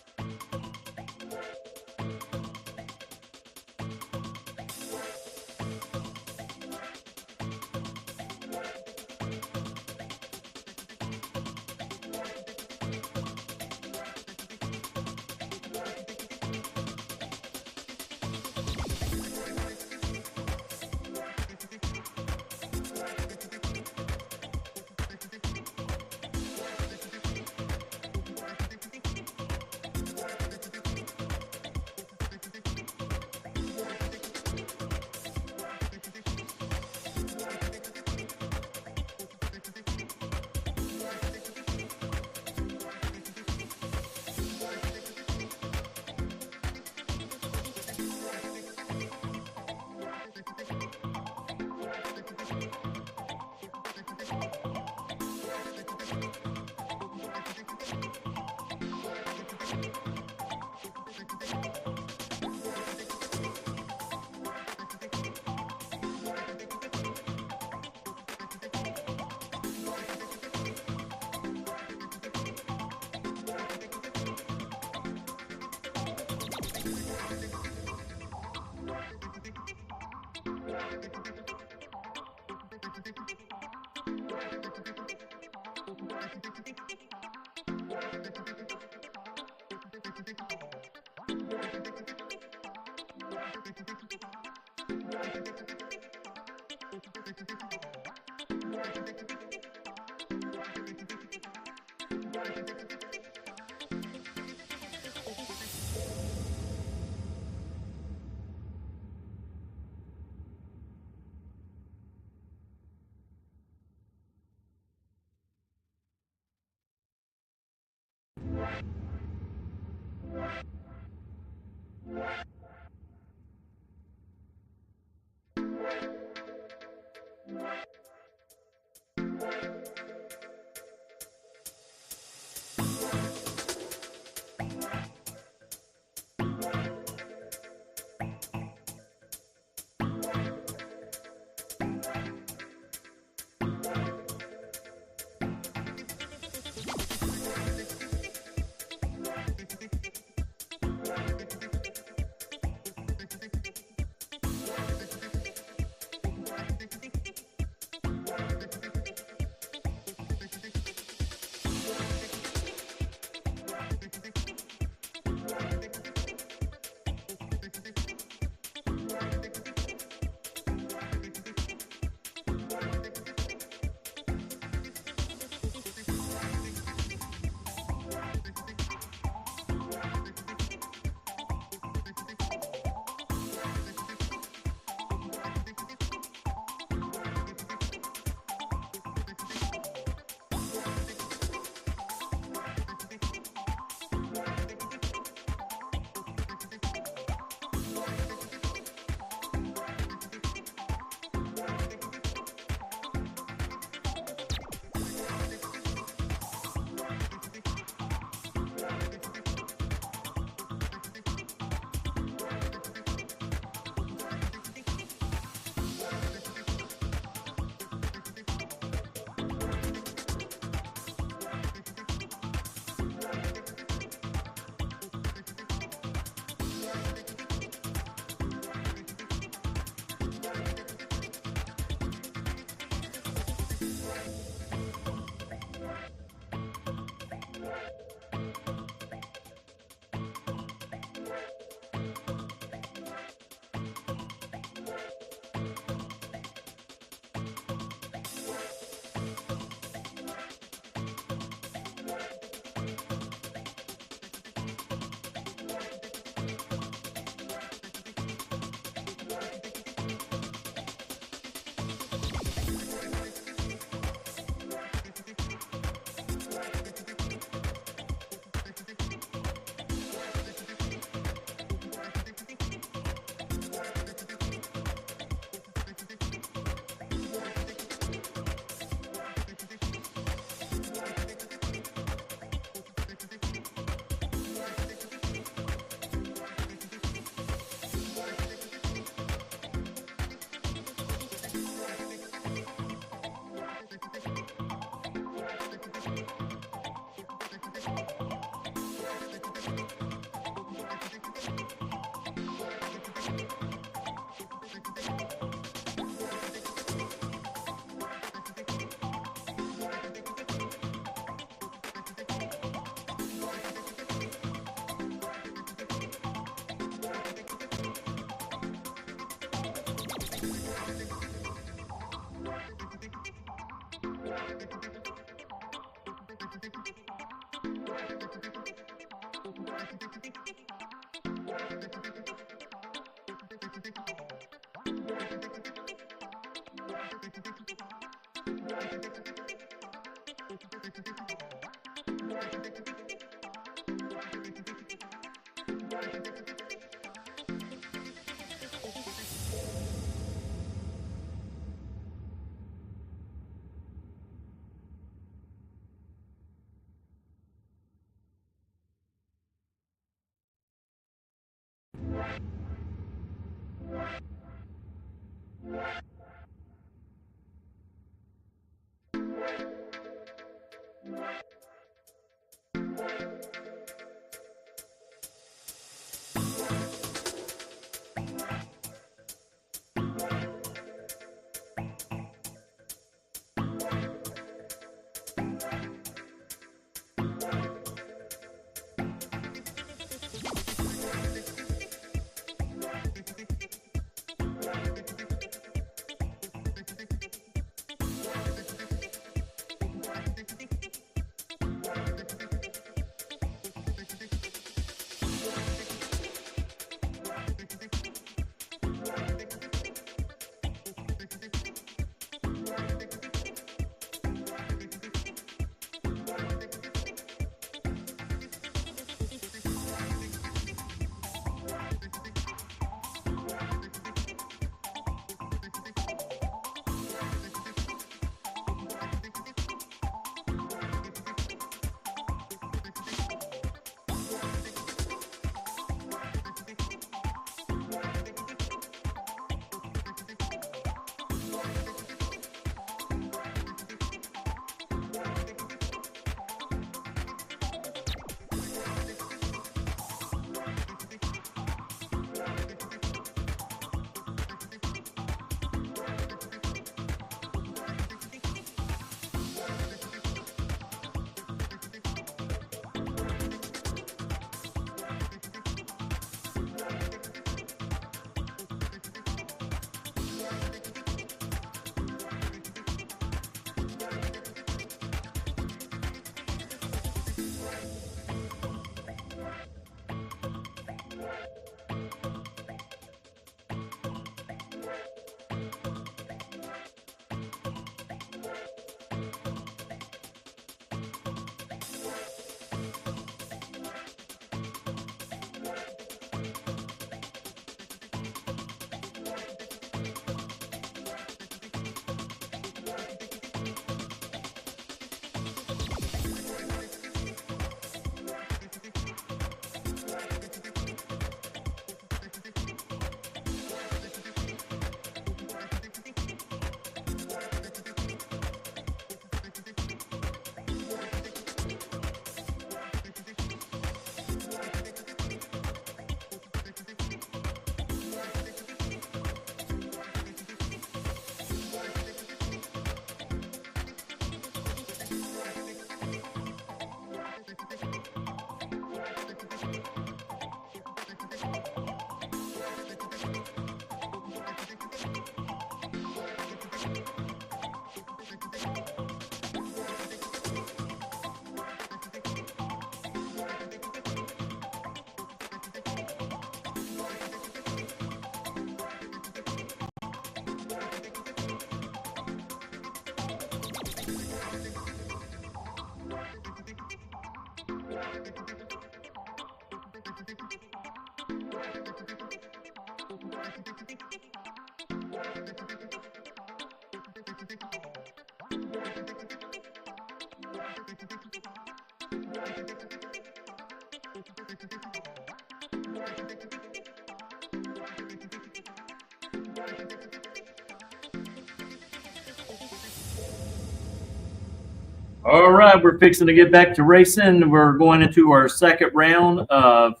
All right, we're fixing to get back to racing. We're going into our second round of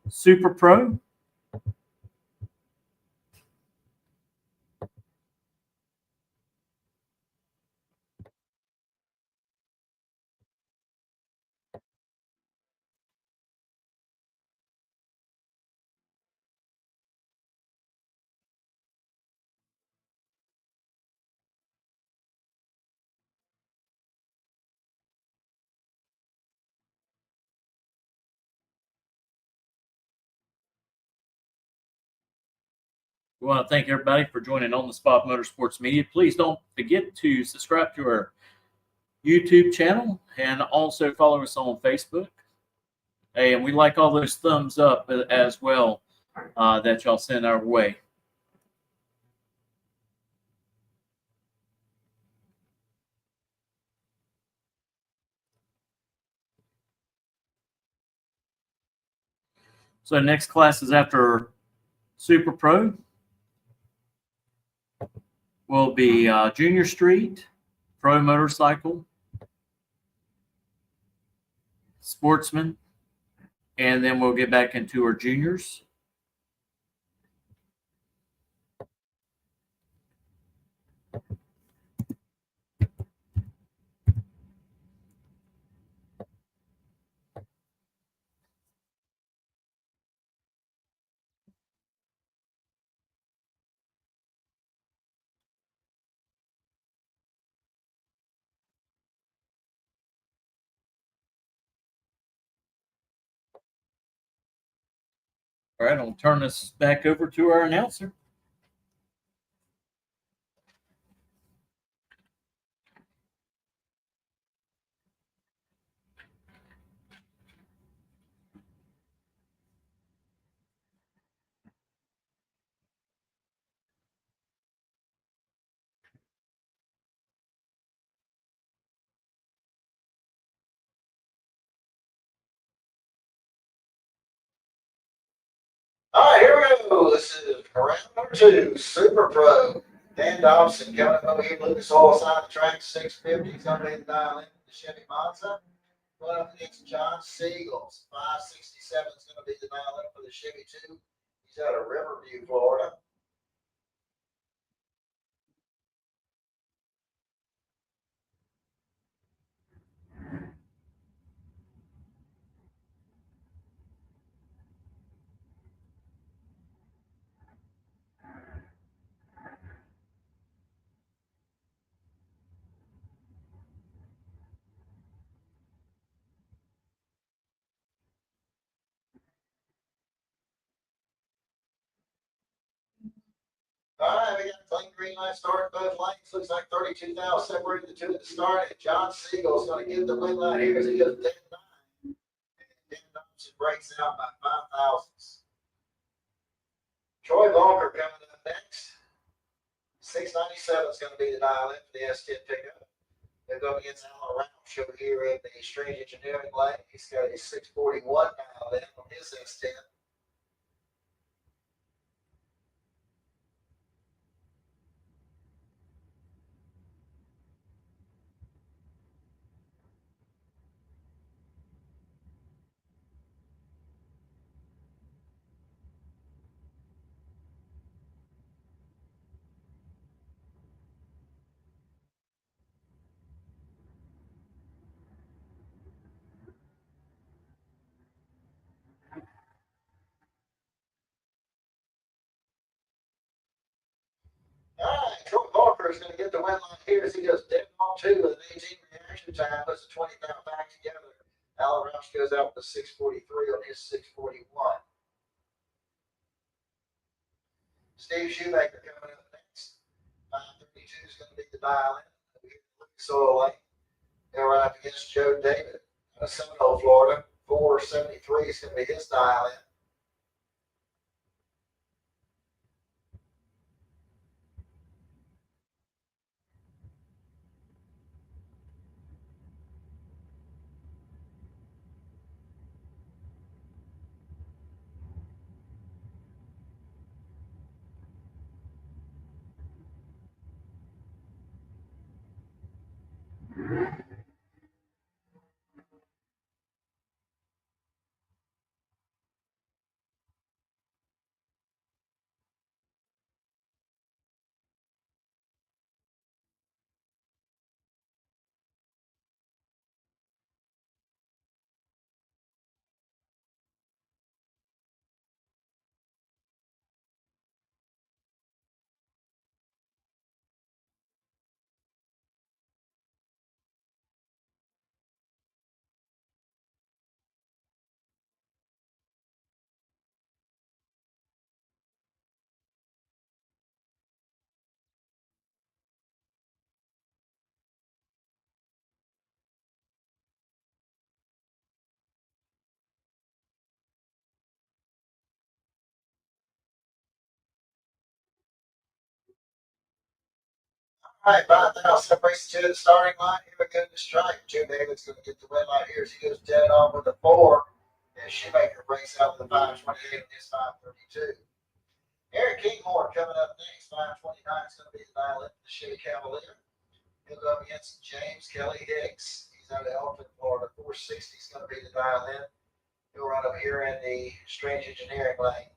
Super Pro. We want to thank everybody for joining On the Spot Motorsports Media. Please don't forget to subscribe to our YouTube channel and also follow us on Facebook. Hey, and we like all those thumbs up as well that y'all send our way. So next class is after Super Pro. Will be Junior Street, Pro Motorcycle, Sportsman, and then we'll get back into our juniors. All right, I'll turn this back over to our announcer. All right, here we go. This is round number 2, Super Pro. Dan Dobson coming up over here, Lucas Oil side of the track, 650. He's going to be the dial in the Chevy Monza. Going up against John Siegels, 567 is going to be the dial in for the Chevy 2. He's out of Riverview, Florida. All right, we got a clean green light start both lanes. Looks like 32,000 separated the two at the start. And John Siegel is going to give the win line here as he goes 10-9. And Dan Dobson breaks out by 5 thousandths. Troy Walker coming up next. 697 is going to be the dial in for the S10 pickup. They'll go against Alan Roush over here in the Strange Engineering lane. He's got a 641 dial in on his S10. All right, Troy Walker is going to get the win line here as he goes dead on 2 with an 18 reaction time, puts the 20 count back together. Alan Roush goes out with a 643 on his 641. Steve Shoemaker coming up next. 532 is going to be the dial in. Soil Lane. They're right up against Joe David out of Seminole, Florida. 473 is going to be his dial in. All right, 5,000 separates to the starting line. Here we go to strike. Jim David's going to get the win right here as he goes dead on with a 4. And Shoemaker breaks out with a 528 and his 532. Eric Kinghorn coming up next. 529 is going to be the dial in for the Chevy Cavalier. He'll go up against James Kelly Hicks. He's out of Elton, Florida. 460 is going to be the dial in. He'll run up here in the Strange Engineering lane.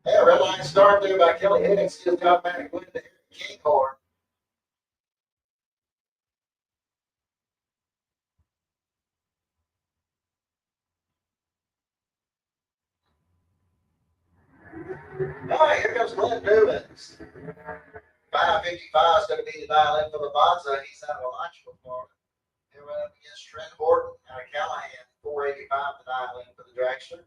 Yeah, red line start there by Kelly Hicks. Just got back with the Eric Kinghorn. All right, here comes Glenn Newmans. 555 is going to be the dial in for Labanza. He's out of Alachua, Florida. He'll run up against Trent Horton out of Callahan. 485 the dial in for the dragster.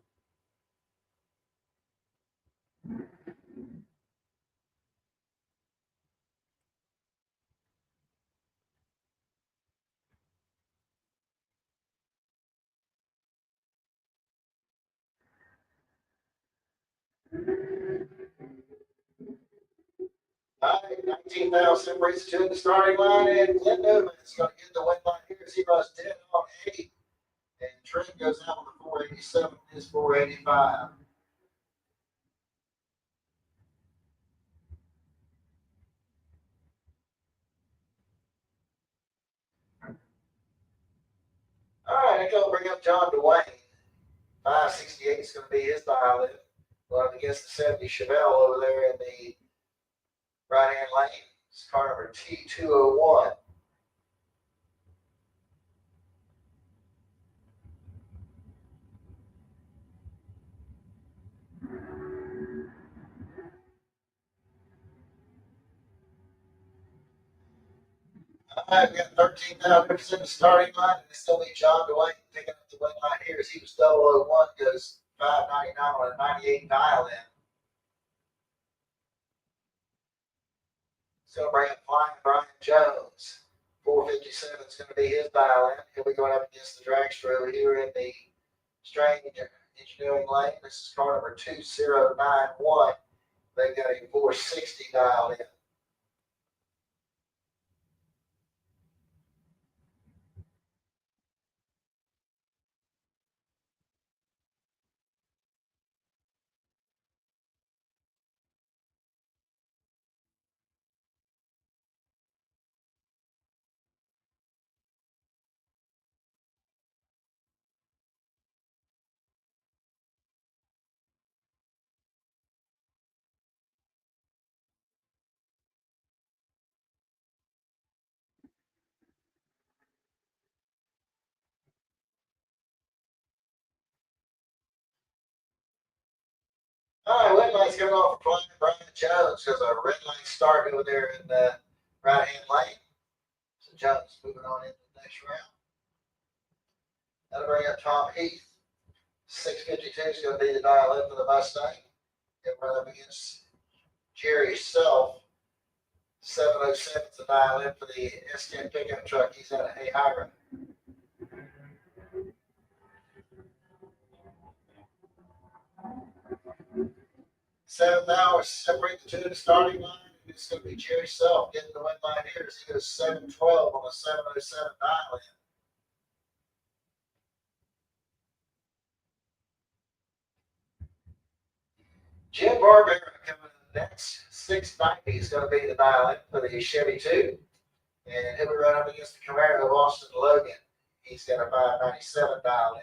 All right, 19,000 separates to the starting line, and Glenn Newman's going to get the win line here as he runs 10 on 8. And Trent goes out with a 487 and his 485. All right, I'm going to bring up John Dwayne. 568 is going to be his dial in. Well, up against the 70 Chevelle over there in the right hand lane. It's car number T201. I've got 13,000 in the starting line, and it's going to be John Dwayne picking up the win line here as he was 001, goes 599 on a 98 dial in. It's going to bring up Flying Brian Jones. 457 is going to be his dial in. He'll be going up against the dragster over here in the Strange Engineering lane. This is car number 2091. They've got a 460 dial in. All right, red light's coming off for Brian Jones. There's a red light start over there in the right hand lane. So Jones moving on into the next round. That'll bring up Tom Heath. 652 is going to be the dial in for the Mustang. He'll run up against Jerry Self. 707 is the dial in for the S10 pickup truck. He's out of Hayhira. 7 hours separate the two to the starting line. It's going to be Jerry Self getting the win line here as he goes 712 on a 707 dial in. Jim Barbera coming next. 690 is going to be the dial in for the Chevy 2. And he'll be running up against the Camaro of Austin Logan. He's got a 597 dial in.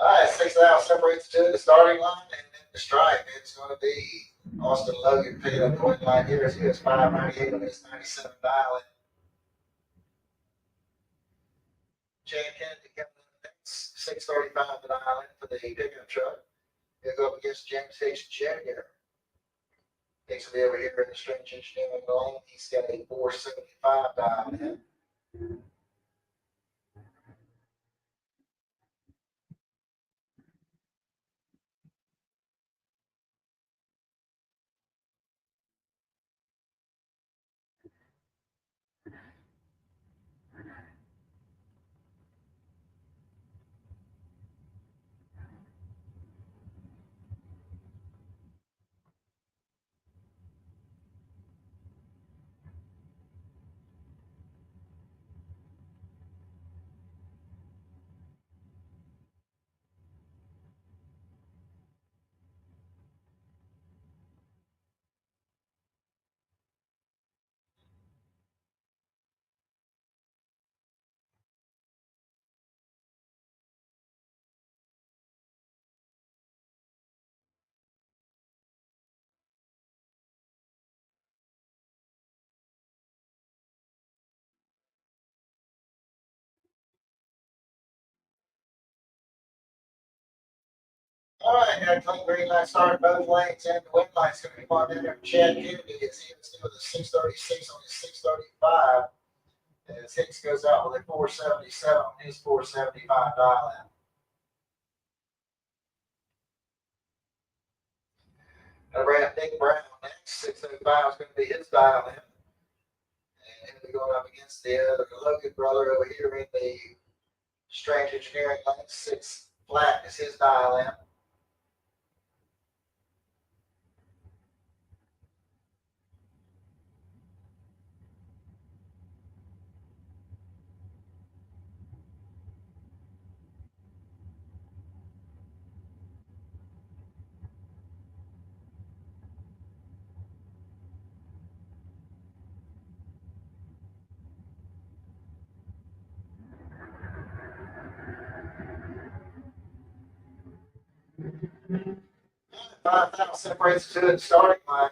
All right, 6,000 separates the two at the starting line, and then the stripe, it's going to be Austin Logan picking up the win line here. He was 598 on his 97 dial. Jan Kennedy coming in next, 635 the dial for the pickup truck. He'll go up against James H. Jr. He's will be over here in the strange engineering lane. He's got a 475 dial. 'All right, got a clean green light starting both lanes, and the win light's going to be marked in there for Chad Kennedy as he was doing the 636 on his 635. As Hicks goes out with a 477 on his 475 dial in. And around Nick Brown next, 605 is going to be his dial in. And he'll be going up against the other Logan brother over here in the Strange Engineering lane. 6 flat is his dial in. Five thousand separates the two at the starting line.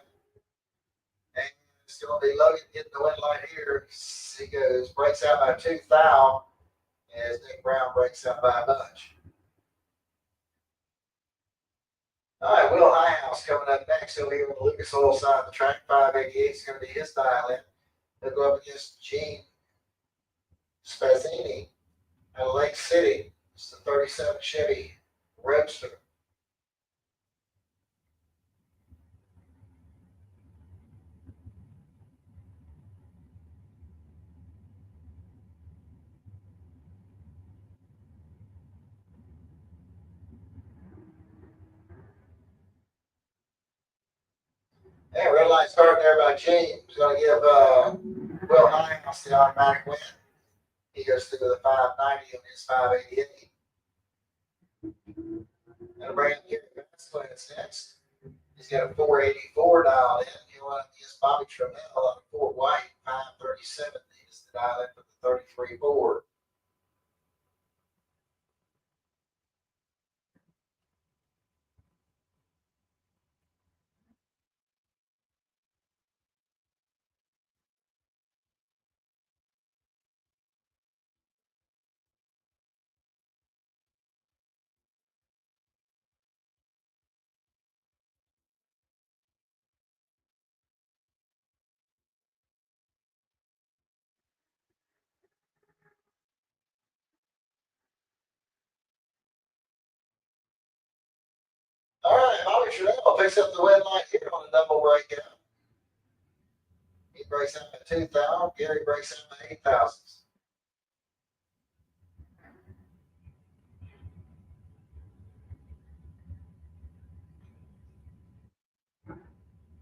And it's going to be Logan getting the win line here. He goes, breaks out by 2 thou as Nick Brown breaks out by a bunch. All right, Will Highhouse coming up next over here on the Lucas Oil side of the track. 588 is going to be his dial in. He'll go up against Gene Spazzini out of Lake City. It's the 37 Chevy Roadster. Yeah, red light starting there by Gene. He's going to give Will Highhouse the automatic win. He goes through the 590 on his 588. And Brandon Vasquez next. He's got a 484 dial in. He'll run against Bobby Trammell on a Fort White 537. Is the dial in for the 33 Ford. All right, Bobby Trammell picks up the win line here on a double breakout. He breaks out by 2,000. Gary breaks out by 8,000.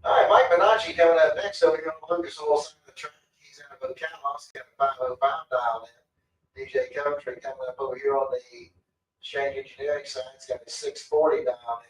All right, Mike Bonacci coming up next over here on the Lucas Oil side of the track. He's out of Ocala. He's got a 505 dial in. DJ Coventry coming up over here on the Strange Engineering side. He's got a 640 dial in.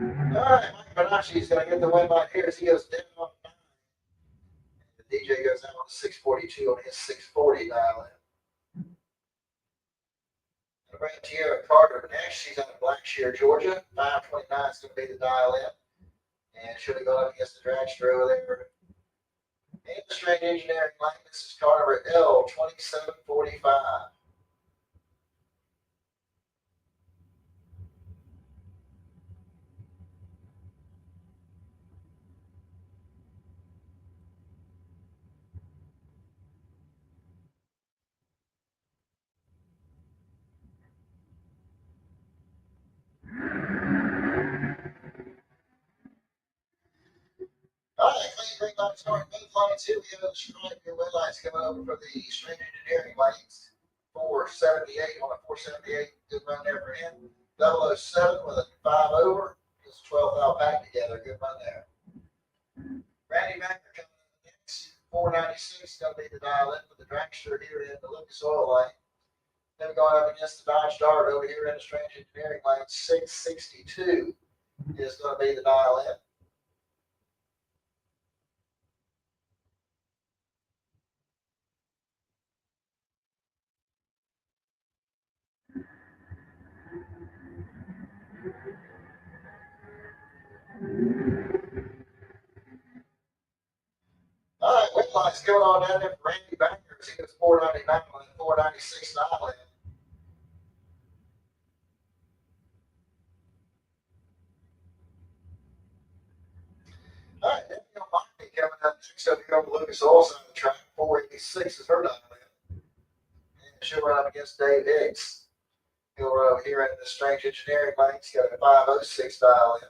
right, Mike Benacci's gonna get the win right here as he goes down on 9. The DJ goes out on 642 on his 640 dial in. Bring Tierra Carter next. She's out of Blackshear, Georgia. 529 is going to be the dial in. And she'll be going up against the dragster over there. And the Strange Engineering Lane. This is car number L2745. All right, clean green lights starting both lanes here. We have the stripe here. Red lights coming over for the Strange Engineering Lanes. 478 on a 478. Good run there for him. 007 with a 5 over. Just 12 thou back together. Good run there. Randy Macker coming in next. 496 going to be the dial in for the dragster here in the Lucas Oil Lane. Then going up against the Dodge Dart over here in the Strange Engineering Lane. 662 is going to be the dial in. All right, wet lights going on down there for Randy Backer. He goes 499 on 496 dial in. All right, then you know, Mikey coming up next up here on the Lucas Oil side of the track. 486 is her dial in. And she'll run up against Dave Hicks. He'll run over here in the Strange Engineering Lane. He's got a 506 dial in.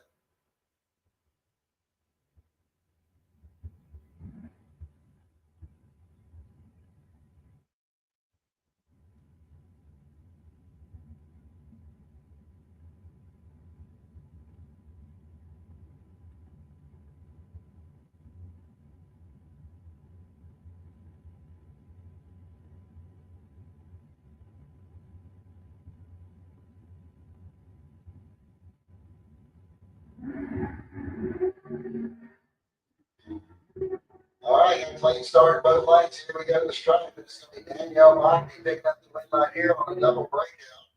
All right, clean start both lanes. Here we go to the stripe. It's going to be Danielle Mikey picking up the win right here on a double breakout.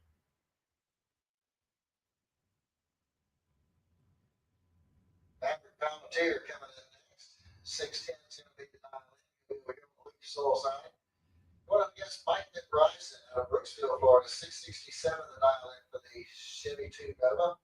Maverick Palmetier coming in next. 610 is going to be the dial in. We're going to Lucas Oil side. Going up against Mike Bryson out of Brooksville, Florida. 667 the dial in for the Chevy 2 Nova.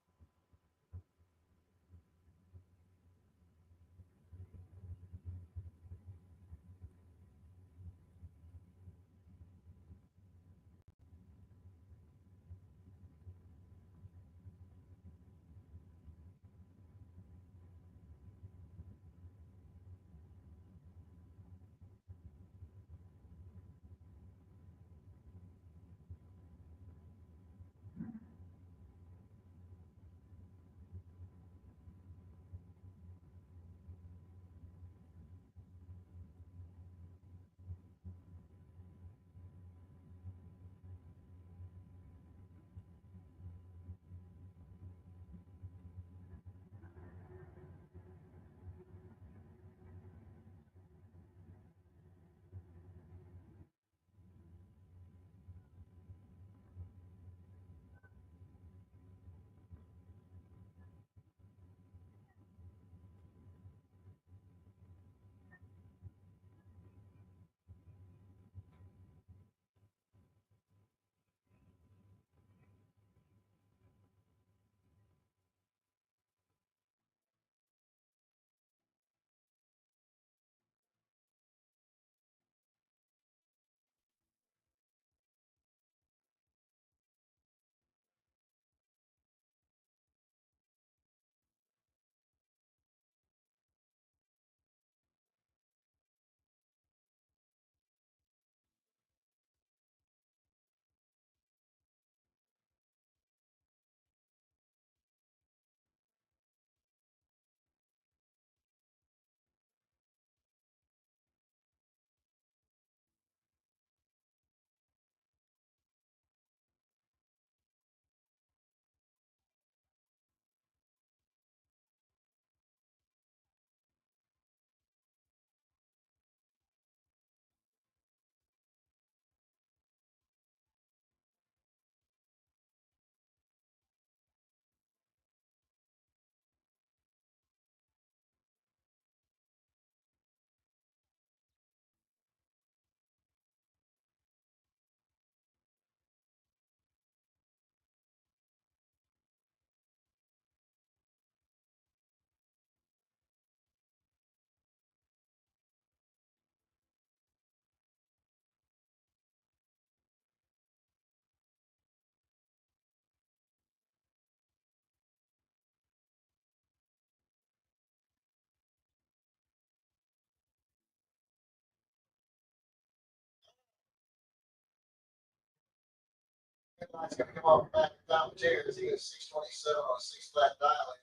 Red light's gonna come off the back of Tom Chairs. He goes 627 on a 6 flat dial in.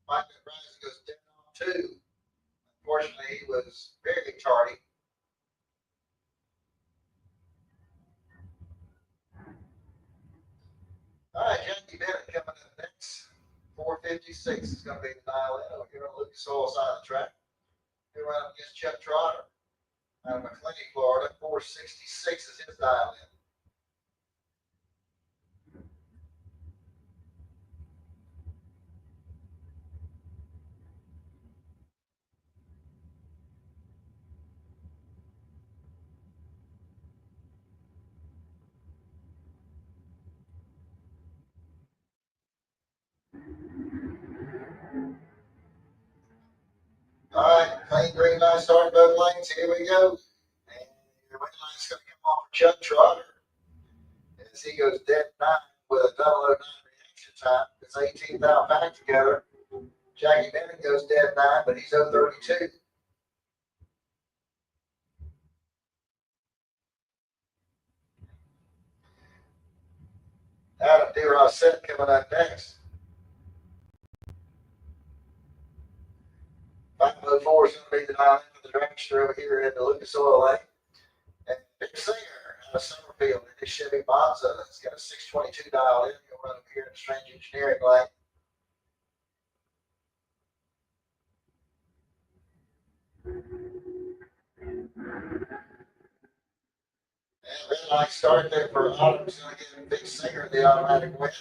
Mike McBride goes dead on 2. Unfortunately, he was very tardy. All right, Jackie Bennett coming up next. 456 is going to be the dial in over here on Lucas Oil side of the track. Here right up against Chuck Trotter out of McClenny, Florida. 466 is his dial in. All right, clean green light starting both lanes. Here we go. And your wing light's going to come off for Chuck Trotter as he goes dead 9 with a 009 reaction time. It's 18th out back together. Jackie Bennett goes dead 9, but he's 032. Adam DeRosset coming up next. 504 is going to be the dial in for the dragster over here in the Lucas Oil lane. And Big Singer out of Summerfield in his Chevy Monza. It's got a 622 dialed in. He'll run up here in the Strange Engineering lane. And red light start there for Autumn's going to give Big Singer the automatic win.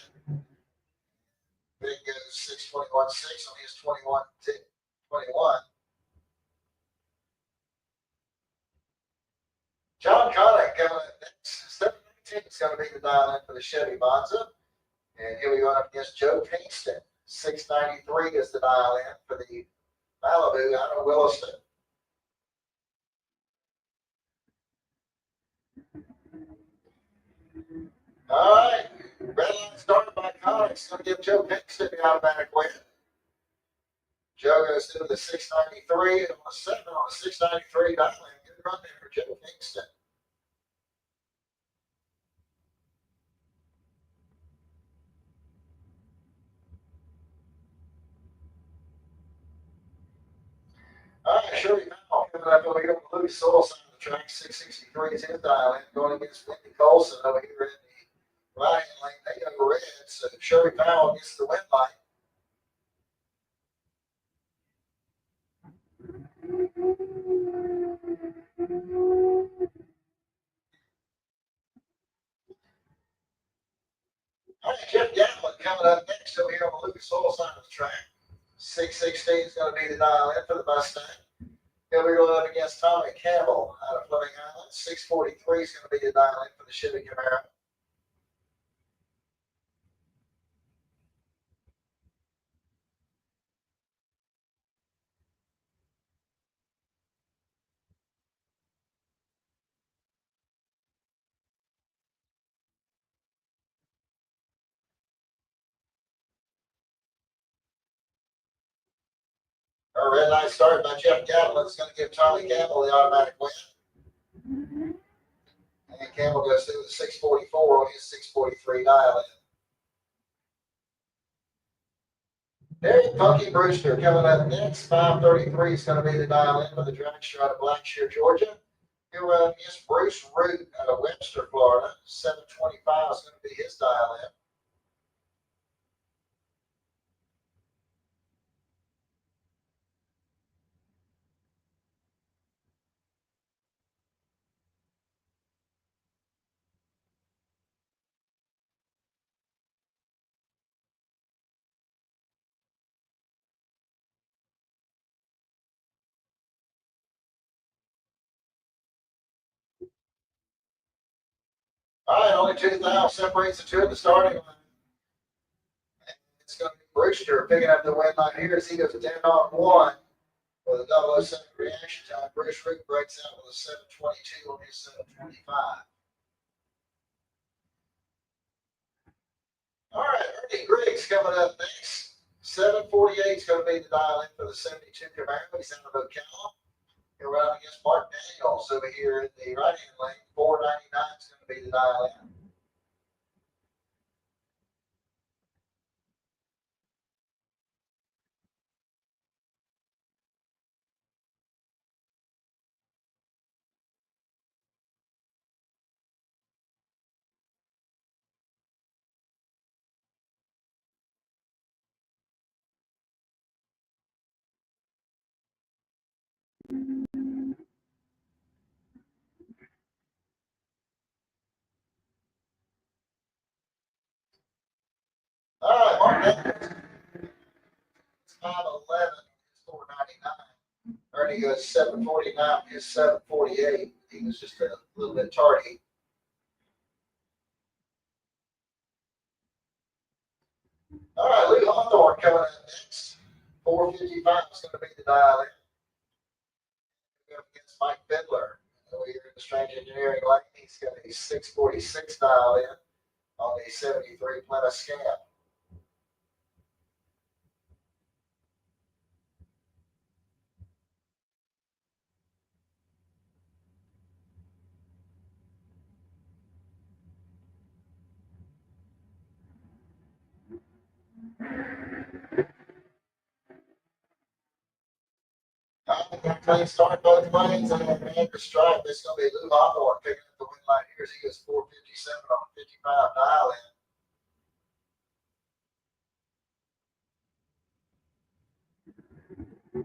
Big goes 621.6 on his 21. John Connick coming up next. 719 is going to be the dial in for the Chevy Monza. And here we go up against Joe Kingston. 693 is the dial in for the Malibu out of Williston. All right, red line started by Connick. It's going to give Joe Kingston the automatic win. Joe goes through the 693 and on a 7 on a 693 dial in. Good run there for Joe Kingston. All right, Shirley Powell coming up over here on the Lucas Oil side of the track. 663 is his dial in, going against Wendy Colson over here in the right hand lane. They go red, so Shirley Powell gets the win light. All right, Jeff Gatlin coming up next over here on the Lucas Oil side of the track. 616 is going to be the dial in for the Mustang. Here we go up against Tommy Campbell out of Fleming Island. 643 is going to be the dial in for the Chevy Camaro. Our red light started by Jeff Gatlin. It's going to give Tommy Campbell the automatic win. And Campbell goes through the 644 on his 643 dial in. Derek Punky Brewster coming up next. 533 is going to be the dial in for the dragster out of Blackshear, Georgia. Here we have Bruce Root out of Webster, Florida. 725 is going to be his dial in. All right, only 2,000 separates the two at the starting line. And it's going to be Brewster picking up the win line here as he goes 10 on 1 with a 007 reaction time. Bruce Root breaks out with a 722 on his 725. All right, Ernie Griggs coming up next. 748 is going to be the dial in for the 72 Camaro. He's out of Ocala. Here we're up against Mark Daniels over here in the right hand lane. 499 is going to be the dial in. He goes 7:49, his 7:48. He was just a little bit tardy. All right, Lee Hawthorne coming up next. 4:55 is going to be the dial in. Up against Mike Bidler. Over here in the Strange Engineering lane, he's got a 6:46 dial in on the 73 Plymouth Scam. Clean start both lanes and then man the stripe. It's going to be Lou Hawthorne picking up the win line here as he goes 4:57 on a 55 dial in.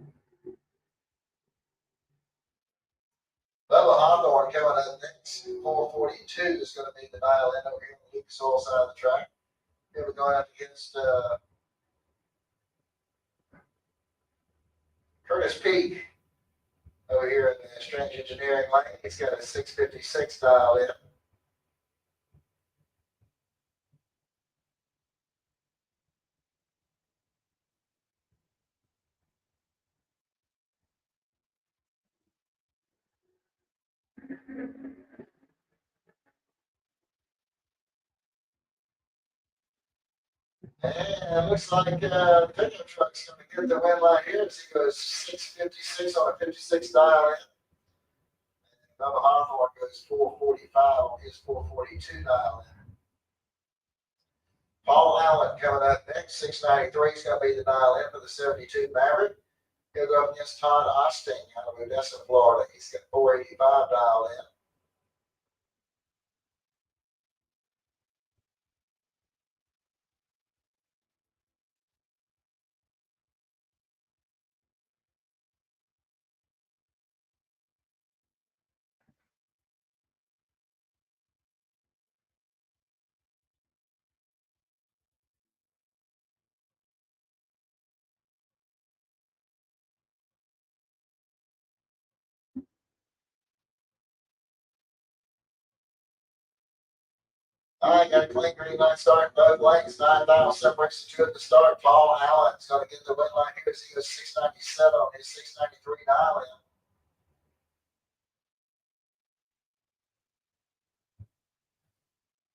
Bubba Hawthorne coming up next. 4:42 is going to be the dial in over here on the Lucas Oil side of the track. Here we're going up against Curtis Peak over here in the Strange Engineering lane. He's got a 6:56 dial in. And it looks like pickup truck's going to get the win line here as he goes 6:56 on a 56 dial in. And Bubba Hawthorne goes 4:45 on his 4:42 dial in. Paul Allen coming up next. 6:93 is going to be the dial in for the 72 Maverick. He'll go up against Todd Osting out of Odessa, Florida. He's got 4:85 dial in. All right, got a clean green line start both lanes. 9,000 separates the two at the start. Paul Allen's going to get the win line here as he goes 6:97 on his 6:93 dial in.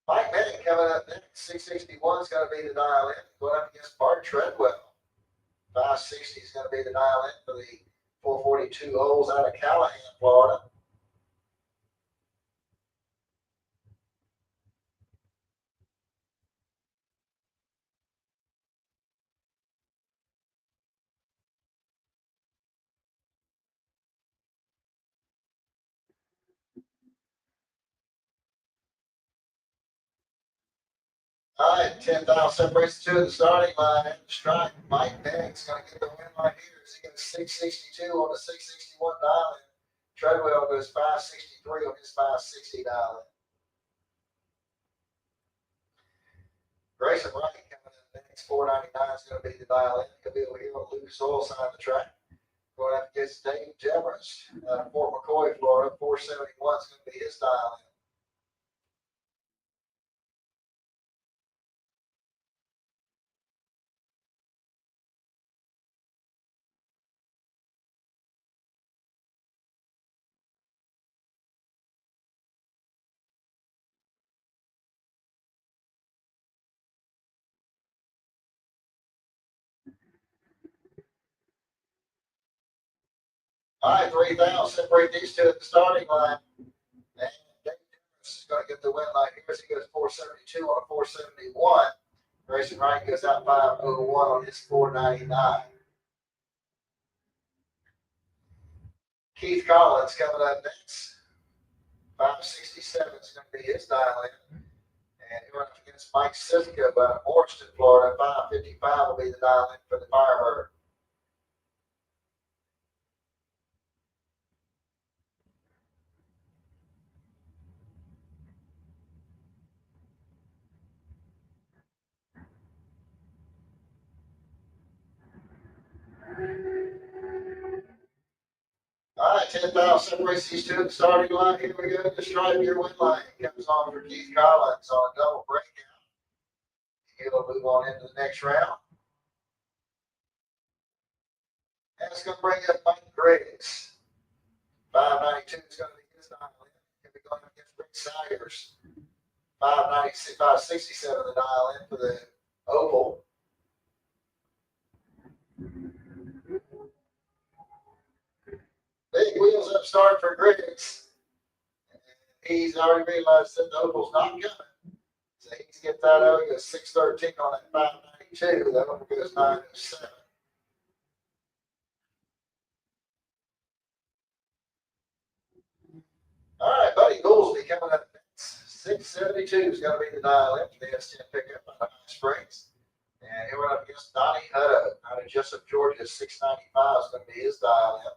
Mike Bennett coming up next. 6:61 is going to be the dial in. Going up against Bart Treadwell. 5:60 is going to be the dial in for the 442 holes out of Callahan, Florida. All right, 10,000 separates the two at the starting line. At the strike, Mike Bennett's going to get the win right here as he goes 6:62 on the 6:61 dial in. Treadwell goes 5:63 on his 5:60 dial in. Grayson Wright coming in next. 4:99 is going to be the dial in. He'll be over here on the Lucas Oil side of the track. Going up against Dave Jeffers out of Fort McCoy, Florida. 4:71 is going to be his dial in. All right, 3,000 separate these two at the starting line. And Dave Jeffers is going to get the win line here as he goes 4:72 on a 4:71. Grayson Wright goes out 5:01 on his 4:99. Keith Collins coming up next. 5:67 is going to be his dial in. And he runs against Mike Siska out of Morriston, Florida. 5:55 will be the dial in for the Firebird. right, 10,000 separates these two at the starting line. Here we go. The stripe your win line comes on for Keith Collins on a double breakout. He'll move on into the next round. That's going to bring up Mike Griggs. 592 is going to be his dial in. He'll be going against Rick Sagers. 596, 567 the dial in for the oval. Big wheels up start for Griggs. He's already realized that the oval's not coming. So he's get that out. He goes 613 on that 592. The oval goes 907. All right, Buddy Goolsby coming up next. 672 is going to be the dial in for the S10 pickup on High Springs. And here we're up against Donnie Hutto out of Jessup, Georgia. 695 is going to be his dial in.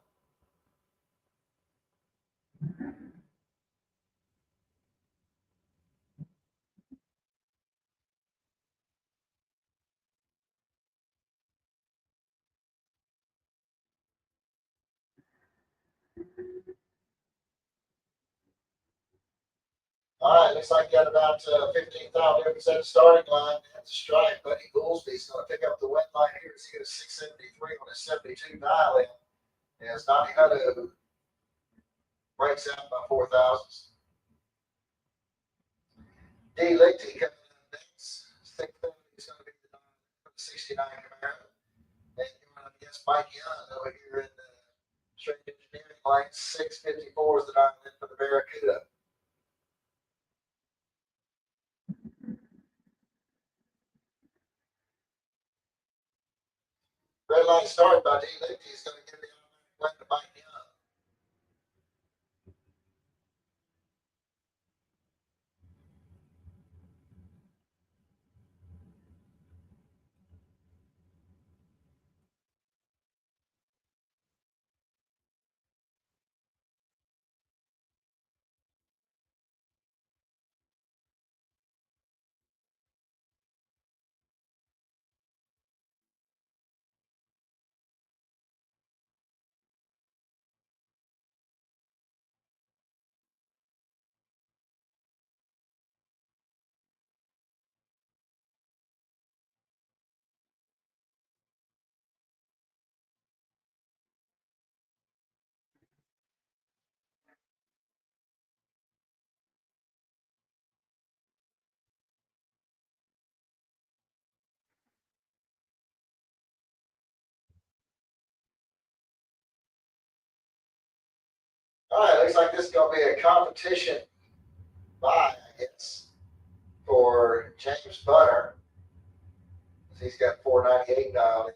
All right, looks like you got about 15,000 difference at the starting line. That's a strike. Buddy Goolsby's going to pick up the win line here as he goes 673 on his 72 dial in. As Donnie Hutto breaks out by 4 thousandths. D. Lichty coming up next. 670 is going to be the 69 Camaro. And going up against Mike Young over here in the straight engineering line. 654 is the dial in for the Barracuda. Red line started by D. Lichty. He's going to give the win to Mike Young. All right, looks like this is going to be a competition buy, I guess, for James Bunner. He's got 498 dialed in.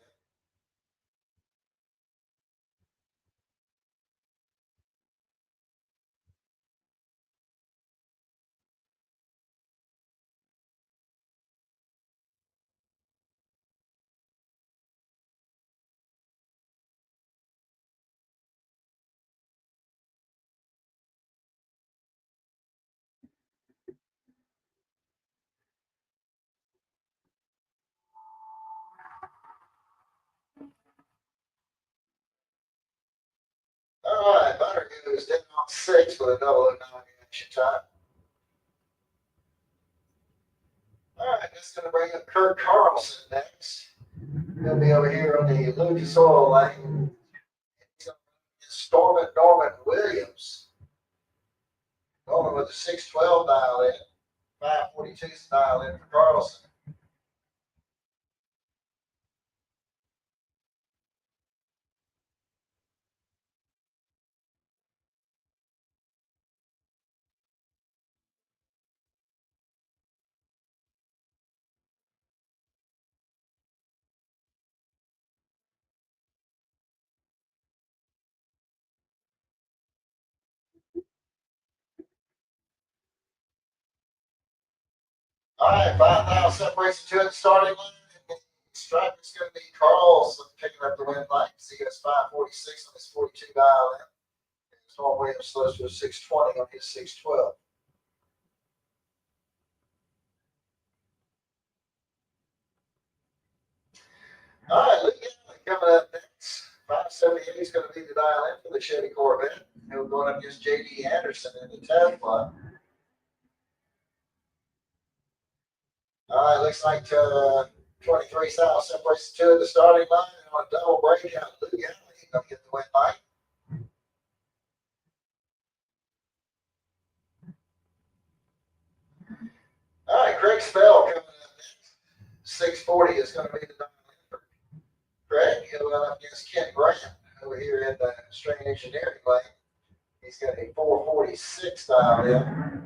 All right, Bunner goes down on 6 with a 009 action time. All right, that's going to bring up Kurt Carlson next. He'll be over here on the Lucas Oil lane. Stormin Norman Williams. Norman with a 612 dial in. 542 dial in for Carlson. All right, 5,000 separates the two at the starting line. Stripe is going to be Carlson picking up the win line. He has 546 on his 42 dial in. Storm Williams slows to a 620 on his 612. All right, Lee Galley coming up next. 578 is going to be the dial in for the Chevy Corvette. And we're going up against J.D. Anderson in the Tesla. All right, looks like 23 South separates the two at the starting line. And on a double breakout, Lou Galley going to get the win line. All right, Craig Spell coming up next. 640 is going to be the dial in for Craig. He'll go up against Kent Grant over here in the String Engineering lane. He's got a 446 dialed in.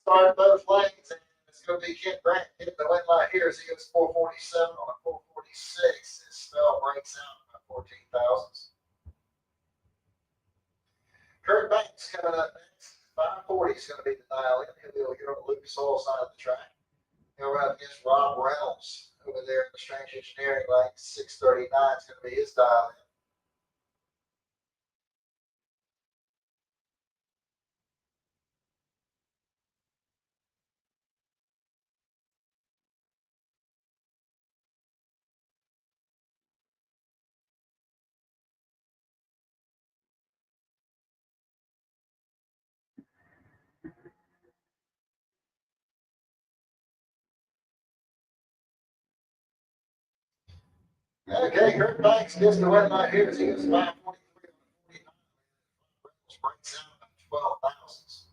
Start both lanes, and it's going to be Kent Grant hitting the win line here as he goes 447 on a 446. His spell breaks out about 14 thousandths. Kurt Banks coming up next. 540 is going to be the dial in. He'll be here on the Lucas Oil side of the track. He'll run against Rob Reynolds over there in the Strange Engineering lane. 639 is going to be his dial in. Okay, Kurt Banks gets the win line here as he goes 543 on 49. Reynolds breaks out about 12 thousandths.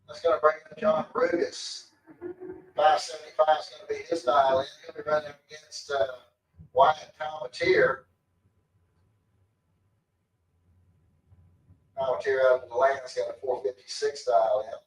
That's going to bring in John Rugas. 575 is going to be his dial in. He'll be running against Wyatt Palmatier. Palmatier out of the lane has got a 456 dial in.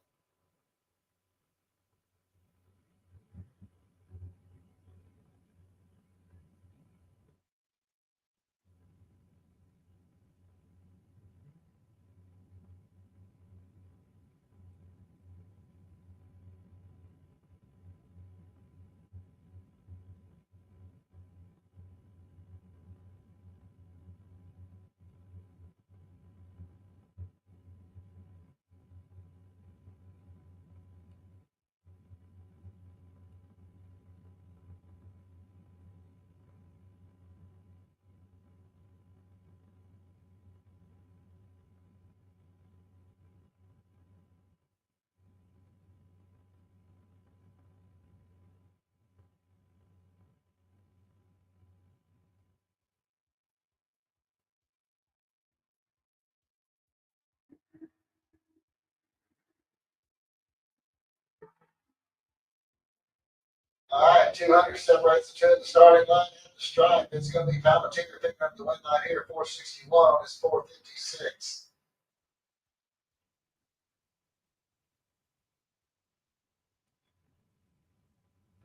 All right, 200 separates the two at the starting line and the stripe. It's going to be Palmatier picking up the win line here, 461 on his 456.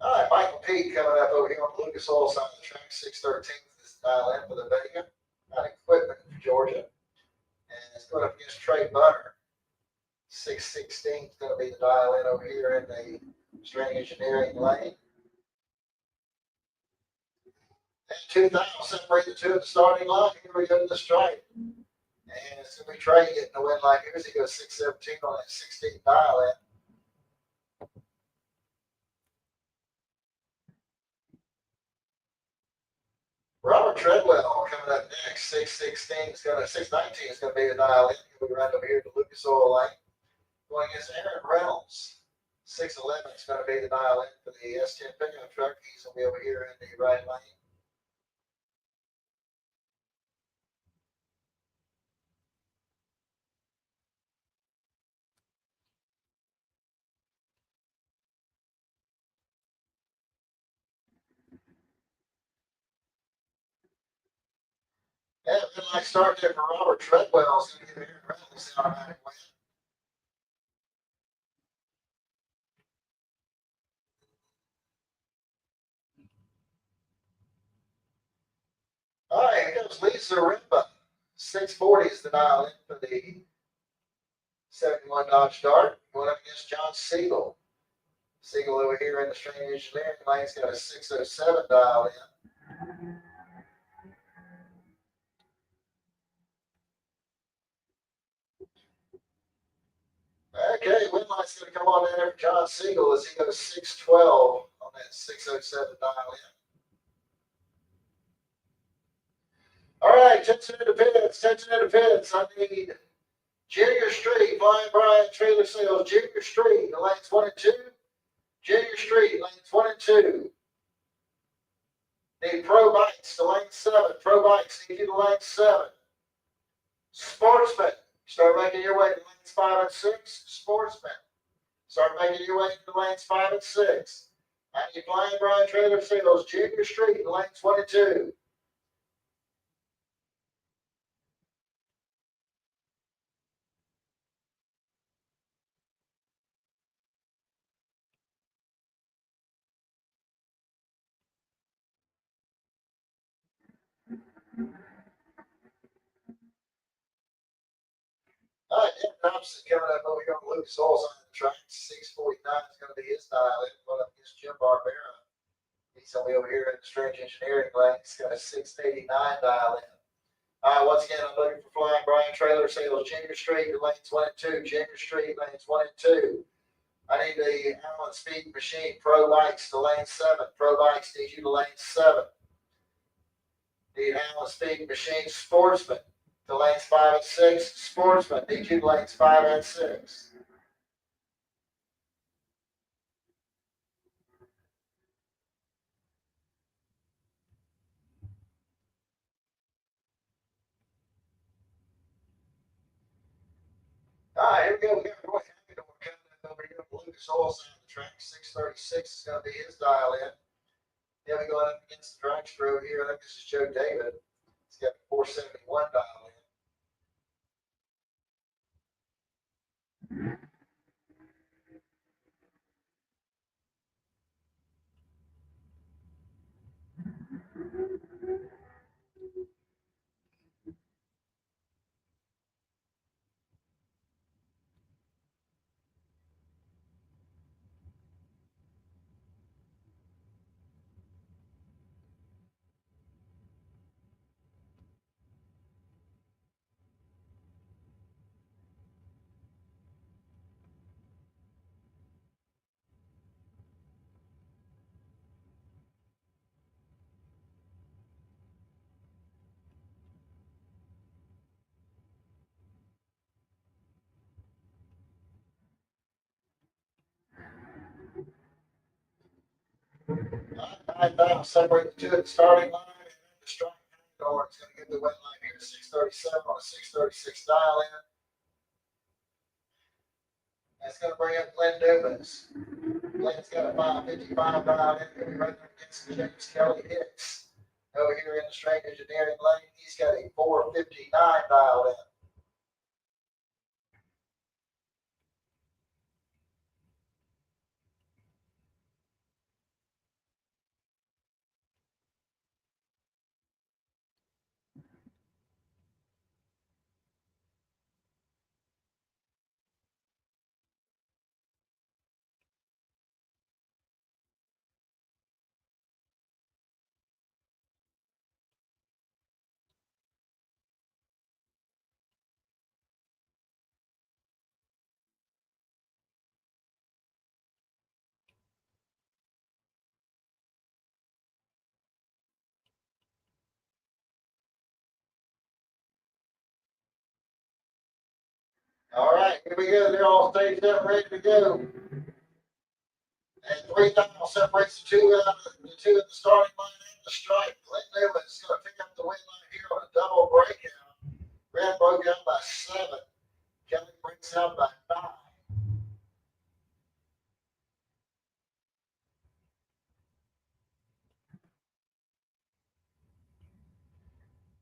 All right, Michael Pete coming up over here on the Lucas Oil side of the track, 613 is the dial in for the Vega. Got equipment for Georgia. And it's going up against Trey Butter. 616 is going to be the dial in over here in the String Engineering lane. And 2,000 separate the two at the starting line. Here we go to the stripe. And it's going to be Trey getting the win line here as he goes 617 on that 16 dial in. Robert Treadwell coming up next. 616 is going to 619 is going to be the dial in. He'll be right over here to Lucas Oil lane. Going against Aaron Reynolds. 611 is going to be the dial in for the S10 pickup truck. He's going to be over here in the right lane. Yeah, been like starting there for Robert Treadwell's going to get here around this automatic win. All right, here comes Lisa Rimba. 640 is the dial in for the 71 Dodge Dart. Going up against John Siegel. Siegel over here in the string engineering lane's got a 607 dial in. Okay, wind light's going to come on in there for John Siegel as he goes 612 on that 607 dial in. All right, tension in the pits, tension in the pits. I need Junior Street, Flying Brian, Trailer Sales, Junior Street, the lanes 1 and 2. Junior Street, lanes 1 and 2. Need Pro Bikes to lane 7. Pro Bikes need you to lane 7. Sportsman, start making your way to lanes 5 and 6. Sportsman, start making your way to lanes 5 and 6. I need Flying Brian, Trailer Sales, Junior Street, lanes 1 and 2. All right, Dan Thompson coming up over here on Lucas Oil's on the track. 649 is going to be his dial in. Going up against Jim Barbera. He's going to be over here in the Strange Engineering lane. He's got a 689 dial in. All right, once again, I'm looking for Flying Brian Trailer Sales, Junior Street, lanes 1 and 2. Junior Street, lanes 1 and 2. I need the Allen Speed Machine Pro Bikes to lane 7. Pro Bikes need you to lane 7. Need Allen Speed Machine Sportsman to lanes 5 and 6. Sportsman need you to lanes 5 and 6. All right, here we go. We got Roy Hagedorn coming over here with Lucas Oil's on the track. 636 is going to be his dial in. Then we going up against the dragster over here. I think this is Joe David. He's got a 471 dial in. Nine separate the two at the starting line, and then the strike Hagedorn is going to get the wet line here. 637 on a 636 dial in. That's going to bring up Glenn Dubas. Glenn's got a 555 dial in. He'll be right there against James Kelly Hicks. Over here in the Strange Engineering lane, he's got a 459 dial in. All right, here we go. They're all staged up, ready to go. And 3,000 separates the two in the starting line and the stripe. Glenn Newman's going to pick up the win line here on a double breakout. Grant broke out by 7. Kelly breaks out by 9.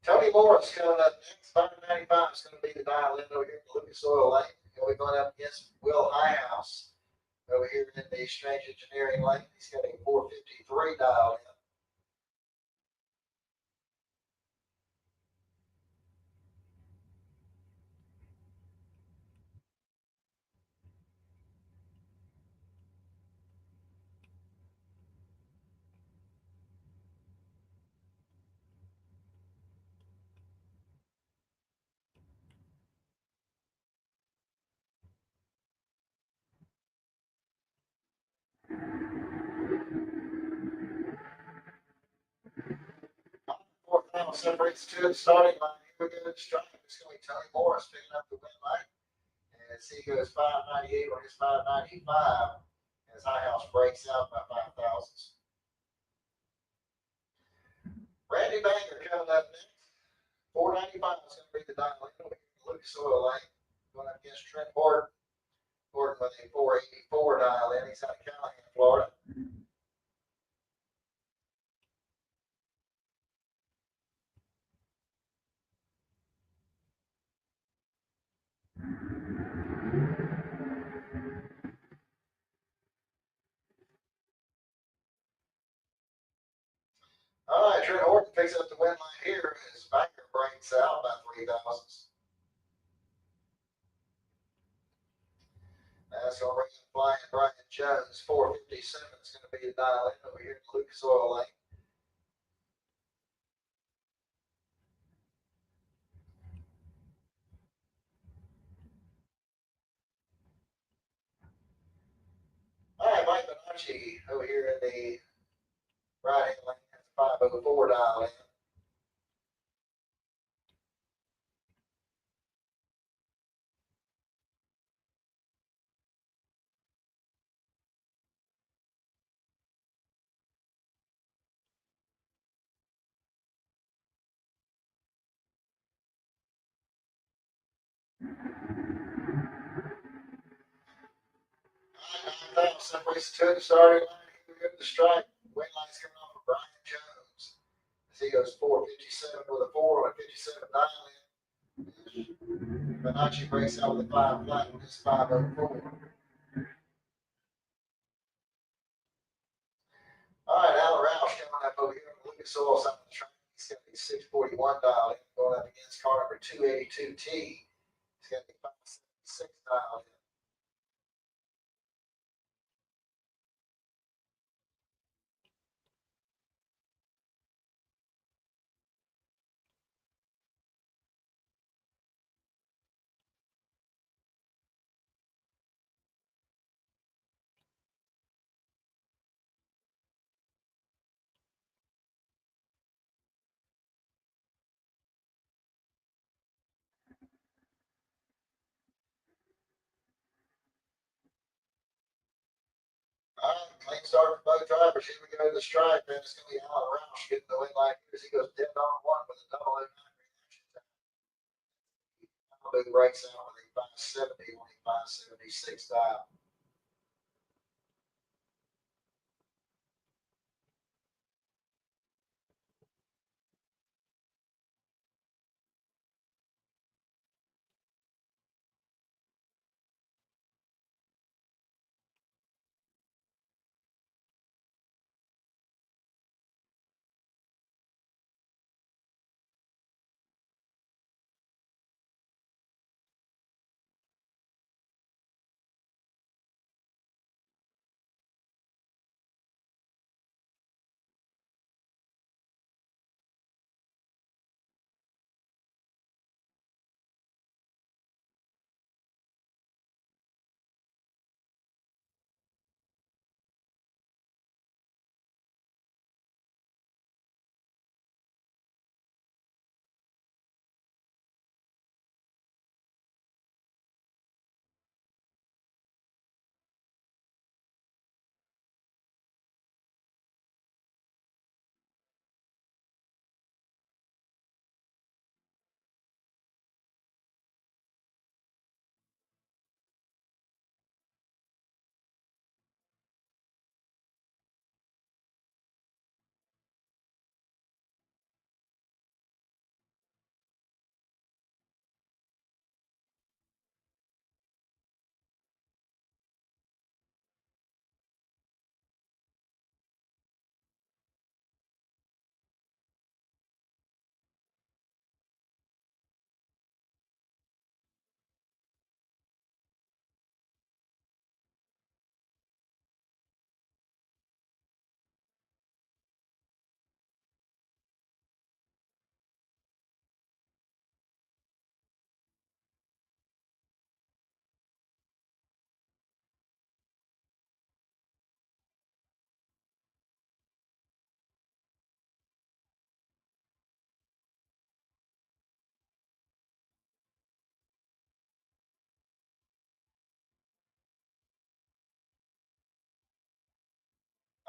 Tony Morris coming up next. 595 is going to be the dial in over here in Lucas Oil Lane. He'll be going up against Will Highhouse over here in the Strange Engineering Lane. He's got a 453 dial in. Fourth final separates two of the starting line. Here we go to strike. It's going to be Tony Morris picking up the win line. As he goes 598 on his 595. As Highhouse breaks out by 5 thousandths. Randy Banger coming up next. 495 is going to be the dial in over here in Lucas Oil Lane. Going up against Trent Horton. Horton with a 484 dial in. He's out of Callahan, Florida. All right, Trent Horton picks up the win line here as Banger breaks out by 3 thousandths. That's going to bring in flying Brian Jones. 457 is going to be the dial in over here in Lucas Oil Lane. All right, Mike Bonacci over here in the right hand lane. That's 504 dial in. Separates the two of the starting line. Here we go to the strike. Win line's coming off of Brian Jones. As he goes 457 with a 4 on a 57 dial in. Bonacci breaks out with a 5 flat with his 504. All right, Alan Roush coming up over here on the Lucas Oil side of the track. He's got a 641 dial in going up against car number 282T. He's got a 576 dial in. All right, clean start for both drivers. Here we go to the stripe, and it's going to be Alan Roush getting the win line here as he goes dead on one with a 009 reaction time. Malibu breaks out with a 570 on a 576 dial.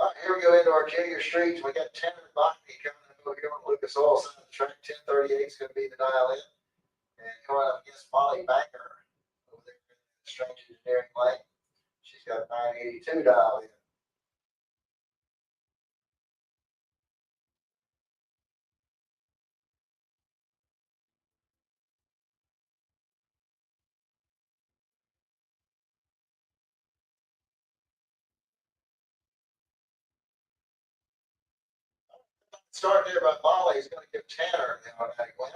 All right, here we go into our junior streets. We got Tanner Botany coming up over here on Lucas Oil side of the track. 1038 is going to be the dial in. And going up against Molly Banker over there in the Strange Engineering Lane. She's got 982 dial in. Starting there by Molly is going to give Tanner the automatic win.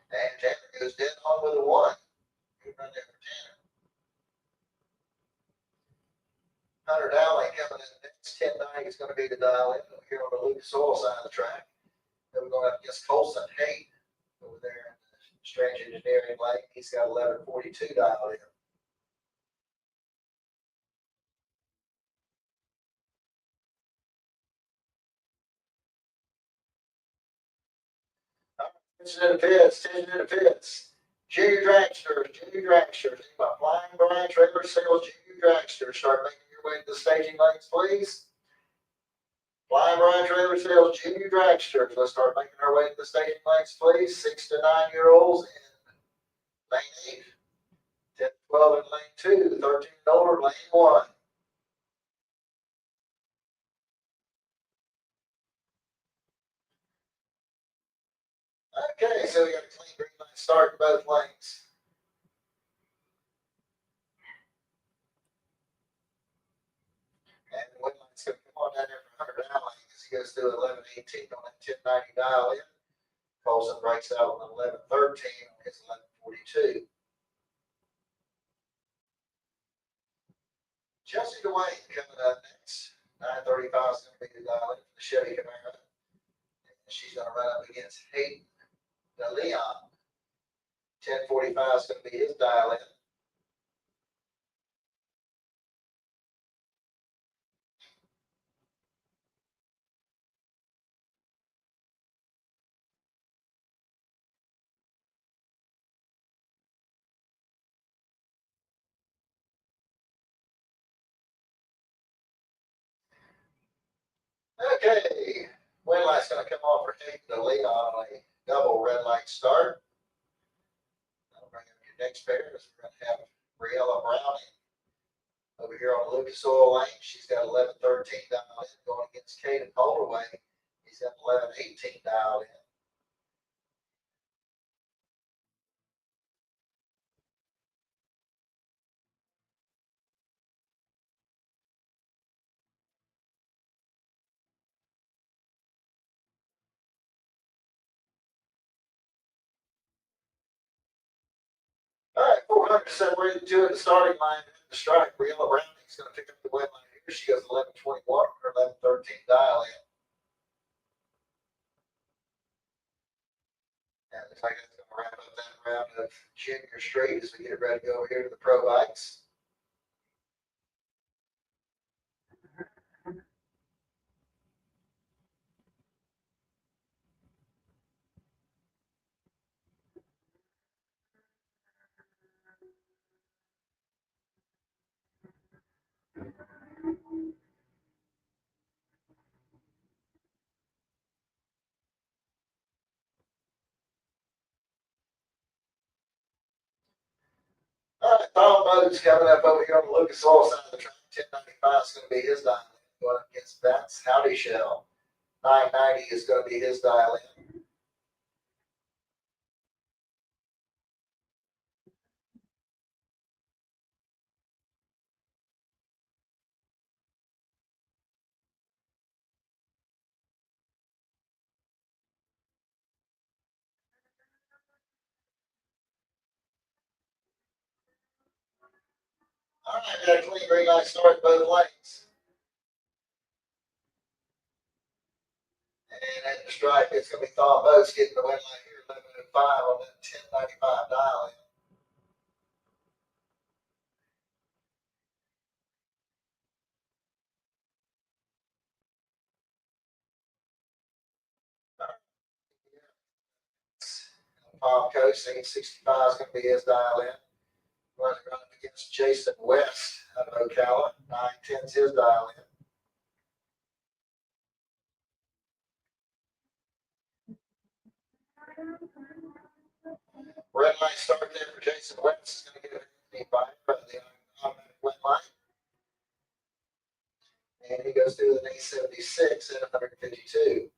And Tanner goes dead on with a 1. Good run there for Tanner. Hunter Dowling coming in next. 1090 is going to be the dial in over here on the Lucas Oil side of the track. Then we're going up against Colson Haight over there in the Strange Engineering Lane. He's got 1142 dialed in. Attention in the pits, attention in the pits. Junior dragsters, by Flying Brian Trailer Sales Junior Dragsters. Start making your way to the staging lanes, please. Flying Brian Trailer Sales Junior Dragsters. Let's start making our way to the staging lanes, please. 6 to 9-year-olds in lane 8. 10 to 12 in lane 2. 13 and older, lane 1. Okay, so we got a clean green light start in both lanes. And the wind light's going to come on down there for Hunter Dowling as he goes through 1118 on that 1090 dial in. Colson breaks out on 1113 on his 1142. Chelsea DeWayne coming up next. 935 is going to be the dial in for the Chevy Camaro. And she's going to run up against Hayden Leon. 1045 is going to be his dial in. Okay, wind light's going to come off for Hayden Leon on a double red light start. That'll bring up your next pair. We're going to have Briella Browning over here on Lucas Oil Lane. She's got 1113 dialed in, going against Caden Holdaway. He's got 1118 dialed in. All right, 400 separated two at the starting line. The strike, Briella Browning's going to pick up the win line here. She goes 1121 or 1113 dial in. And it looks like that's going to wrap up that round of junior straight as we get ready to go over here to the pro bikes. All right, Tom Bode's coming up over here on the Lucas Oil side of the track. 1095 is going to be his dial in, going up against Vance Howdy Shell. 990 is going to be his dial in. All right, got a clean green light start both lanes. And at the stripe, it's going to be Tom Bode's getting the win line here, 1105 on that 1095 dial in. Palm Coast, 865 is going to be his dial in. Going to run up against Jason West out of Ocala. 910's his dial in. Red light start there for Jason West. Is going to get Anthony by the automatic red light. And he goes through the 876 at 152.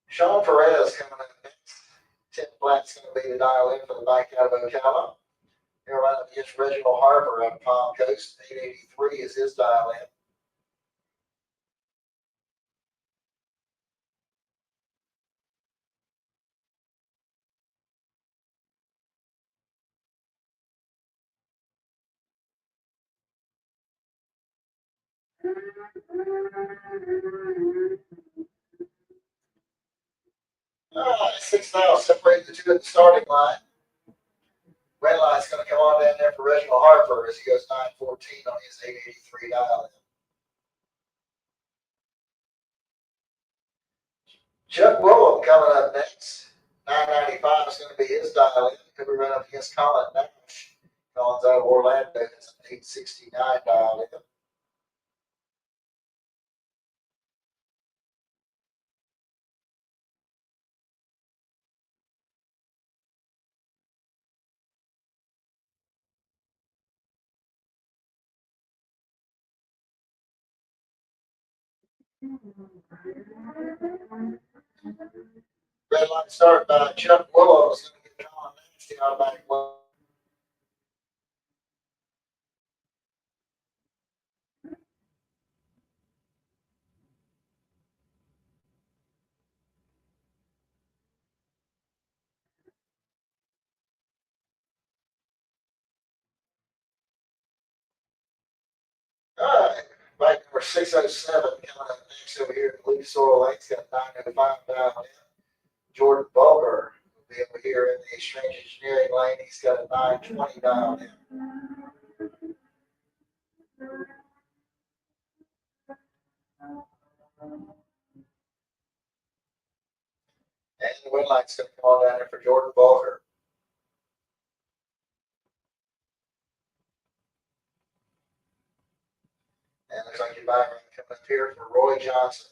Sean Perez coming up next. Tim Blatt's going to be the dial in for the bike out of Ocala. He'll run up against Reginald Harper out of Palm Coast. 883 is his dial in. All right, 6 now separate the two at the starting line. Red light's going to come on down there for Reginald Harper as he goes 914 on his 883 dial in. Chuck Willem coming up next. 995 is going to be his dial in. He'll be running up against Colin Nash. Colin's out of Orlando. It's an 869 dial in. Red light start by Chuck Willow is going to get Colin Nash the automatic one. All right, bike number 607 coming up next over here in Lucas Oil Lake's got 905 dialed in. Jordan Bulger will be over here in the Strange Engineering lane. He's got a 920 dialed in. And the wind light's going to come on down there for Jordan Bulger. And looks like your bike coming up here for Roy Johnson.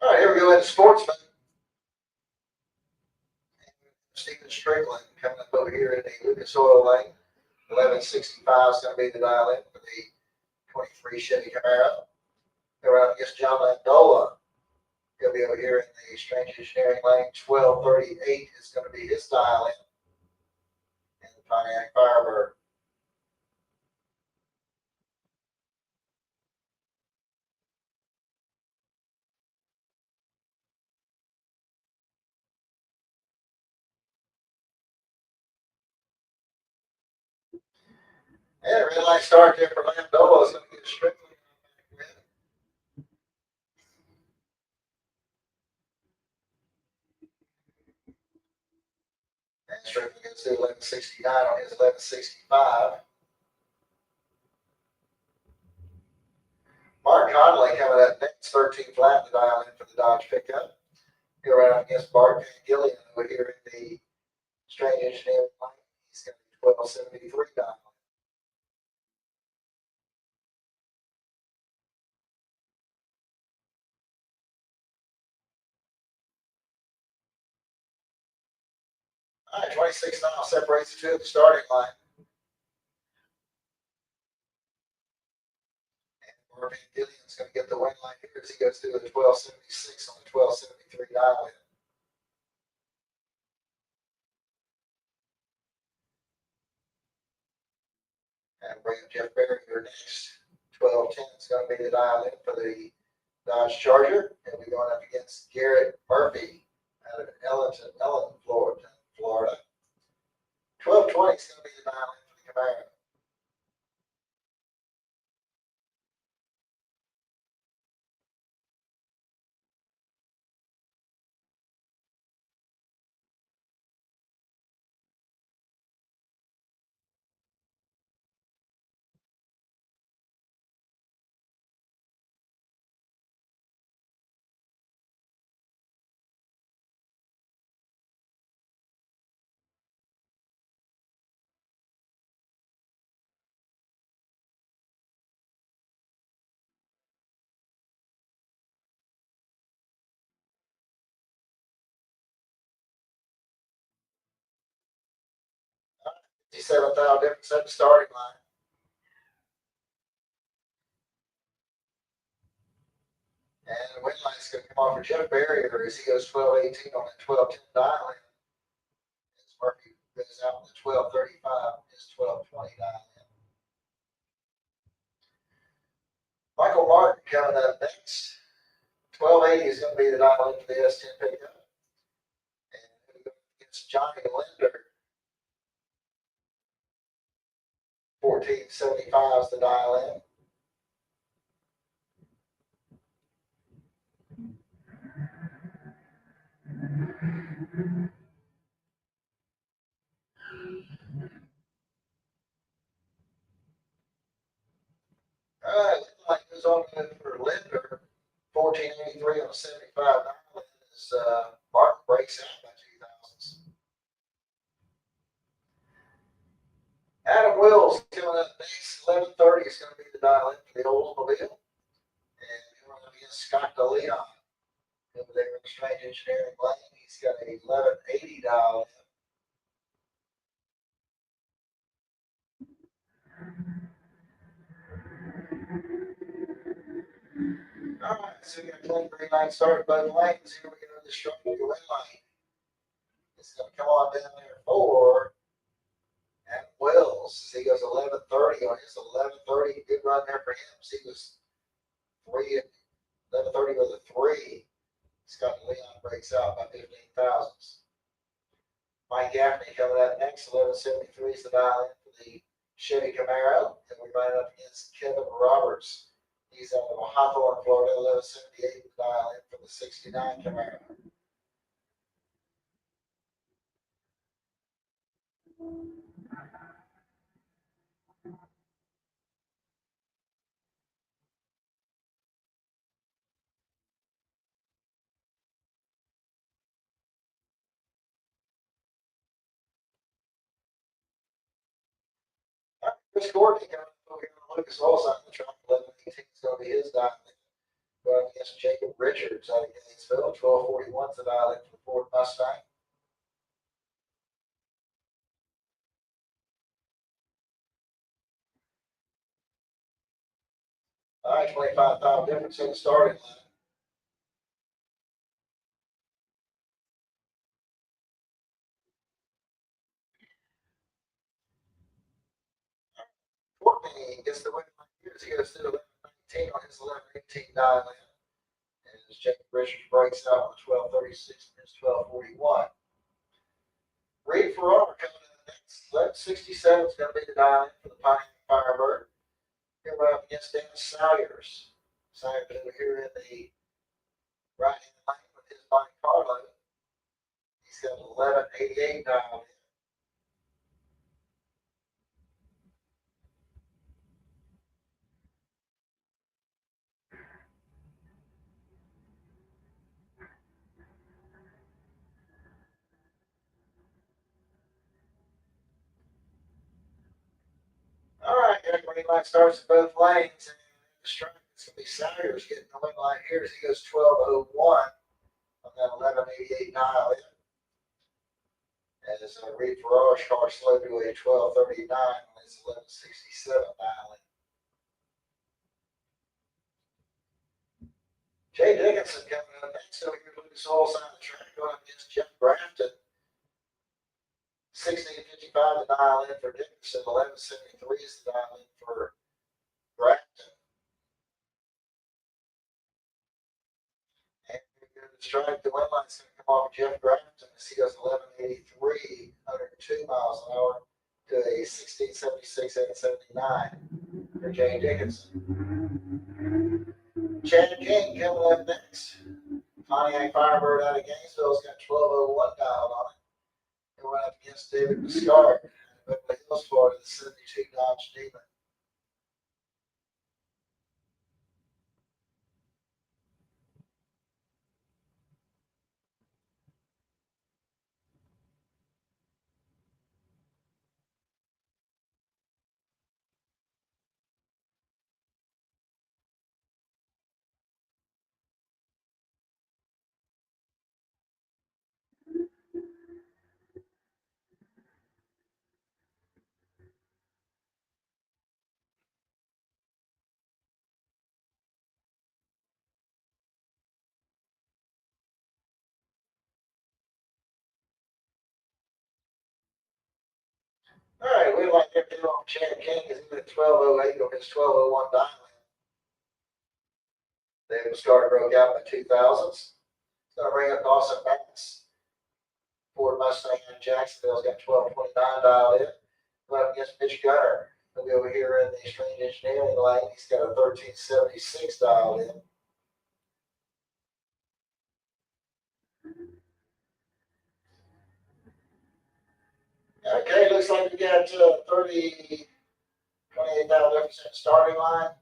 All right, here we go into Sportsman. Stephen Strickland coming up over here in the Lucas Oil lane. 1165 is going to be the dial in for the 23 Chevy Camaro. They're out against John Landola. He'll be over here in the Strange Engineering lane. 1238 is going to be his dial in. And the Pontiac Firebird. And a red light start there for Landola is going to get Strickland. And Strickland gets to 1169 on his 1165. Mark Conley coming up next, 13 flat to dial in for the Dodge pickup. He'll run up against Bart Van Gillian over here in the Strange Engineering lane. He's going to be 1273 dial in. All right, 26 now separates the two at the starting line. And Murphy Gillian's going to get the win line here as he goes through the 1276 on the 1273 dial in. And bring up Jeff Berry here next. 1210 is going to be the dial in for the Dodge Charger. And we're going up against Garrett Murphy out of Ellen, Florida. 1220 is going to be the dial in for the Camaro. $57,000 difference at the starting line. And the win line is going to come off for Jeff Barrier as he goes 1218 on the 1210 dial in. As Murphy goes out on the 1235, his 1220 dial in. Michael Martin coming up next. 1280 is going to be the dial in for the S10 pickup. And we're going against Johnny Linder. 1475 is the dial in. All right, like goes on for Linder. 1483 on a 75 dial in as Martin breaks out by 2000s. Adam Wills coming up next. 1130 is going to be the dial in for the Oldsmobile. And we're going to be Scott DeLeon over there in Strange Engineering Lane. He's got a 1180 dial in. All right, so we got clean green light started both lanes. Here we go to the structure win lane. It's going to come on down there for Adam Wells. He goes 1130 on his 1130. Good run there for him. He was 1130 with a 3. Scott Leon breaks out by 15 thousandths. Mike Gaffney coming up next. 1173 is the dial in for the Chevy Camaro. And we run up against Kevin Roberts. He's out of Hawthorne, Florida. 1178 the dial in for the 69 Camaro. Chris Gordon coming over here on Lucas Oil on the track. 1118 is going to be his dial in. Going up against Jacob Richards out of Gainesville. 1241 is the dial in for the Ford Mustang. All right, 25,000 difference in the starting line. Courtney gets the win line here as he goes through 1119 on his 1118 dial in. And as Jacob Richards breaks out on the 1236 and his 1241. Reed Ferrara coming in the next. 1167 is going to be the dial in for the Pioneer Firebird. Here we're up against Dan Salyers. Salyers over here in the right hand lane with his Monte Carlo. He's got an 1188 dial in. All right, green light starts in both lanes. And the strike is going to be Salyers getting the win light here as he goes 1201 on that 1188 dial in. As Reed Ferrara's car slowed to a 1239 on his 1167 dial in. Lucas Oil side of the track going up against Jeff Grafton. 1655 to dial in for Dickerson, 1173 is the dial in for Grafton. And the strike, the wind line's going to come off Jeff Grafton as he goes 1183, 102 miles an hour to a 1676 and 79 for Jay Dickinson. Chad King coming up next. Pontiac Firebird out of Gainesville has got 1201 dialed on it. Going up against David Biscard in Beverly Hills, Florida, the 72 Dodge Demon. All right, we'd like to do on Chad King is even at 1208 on his 1201 dialing. David Biscard broke out in the 2000s. It's going to bring up Dawson Bass. Ford Mustang in Jacksonville's got 1229 dialed in. Going up against Mitch Gunner. He'll be over here in the Strange Engineering lane. He's got a 1376 dialed in. Okay, looks like we got 28,000 difference in the starting line.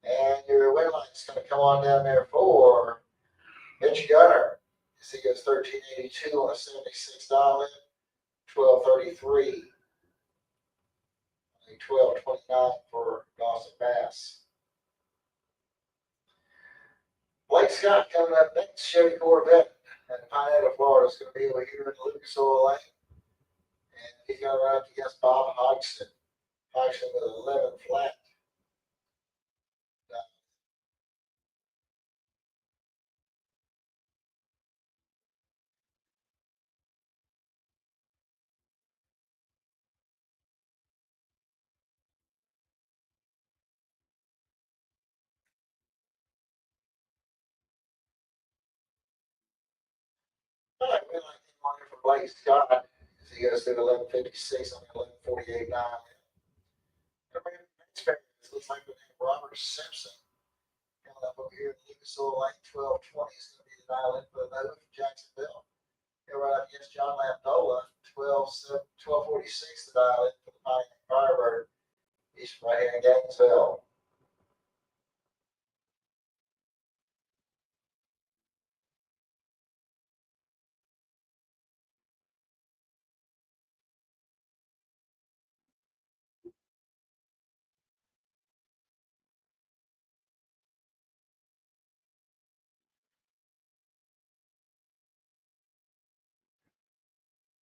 And your win line is going to come on down there for Mitch Gunner. As he goes 1382 on a 76 dial in, 1233. 1229 for Dawson Bass. Blake Scott coming up next, Chevy Corvette at Pinetta, Florida. Is going to be over here in the Lucas Oil lane. And he's going to run up against Bob Hodgson. Hodgson with 11 flat. All right, we like him on here for Blake Scott as he goes through 1156 on the 1148 dial. It looks like the name Robert Simpson coming up over here in Lucas Oil lane 1220 is going to be the dial in for the Nova from Jacksonville. He'll run up against John Lamdola, 1246 the dial in for the Pontiac Firebird. He's right here in Gainesville.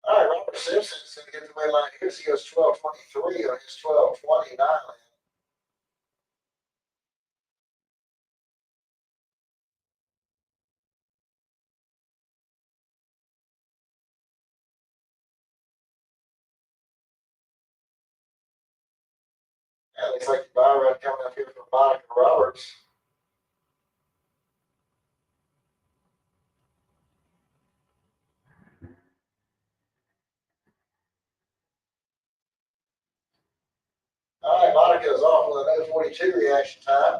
All right, Robert Simpson is going to get the way line here. So he goes 1223 on his 1220 dial in. Yeah, looks like the buy run coming up here from Monica Roberts. All right, Monica's off with a 042 reaction time.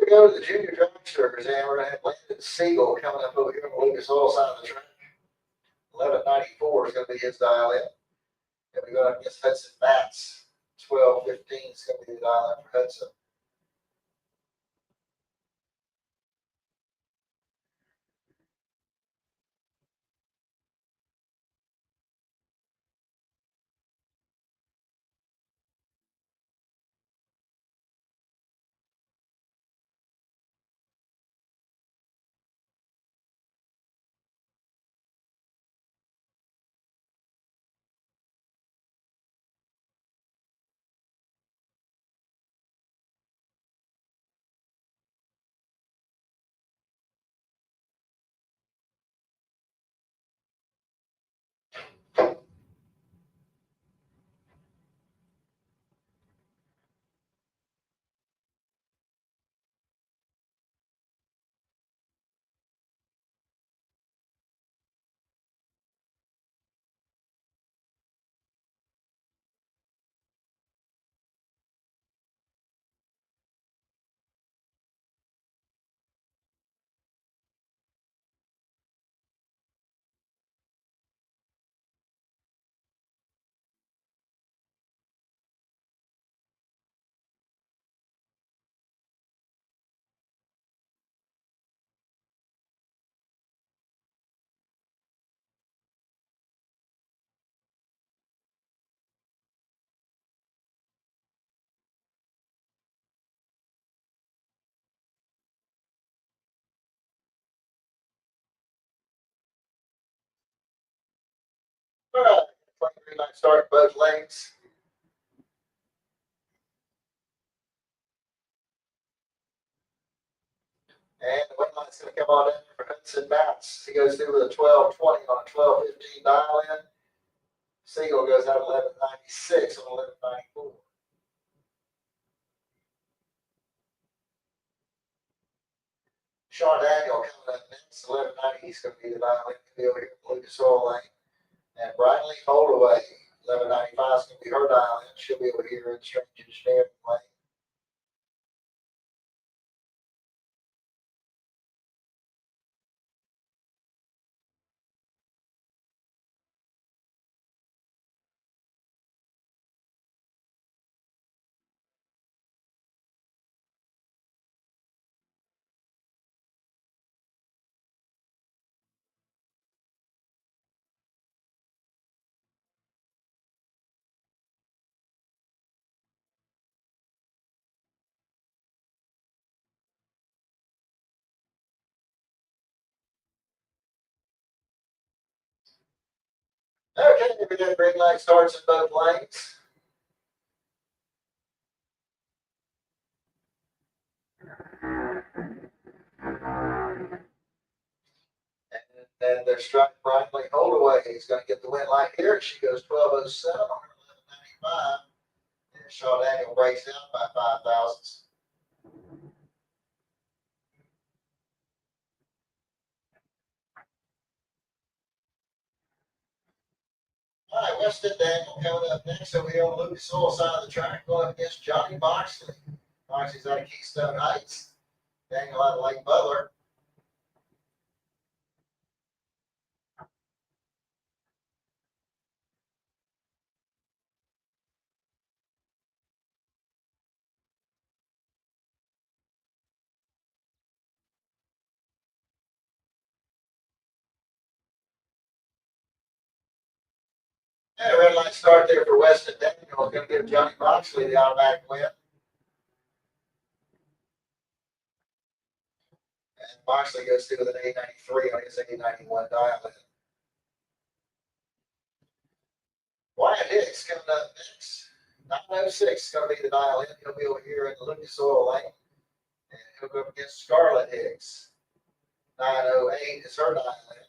go to the junior dragsters, and we're gonna have Landon Siegel coming up over here on the Lucas Oil side of the track. 1194 is gonna be his dial in. And we go up against Hudson Matz. 1215 is gonna be the dial in for Hudson. All right, 23 line start both lanes. And the wing line's going to come on in for Hudson Matz. He goes through with a 1220 on a 1215 dial in. Siegel goes out 1196 on 1194. Sean Daniel coming up next, 1190. He's going to be the dial in. He'll be over here in the Lucas Oil lane. And Brian Lee Holdaway, 1195 is going to be her dial in. She'll be over here in Strange Engineering lane. Okay, we got green light starts in both lanes. And then they're striking Brian Lee Holdaway. He's going to get the win light here. And she goes 1207 on her 1195. And Sean Daniel breaks down by 5 thousandths. All right, Weston Daniel coming up next over here on the Lucas Oil side of the track, going up against Johnny Moxley. Moxley's out of Keystone Heights. Daniel out of Lake Butler. And a red light start there for Weston Daniel. Is going to give Johnny Moxley the automatic win. And Moxley goes through with an 893 on his 891 dial in. Wyatt Hicks coming up next. 906 is going to be the dial in. He'll be over here in the Lucas Oil lane. And he'll go up against Scarlett Hicks. 908 is her dial in.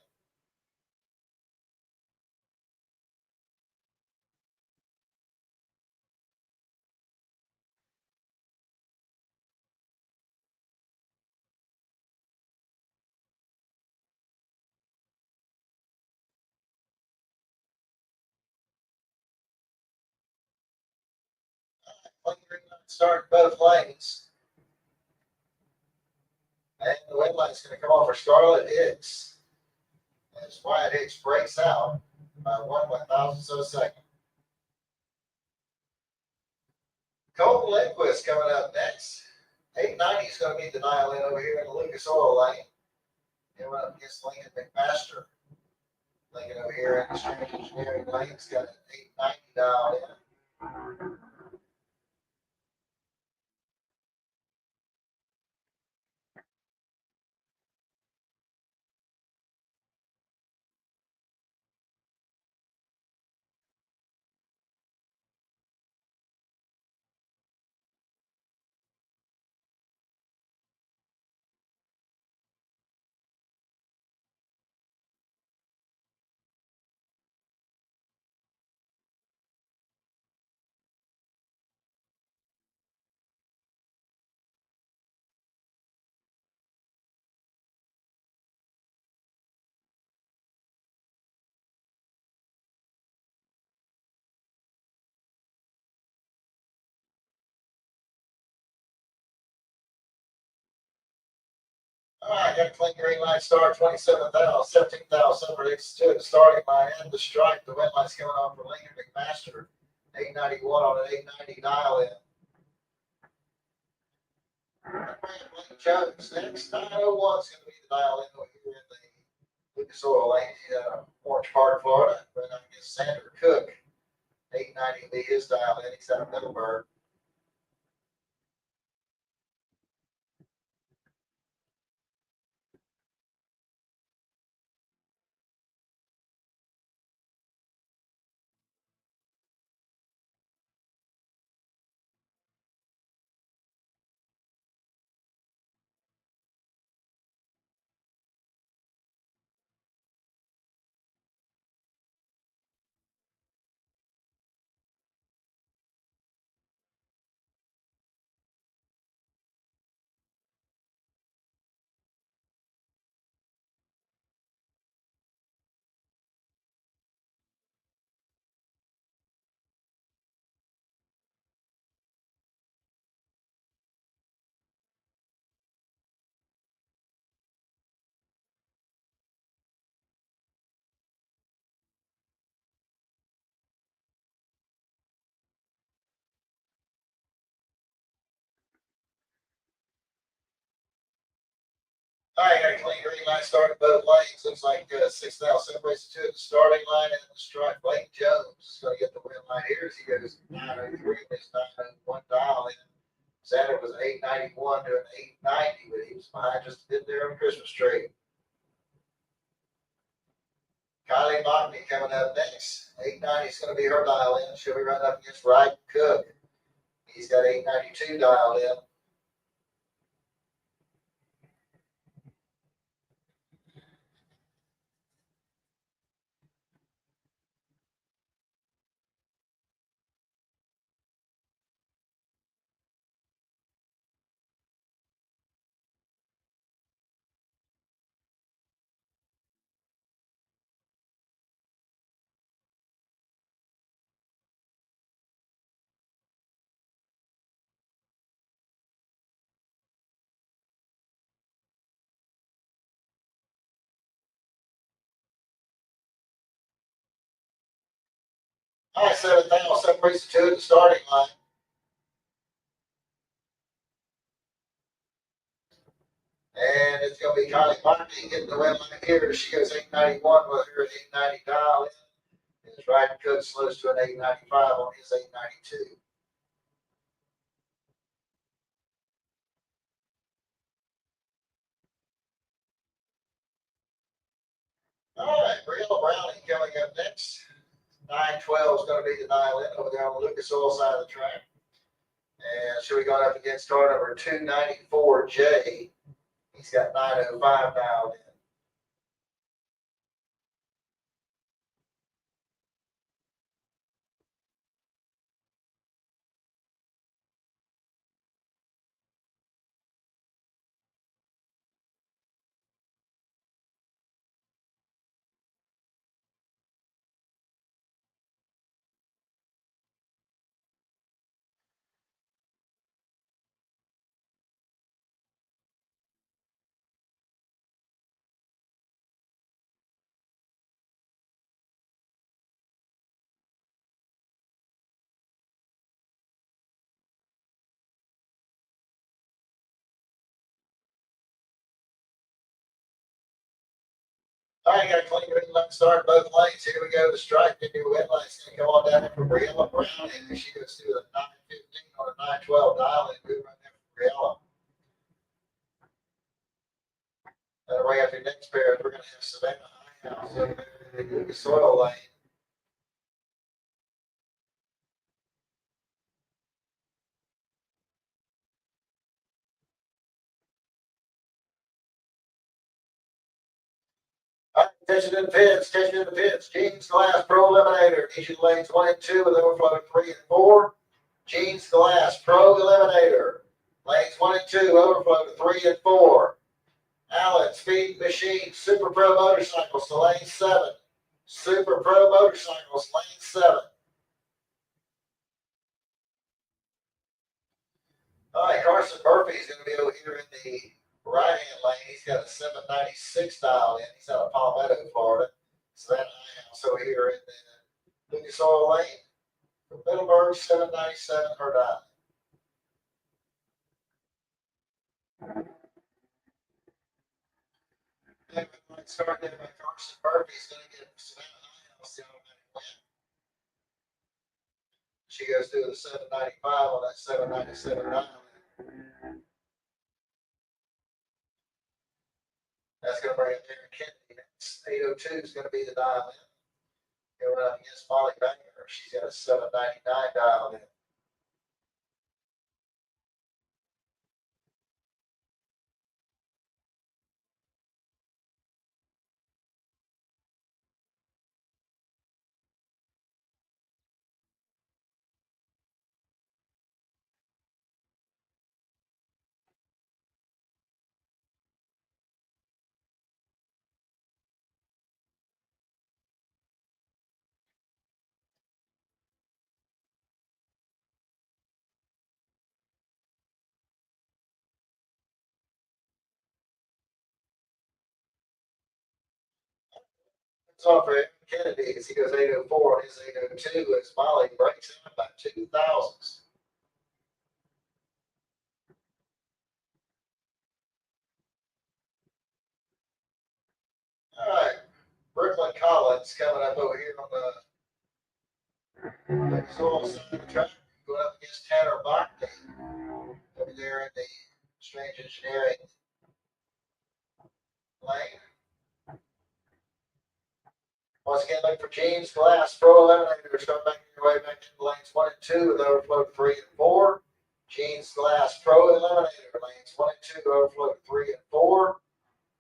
Start both lanes. And the red light's going to come off for Scarlett Hicks. As Wyatt Hicks breaks out by 1/1000th of a second. Colton Lindquist coming up next. 890 is going to be the dial in over here in the Lucas Oil lane. He went up against Lincoln McMaster. Lincoln over here in the Strange Engineering lane's got an 890 dialed in. All right, got a clean green light start, 17,782 at the starting line and the strike. The red light's coming on for Lincoln McMaster. 891 on an 890 dial in. Blake Jones next. 901 is going to be the dial in over here in the Lucas Oil lane. He's out of Orange Park, Florida. Right up against Sander Cook. 890 will be his dial in. He's out of Middleburg. All right, got a clean green light start at both lanes. Looks like 6,000 separates the two at the starting line and the strike. Blake Jones is going to get the win line here as he goes 903 with his 901 dial in. Saturday was 891 to an 890, but he was behind just a bit there on the Christmas tree. Kylie Mockney coming up next. 890 is going to be her dial in. She'll be running up against Wright Cook. He's got 892 dialed in. All right, 7,000 separates the two at the starting line. And it's going to be Kylie Mockney getting the win line here. She goes 891 with her 890 dial in. His Wright Cook slows to an 895 on his 892. All right, Briella Browning coming up next. 912 is going to be the dial in over there on the Lucas Oil side of the track. And she'll be going up against car number 294J. He's got 905 dialed in. All right, got clean green light start both lanes. Here we go. The strike into your red light's gonna come on down there for Briella Brown, and she goes through the 915 on a 912 dial, and good run there for Briella. That way after next pair, we're gonna have Savannah Highhouse over there in the soil lane. All right, attention to the pits, attention to the pits. Jeans Glass Pro Eliminator, each of the lanes 1 and 2 with overflow 3 and 4. Jeans Glass Pro Eliminator, lanes 1 and 2, overflow to 3 and 4. Allen Speed Machine Super Pro Motorcycles to lane 7. Super Pro Motorcycles, lane 7. All right, Carson Murphy's going to be over here in the right-hand lane. He's got a 796 dial in. He's out of Palmetto, Florida. Savannah Highhouse over here in the Lucas Oil lane. From Middleburg, 797, her dial. Starting in by Carson Murphy's going to get Savannah Highhouse the automatic win. She goes through the 795 on that 797 dial. That's going to bring up Aaron Kennedy. That's 802 is going to be the dial in. Going up against Molly Banger. She's got a 799 dial in. It's off for Aaron Kennedy as he goes 804 on his 802 as Molly breaks him by 2 thousandths. All right, Brooklyn Collins coming up over here on the soil side of the track, going up against Tanner Bachman over there in the Strange Engineering lane. Once again, look for Jeans Glass Pro Eliminators coming back your way back into lanes 1 and 2 with overflow 3 and 4. Jeans Glass Pro Eliminator, lanes 1 and 2, overflow 3 and 4.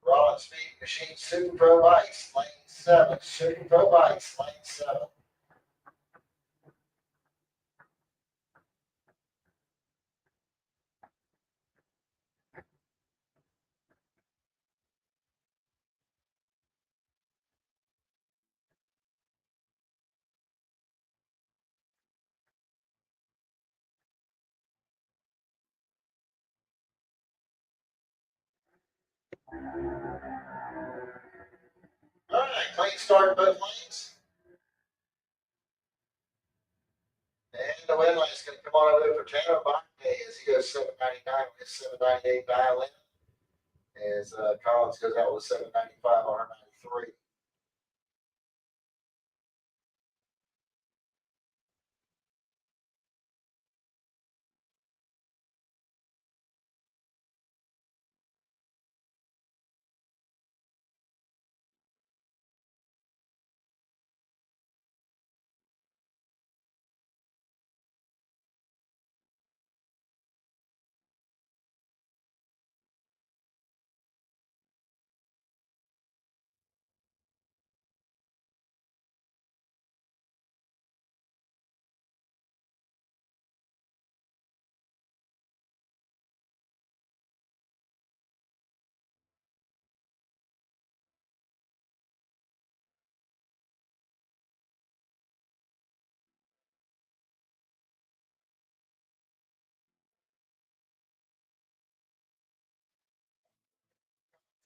Rollins Speed Machine Super Pro Bikes, lane 7. Super Pro Bikes, lane 7. All right, clean start in both lanes. And the win line's going to come on over for Tanner Bachman as he goes 799 on his 798 dial in. As Collins goes out with 795 on her 93.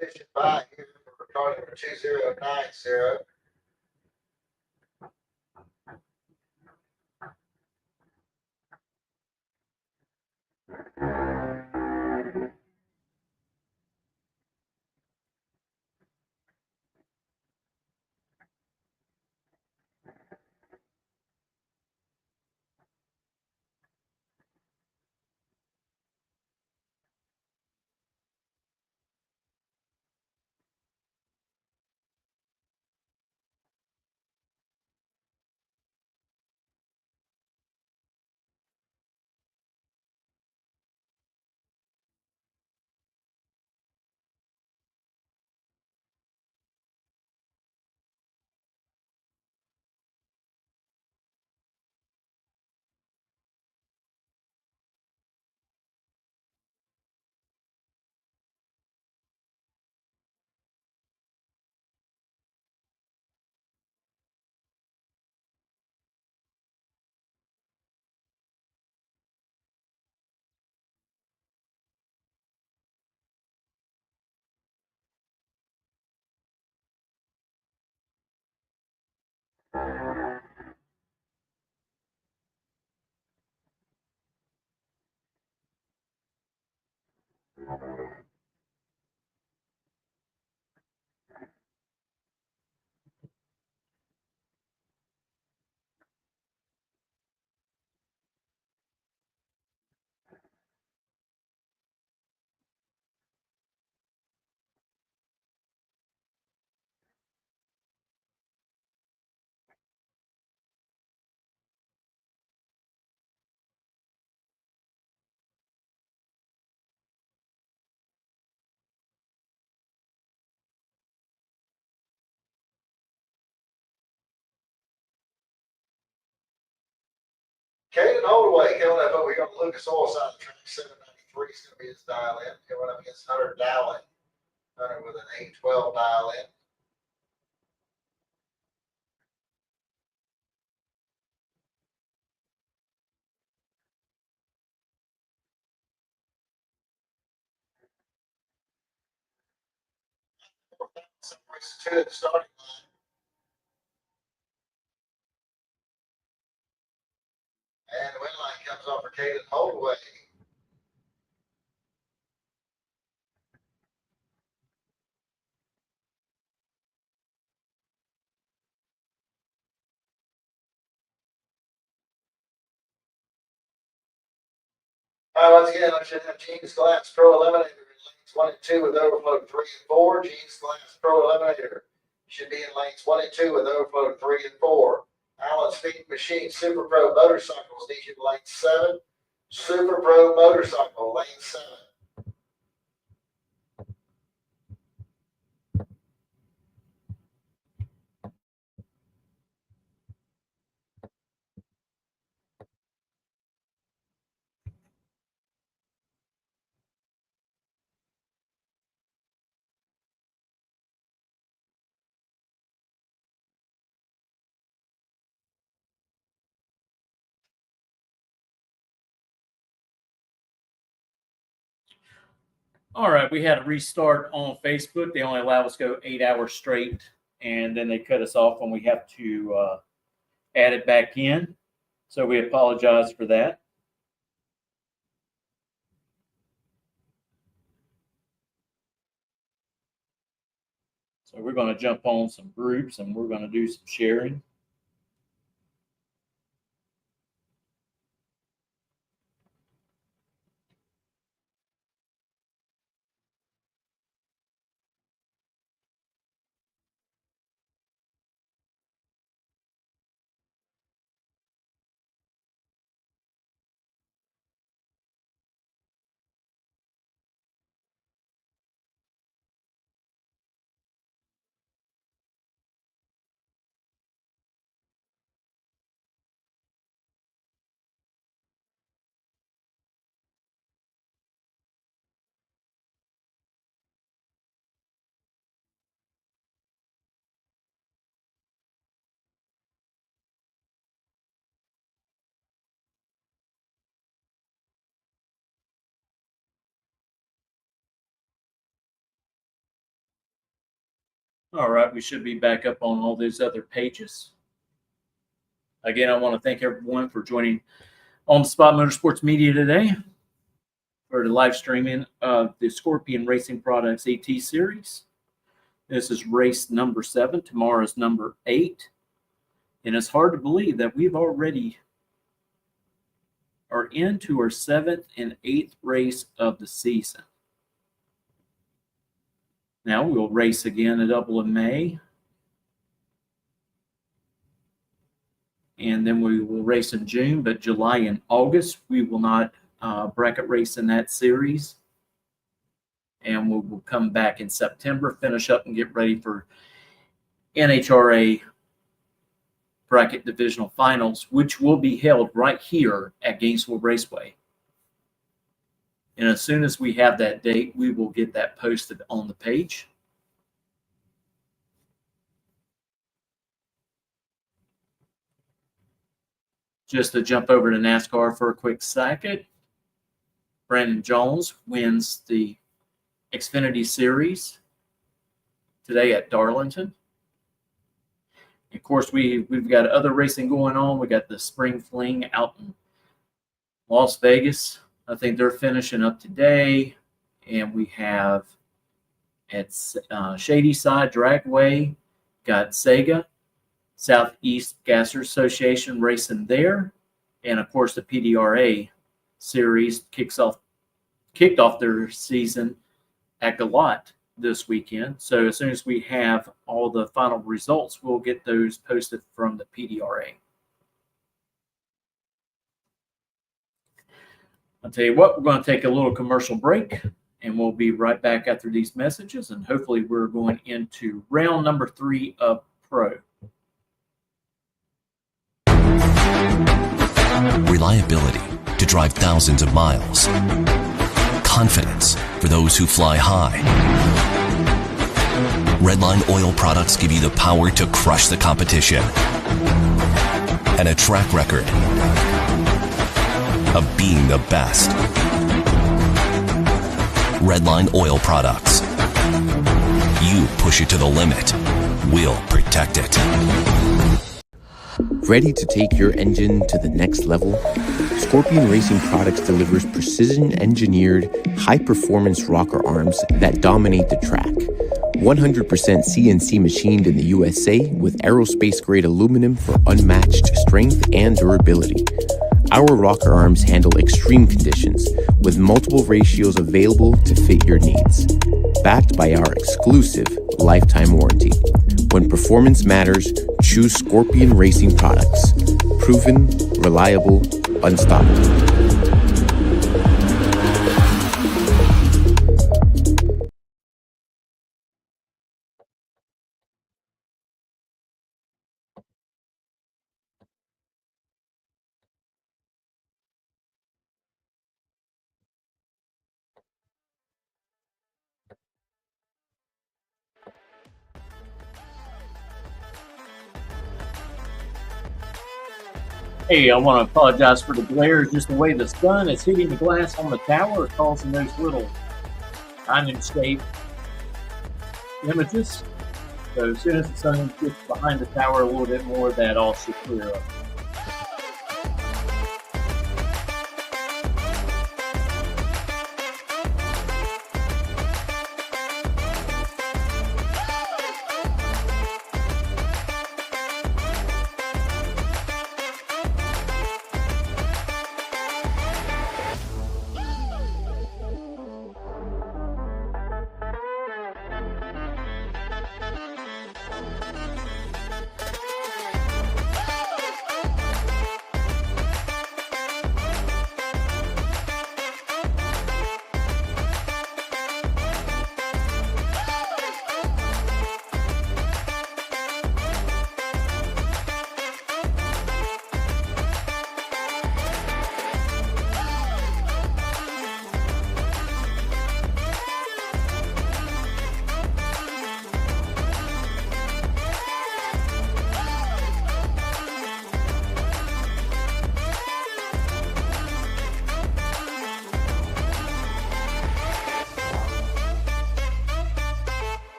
Finish by here for car number 2090. Caden Holdaway coming up over here on the Lucas Oil side of the track. 793 is going to be his dial in. Coming up against Hunter Dowling. Hunter with an 812 dial in. Race 2 at the starting line. And the win line comes off for Caden Holdaway. All right, once again, I should have Jeans Glass Pro Eliminator in lanes 1 and 2 with overflow 3 and 4. Jeans Glass Pro Eliminator should be in lanes 1 and 2 with overflow 3 and 4. Allen's Feed Machine Super Pro Motorcycles need you in lane 7. Super Pro Motorcycle, lane 7. All right, we had a restart on Facebook. They only allow us to go 8 hours straight, and then they cut us off when we have to add it back in. So we apologize for that. So we're going to jump on some groups, and we're going to do some sharing. All right, we should be back up on all these other pages. Again, I want to thank everyone for joining On the Spot Motorsports Media today for the live streaming of the Scorpion Racing Products AT Series. This is race number 7. Tomorrow is number 8. And it's hard to believe that we've already are into our 7th and 8th race of the season. Now we'll race again a double in May. And then we will race in June, but July and August, we will not bracket race in that series. And we will come back in September, finish up and get ready for NHRA bracket divisional finals, which will be held right here at Gainesville Raceway. And as soon as we have that date, we will get that posted on the page. Just to jump over to NASCAR for a quick second, Brandon Jones wins the Xfinity Series today at Darlington. Of course, we've got other racing going on. We got the Spring Fling out in Las Vegas. I think they're finishing up today. And we have at Shady Side Dragway, got Sega, Southeast Gasser Association racing there. And of course, the PDRA series kicked off their season at Galot this weekend. So as soon as we have all the final results, we'll get those posted from the PDRA. I'll tell you what, we're going to take a little commercial break, and we'll be right back after these messages, and hopefully we're going into round number 3 of Pro. Reliability to drive thousands of miles. Confidence for those who fly high. Redline oil products give you the power to crush the competition. And a track record of being the best. Redline oil products. You push it to the limit, we'll protect it. Ready to take your engine to the next level? Scorpion Racing Products delivers precision-engineered, high-performance rocker arms that dominate the track. 100% CNC machined in the USA with aerospace-grade aluminum for unmatched strength and durability. Our rocker arms handle extreme conditions with multiple ratios available to fit your needs. Backed by our exclusive lifetime warranty. When performance matters, choose Scorpion Racing Products. Proven, reliable, unstoppable. Hey, I want to apologize for the glare. Just the way the sun is hitting the glass on the tower, causing those little diamond-shaped images. So as soon as the sun gets behind the tower a little bit more, that all should clear up.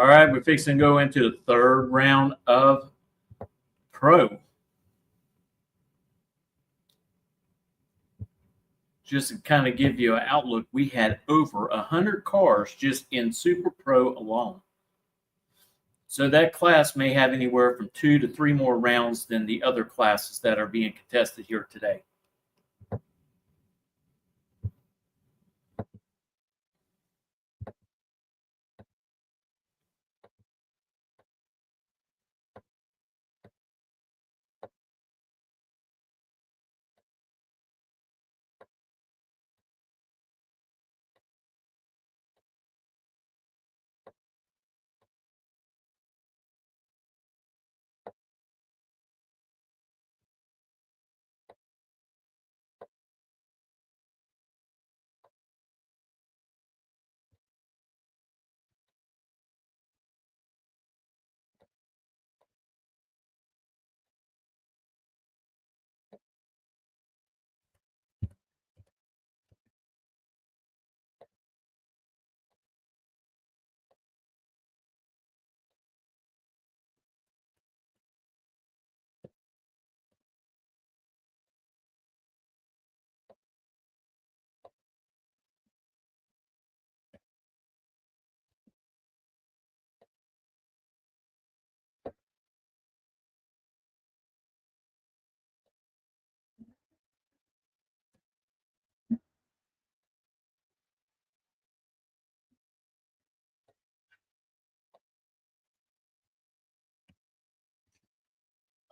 All right, we're fixing to go into the third round of Pro. Just to kind of give you an outlook, we had over 100 cars just in Super Pro alone. So that class may have anywhere from 2 to 3 more rounds than the other classes that are being contested here today.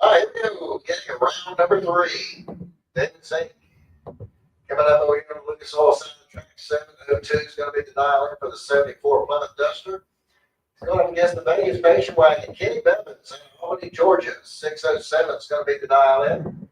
All right, here we go. Getting round number 3. Didn't say. Coming up over here on Lucas Oil Center, track 702 is going to be the dial in for the 74 Plymouth Duster. It's going up against the Vegas Station Wagon. Kenny Bevins in Albany, Georgia. 607 is going to be the dial in.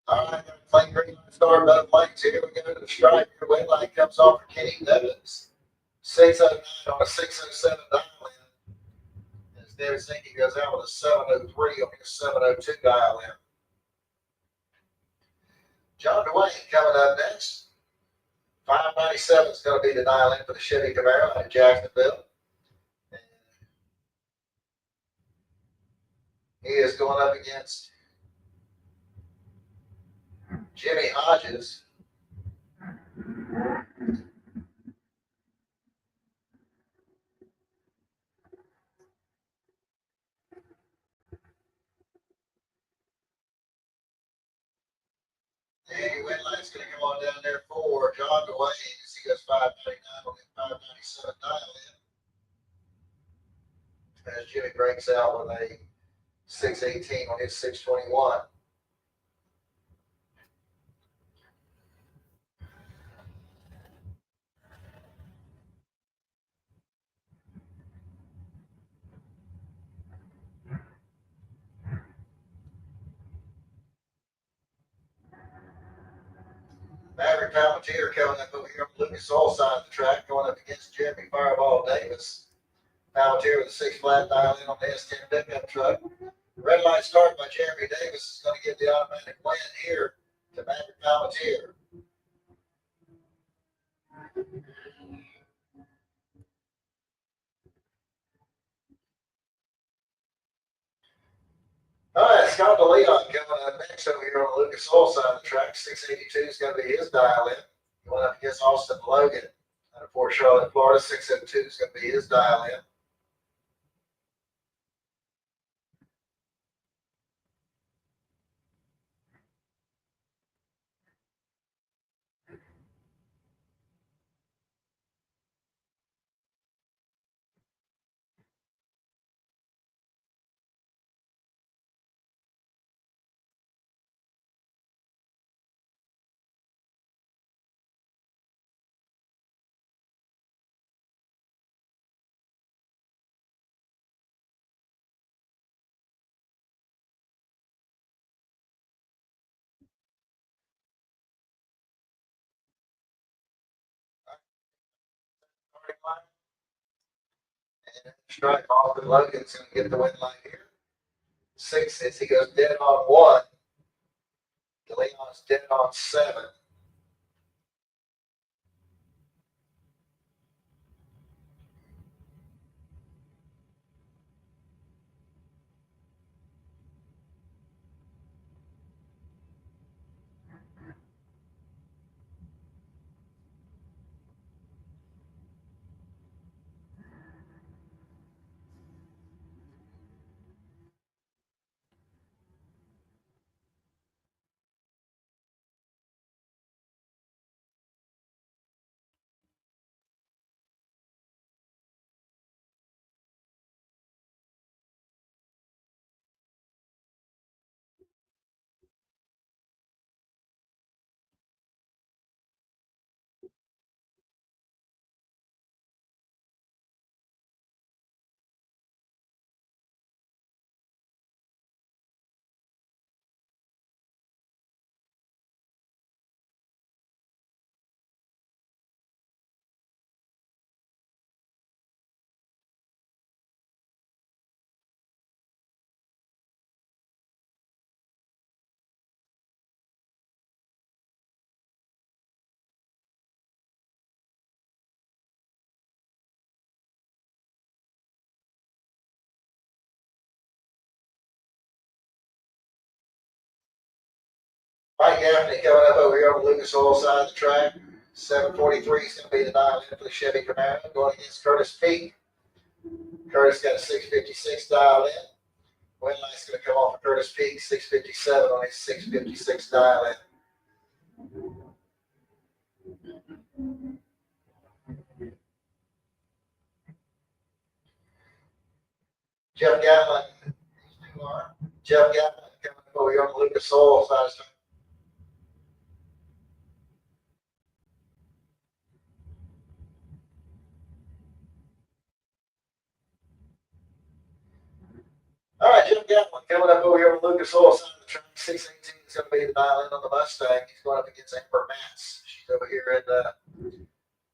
All right, playing green star above lights here. We go to the stripe. Your weight line comes off for Kenny Bevins. 609 on a 607 dial in. As David Zinke goes out with a 703 on his 702 dial in. John Dwayne coming up next. 597 is going to be the dial in for the Chevy Camaro out of Jacksonville. And he is going up against Jimmy Hodges. The win line's going to come on down there for John Dwayne as he goes 599 on his 597 dial in. As Jimmy breaks out with a 618 on his 621. Maverick Palantir coming up over here on Lucas Oil side of the track, going up against Jeremy Fireball Davis. Palantir with a 6 flat dial in on the S10 pickup truck. Red light start by Jeremy Davis is going to give the automatic win here to Maverick Palantir. All right, Scott DeLeon coming up next over here on the Lucas Oil side of the track. 682 is going to be his dial in. Going up against Austin Logan out of Fort Charlotte, Florida. 602 is going to be his dial in. Strike off and Logan's gonna get the win line here. 6 is he goes dead on 1. DeLeon's dead on 7. Mike Gaffney coming up over here on the Lucas Oil side of the track. 743 is going to be the dial in for the Chevy Camaro going against Curtis Peak. Curtis got a 656 dial in. Win line's going to come off of Curtis Peak, 657 on his 656 dial in. Jeff Gatlin. Jeff Gatlin coming up over here on the Lucas Oil side of the track. All right, Jim Gatlin coming up over here on Lucas Oil side of the track. 618 is going to be the dial in on the Mustang. He's going up against Amber Matz. She's over here in the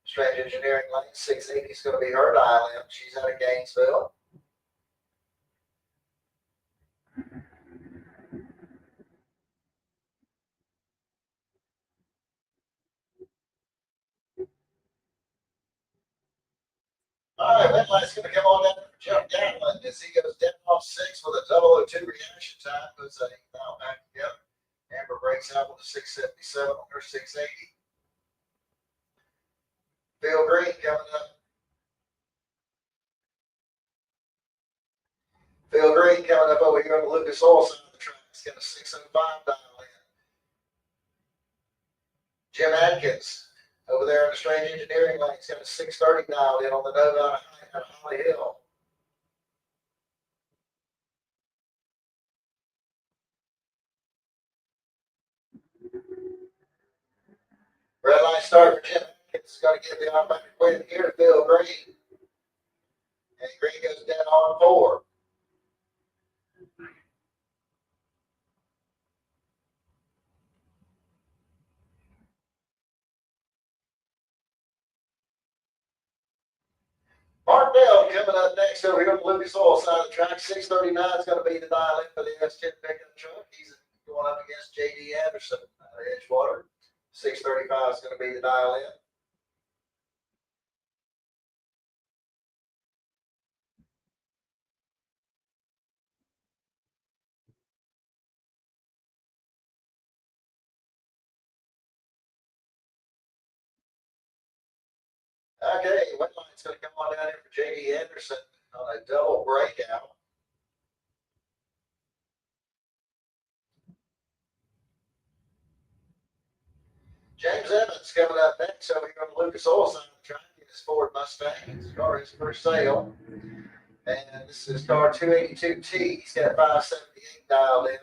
Strange Engineering lane. 680 is going to be her dial in. She's out of Gainesville. All right, red light's going to come on down for Jeff Gatlin as he goes down off 6 with a 002 reaction time. Puts a dial back together. Amber breaks out with a 677 on her 680. Phil Green coming up. Phil Green coming up over here on the Lucas Oil side of the track. He's got a 605 dial in. Jim Atkins over there in the Strange Engineering lane. He's got a 630 dial in on the Nova out of Holly Hill. Red line start for Jim Atkins. Got to get the automatic win here to Phil Green. And Green goes down on 4. Martindale coming up next over here on the Lucas Oil side of the track. 639 is going to be the dial in for the S10 pickup truck. He's going up against J.D. Anderson out of Edgewater. 635 is going to be the dial in. Okay, wet line's going to come on down here for J.D. Anderson on a double breakout. James Evans coming up next over here on the Lucas Oil side of the track in his Ford Mustang. His car is for sale. And this is car 282T. He's got 578 dialed in.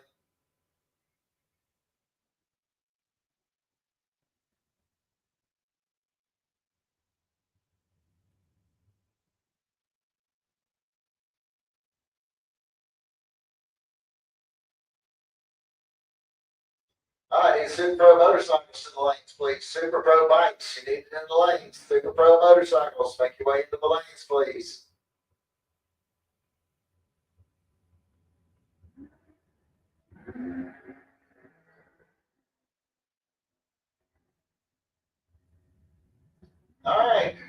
All right, need Super Pro motorcycles to the lanes, please. Super Pro bikes, you need it in the lanes. Super Pro motorcycles, make your way into the lanes, please.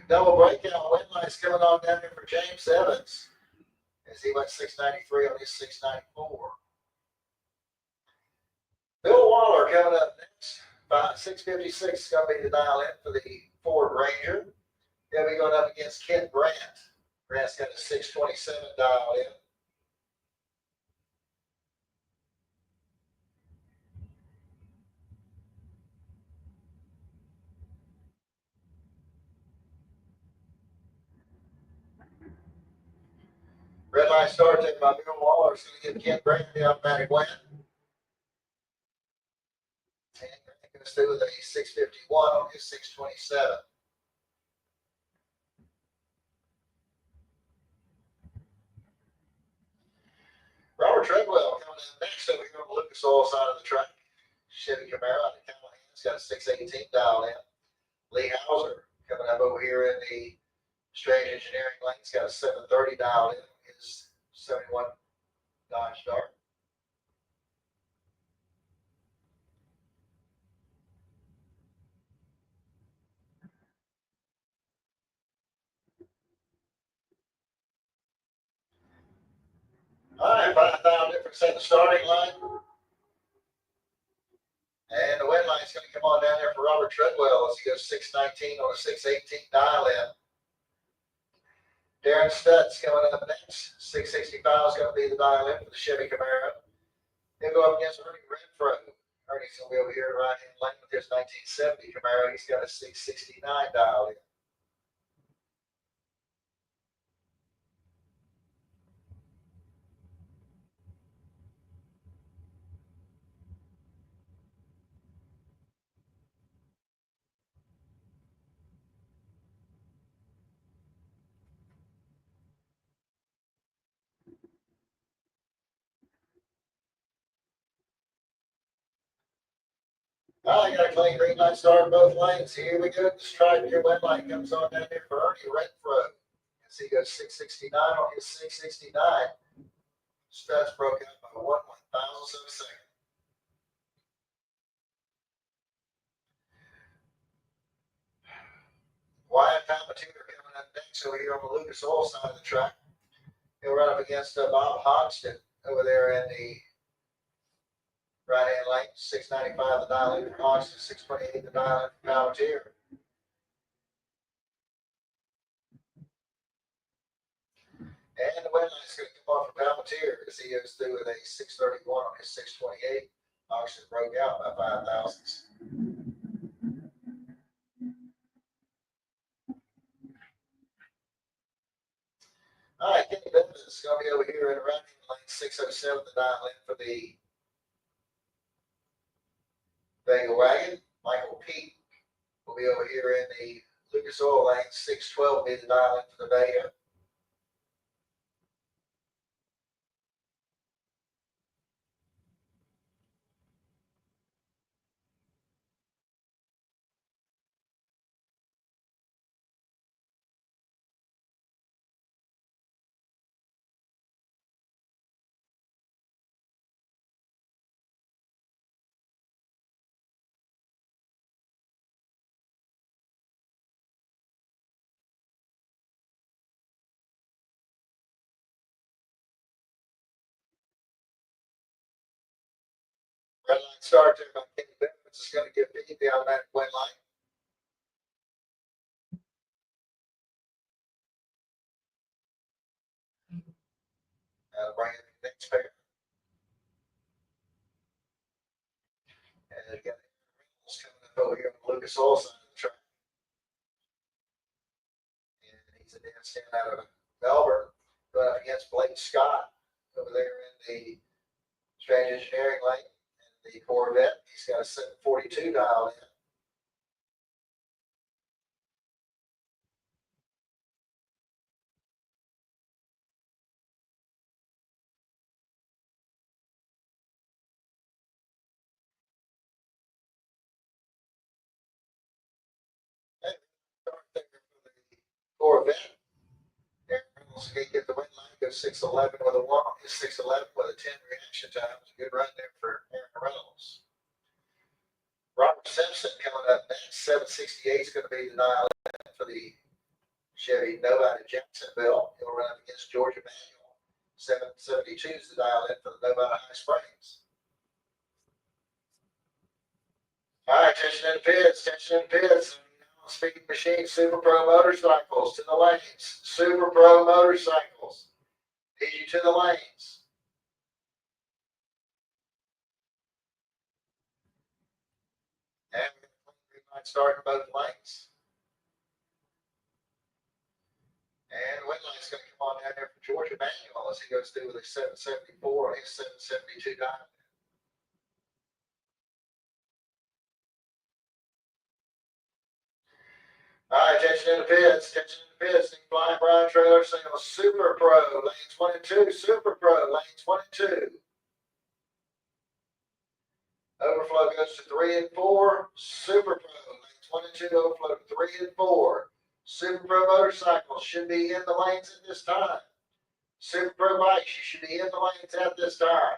Double breakout win lights coming on down here for James Evans as he went 693 on his 694. Bill Waller coming up next. 656 is going to be the dial in for the Ford Ranger. He'll be going up against Kent Grant. Grant's got a 627 dial in. Red line start taken by Bill Waller. Is going to give Kent Grant the automatic win. And Grant goes through with a 651 on his 627. Robert Treadwell coming in next over here on the Lucas Oil side of the track. Chevy Camaro out of Callahan's got a 618 dialed in. Lee Hauser coming up over here in the Strange Engineering lane. He's got a 730 dialed in. His 71 Dodge Dart. All right, 5,000 difference in the starting line. And the win line's going to come on down there for Robert Treadwell as he goes 619 on a 618 dial in. Darren Stutz coming up next. 665 is going to be the dial in for the Chevy Camaro. He'll go up against Ernie Renfro. Ernie's going to be over here in the right hand lane with his 1970 Camaro. He's got a 669 dial in. I got a clean green light start in both lanes. Here we go. The stripe here, wet light comes on down here for Ernie Renfro. As he goes 669 on his 669. Stutz broke out by 1/1000th of a second. Wyatt Palmateer coming up next over here on the Lucas Oil side of the track. He'll run up against Bob Hodgson over there in the right-hand lane. 695 the dial in for Hodgson, 628 the dial in for Palmateer. And the win line's going to come off for Palmateer as he goes through with a 631 on his 628. Hodgson broke out by 5 thousandths. All right, Kenny Bevins is going to be over here in the right-hand lane, 607 the dial in for the Vega Wagon. Michael Peake will be over here in the Lucas Oil lane, 612 be the dial in for the Vega. Red line start there by Kenny Bevins is going to give Pete the automatic win line. That'll bring in the next pair. And again, Reynolds coming up over here on the Lucas Oil side of the track. And he's a dance stand out of Melbourne, going up against Blake Scott over there in the Strange Engineering lane. And the Corvette, he's got a 742 dial in. Corvette. Aaron Reynolds can get the win line, goes 611 with a 1 on his 611 with a 10 reaction time. It's a good run there for Aaron Reynolds. Robert Simpson coming up next. 768 is going to be the dial for the Chevy Nova out of Jacksonville. He'll run up against Georgia Manual. 772 is the dial in for the Nova out of High Springs. All right, attention in the pits, attention in the pits. Speed Machine Super Pro Motorcycles to the lanes. Super Pro Motorcycles. Lead you to the lanes. And green light starting both lanes. And the wind light's going to come on down there for Georgia Manuel as he goes through with a 774 and a 772 dial. All right, attention in the pits, attention in the pits. Nick Flying Brian Trailer Sales Super Pro, lanes 1 and 2, Super Pro, lanes 1 and 2. Overflow goes to 3 and 4, Super Pro, lanes 1 and 2, overflow to 3 and 4. Super Pro motorcycles should be in the lanes at this time. Super Pro bikes, you should be in the lanes at this time.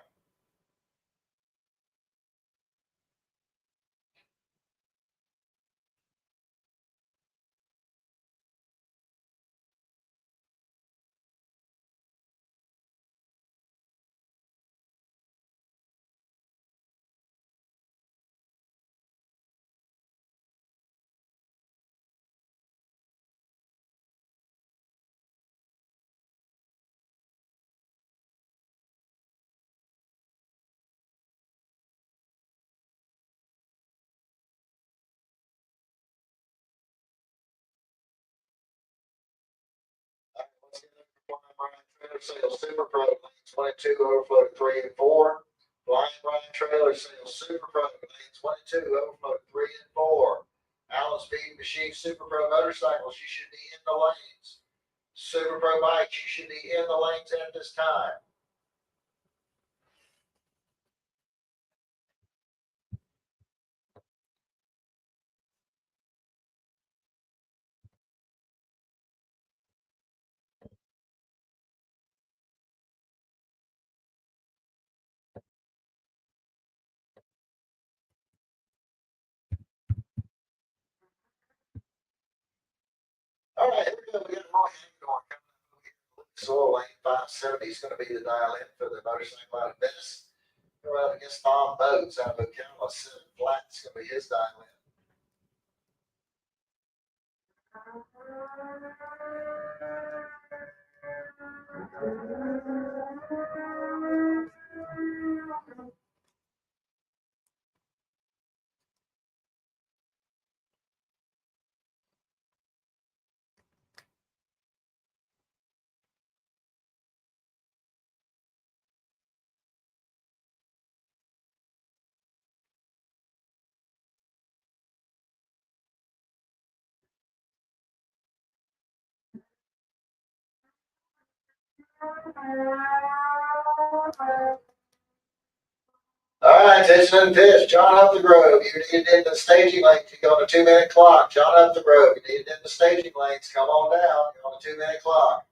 Sales Super Pro, lanes 1 and 2, overflow to 3 and 4. Flying Brian Trailer Sales Super Pro, lanes 1 and 2, overflow to 3 and 4. Allen Speed Machine Super Pro motorcycles, you should be in the lanes. Super Pro bikes, you should be in the lanes at this time. All right, here we go. We got Roy Hagedorn coming up. Soil lane 570 is going to be the dial in for the motorcycle out of Venice. We're up against Tom Boats out of Ocala. 7 flat is going to be his dial in. All right, attention in the pitch. John Up the Grove. You need in the staging lane to go on a 2-minute clock. John Up the Grove. You need in the staging lanes. Come on down. You're on a 2-minute clock.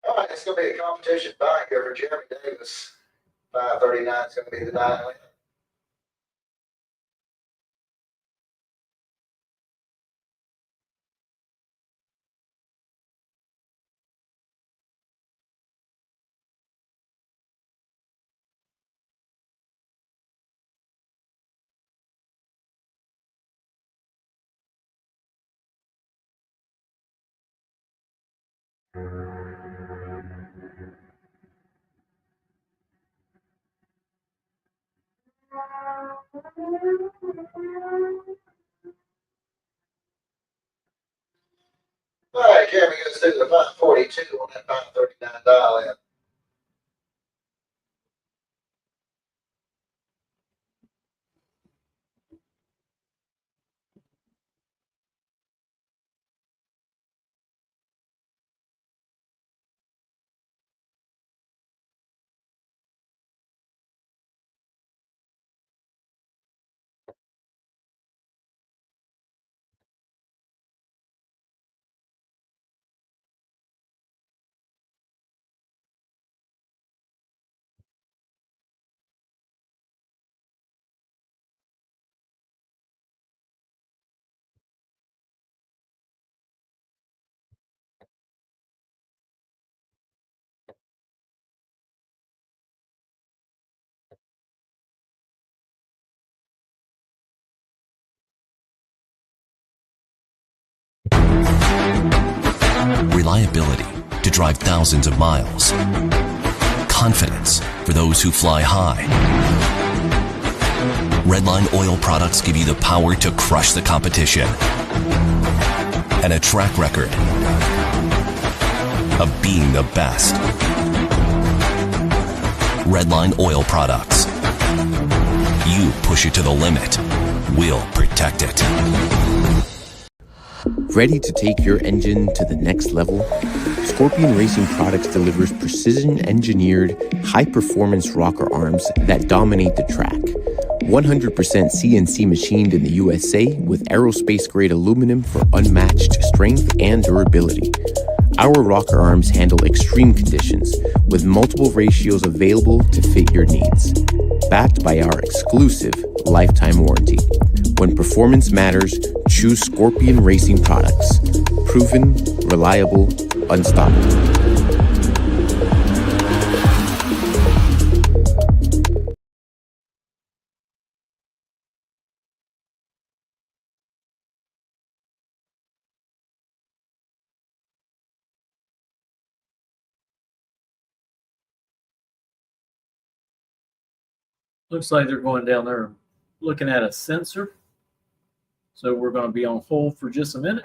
All right, it's gonna be a competition back here for Jeremy Davis. 539 is gonna be the 9 win. All right, Jeremy goes through the 542 on that 539 dial in. Reliability to drive thousands of miles. Confidence for those who fly high. Redline oil products give you the power to crush the competition. And a track record of being the best. Redline oil products. You push it to the limit, we'll protect it. Ready to take your engine to the next level? Scorpion Racing Products delivers precision-engineered, high-performance rocker arms that dominate the track. 100% CNC machined in the USA with aerospace-grade aluminum for unmatched strength and durability. Our rocker arms handle extreme conditions with multiple ratios available to fit your needs. Backed by our exclusive lifetime warranty. When performance matters, choose Scorpion Racing Products. Proven, reliable, unstoppable. Looks like they're going down there looking at a sensor. So we're going to be on hold for just a minute.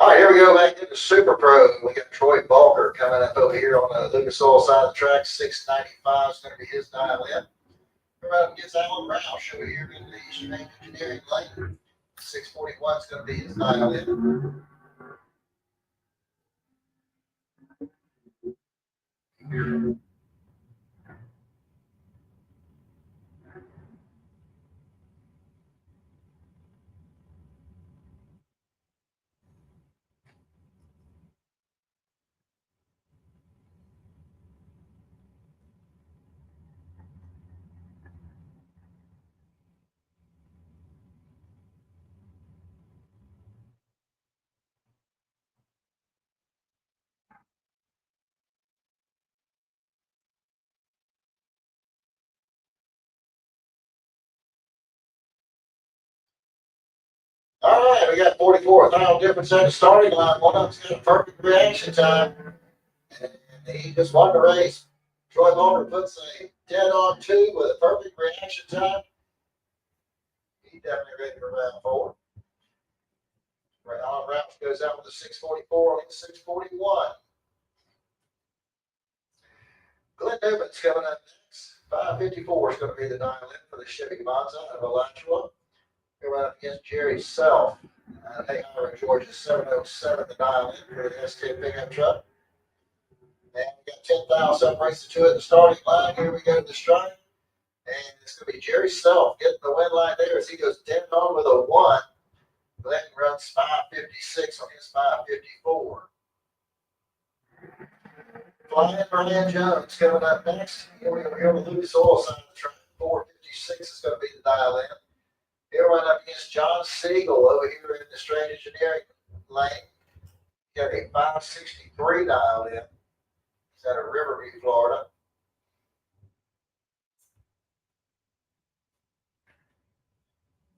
All right, here we go back into Super Pro. We got Troy Balker coming up over here on the Lucas Oil side of the track. 695 is going to be his dial in. Right up against Alan Roush over here in the Eastern Engineering Lane. 641 is going to be his dial in. All right, we got 44 final difference at the starting line. One of them's got a perfect reaction time. And he just won the race. Troy Balker puts a dead on 2 with a perfect reaction time. He's definitely ready for round 4. Alan Roush goes out with a 644 on 641. Glenn Newman's coming up next. 554 is going to be the dial in for the Chevy Monza of Alachua. We're up against Jerry Self. Hey, Georgia 707, the dial in for the ST pickup truck. And we got 10,000 separates the 2 at the starting line. Here we go to the stripe. And it's going to be Jerry Self getting the win line there as he goes dead on with a 1. Glenn runs 556 on his 554. Flying Brian Jones coming up next. Here we go here on the Lucas Oil side of the track. 456 is going to be the dial in. Here right up against John Siegel over here in the Straight Engineering Lane. Got a 563 dial in. He's out of Riverview, Florida.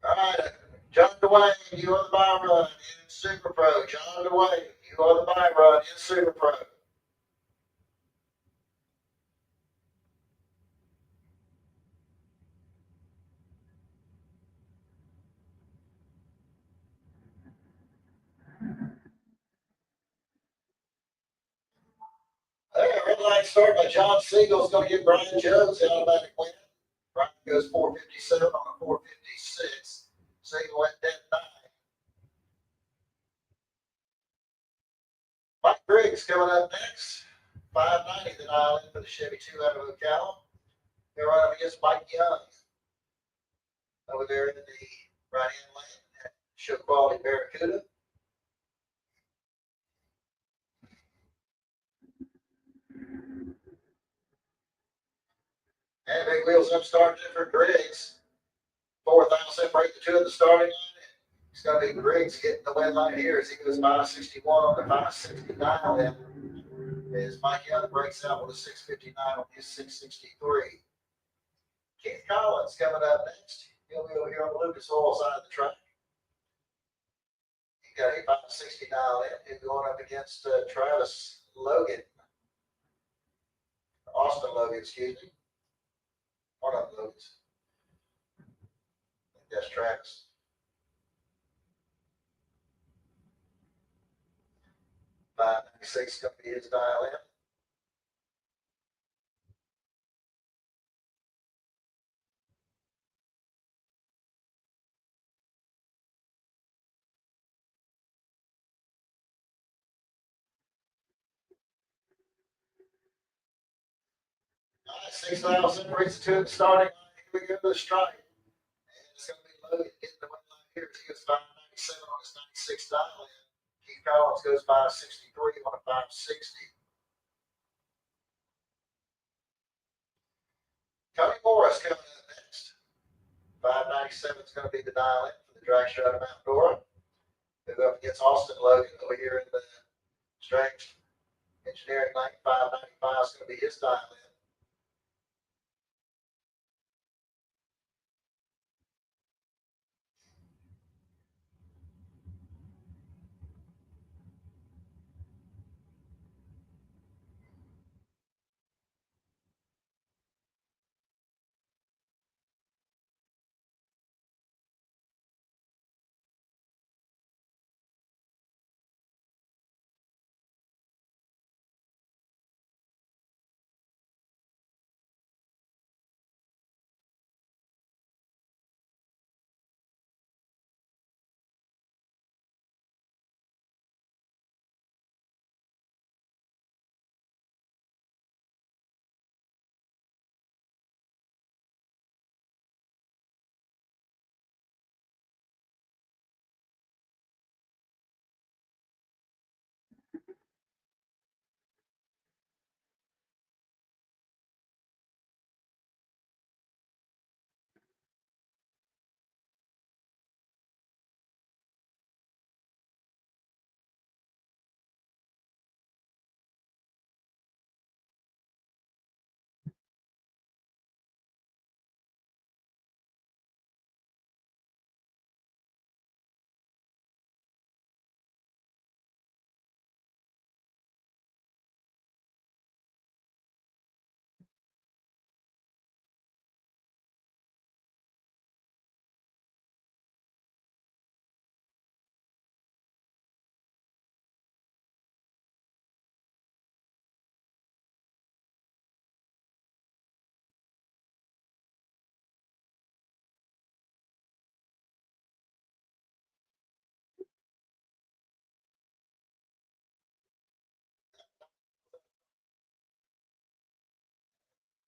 All right, John DeWayne, you are the buy run in Super Pro. John DeWayne, you are the buy run in Super Pro. There, red line start by John Siegel is going to get Brian Jones the automatic win. Brian goes 457 on a 456. Siegel went dead 9. Mike Briggs coming up next. 590 the dial in for the Chevy 2 out of Ocala. They're right up against Mike Young over there in the right-hand lane at Show Quality Barracuda. And big wheels up starting for Griggs. 4,000 separate the 2 at the starting line. It's going to be Griggs getting the win line here as he goes 561 on the 569. And as Mike Young breaks out with a 659 on his 663. Keith Collins coming up next. He'll be over here on the Lucas Oil side of the track. He got a 569 in. He's going up against Travis Logan. Austin Logan, excuse me. One of the Logans. I think that's Travis. $596 going to be his dial in. All right, 6,000 race to the starting line. Here we go to the strike. And it's going to be Logan getting the win line here. He goes 597 on his 96 dial in. Keith Collins goes 563 on a 560. Tony Morris coming up next. 597 is going to be the dial in for the drag strut of Mount Dora. They go up against Austin Logan over here in the Strange Engineering Lane. 595 is going to be his dial in.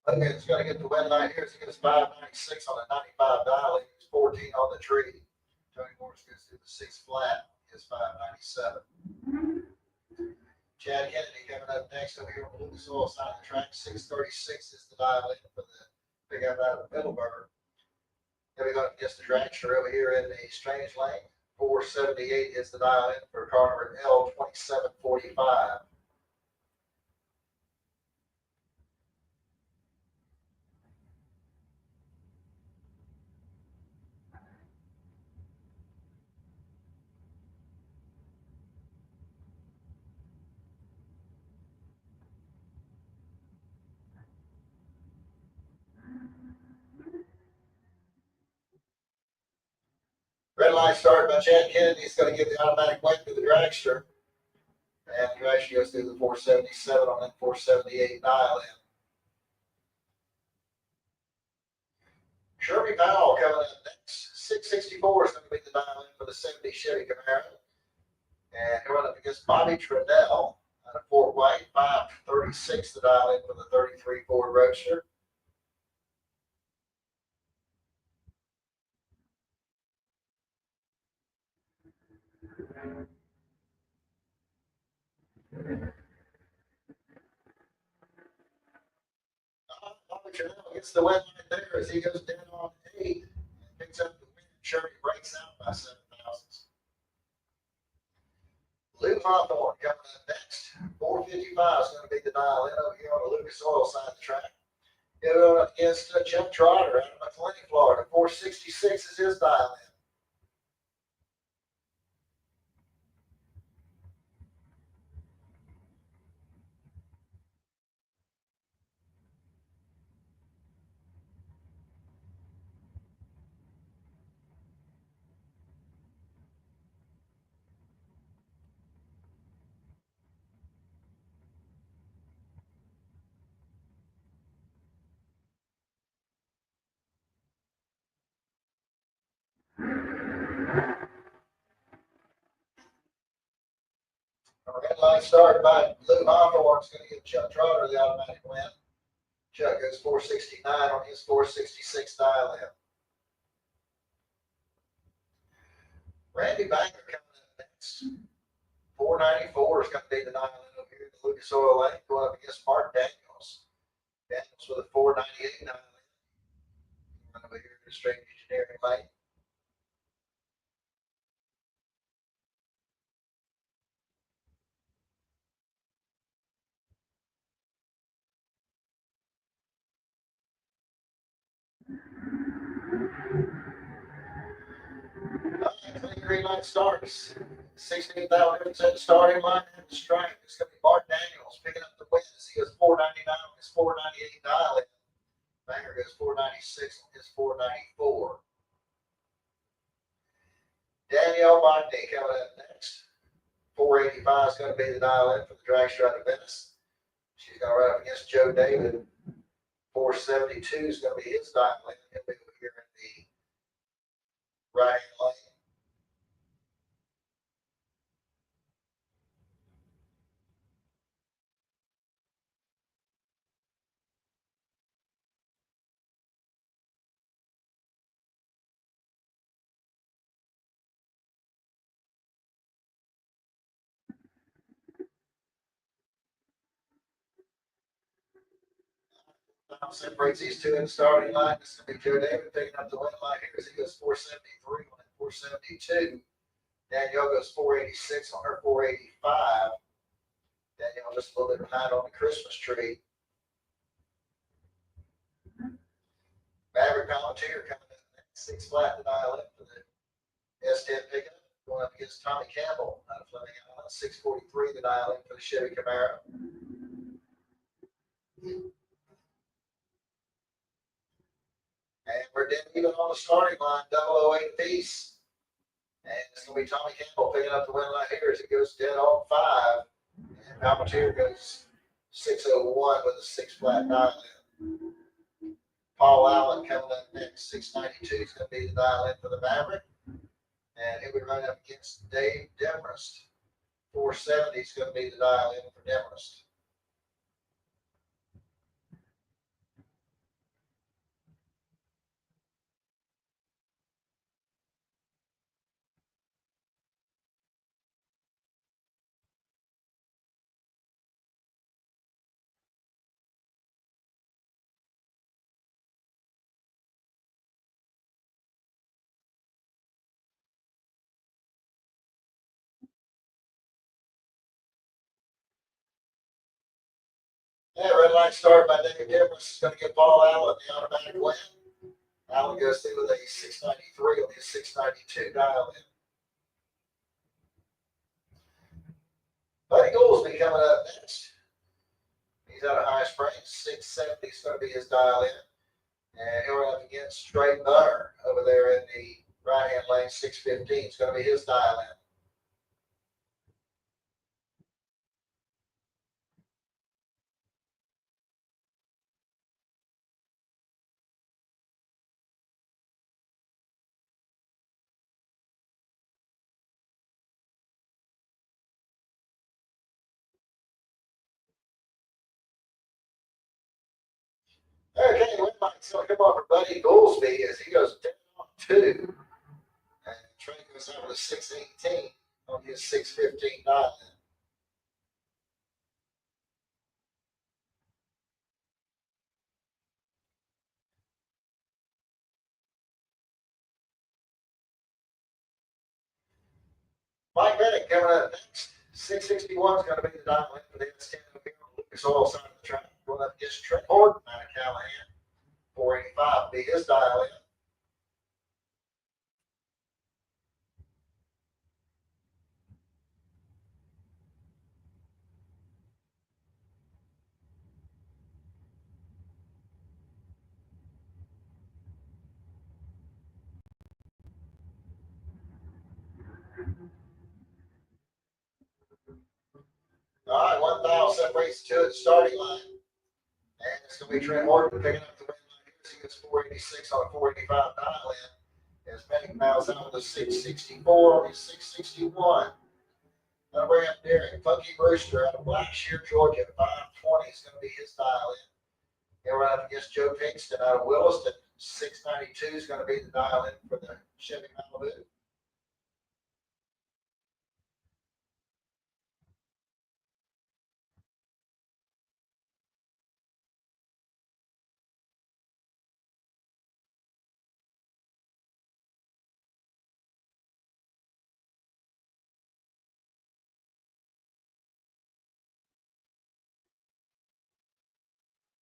Okay, it's gonna get the wet line here. It gets 596 on a 95 dial. It gets 14 on the tree. Tony Morris goes through the 6 flat. Gets 597. Chad Kennedy coming up next over here on the Lucas Oil side of the track. 636 is the dial in for the big out of Middleburg. Then we go against the dragster over here in the strange lane. 478 is the dial in for car number L2745. Red line started by Chad Kennedy. He's going to give the automatic wing to the dragster. And the dragster goes through the 477 on that 478 dial in. Sherby Powell coming up next. 664 is going to be the dial in for the 70 Chevy Camaro. And going up against Bobby Trudell out of Fort White. 536 the dial in for the 33 Ford Roadster. Bobby Trudell gets the win right there as he goes down on 8 and picks up the win. Sherby breaks out by 7 thousandths. Lou Hawthorne coming up next. 455 is going to be the dial in over here on the Lucas Oil side of the track. Going up against Jeff Trotter out of McLean, Florida. 466 is his dial in. Red line start by Lou Hawthorne is going to give Chuck Trotter the automatic win. Chuck goes 469 on his 466 dial in. Randy Banger coming up next. 494 is going to be the dial in over here in the Lucas Oil lane, going up against Mark Daniels. Daniels with a 498 dial in. Run over here in the straight engineering lane. Green line starts. 16,000 difference at the starting line and the strike. It's going to be Mark Daniels picking up the win as he goes 499 on his 498 dial in. Banger goes 496 on his 494. Danielle Botney coming up next. 485 is going to be the dial in for the dragster out of Venice. She's going to run up against Joe David. 472 is going to be his dial in. He'll be over here in the right lane. Separates these two in the starting line. This is going to be Joe David picking up the win line here as he goes 473 on it, 472. Danielle goes 486 on her 485. Danielle just a little bit behind on the Christmas tree. Maverick Volunteer coming in next, 6 flat to dial in for the S10 pickup. Going up against Tommy Campbell out of Fleming Island, 643 to dial in for the Chevy Camaro. And we're dead even on the starting line, 008 piece. And it's going to be Tommy Campbell picking up the win line here as it goes dead on 5. And Palmetier goes 601 with a 6 flat dial in. Paul Allen coming up next, 692 is going to be the dial in for the Maverick. And he would run up against Dave Demarest. 470 is going to be the dial in for Demarest. red line started by David Demarest is going to get Paul Allen the automatic win. Allen goes through with a 693 on his 692 dial in. Buddy Goolsby coming up next. He's out of high springs. 670 is going to be his dial in. And he'll run up against Trey Butter over there in the right-hand lane. 615 is going to be his dial in. Okay, win lights will come off for Buddy Goolsby as he goes down on 2. And Trey goes over to 618 on his 615 dial in. Mike Bennett coming up next. 661 is going to be the dial in for the S10 over here on the Lucas Oil side of the track. Going up against Trent Horton out of Callahan. 485 will be his dial in. All right, 1,000 separates two at the starting line. And it's going to be Trent Horton picking up the win line here. So he gets 486 on a 485 dial in. As Benny miles out with a 664 on his 661. That'll bring up Derek Funky Brewster out of Blackshear, Georgia. 520 is going to be his dial in. He'll run up against Joe Kingston out of Williston. 692 is going to be the dial in for the Chevy Malibu.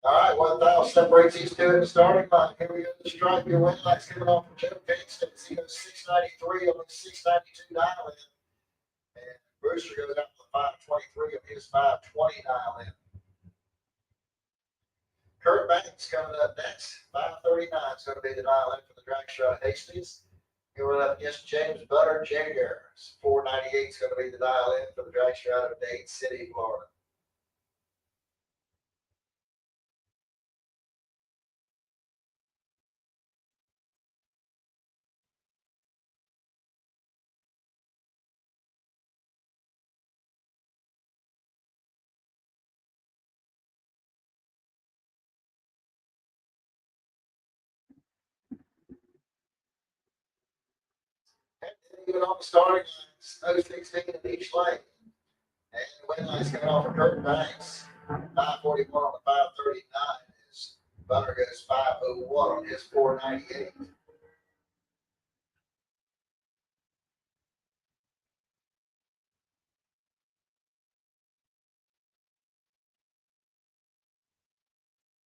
All right, 1,000 separates these two in the starting line. Here we go. The stripe. Your win light's coming off from Joe Kingston. He goes 693 on the 692 dial in. And Brewster goes out to the 523 of his 520 dial in. Kurt Banks coming up next. 539 is going to be the dial in for the drag show at Hastings. He'll run up against James Butter Jr. 498 is going to be the dial in for the drag show out of Dade City, Florida. And then even on the starting line, 16 in each lane. And the win line's coming off of Kurt Banks. 541 on the 539 is Butter goes 501 on his 498.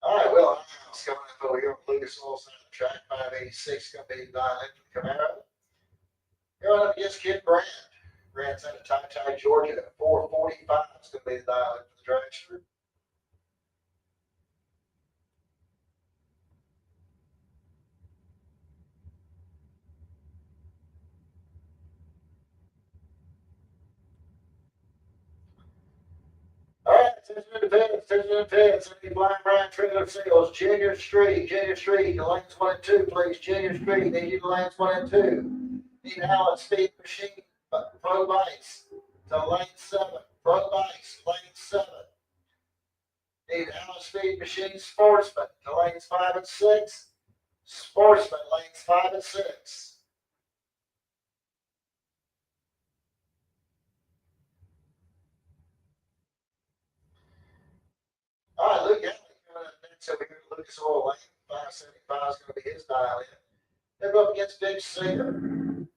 All right, Will Hiles coming up over here on Lucas Oil side of the track. 586 going to be the dial in for the Camaro. Going up against Kid Brand. Brand's out of Ty, Georgia. 445 is going to be the dial in for the dragster. All right, attention to pits. Any blind Brian trailer sales. Junior Street, the lanes 1 and 2, please. Junior Street, need you the lanes 1 and 2. Need Allen Speed Machine, Pro Bikes to lane 7. Pro Bikes, lane 7. Need Allen Speed Machine Sportsman to lanes 5 and 6. Sportsman, lanes 5 and 6. All right, Luke Alley coming up next over here at Lucas Oil Lane. 575 is going to be his dial in. They'll go up against Big Singer.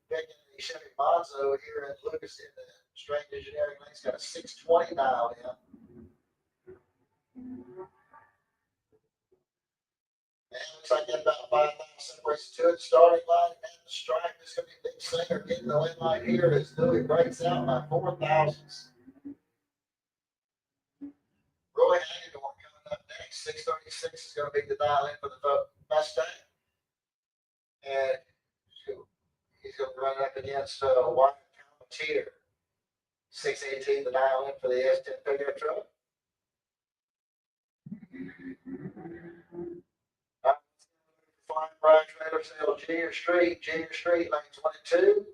Big in the Chevy Monzo here at Lucas in the Strange Engineering Lane. He's got a 620 dial in. looks like that about 5,000 separates to it. Starting line and the stripe is going to be a big singer. Getting the win line here as Louis breaks out by 4 thousandths. Roy Hagedorn coming up next. 636 is going to be the dial in for the Mustang. And he's going to run up against Wyatt Palmatier. 618 the dial in for the S10 pickup truck. Flying Bride Trailer Sale Junior Street, lanes 1 and 2.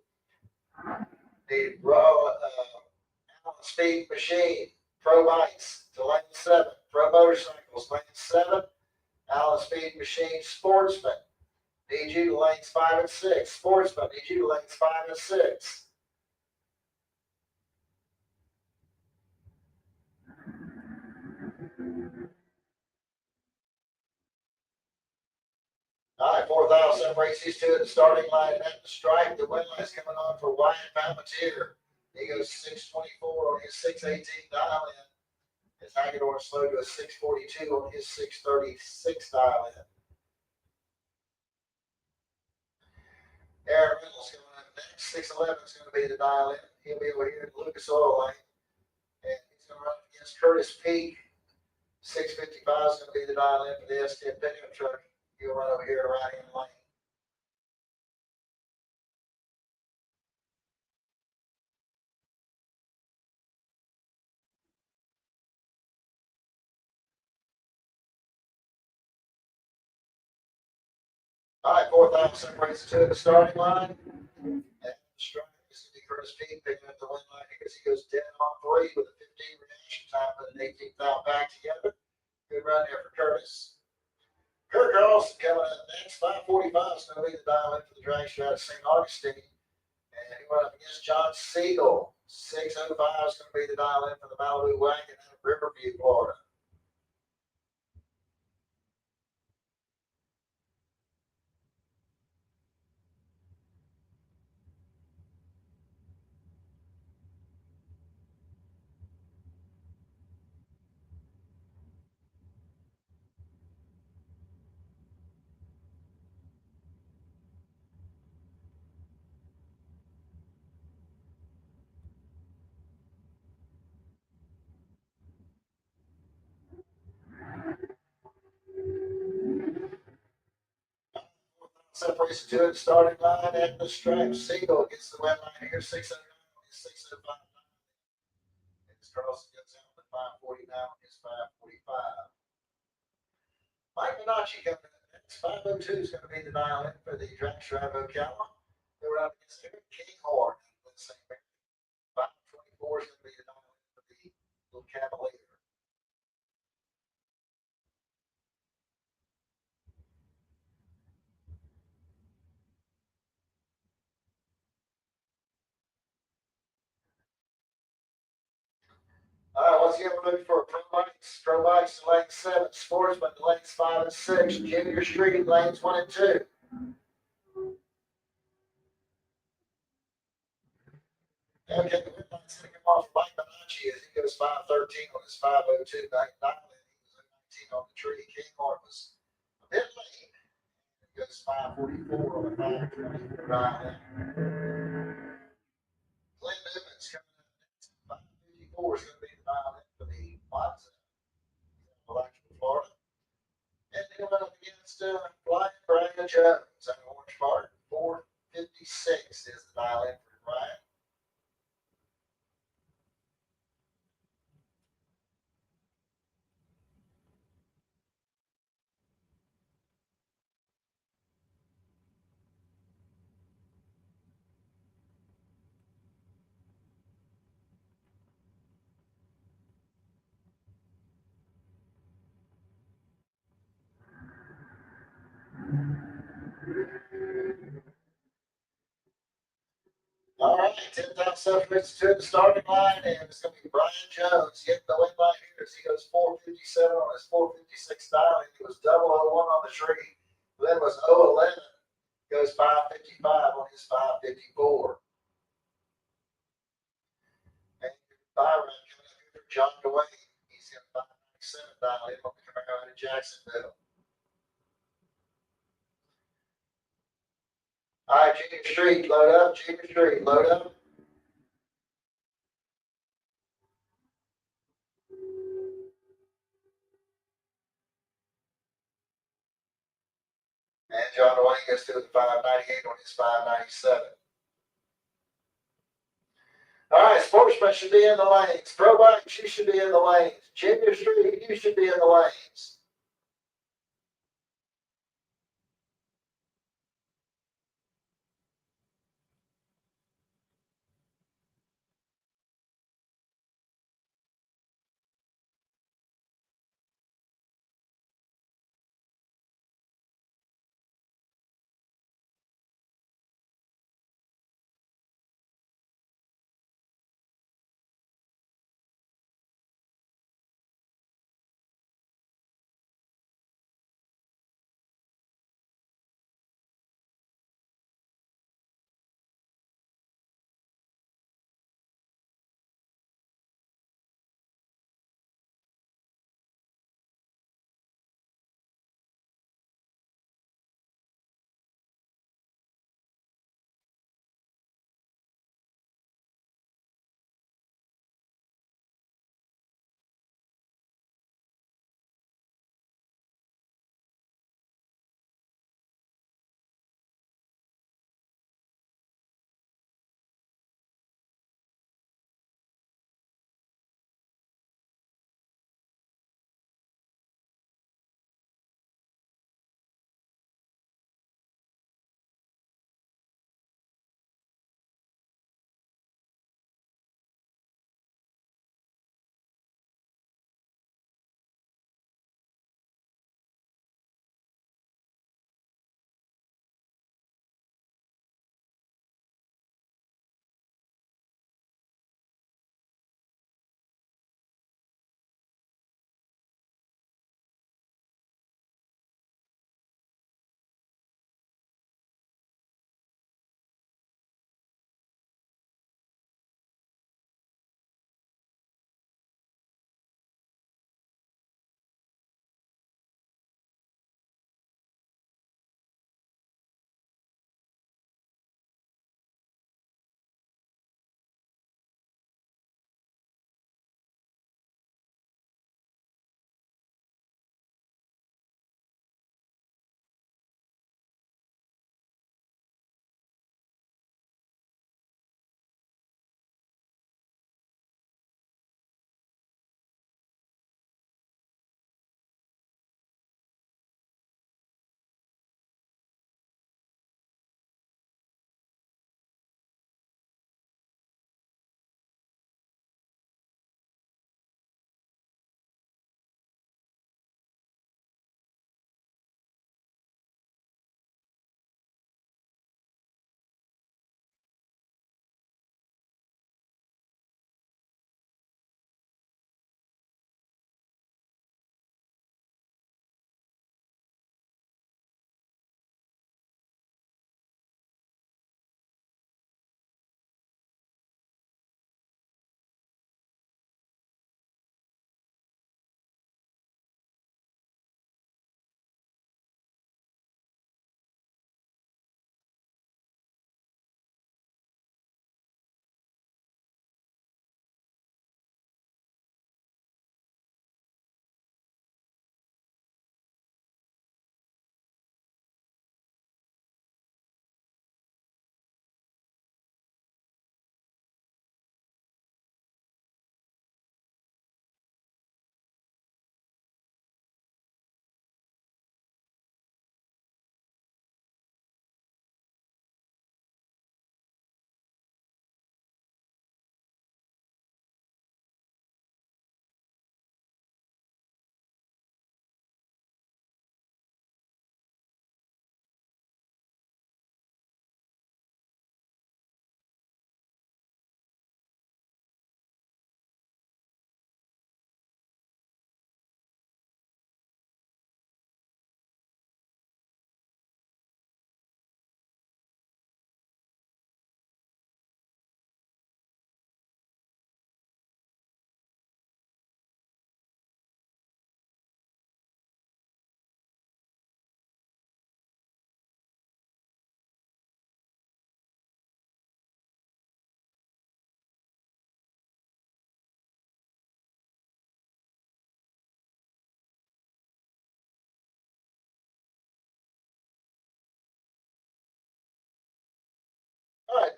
The Allen Speed Machine, Pro Bikes to lane 7. Pro Motorcycles, lane 7. Allen Speed Machine Sportsman, need you to lanes 5 and 6. Sportsman, need you to lanes 5 and 6. All right, 4,000 separates these two at the starting line and at the stripe. The win line's coming on for Wyatt Palmatier. He goes 624 on his 618 dial in. His Hagedorn slowed to a 642 on his 636 dial in. Aaron Reynolds coming up next. 611 is going to be the dial in. He'll be over here in Lucas Oil Lane. And he's going to run against Curtis Peak. 655 is going to be the dial in for the S10 pickup truck. He'll run over here right in lane. All right, 4,000 separates to the starting line. And the stripe is going to be Curtis Peak picking up the win line here as he goes 10 on 3 with a 15 reaction time with an 18th out back together. Good run there for Curtis. Kirk Carlson coming up next. 545 is going to be the dial in for the drag strap at St. Augustine. And he went up against John Siegel. 605 is going to be the dial in for the Malibu Wagon out of Riverview, Florida. Separates to it, starting line at the stripe. Siegel gets the win line here, 609 on his 605. Carlson gets out with 549 on his 545. Mike Minacci coming in next. 502 is going to be the dial in for the drag strap Ocala. They were up against Eric Kinghorn in the same area. 524 is going to be the dial in for the little Cavalier. All right, once again, we're looking for Pro Bikes. Pro Bikes to lane 7, Sportsman to lanes 5 and 6, Junior Street lanes 1 and 2. Okay, the win line's going to come off Mike Minacci as he goes 513 on his 502 back dial in. He was 19 on the tree. Kinghorn was a bit late. He goes 544 on the 524 dial in. Glenn Newman's coming up next. 554 is going to be the dial in for the Monza, Electrical, Florida. And then went up against Flying Brian Jones out of Orange Park. 456 is the dial in for Brian. All right, 10,000 separates to the starting line, and it's going to be Brian Jones getting the win line here as he goes 457 on his 456 dial. He was 001 on the tree. Then was 011. Goes 555 on his 554. And Byron coming up here for John Dwayne. He's got 597 dial in on the Camaro out of Jacksonville. All right, Junior Street, load up, Junior Street, load up. And John Dwayne gets to the 598 on his 597. All right, sportsmen should be in the lanes. Pro bikes, you should be in the lanes. Junior Street, you should be in the lanes.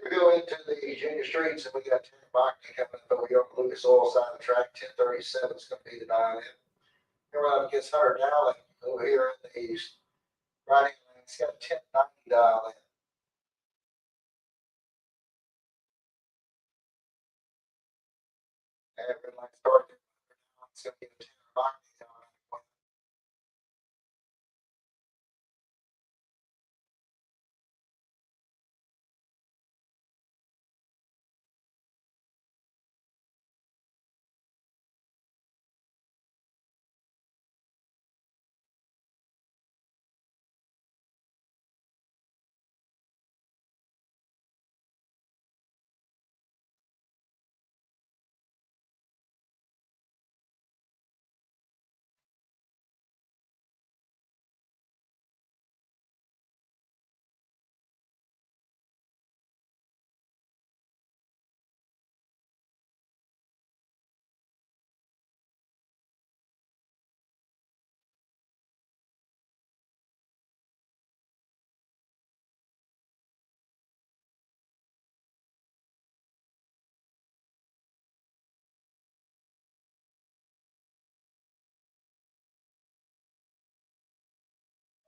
We go into the junior streets and we got Tanner Bachman coming up over here on the Lucas Oil side of the track. 1037 is going to be the dial in. Here up against Hunter Dowling over here in the east. Right in, it's got a 1090 dial in. And everyone started. It's going to be the Tanner Bachman dial in.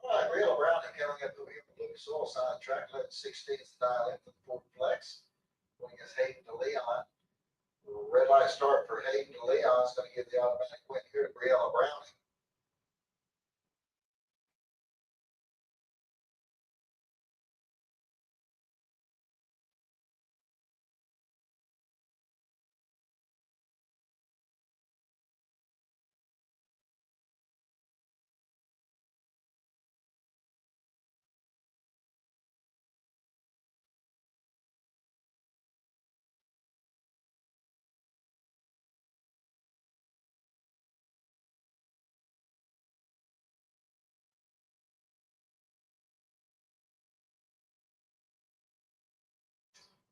All right, Real Browning coming up over here from Lucas Oil side track, 1116 is the dial in for the Ford Flex. When he gets Hayden to Leon. Red light start for Hayden to Leon is going to give the automatic win here to Briella Browning.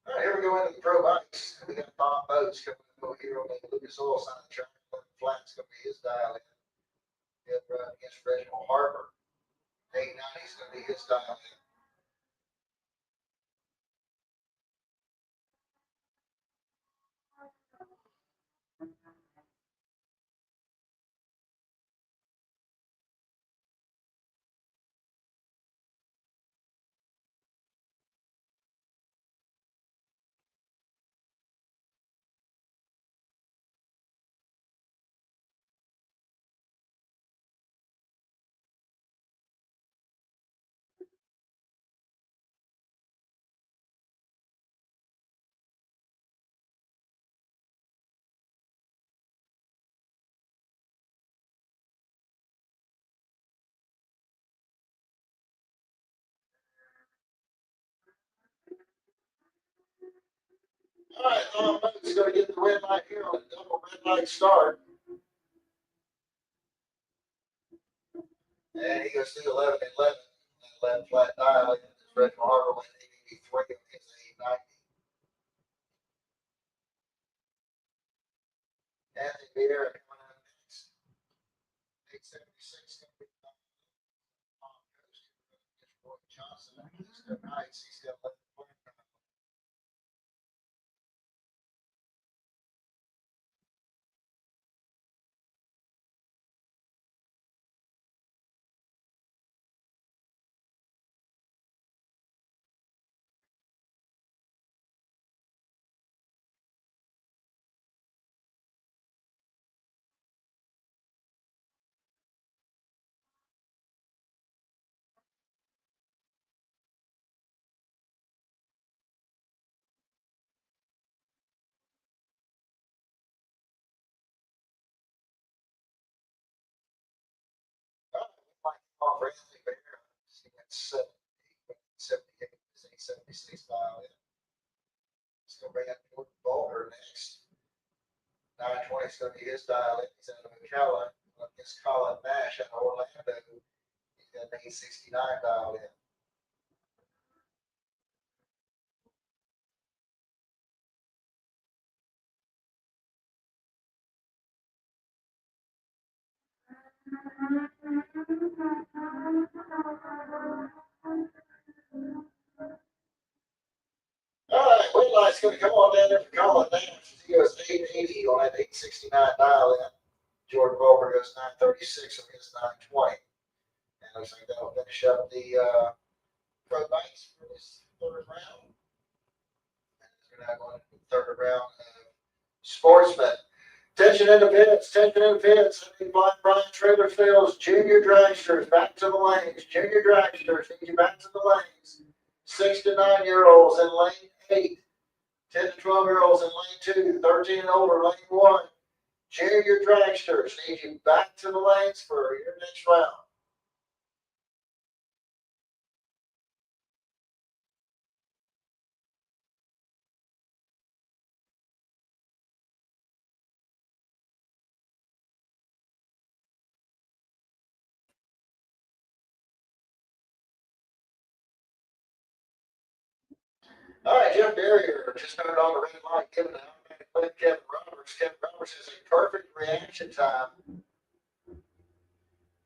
All right, here we go into the pro bikes. We got Bob Boats coming up over here on the Lucas Oil side of the track. Flat's going to be his dial in. He'll run against Reginald Harper. 890 is going to be his dial in. All right, Boats going to get the red light here on a double red light start. And he goes through 11 and 11. That flat dial in. Reginald Harper went 883 on his 890. Anthony Beer coming up next. 876 going to be Tom Coast. Roy Johnson. He's got nights. He's got 11 points. Off Anthony Bear. He went 78, 876 dial in. He's going to bring up Jordan Boulder next. 920 is going to be his dial in. He's out of Ocala against Colin Nash out of Orlando. He's got an 869 dial in. All gonna come on down there for Colin Nash. He goes 880 on that 869 dial in. Jordan Volker goes 936 on his 920. And looks like that'll finish up the pro bikes for this third round. And we're now going to the third round of sportsmen. Attention independents, Brian Trailer Fields, junior dragsters back to the lanes. Junior dragsters need you back to the lanes. 6 to 9 year olds in lane 8. 10 to 12 year olds in lane 2. 13 and older, lane 1. Junior dragsters need you back to the lanes for your next round. All right, Jeff Barrier just turned on the red light, giving out. Kevin Roberts. Kevin Roberts has a perfect reaction time.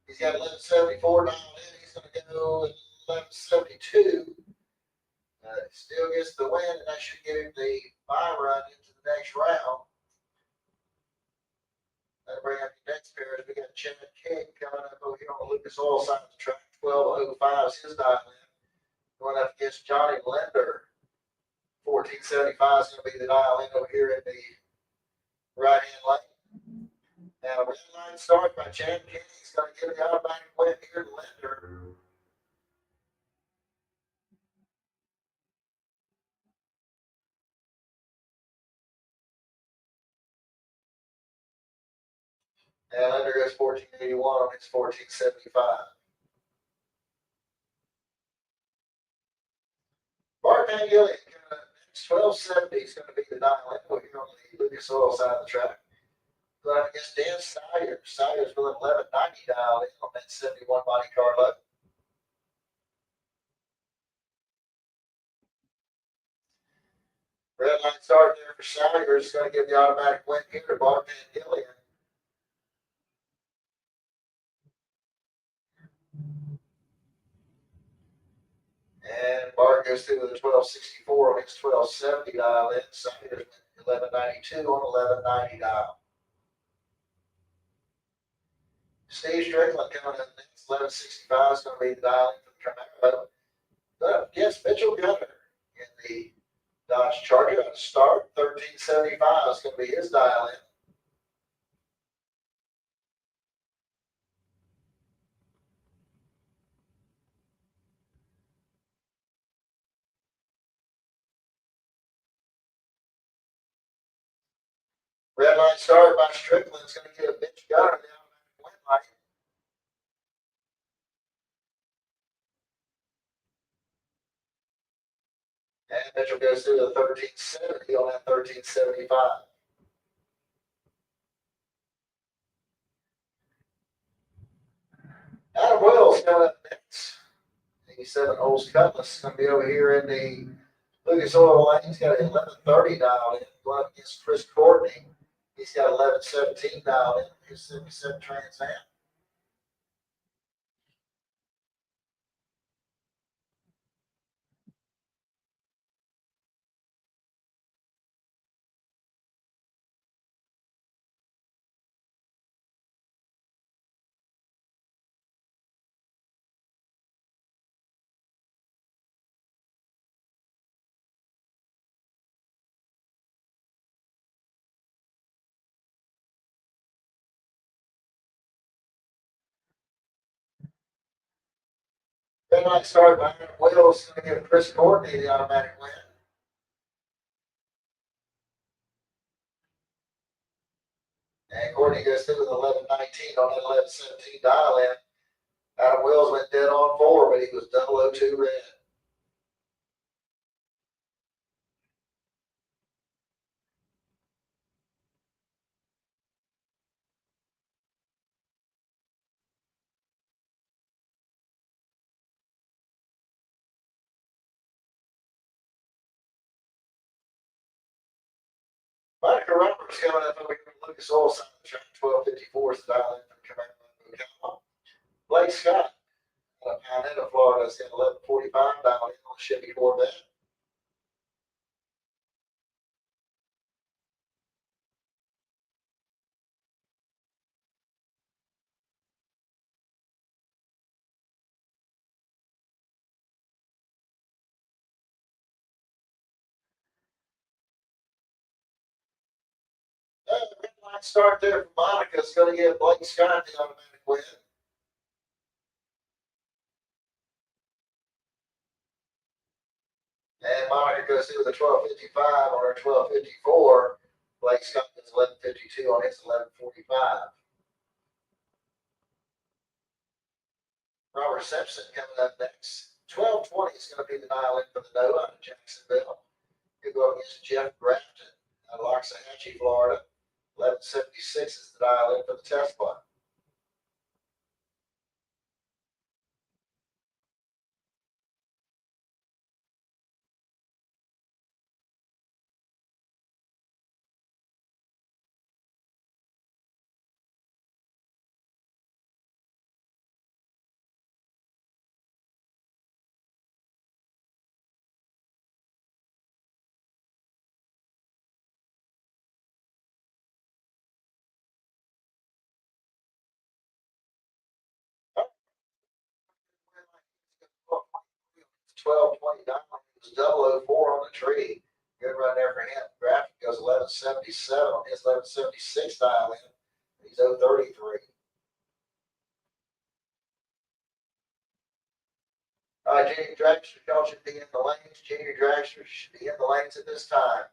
He's got 1174 dialed in. He's going to go 1172. Still gets the win, and that should give him the bye run into the next round. That'll bring up the next pair. We got Chad King coming up over here on the Lucas Oil side of the track. 1205 is his dial in. Going up against Johnny Linder. 1475 is going to be the dial in over here in the right-hand lane. Now, red line start by Chad King. He's going to give the automatic win here to Linder. And Linder goes 1481 on his 1475. Bart Van Gillian, 1270 is going to be the dial in over here on the Lucas Oil side of the track. Going up against Dan Sires. Sires with an 1190 dial in on that 71 body car load. Red line start there for Sires. Going to give the automatic win here to Bart Van Gillian. And Bart goes through with a 1264 on his 1270 dial in. Sires 1192 on 1190 dial. Steve Strickland coming up next. 1165 is going to be the dial in for the Camaro. But yes, Mitchell Gunner in the Dodge Charger at the start. 1375 is going to be his dial in. Red line start by Strickland is going to get a Mitch Gunner down the win line. And Mitchell goes through the 1370 on that 1375. Adam Wells coming up next. 87 Olds Cutlass is going to be over here in the Lucas Oil lane. He's got an 1130 dialed in. Going up against Chris Courtney. He's got 1117 dialed in. His 77 Trans Am. Then I start by Adam Wells going to give Chris Courtney the automatic win. And Courtney goes through with 1119 on that 1117 dial in. Adam Wells went dead on 4, but he was 002 red. Monica Roberts coming up over here from Lucas Oil side of the track. 1254 is the dial in from Camaro. Blake Scott out of Palmetto, Florida, has got 1145 dialed in on the Chevy Corvette. Nice start there for Monica. It's going to give Blake Scott the automatic win. And Monica goes through with a 12:55 on her 12:54. Blake Scott gets 11:52 on his 11:45. Robert Simpson coming up next. 12:20 is going to be the dial in for the no out of Jacksonville. He'll go against Jeff Grafton out of Loxahatchee, Florida. 11:76 is the dial in for the test play. It's 12:29. It was 004 on the tree. Good run there for him. Grafton goes 11:77 on his 11:76 dial in. He's 033. Junior dragsters, y'all should be in the lanes. Junior dragsters should be in the lanes at this time.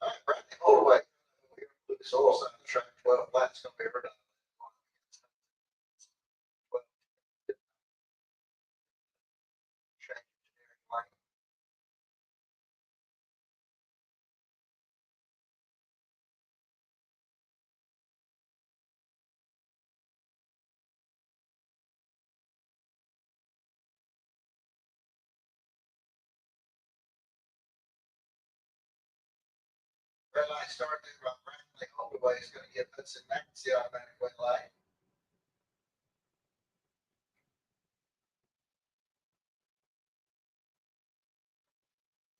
All right, Bradley Holdaway. Lucas Oil side of the track, 12 flat's gonna be her done. Track engineering lane. Red light starting there by Bradley Holdaway is gonna get Hudson back to the automatic win light.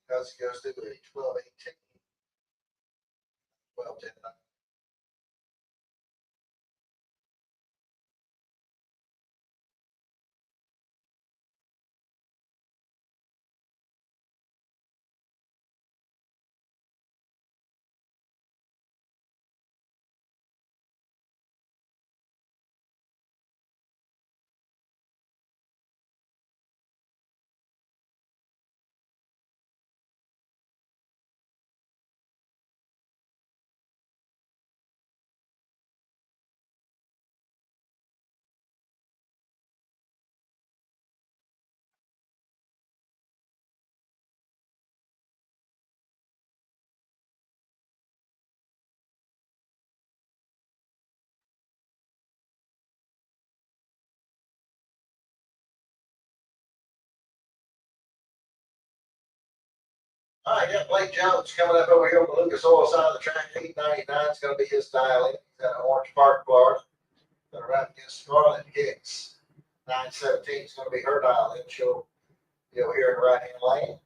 Hudson goes through a 12-18. 12-10. All right, yeah, Blake Jones coming up over here on the Lucas Oil side of the track. 899 is going to be his dial in. He's out of Orange Park, Florida. Going to run against Scarlett Hicks. 917 is going to be her dial in. She'll be over here in the right hand lane.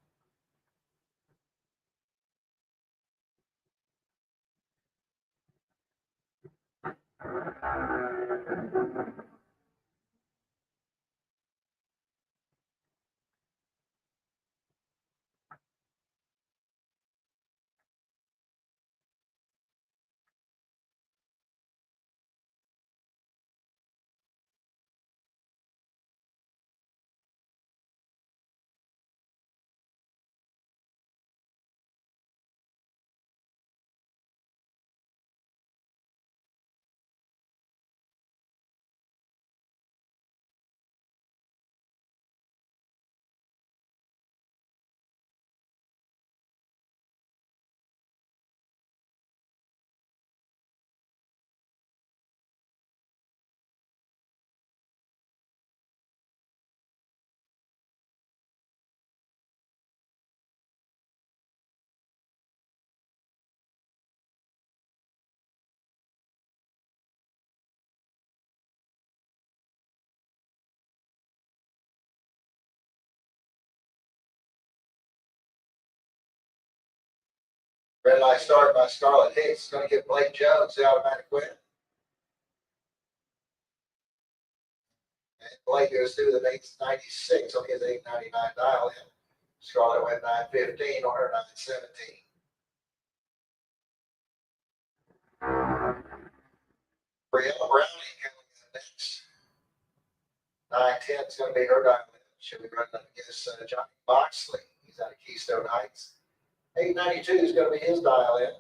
Red light started by Scarlett Hicks. Going to get Blake Jones the automatic win. And Blake goes through the 896 on his 899 dial in. Scarlett went 915 on her 917. Briella Browning coming in next. 910 is going to be her dial in. She'll be running up against Johnny Boxley. He's out of Keystone Heights. 892 is going to be his dial in.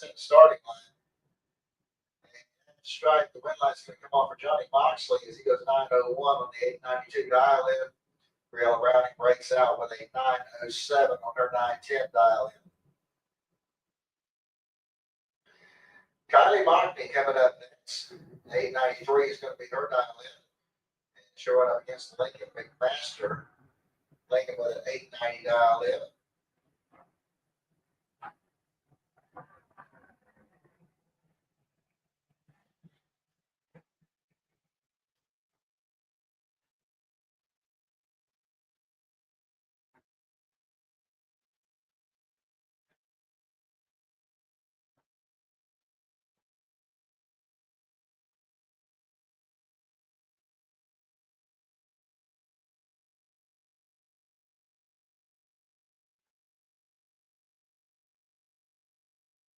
It's at the starting line. And strike, the win light's going to come off for Johnny Moxley as he goes 901 on the 892 dial in. Briella Browning breaks out with a 907 on her 910 dial in. Kylie Mockney coming up next. 893 is going to be her dial in. showing up against Lincoln McMaster. Lincoln with an 890 dial in.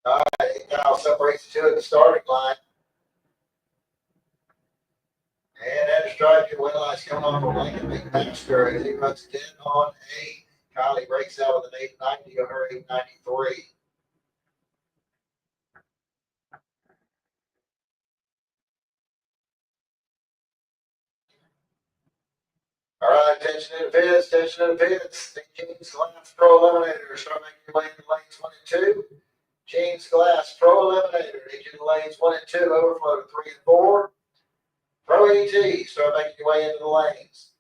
All right, now separates the two at the starting line. And that is driving your win lights coming on from Lincoln McMaster as he runs 10 on 8. Kylie breaks out with an 890 on her 893. All right, attention in the pits, attention in the pits. The Jeans Glass Pro Eliminator start making your way into lanes 1 and 2. Jeans Glass Pro Eliminator, into lanes 1 and 2, overflow to 3 and 4. Pro ET, start making your way into the lanes.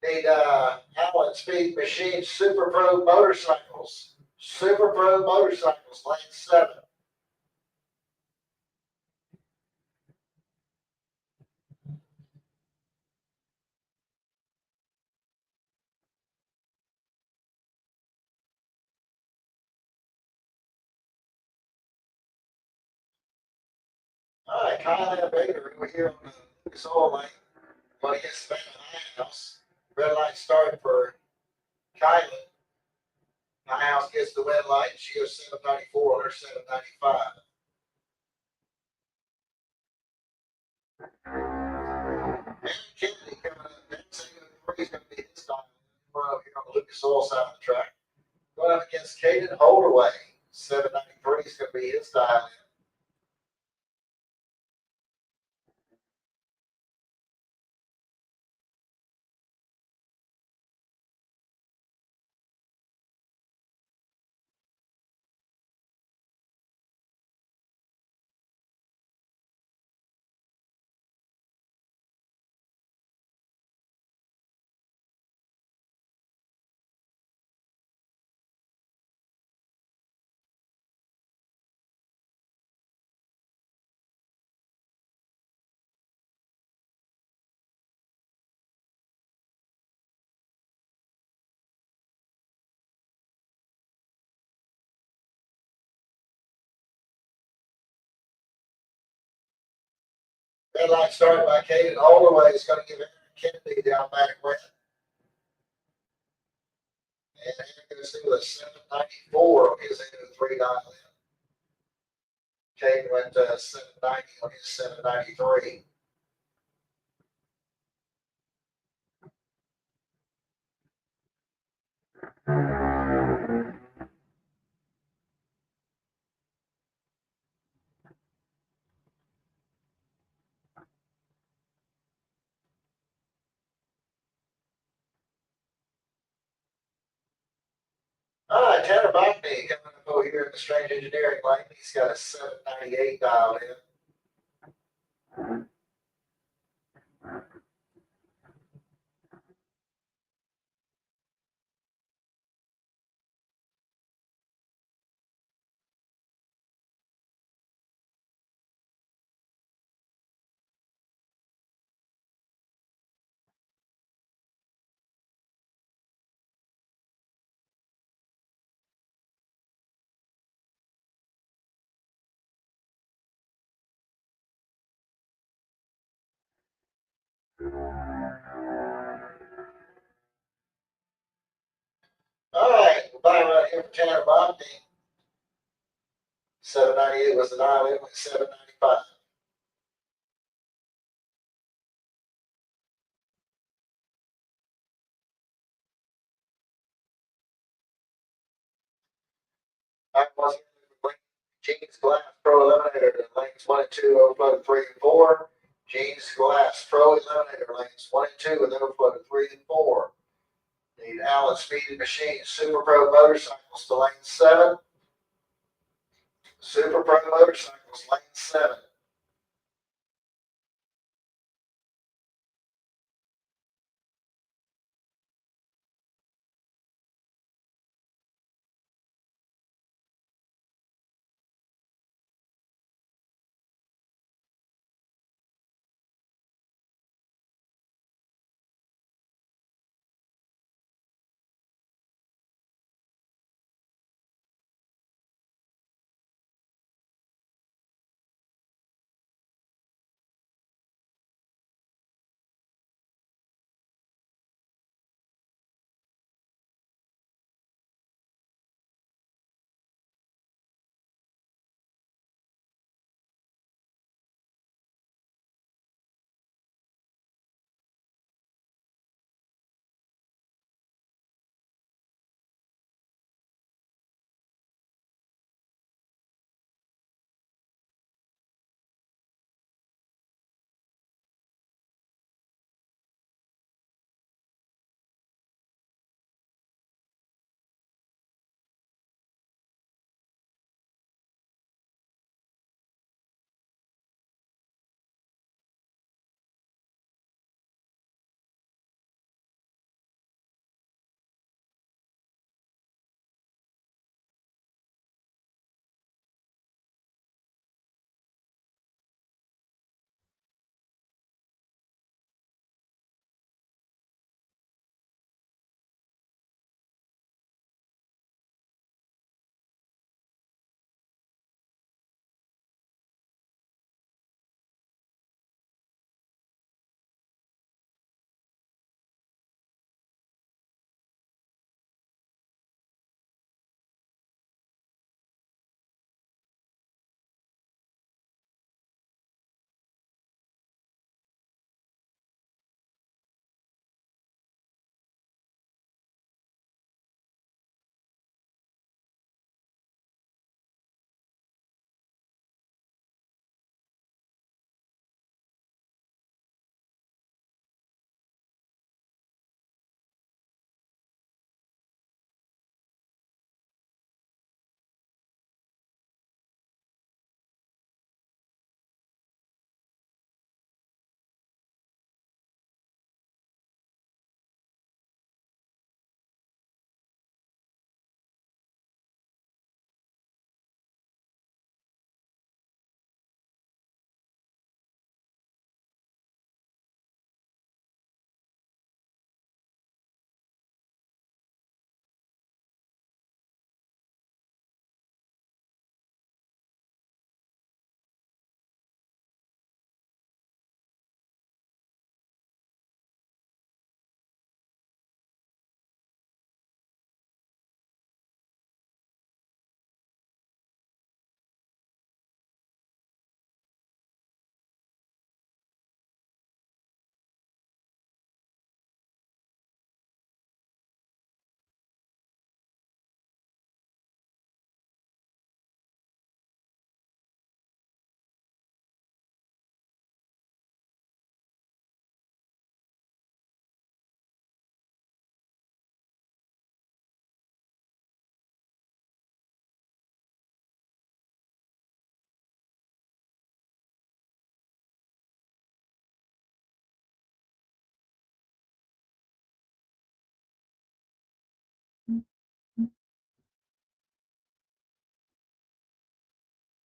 Need Allen Speed Machine Super Pro Motorcycles. Super Pro Motorcycles, lane 7. All right, Kyle and Baker over here on the soul lane. Going against the House. Red light start for Kylie. House gets the red light. She goes 794 on her 795. And Kennedy coming up. That second three is going to be his time. We're over here on the Lucas Oil side of the track. Going up against Caden Holdaway. 793 is going to be his dial in. Red light started by Caden Holdaway. It's going to give Kennedy the automatic win. And Aaron goes through with a 794 on his end of the 3 dial in. Caden went 790 on his 793. All right, Tanner Botany coming up over here in the strange engineering lane. He's got a 798 dialed in. All right, we're back right here for Tanner Botany. 798 was the dial in with 795. All right, once again, Jeans Glass Pro Eliminator, lanes 1 and 2, overflow to 3 and 4. Jeans Glass Pro Eliminator, lanes 1 and 2, with overflow to 3 and 4. Need Allen Speed Machine Super Pro Motorcycles to lane 7. Super Pro Motorcycles, lane 7.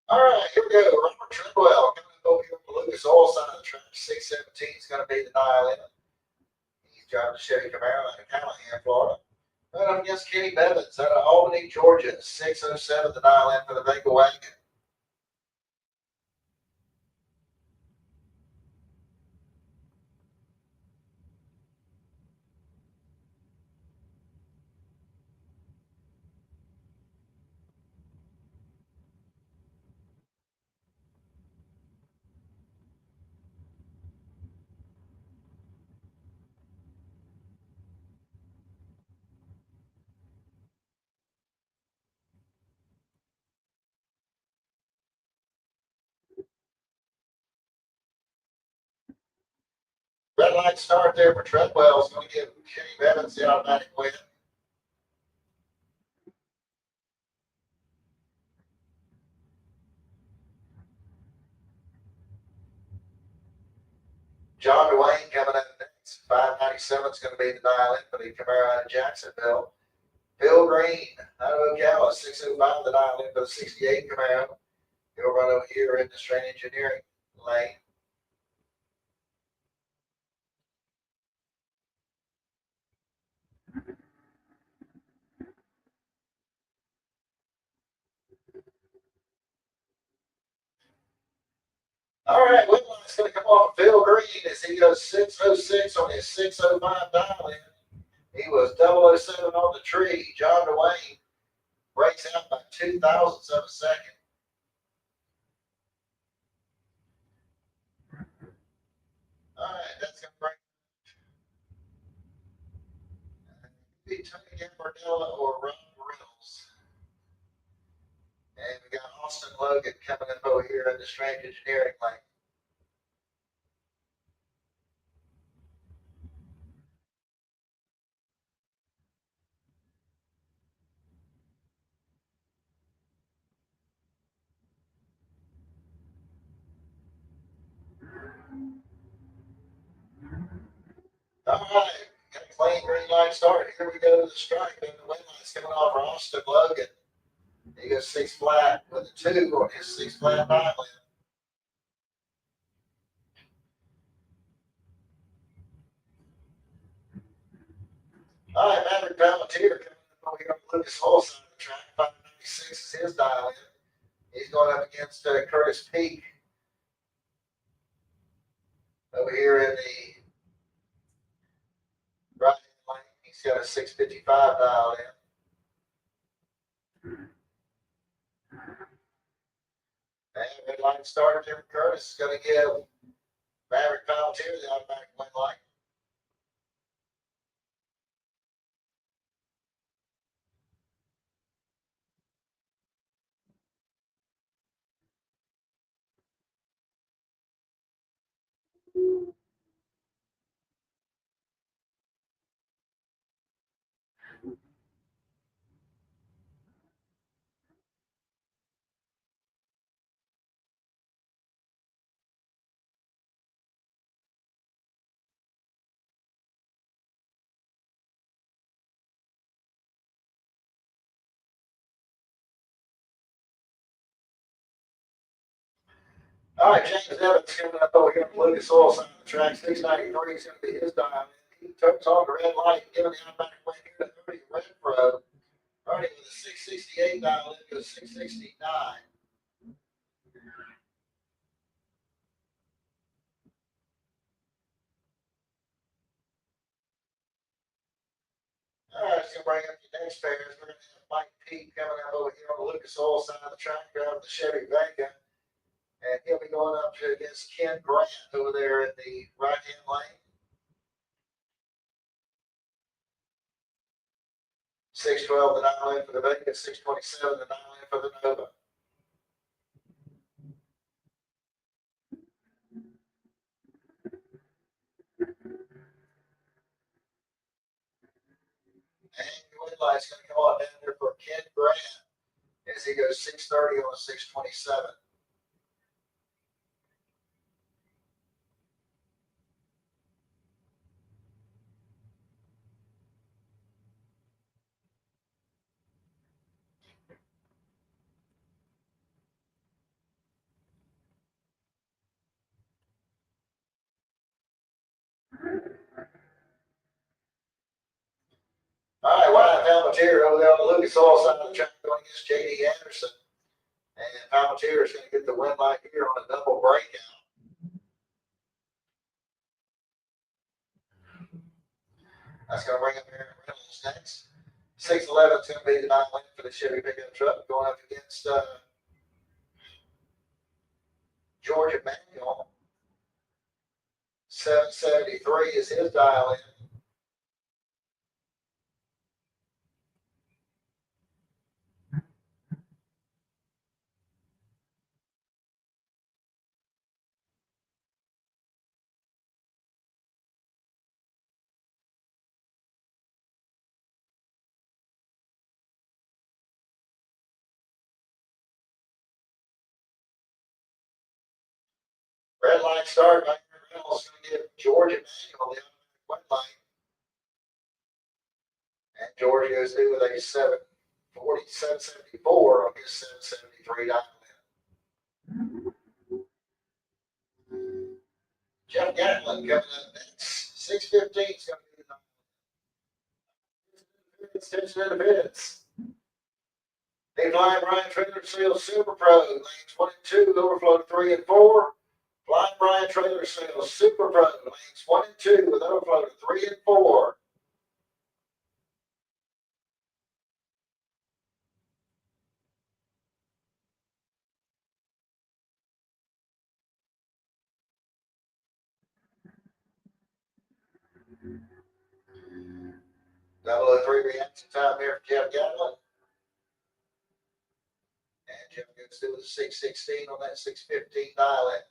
All right, here we go. Robert Treadwell coming up over here on the Lucas Oil side of the track. 617 is going to be the dial in. He's driving the Chevy Camaro out of Callahan, Florida. Right up against Kenny Bevins out of Albany, Georgia. 607 the dial in for the Vega Wagon. Red light start there for Treadwell is going to give Kenny Bevins the automatic win. John Dwayne coming up next. 597 is going to be the dial in for the Camaro out of Jacksonville. Bill Green out of Ocala. 605 the dial in for the 68 Camaro. He'll run over here in the Strain Engineering lane. All right, Whitline's going to come off Phil Green as he goes 606 on his 605 dial in. He was 007 on the tree. John Dwayne breaks out by 2,000ths of a second. All right, that's going to bring be Tony Gambardella or Ron Reynolds. And we got Austin Logan coming up over here in the Strange Engineering lane. All right, got a clean green light start. Here we go to the stripe, and the win light's coming off for Austin Logan. He goes 6 flat with a 2 on his 6 flat dial in. All right, Maverick Palantir coming up over here on the Lucas Oil side of the track. 596 is his dial in. He's going up against Curtis Peak over here in the right lane. He's got a 655 dial in. And red light starter, Jim Curtis is going to give Maverick Palantir the automatic win light. All right, James Evans coming up over here on the Lucas Oil side of the track. 693 is going to be his dial. He turns on the red light, giving the automatic win here to Ernie Renfro. Ernie with a 668 dial in to a 669. All right, it's going to bring up the next pairs. We're going to have Mike Pete coming up over here on the Lucas Oil side of the track, driving the Chevy Vega. And he'll be going up to against Ken Grant over there in the right-hand lane. 612 the dial in for the Vega, 627 the dial in for the Nova. And the win light's going to come on down there for Ken Grant as he goes 630 on a 627. Palmetier over there on the Lucas Oil side of the track going against JD Anderson. And Palmetier is going to get the win like here on a double breakout. That's going to bring up Aaron Reynolds next. 6'11" is going to be the 9 lane for the Chevy pickup truck going up against George Emanuel. 773 is his dial in. Red line start by Aaron Reynolds is going to give George Emanuel the wet line. And George goes through with a 774 on his 773 dial in. Jeff Gatlin coming up next. 615 is going to be the extension independence. They fly Brian Trailer Sales Super Pro, lanes 1 and 2, overflow to 3 and 4. Fly Brian Trailer Sales Super Pro, lanes 1 and 2, with overflow to 3 and 4. Double 03 reaction time here for Jeff Gatlin. And Jeff goes through with a 616 on that 615 dial in.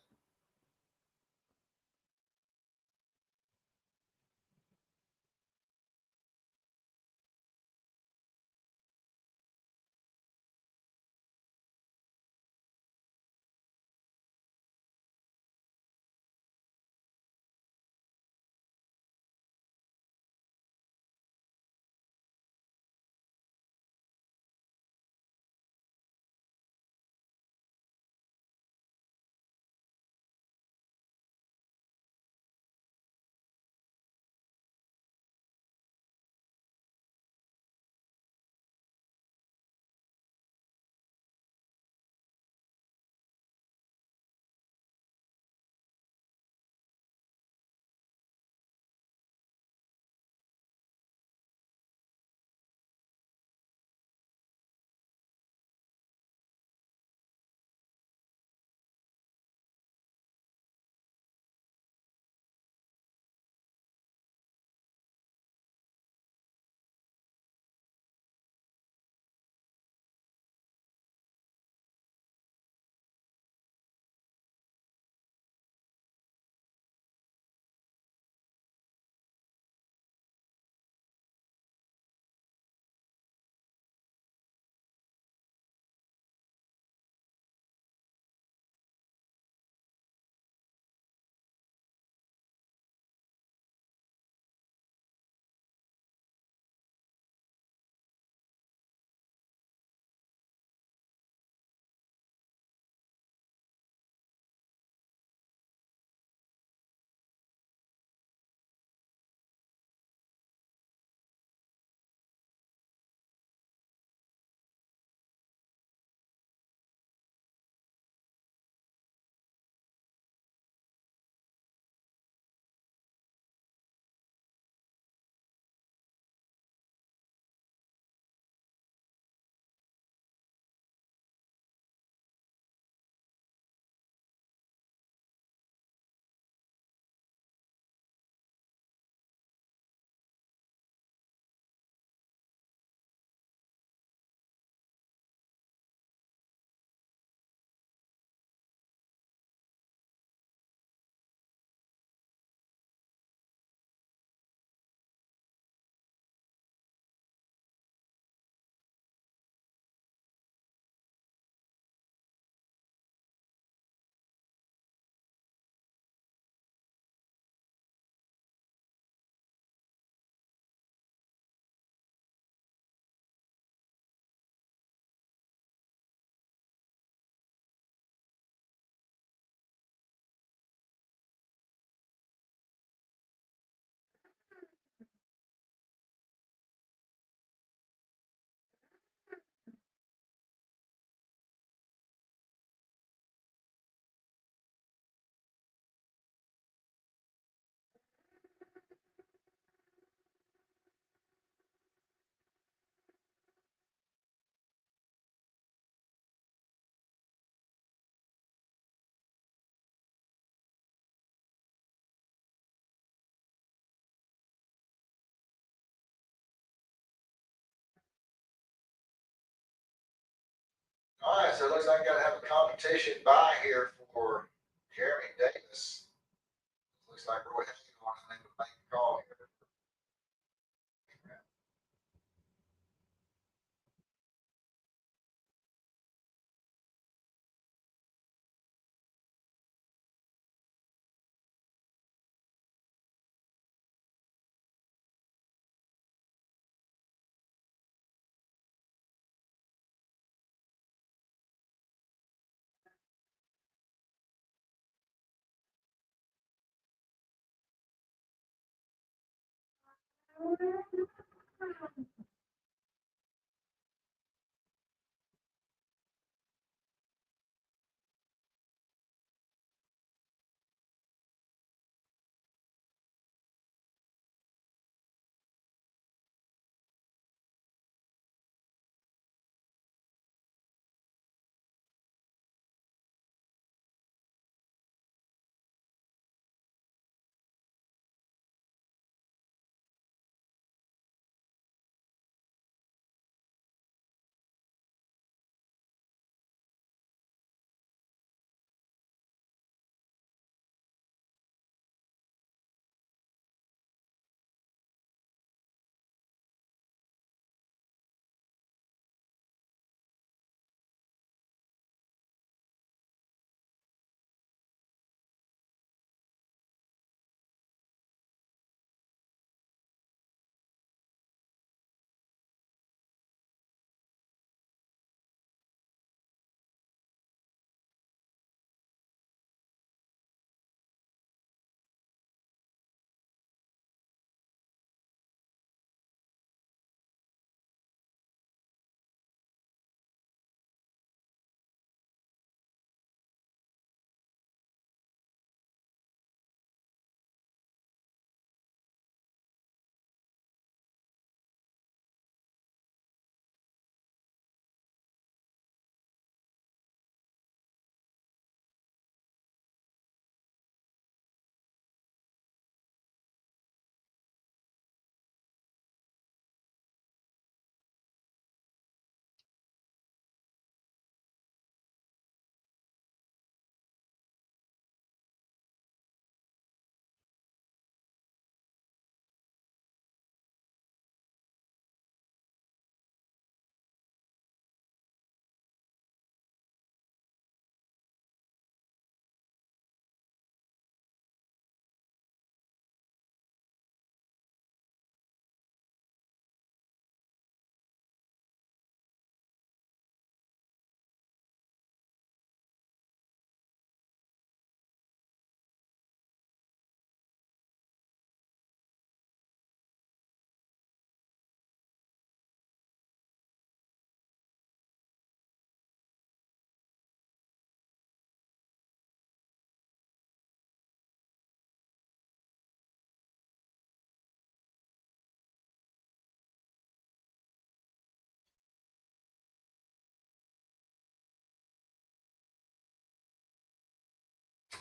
so it looks like I gotta have a competition by here for Jeremy Davis. Looks like Roy Hayden on and they would make a call here.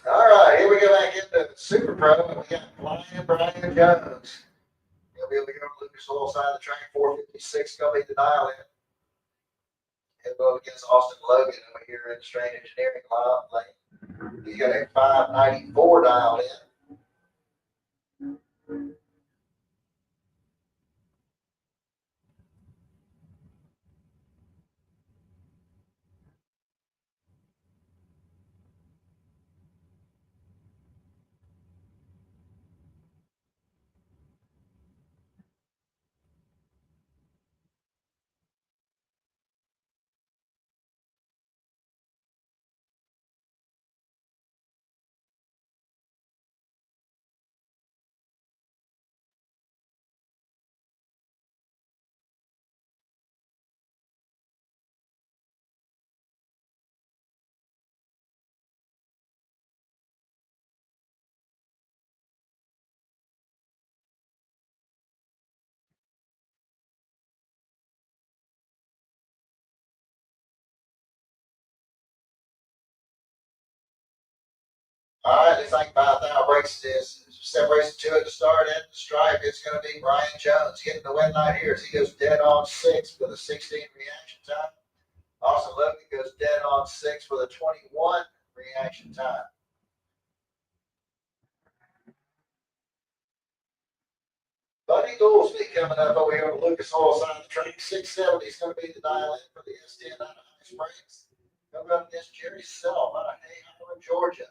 All right, here we go back into Super Pro, and we got Flying Brian Jones. He'll be able to go on the Lucas Oil side of the track, 456 gonna be the dial in. He'll go against Austin Logan over here in the Strain Engineering lane. He's got a 594 dialed in. All right, looks like 5,000 breaks this. Separates the two at the start and the stripe. It's going to be Brian Jones getting the win right here as he goes dead on 6 with a 16 reaction time. Also Logan goes dead on 6 with a 21 reaction time. Buddy Goolsby coming up over here on the Lucas Oil side of the track. 670 is going to be the dial in for the S10 out of High Springs. Coming up against Jerry Self out of Hayheimer, Georgia.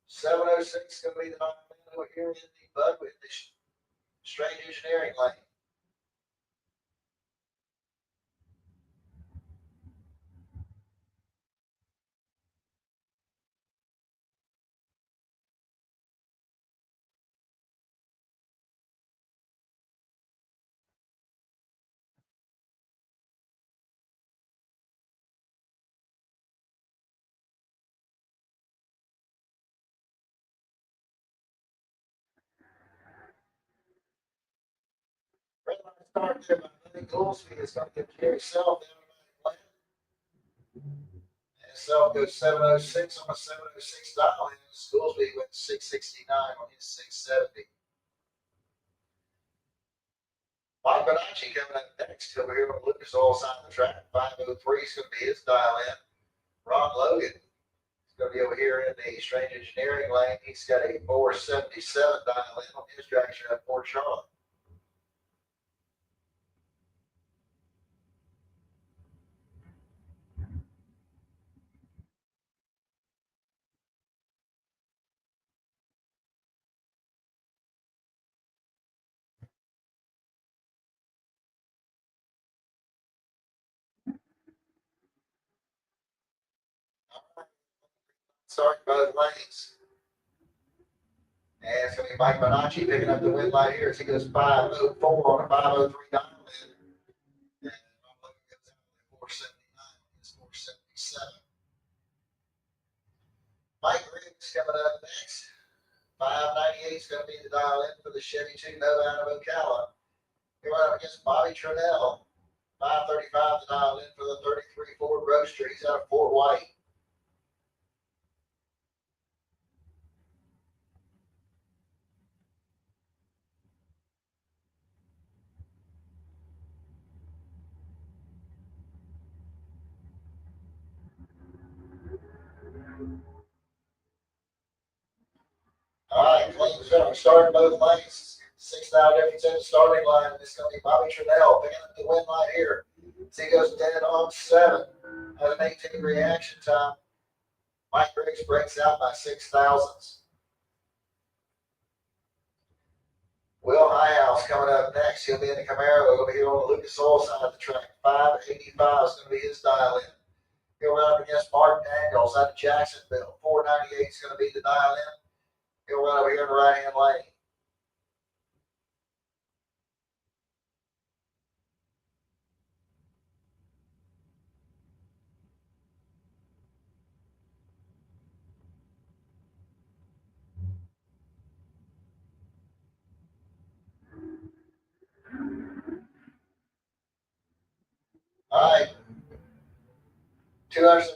706 is going to be the dial in over here in the Bud with the Strange Engineering lane. Red line start there by Buddy Goolsby is going to get Jerry Self down the lane. And Self goes 706 on a 706 dial in. Goolsby went 669 on his 670. Mike Bonacci coming up next over here on the Lucas Oil side of the track. 503 is going to be his dial in. Ron Logan is going to be over here in the Strange Engineering lane. He's got a 477 dial in on his drag strap at Port Charlotte. Starting both lanes. And it's going to be Mike Bonacci picking up the win light here as he goes 504 on a 503 dial in. And Ron Logan goes down to 479 on his 477. Mike Griggs coming up next. 598 is going to be the dial in for the Chevy 2 Nova out of Ocala. Here right up against Bobby Trinnell. 535 the dial in for the 33 Ford Roadster. He's out of Fort White. All right, Cleveland's going to start both lanes. 6,000 difference in the starting line. It's going to be Bobby Trinnell picking up the win line here. As he goes dead on 7. Has an 18 reaction time. Mike Griggs breaks out by 6 thousandths. Will Highhouse coming up next. He'll be in the Camaro over here on the Lucas Oil side of the track. 585 is going to be his dial in. He'll run up against Martin Daniels out of Jacksonville. 498 is going to be the dial in. He'll run over here in the right hand lane. All right. 270%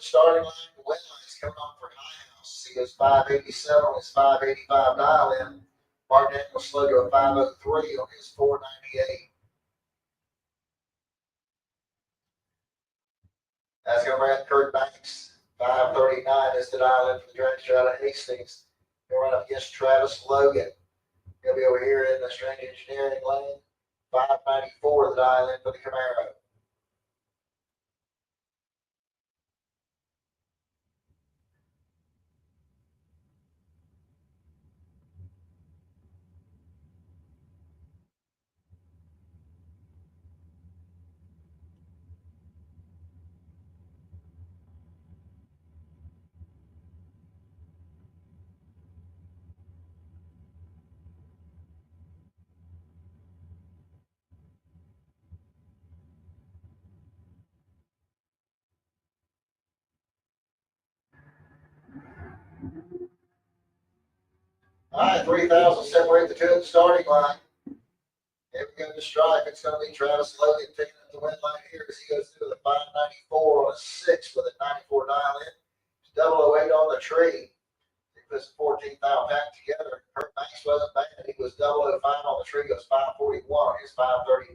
starting line. The win line is coming on for Highhouse. He goes 587 on his 585 dial in. Martin Daniels slowed to a 503 on his 498. That's going to bring Kurt Banks. 539 is the dial in for the dragster out of Hastings. He'll run up against Travis Logan. He'll be over here in the Strange Engineering lane. 594 the dial in for the Camaro. All right, 3,000 separate the two at the starting line. Here we go to stripe. It's going to be Travis Logan picking up the win line here as he goes through the 594 on a 6 with a 94 dial in. 008 on the tree. He puts the 14th dial back together. Kurt Banks wasn't bad. He was 005 on the tree. Goes 541 on his 539.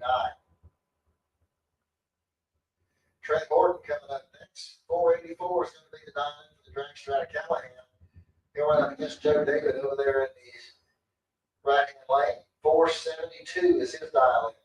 Trey Horton coming up next. 484 is going to be the diamond for the dragster out of Callahan. Going up against Joe David over there in the right-hand lane. 472 is his dial.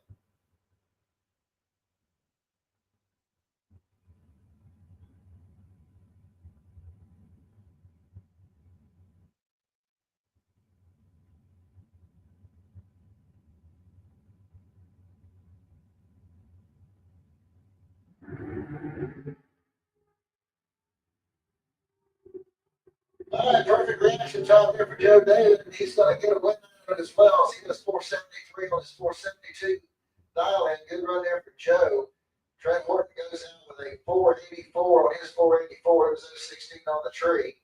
All right, perfect reaction time there for Joe David, and he's going to get a win out of it as well. So he does 473 on his 472 dial in. Good run there for Joe. Trey Horton goes in with a 484 on his 484. It was 16 on the tree.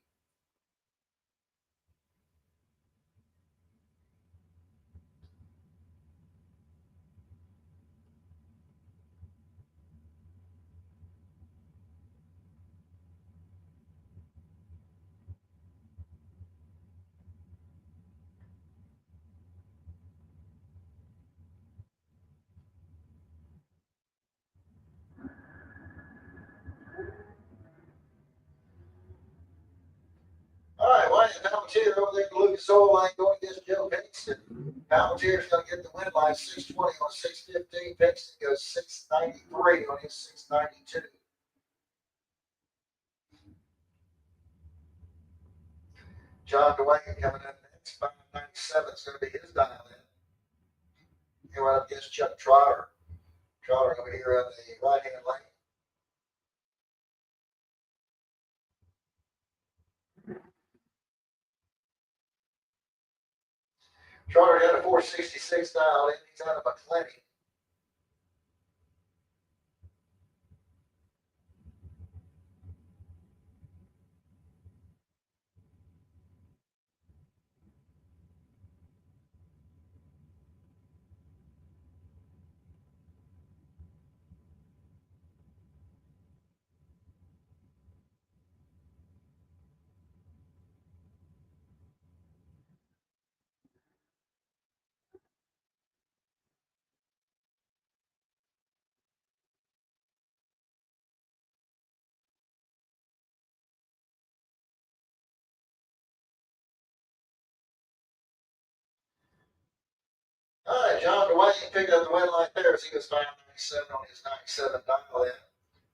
All right, Wyatt Palmetier over there in Lucas Oil Lane going against Joe Pinkston. Palmetier's going to get the win line 620 on 615. Pinkston goes 693 on his 692. John Dwayne coming up next. 597 is going to be his dial in. He went up against Chuck Trotter. Trotter over here on the right-hand lane. Trotter had a 466 dial in. He's out of McClenny. All right, John Dwayne picked up the win line there as he goes 597 on his 97 dial in.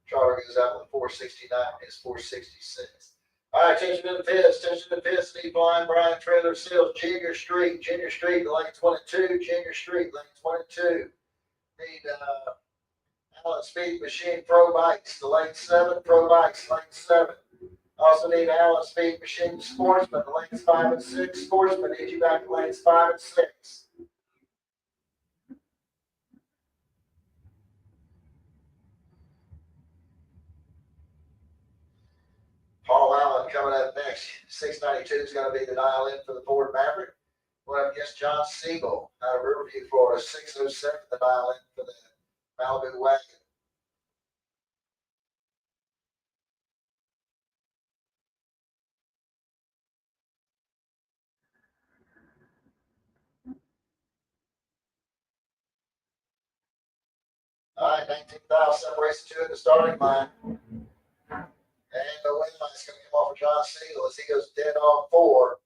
Trotter goes out with a 469 on his 466. All right, attention to the pits. Attention to the pits. Steve Blind, Brian Trailer Seals, Junior Street, lane 22, Junior Street, lane 22. Need Allen Speed Machine Pro Bikes to lane 7, Pro Bikes, lane 7. Also need Allen Speed Machine Sportsman, lanes 5 and 6. Sportsman need you back to lanes 5 and 6. Paul Allen coming up next. 692 is going to be the dial in for the Ford Maverick. We're up against John Siegel out of Riverview, Florida. 607 the dial in for the Malibu wagon. All right, 19,000 separates the two at the starting line. And the win line is going to come off of John Siegel as he goes dead on 4.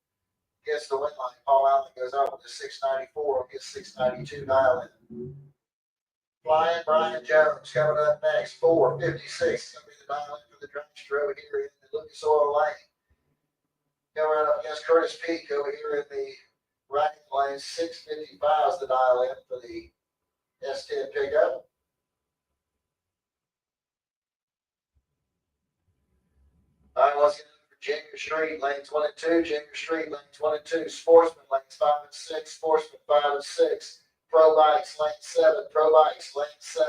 Gets the win line. Paul Allen goes out with a 694 on his 692 dial in. Flying Brian Jones coming up next. 456 is going to be the dial in for the dragster over here in the Lucas Oil Lane. Going up against Curtis Peak over here in the right lane. 655 is the dial in for the S10 pickup. All right, once again, Junior Street, lane 22, Junior Street, lane 22, Sportsman, lanes 5 and 6, Sportsman 5 and 6, Pro Bikes, lane 7, Pro Bikes, lane 7.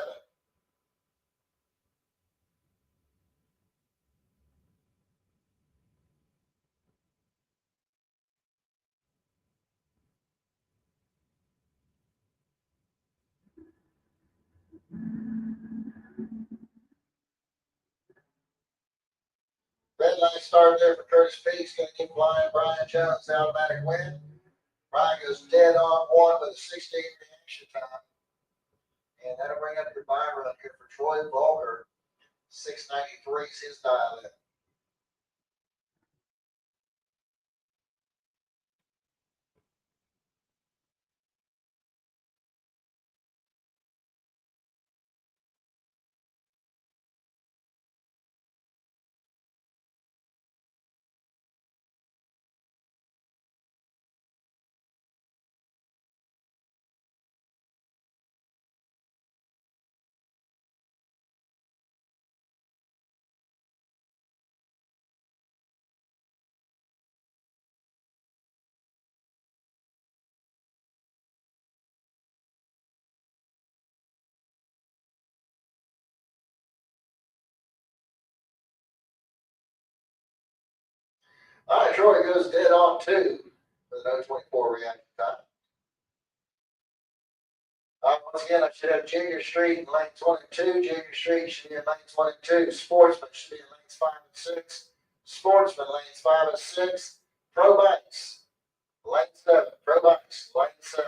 Red line started there for Curtis Peaks, going to keep flying Brian Jones, automatic win. Brian goes dead on 1 with a 16 reaction time. And that'll bring up your buy run here for Troy Vulgar. 693 is his dial-in. All right, Troy goes dead on 2 with an 024 reaction time. Once again, I should have Junior Street in lane 22. Junior Street should be in lane 22. Sportsman should be in lanes 5 and 6. Sportsman, lanes 5 and 6. Pro Bikes, lane 7. Pro Bikes, lane 7.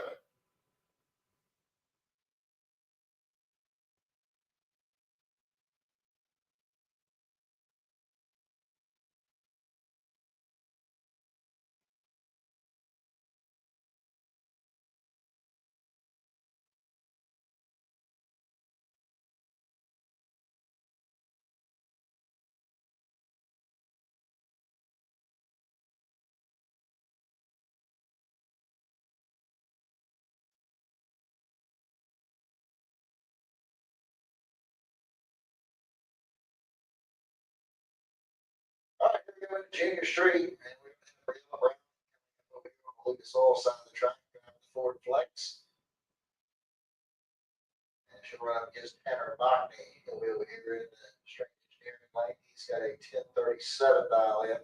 All right, here we go into Junior Street. And we're going to bring up Lucas Oil side of the track. We're going to have the Ford Flex. And she'll run up against Tanner Botany. He'll be over here in the strength engineering lane. He's got a 1037 dial in.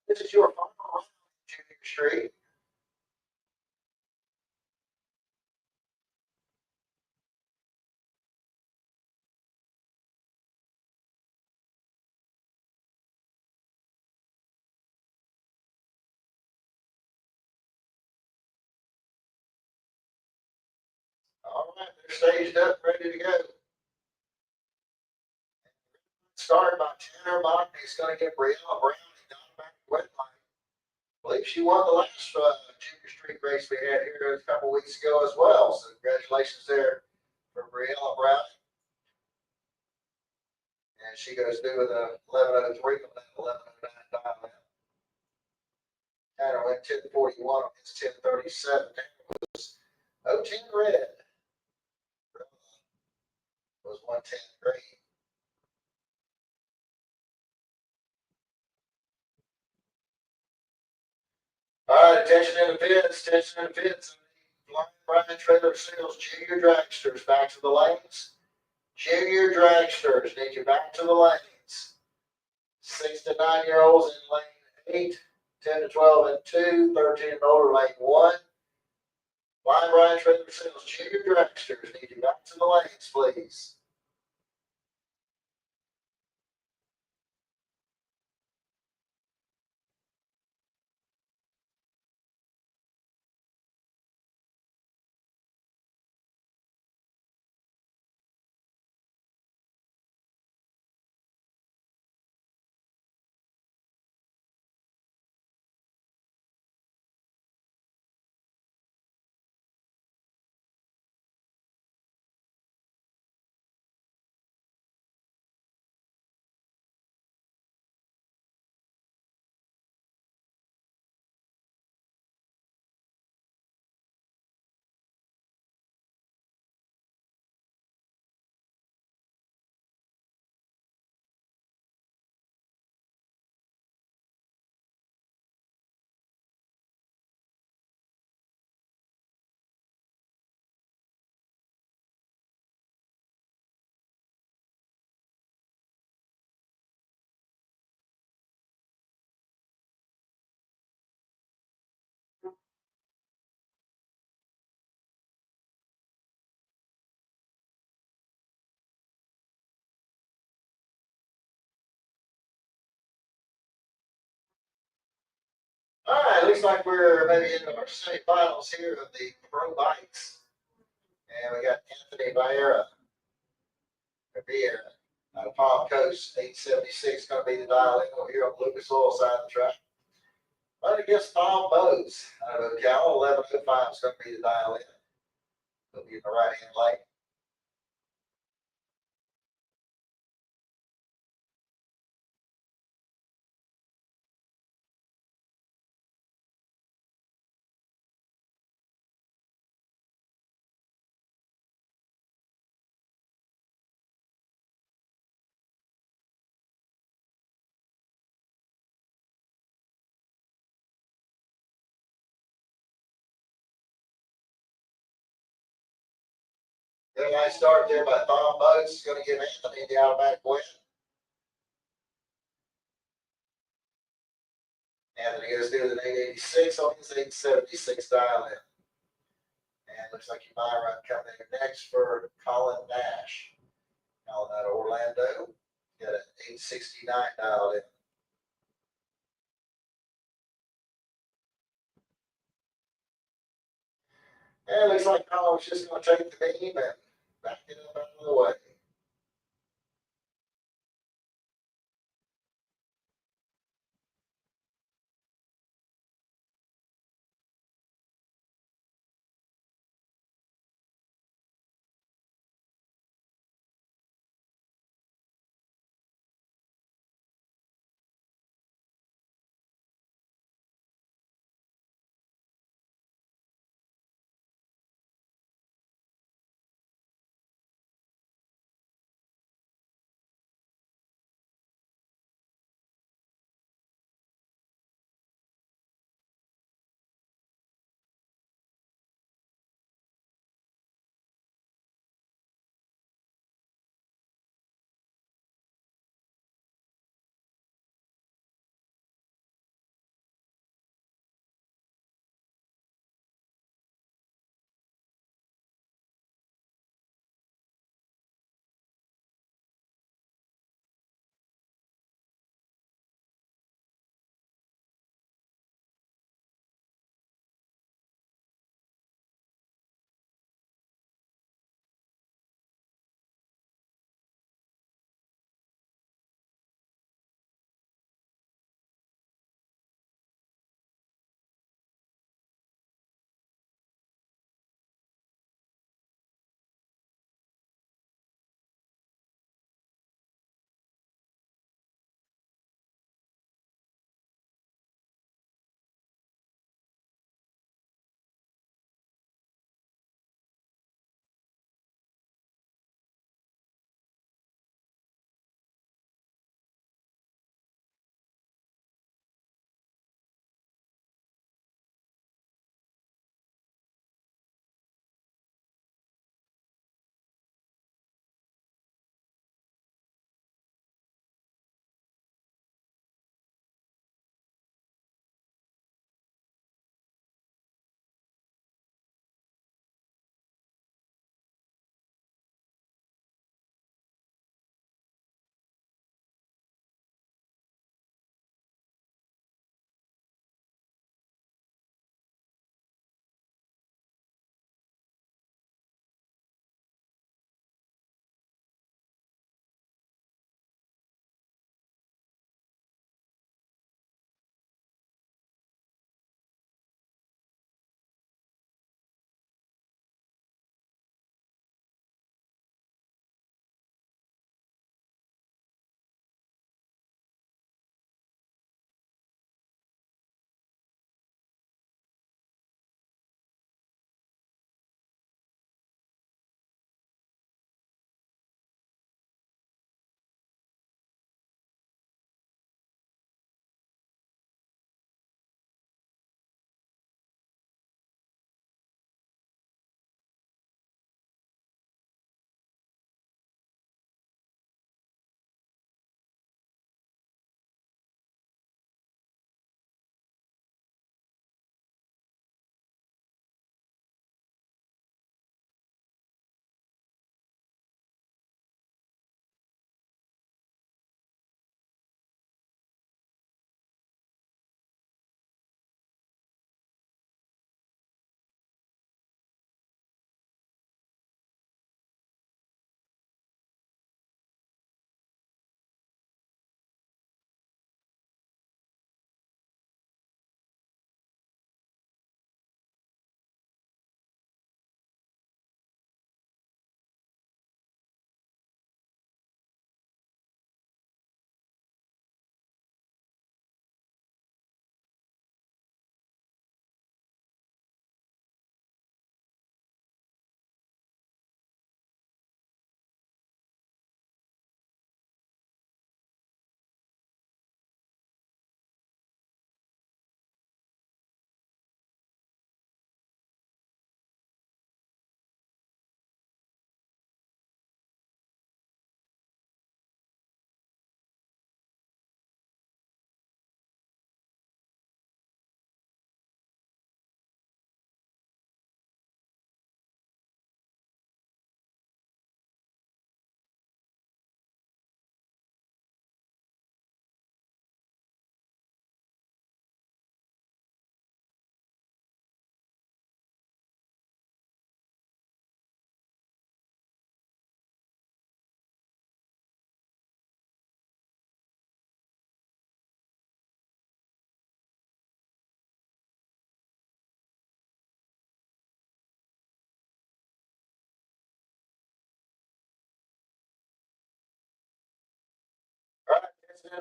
This is your final round, Junior Street. All right, they're staged up, ready to go. Started by Tanner Botany. He's going to get Briella Brown down back to wet line. I believe she won the last Junior Street race we had here a couple weeks ago as well. So congratulations there for Briella Brown. And she goes through with a 11:03 on that 11:09 dial in. Tanner went 10:41 on his 10:37. Tanner was 010 red. Was 110 green. All right, attention in the pits, attention in the pits. Brian Trailer Sales Junior Dragsters back to the lanes. Junior Dragsters need you back to the lanes. 6 to 9-year-olds in lane 8, 10 to 12 and 2, 13 and older lane 1. Brian Trailer Sales Junior Dragsters need you back to the lanes, please. looks like we're maybe into our semifinals here of the pro bikes. And we got Anthony Rivera, out of Palm Coast, 876, going to be the dial in over here on the Lucas Oil side of the track. But against Tom Bowes out of Ocala, 1105 is going to be the dial in. He'll be in the right hand lane. Good nice start there by Tom Bowes. He's going to give Anthony the automatic win. Anthony goes through the 886 on his 876 dial in. And looks like you might run coming in next for Colin Nash. Colin out of Orlando. Got an 869 dialed in. And it looks like Colin was just going to take the beam and back it up out of the way.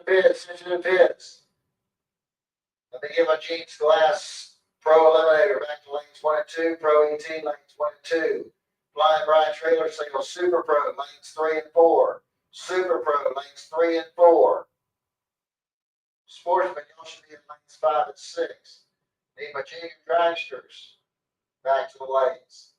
Pits. Let me give my Jeeps Glass Pro Eliminator back to lanes 1 and 2, Pro ET lanes 1 and 2. Flying Brian Trailer Sales Super Pro lanes 3 and 4. Super Pro lanes 3 and 4. Sportsman, y'all should be in lanes 5 and 6. Need my junior dragsters back to the lanes.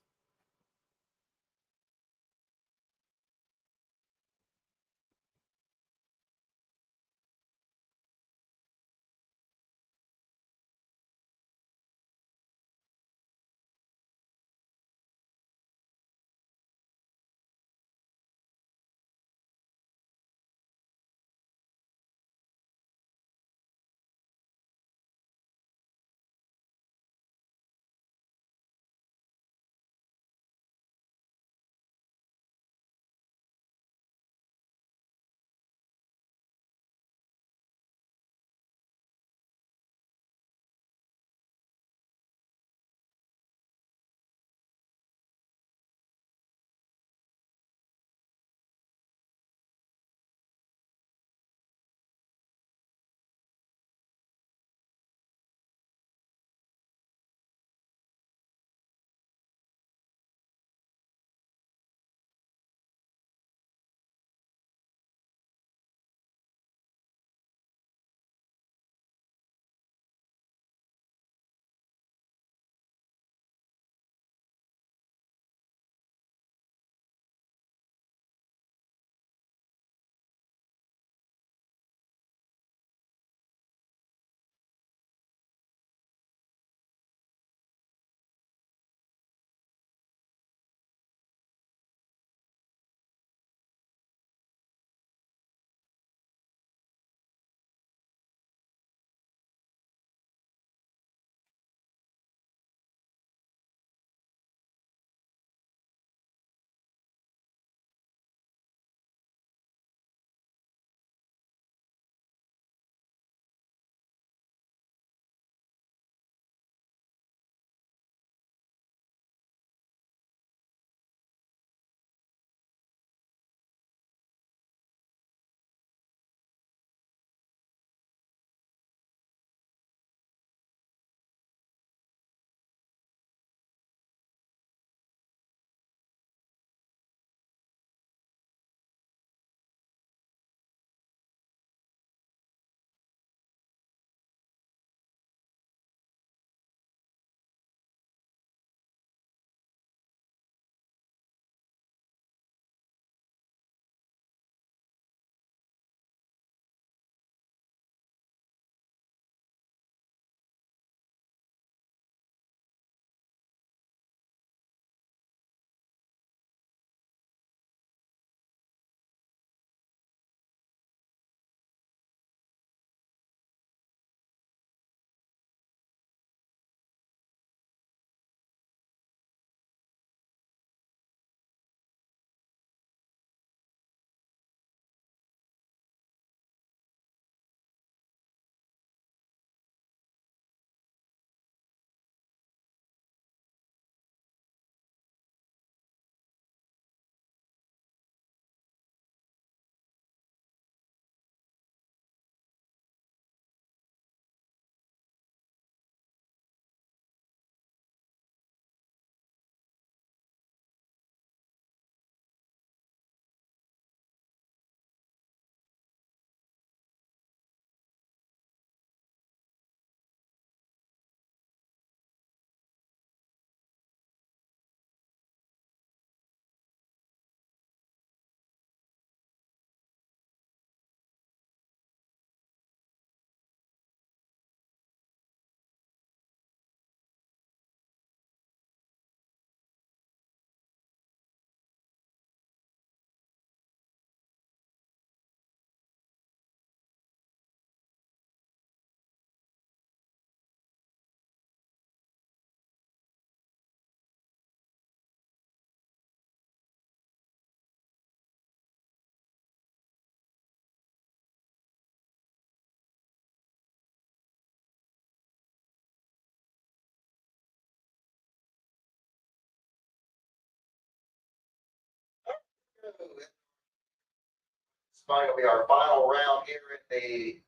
probably gonna be our final round here in the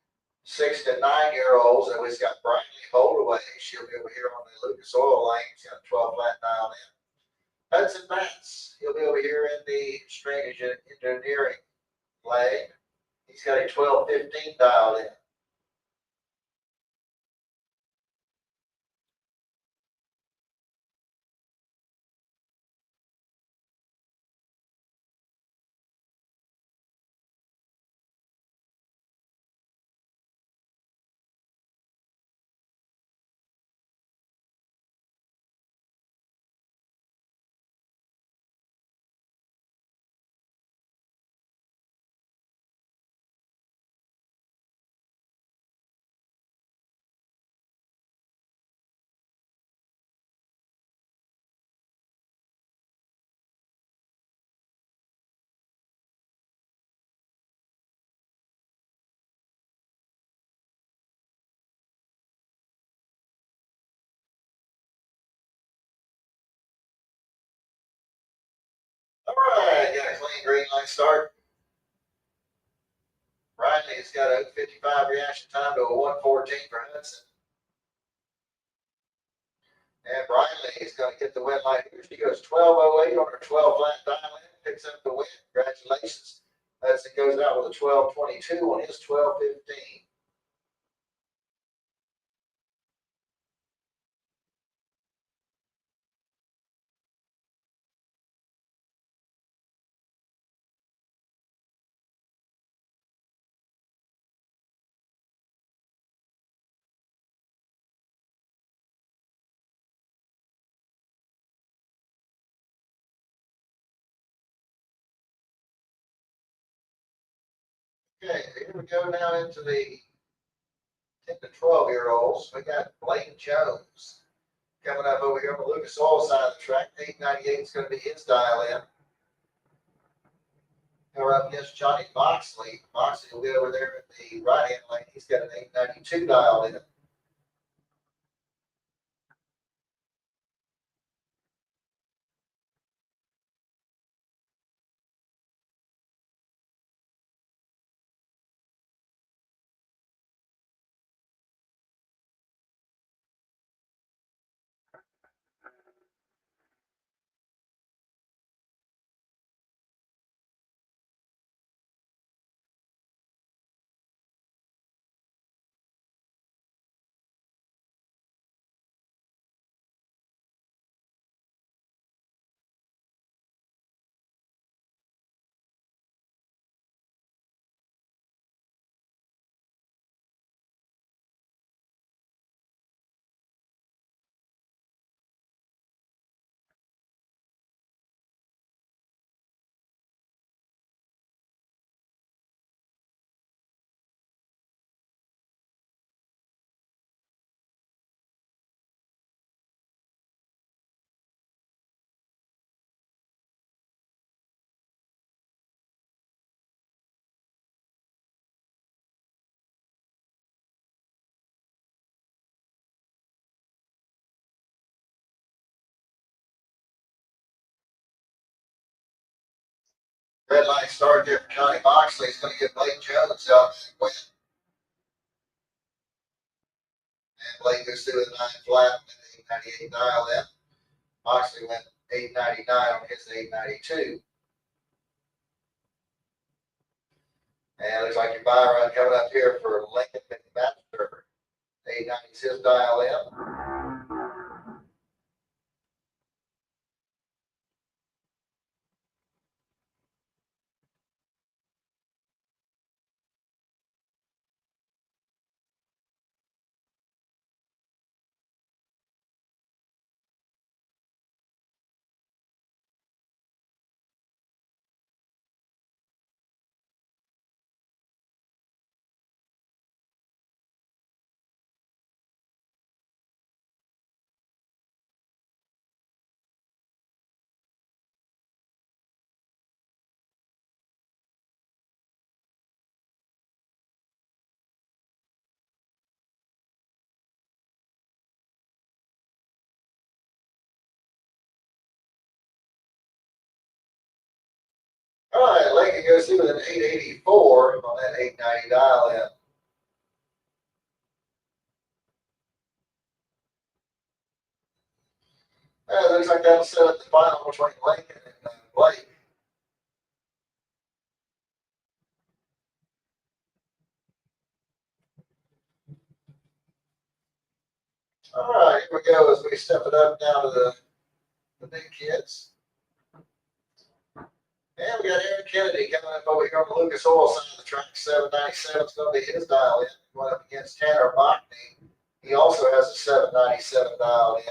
6 to 9-year-olds, and we've got Brinley Holdaway. She'll be over here on the Lucas Oil Lane. She's got a 12 flat dialed in. Hudson Matz, he'll be over here in the string engineering lane. He's got a 12-15 dialed in. All right, got a clean green light start. Riley has got a 55 reaction time to a 114 for Hudson. And Riley is going to get the win light here. She goes 12:08 on her 12 flat dial in, picks up the win. Congratulations. Hudson goes out with a 12:22 on his 12:15. Okay, here we go now into the 10 to 12-year-olds. We got Blaine Jones coming up over here on the Lucas Oil side of the track. 898 is going to be his dial in. And we're up against Johnny Moxley. Moxley will be over there in the right hand lane. He's got an 892 dialed in. Red light started there for Johnny Moxley. He's going to get Blake Jones out and win. And Blake goes through the 9 flat and 898 dial in. Moxley went 899 on his 892. And looks like your buy run coming up here for Lincoln McMaster. 890 is his dial in. Lincoln goes through with an 884 on that 890 dial in. It looks like that'll set up the final between Lincoln and Blake. All right, here we go as we step it up now to the big kids. And we got Aaron Kennedy coming up over here on the Lucas Oil side of the track. 797 is going to be his dial in. Going up against Tanner Bachny. He also has a 797 dial in.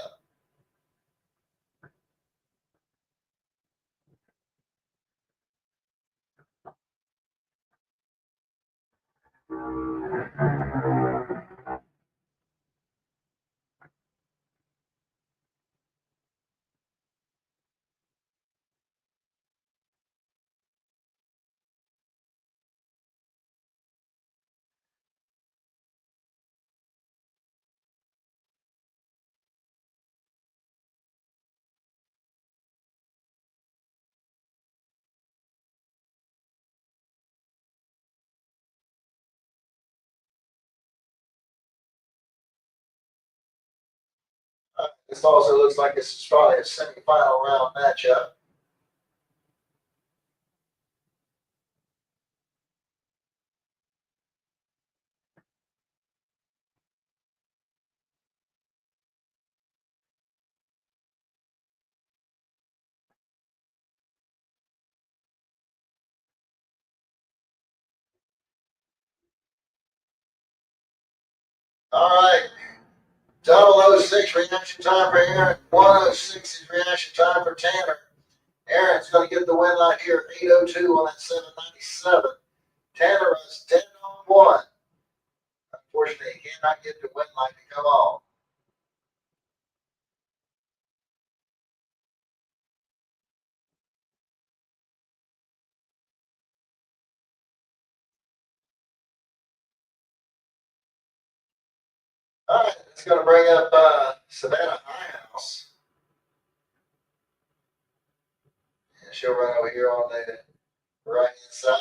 This also looks like this is probably a semifinal round matchup. All right. 006 reaction time for Aaron. 106 is reaction time for Tanner. Aaron's going to get the win light here at 802 on that 797. Tanner is 10 on 1. Unfortunately, he cannot get the win light to come on. All right, it's going to bring up Savannah Highhouse. And she'll run over here on the right hand side.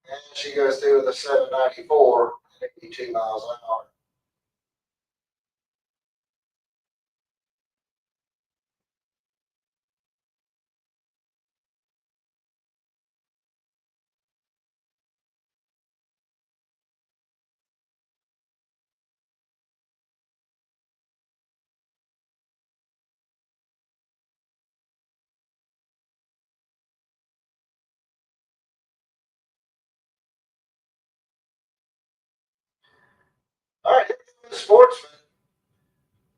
And she goes through with a 794 at 82 miles an hour. All right, here we go, the sportsman.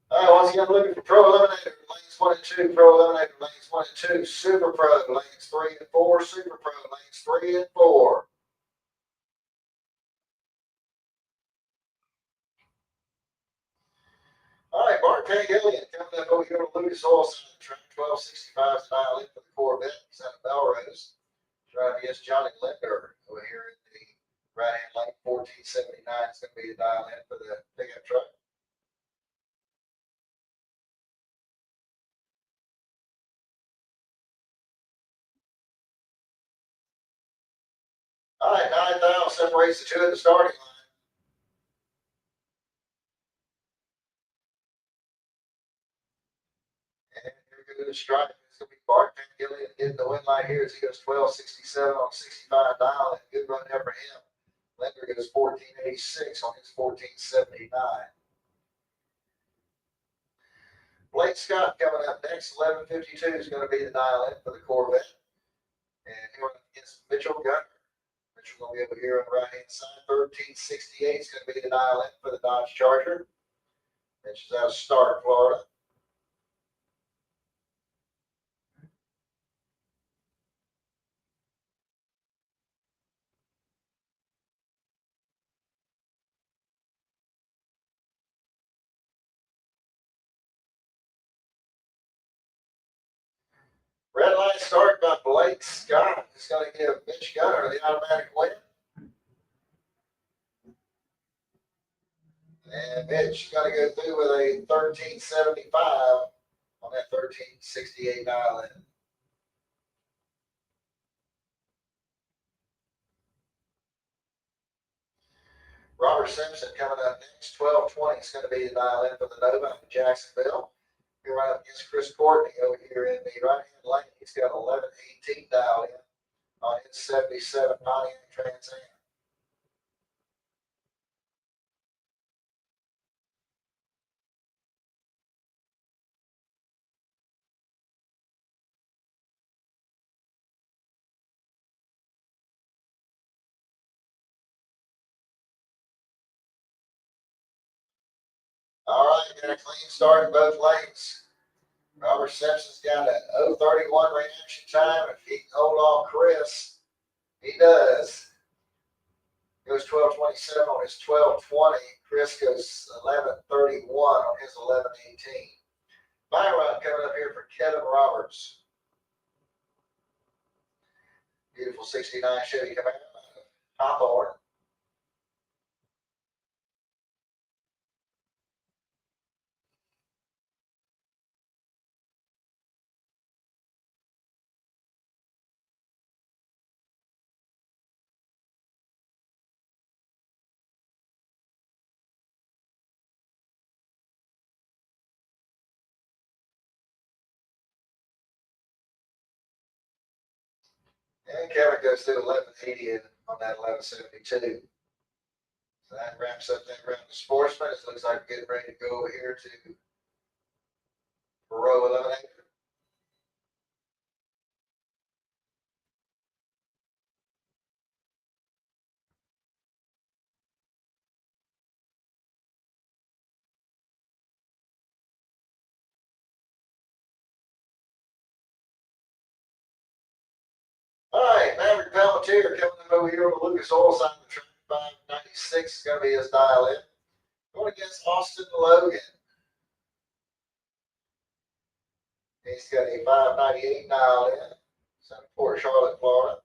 Once again, looking for Pro Eliminator lanes 1 and 2, Pro Eliminator lanes 1 and 2, Super Pro lanes 3 and 4, Super Pro lanes 3 and 4. All right, Mark Pangillian coming up over here to Lucas Oil side of the track. 1265 dial in for the Corvette. He's out of Melrose. Driving against Johnny Linder over here in the right hand lane. 1479 is going to be the dial in for the pickup truck. All right, 9,000 separates the two at the starting line. And here goes the stripe. It's going to be Bart Pangillian getting the win light here as he goes 1267 on 65 dial. And good run there for him. Linder goes 1486 on his 1479. Blake Scott coming up next. 1152 is going to be the dial in for the Corvette. And here against Mitchell Gunner. Mitchell going to be over here on the right hand side. 1368 is going to be the dial in for the Dodge Charger. Mitch is out of Stark, Florida. Red line start by Blake Scott. It's going to give Mitch Gunner the automatic win. And Mitch got to go through with a 1375 on that 1368 dial in. Robert Simpson coming up next. 1220 is going to be the dial in for the Nova in Jacksonville. You're right up against Chris Courtney over here in the right hand lane. He's got 1118 dialed in on his 77 Pontiac Trans Am. All right, got a clean start in both lanes. Robert Simpson's got a 031 reaction time. If he can hold off Chris, he does. Goes 1227 on his 1220. Chris goes 1131 on his 1118. My run coming up here for Kevin Roberts. Beautiful 69 Chevy Camaro. Hawthorne. And Kevin goes through 1180 on that 1172. So that wraps up that round of sportsmen. It looks like we're getting ready to go over here to row 11. All right, Maverick Pelletier coming in over here with Lucas Oil sign the track. 596 is going to be his dial in. Going against Austin Logan. He's got a 598 dial in. It's in Port Charlotte, Florida.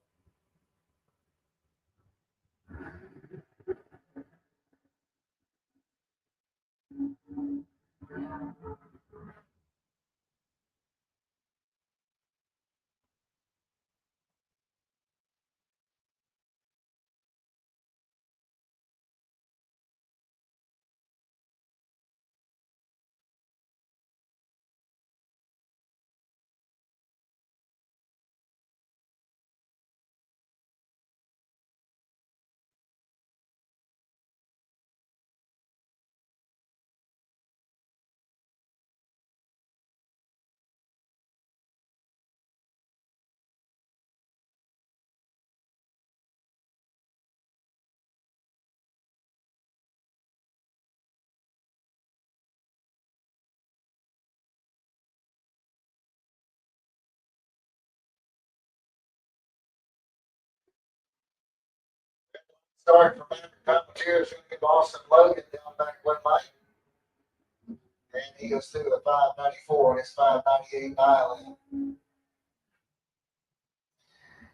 Starting from Maverick Pelletier is going to be Austin Logan down back one lane. And he goes through the 594 on his 598 dial in.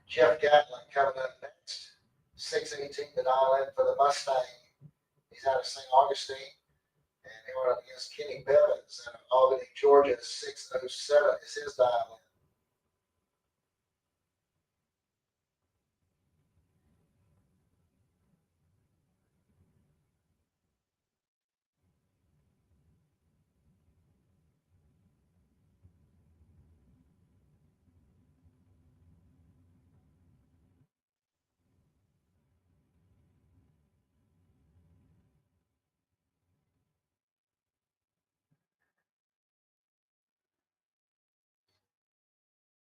Jeff Gatlin coming up next. 618 to dial in for the Mustang. He's out of St. Augustine. And he went up against Kenny Bevins in Albany, Georgia. 607 is his dial in.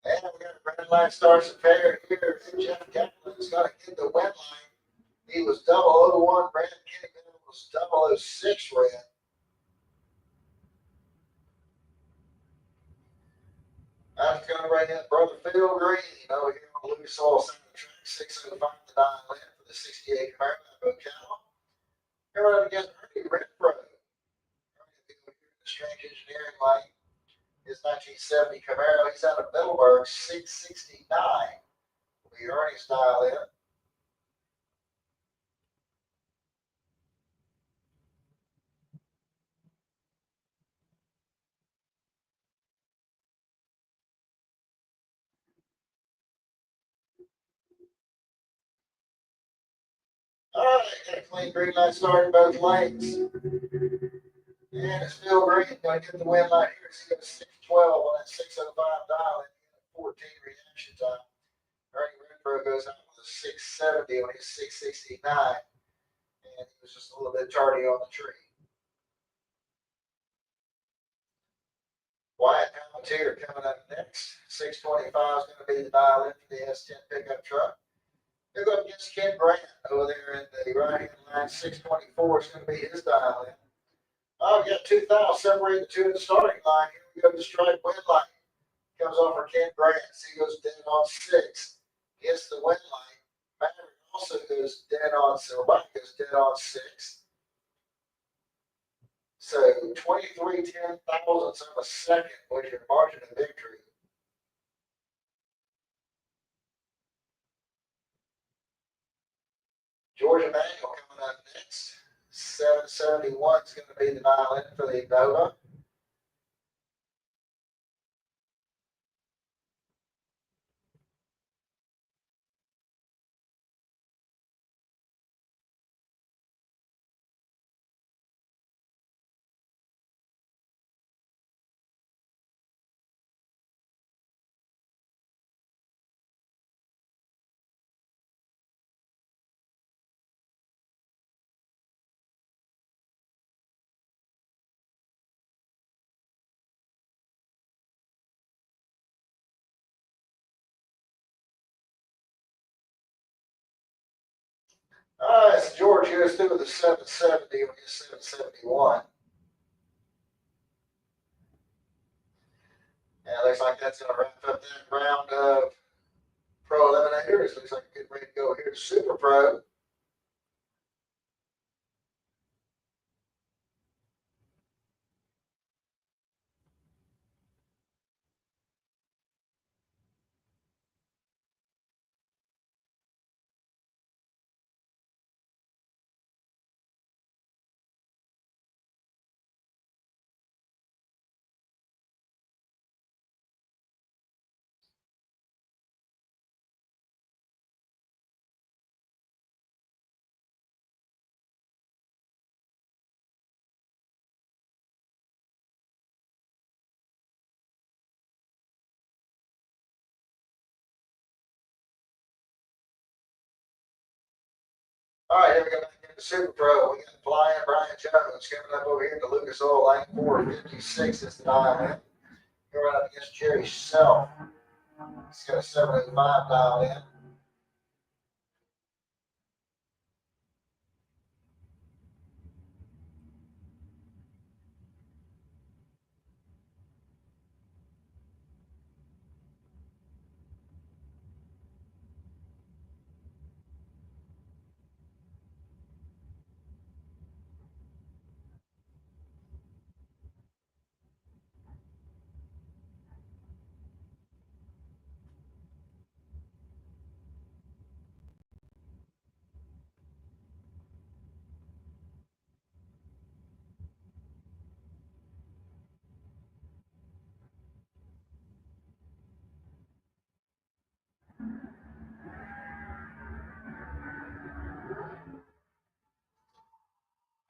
And we got a red line starts at fair here. And Jeff Gatlin is going to get the wet line. He was 001 red. Kenny Bevins was 006 red. I'm going to bring in Brother Phil Green over here on Lucas Oil Center track. 605 to dial in for the 68 Camaro Ocala. Here we're up against Ernie Renfro. The Strange Engineering Lane. His 1970 Camaro. He's out of Middleburg. 669. We Ernie's dial in. right, got a clean green light starting both lanes. And it's still green. Gonna get the wind light here. It's got 612 on that 605 dial and 14 reaction time. Ernie Renfro goes out with a 670 on his 669. And he was just a little bit tardy on the tree. Wyatt Palmatier coming up next. 625 is going to be the dial in for the S10 pickup truck. They're going against Ken Grant over there in the right-hand line. 624 is going to be his dial in. Oh, we got 2,000 separating the two in the starting line. Here we go to strike wind light. Comes off for Ken Grant. He goes dead on 6. Gets the wind light. Maverick also goes dead on, so Mike goes dead on 6. So 23 10,000ths of a second was your margin of victory. George Emanuel coming up next. 771 is going to be the dial in for the Nova. All right, so George goes through with a 770 on his 771. And it looks like that's going to wrap up that round of Pro Eliminators. Looks like a good way to go here to Super Pro. All right, here we go back into Super Pro. We got Flying Brian Jones coming up over here to Lucas Oil Lane 456 is the dial in. You're right up against Jerry Self. He's got a 705 dial in.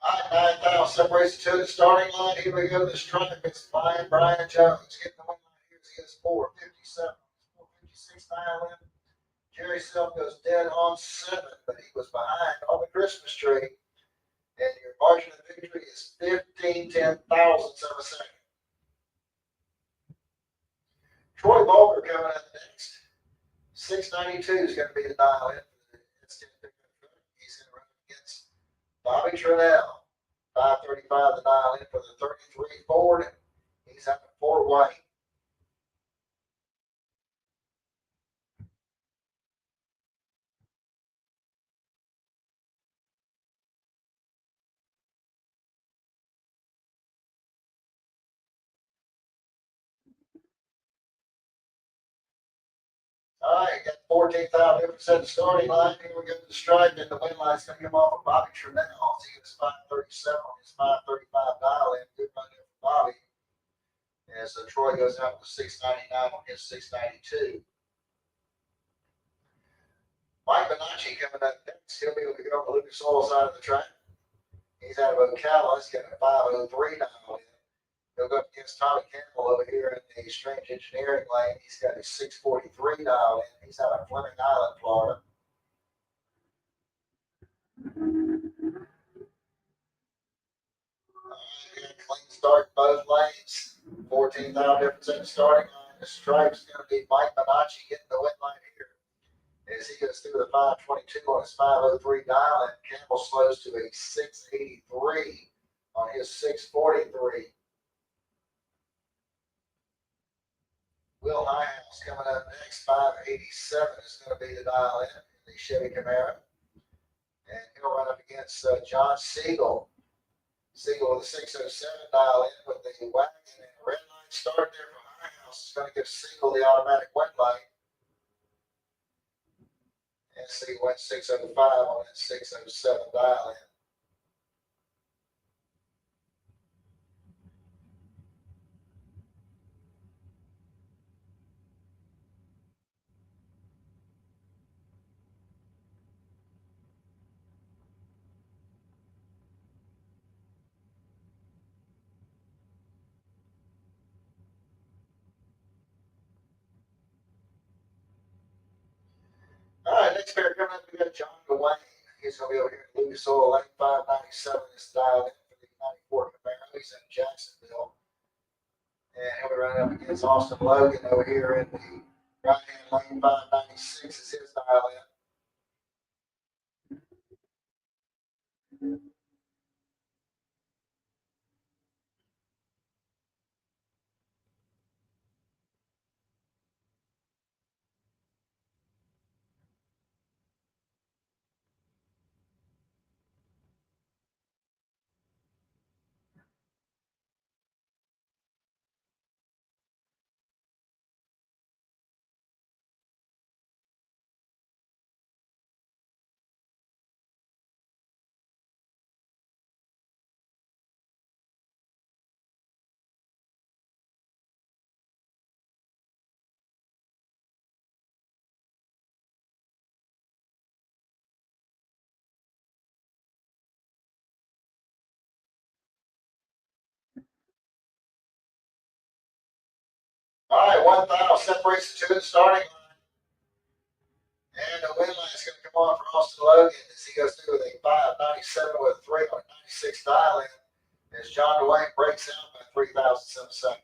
All right, 9,000 separates the two at the starting line. Here we go to the stripe. It's Flying Brian Jones getting the win line here. He has 457, 456 dial in. Jerry Self goes dead on 7, but he was behind on the Christmas tree. And your margin of victory is 15 10,000ths of a second. Troy Bulger coming up next. 692 is going to be the dial in for the instant pickup truck. He's going to run against Bobby Trinnell. 535 the dial in for the 33 Ford. He's at the Ford White. All right, got 14,000 difference at the starting line. Here we go to the stripe, and the win line's going to come off of Bobby Trinnell. He gets 537 on his 535 dial in. Good run there for Bobby. As Troy goes out with 699 on his 692. Mike Bonacci coming up next. He'll be able to go on the Lucas Oil side of the track. He's out of Ocala. He's got a 5:03 dialed in. He'll go up against Tommy Campbell over here in the Strange Engineering lane. He's got a 6:43 dialed in. He's out of Fleming Island, Florida. Clean start both lanes. 14,000 difference in the starting line. The stripe's going to be Mike Bonacci getting the win line here. As he goes through the 5:22 on his 5:03 dial, and Campbell slows to a 6:83 on his 6:43. Will Highhouse coming up next. 5:87 is going to be the dial in the Chevy Camaro. And he'll run up against John Siegel. Siegel with a 6:07 dial in with the wagon, and a red line start there for Highhouse is going to give Siegel the automatic win light. And Siegel went 6:05 on that 6:07 dial in. All right, next pair coming up, we got John Dwayne. He's going to be over here in Lucas Oil lane. 5:97 is dialed in for the 94 Camaro. He's in Jacksonville. And he'll be running up against Austin Logan over here in the right-hand lane. 5:96 is his dial in. All right, 1,000 separates the two in the starting line. And the win line is going to come on for Austin Logan as he goes through with a 5:97 with a 3:96 dial in. As John Dwayne breaks out by 3,000 seconds.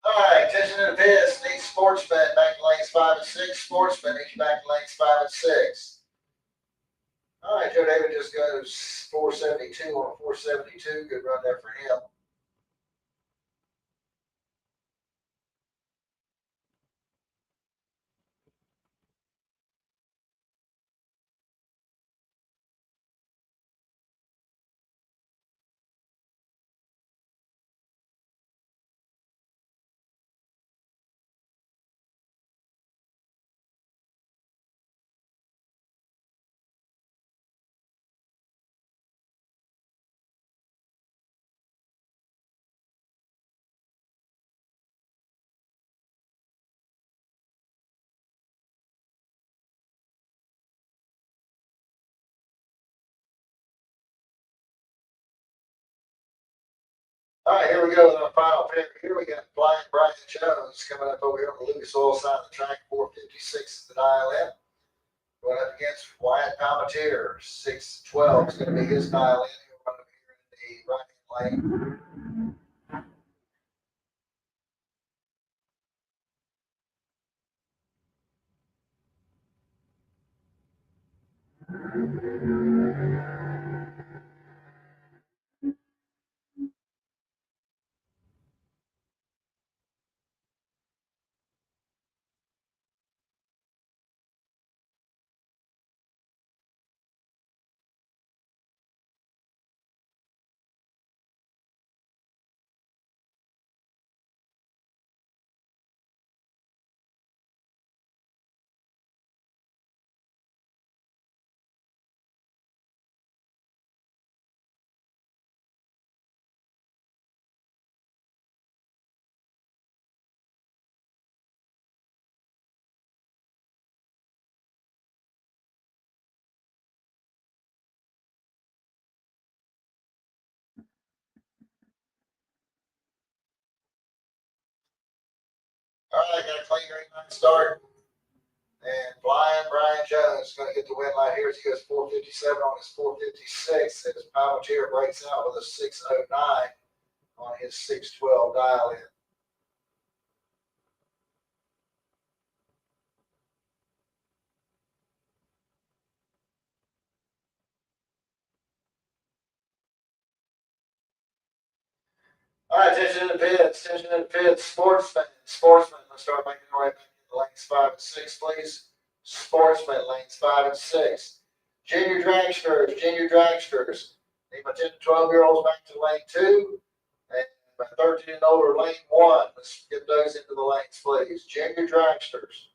All right, attention to the pits. Need sportsmen back in lanes 5 and 6. Sportsmen need you back in lanes 5 and 6. All right, Joe David just goes 472 on 472. Good run there for him. All right, here we go with our final pick. Here we got Blind Brian Jones coming up over here on the Lucas Oil side of the track. 456 is the dial in. Going up against Wyatt Palmatier. 612 is going to be his dial in. He'll run up here in the right-hand lane. All right, got a clean green light start. And Blind Brian Jones is going to get the win right here. He goes 457 on his 456. As Palmatier breaks out with a 609 on his 612 dial in. All right, attention to the pits. Attention to the pits. Sportsmen. Let's start making our way back into lanes 5 and 6, please. Sportsmen, lanes 5 and 6. Junior dragsters. Need my 10 to 12-year-olds back to lane 2. And my 13 and older, lane 1. Let's get those into the lanes, please. Junior dragsters.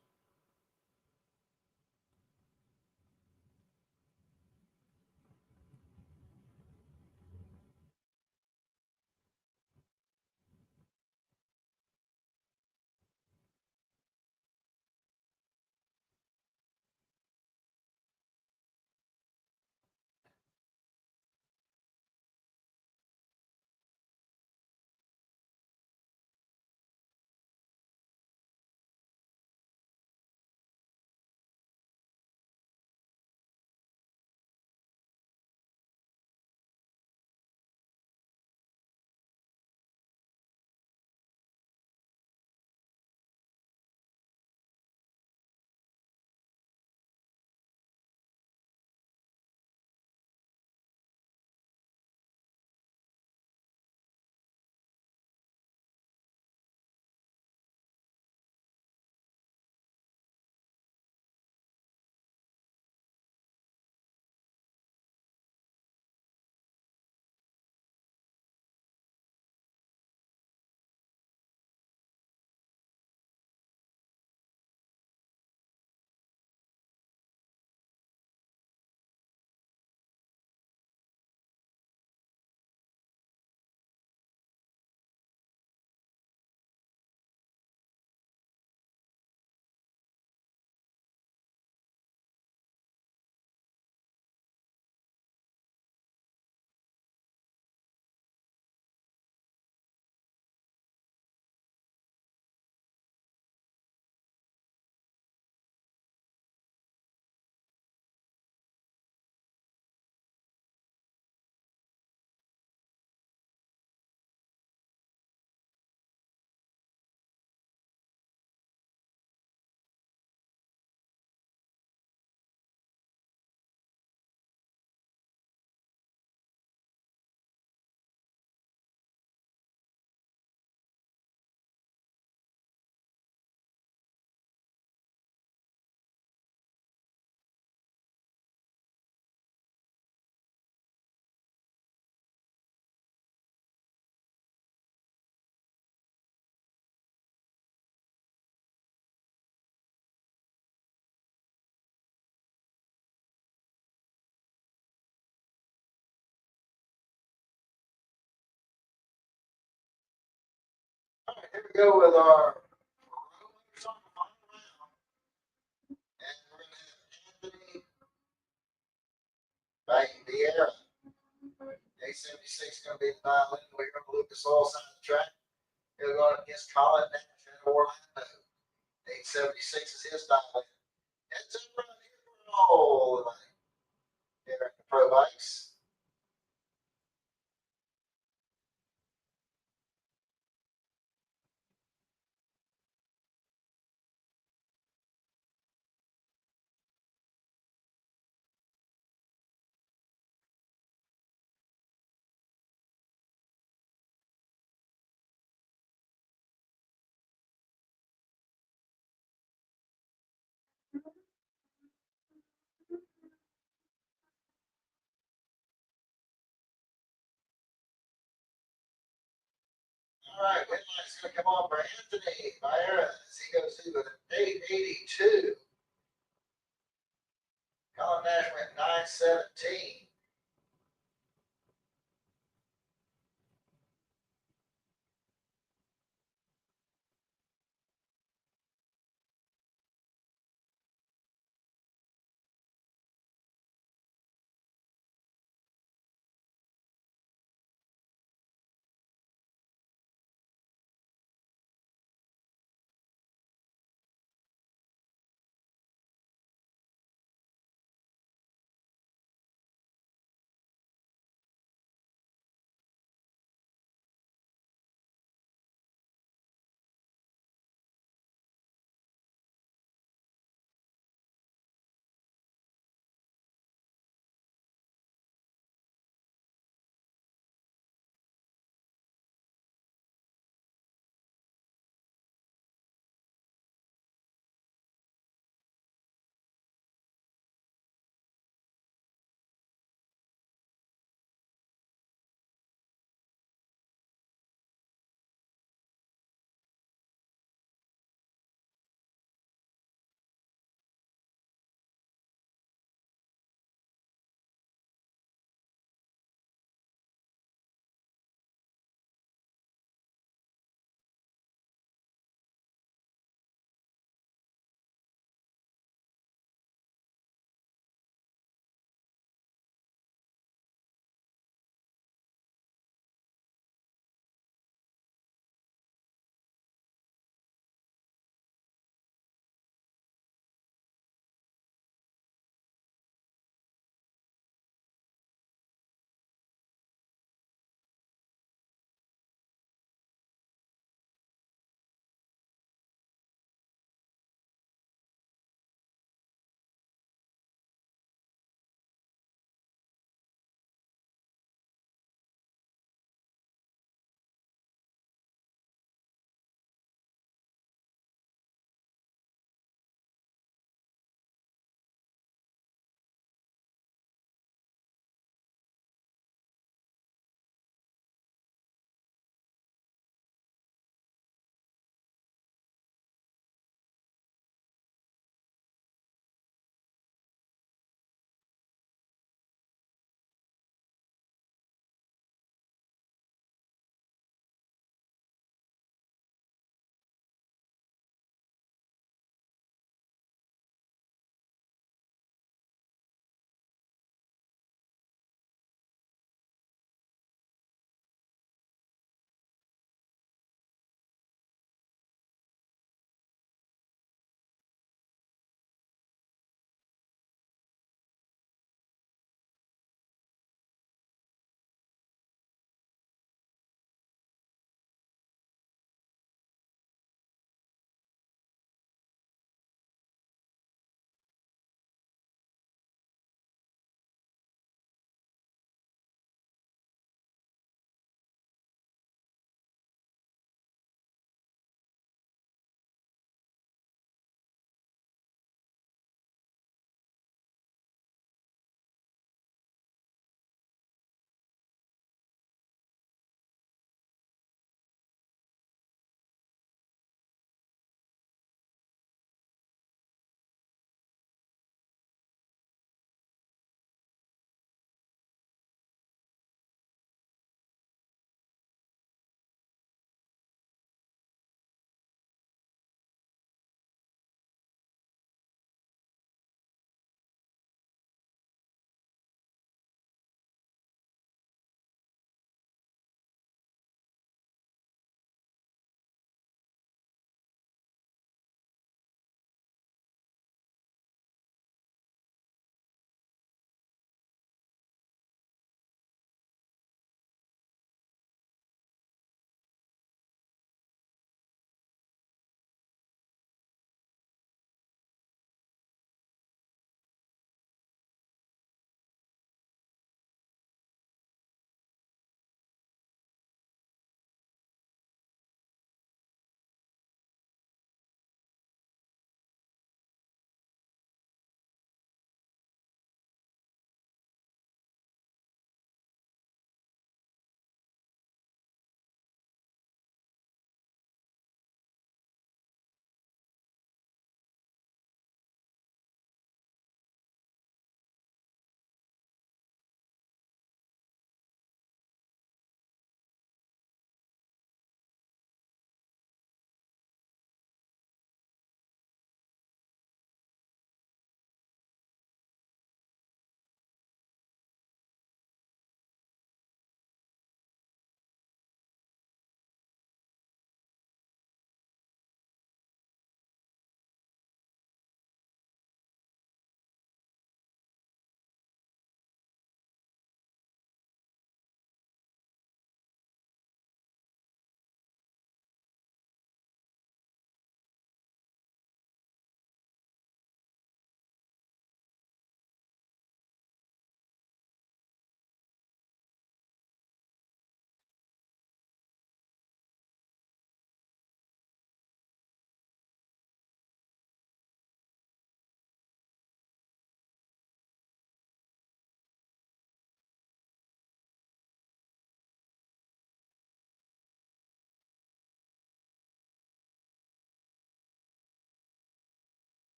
here we go with our runners on the final round. And we're going to have Anthony Vieira. A76 is going to be the violin. We're going to Lucas Oil side of the track. He'll go up against Colin Nash in Orlando. 876 is his violin. Heads up right here for all the money. Here at the Pro Bikes. All right, win line's going to come on for Anthony Vieira as he goes through with an 882. Colin Nash went 917.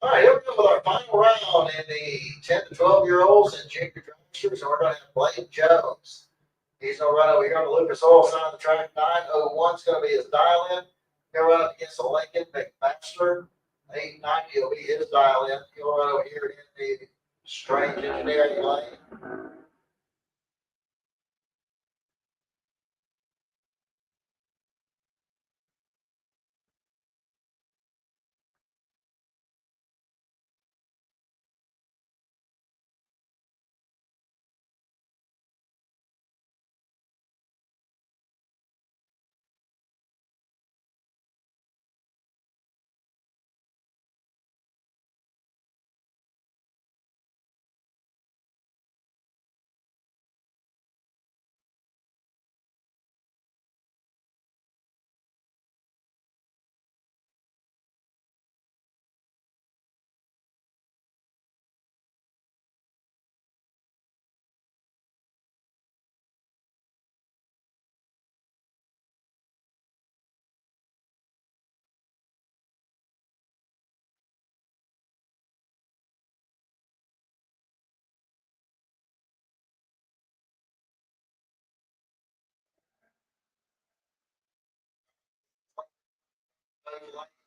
All right, here we go with our final round in the 10 to 12-year-olds and junior dragsters, and we're going to have Blake Jones. He's going to run over here on the Lucas Oil side of the track. 901 is going to be his dial-in. He'll run up against the Lincoln McMaster. 890 will be his dial-in. He'll run over here in the strange engineering lane.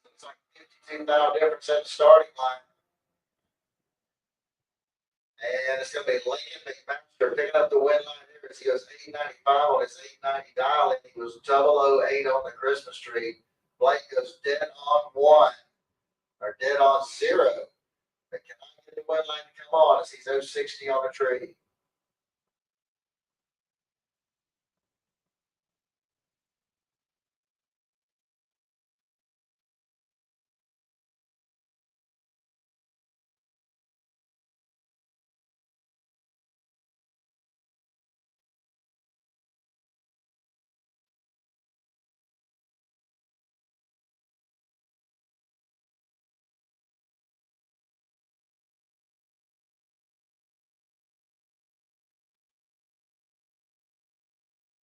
It's like 52 difference at the starting line. And it's going to be Lincoln McMaster picking up the win line here as he goes 895 on his 890 dial, and he was 008 on the Christmas tree. Blake goes dead on 1 or dead on 0. But cannot get the win line to come on as he's 060 on the tree.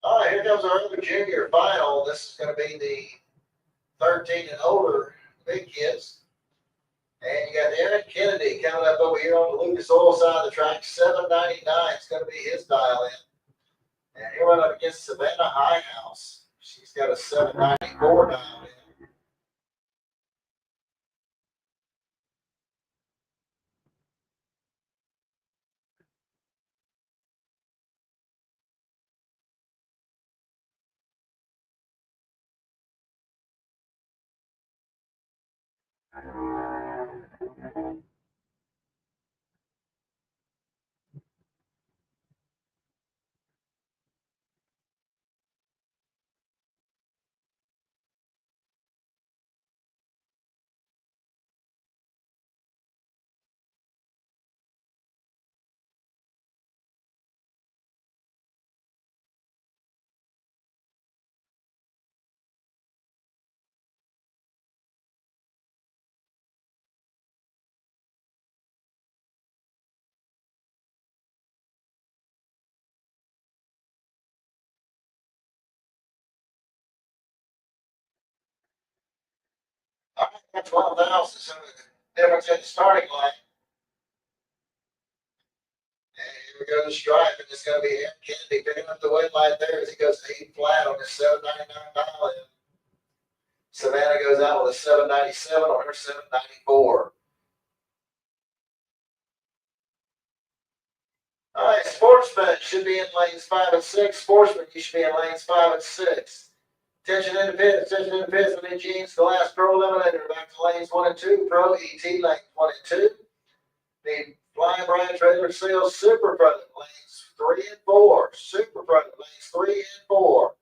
All right, here comes our other junior final. This is going to be the 13 and older big kids. And you got Aaron Kennedy coming up over here on the Lucas Oil side of the track. 799 is going to be his dial in. And he'll run up against Savannah Highhouse. She's got a 794 dial in. All right, that's 12,000. So the difference in the starting line. And here we go to stripe, and it's going to be Aaron Kennedy picking up the win line there as he goes 8 flat on his 799 dial in. Savannah goes out with a 797 on her 794. All right, sportsmen should be in lanes 5 and 6. Sportsmen, you should be in lanes 5 and 6. Attention independents, we need Gene's the last Pro Eliminator. Back to lanes 1 and 2. Pro ET lanes 1 and 2. The Flying Brian Trailer Sales Super Pro lanes 3 and 4. Super Pro lanes 3 and 4.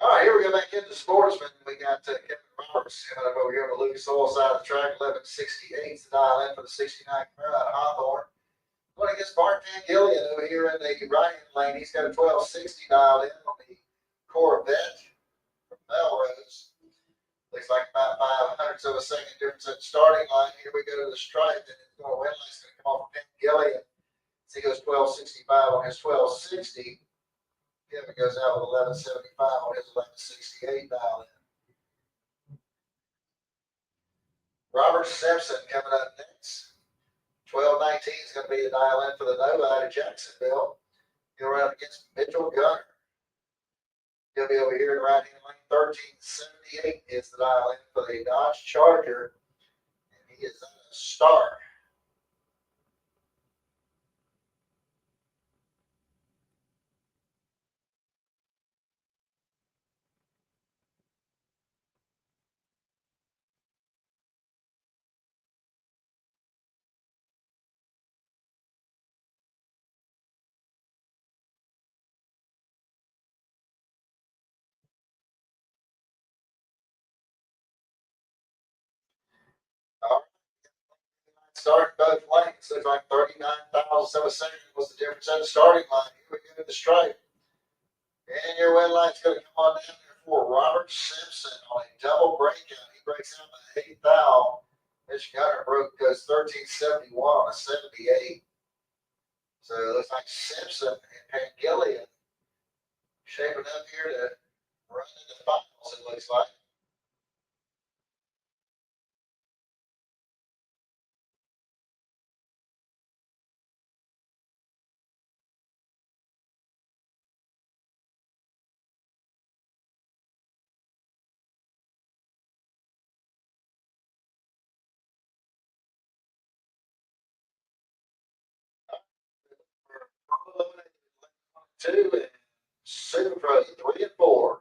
All right, here we go back into sportsman. We got Kevin Roberts coming up over here on the Lucas Oil side of the track, 1168 to dial in for the 69 car out of Hawthorne. Going against Bart Van Gillian over here in the right-hand lane. He's got a 1260 dialed in on the Corvette from Melrose. Looks like about 500ths of a second difference at the starting line. Here we go to the stripe, and it's going to win. It's going to come off of Van Gillian. So he goes 1265 on his 1260. Kevin goes out with 1175 on his 1168 dial in. Robert Simpson coming up next. 1219 is going to be the dial in for the Nova out of Jacksonville. He'll run up against Mitchell Gunner. He'll be over here in the right hand lane. 1378 is the dial in for the Dodge Charger. And he is a star. Starting both lanes. Looks like 39,000 of a second was the difference at the starting line. Here we go to the stripe. And your win line's going to come on down there for Robert Simpson on a double breakout. He breaks out by 8 thou. Mitch Gunner goes 1371 on a 78. So it looks like Simpson and Pangillian shaping up here to run into the finals, it looks like. Two and Super 3 and 4.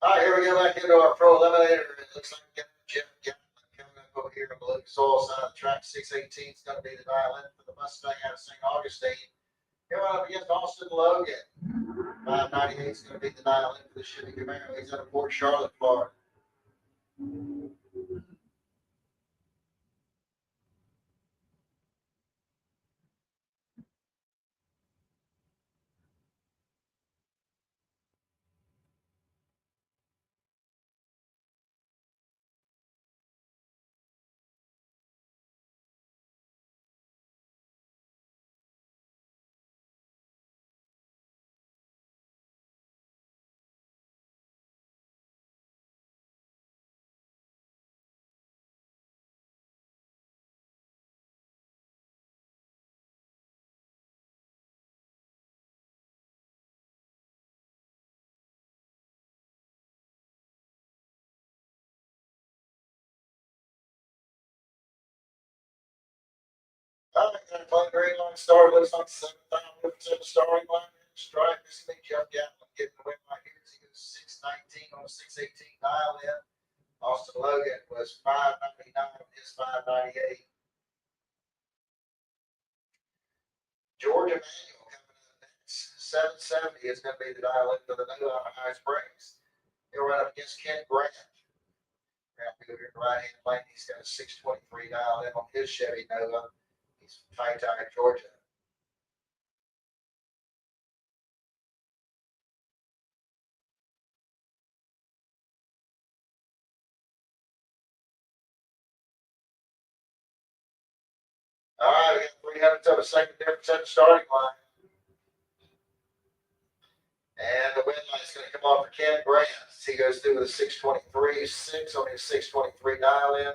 All right, here we go back into our pro eliminator. It looks like we got Jeff Gatlin coming up over here on the Lucas Oil side of the track. 618 is going to be the dial in for the Mustang out of St. Augustine. Here up against Austin Logan. 598 is going to be the dial in for the Chevy Camaro. He's out of Port Charlotte, Florida. All right, got a clean green line start. Looks like 7,000 at the starting line. Strike. This is Jeff Gatlin getting the win right here as he goes 619 on a 618 dial in. Austin Logan was 599 on his 598. George Emanuel coming up next. 770 is going to be the dial in for the new high springs. He'll run up against Ken Grant. Grant over here in the right hand lane. He's got a 623 dial in on his Chevy Nova. He's from Tye, Georgia. All right, we got 300 of a second difference at the starting line. And the win line is going to come off for Ken Grant. He goes through with a 623.6 on his 623 dial in.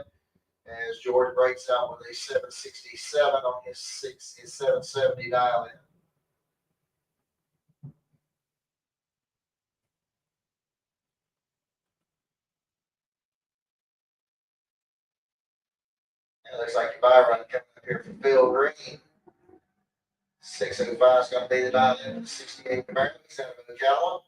As George breaks out with a 767 on his 770 dial in. It looks like your buy run coming up here for Phil Green. 605 is going to be the dial in for the 68 Americans out of Ocala.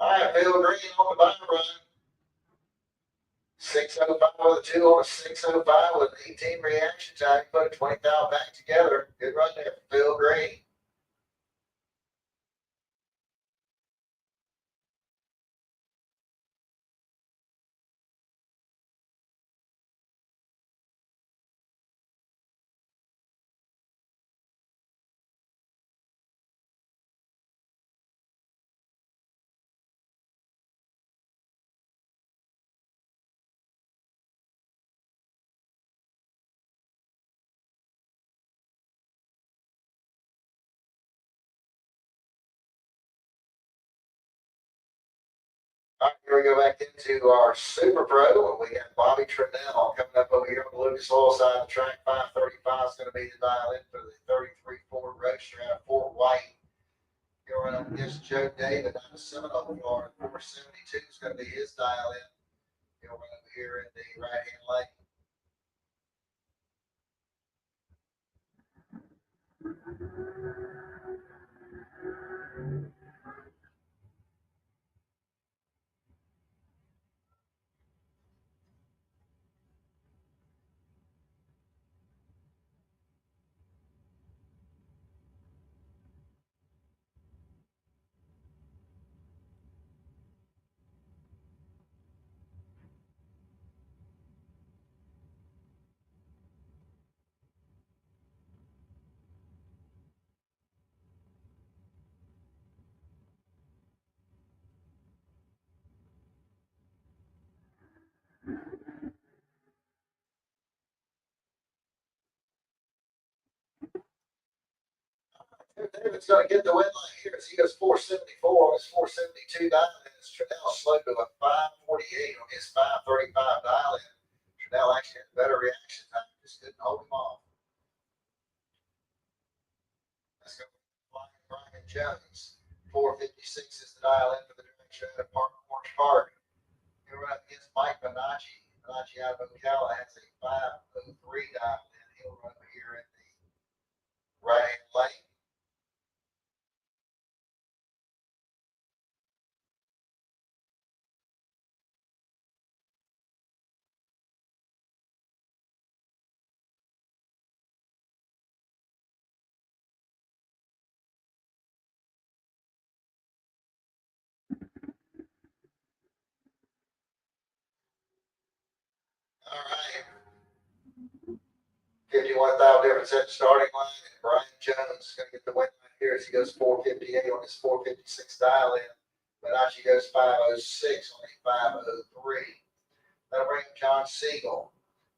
All right, Phil Green on the buy run. 605 with a 2 on a 605 with an 18 reaction time. Put a 20,000 back together. Good run there for Phil Green. All right, here we go back into our Super Pro. We got Bobby Trinnell coming up over here on the Lucas Oil side of the track. 535 is going to be the dial in for the 33 Ford Roadster out of Fort White. Going up against Joe David out of Seminole, Florida. 472 is going to be his dial in. He'll run over here in the right hand lane. Griffith's gonna get the win line here as he goes 474 on his 472 dial in. Trudell slowed to a 548 on his 535 dial in. Trudell actually had a better reaction time, just couldn't hold him off. Let's go Brian Jones. 456 is the dial in for the direction out of Orange Park. He'll run up against Mike Bonacci. Bonacci out of Ocala has a 503 dial in. He'll run here in the right-hand lane. All right. 51,000 difference at the starting line. And Brian Jones is going to get the win line here as he goes 458 on his 456 dial in. Bonacci goes 506 on a 503. That'll bring John Siegel.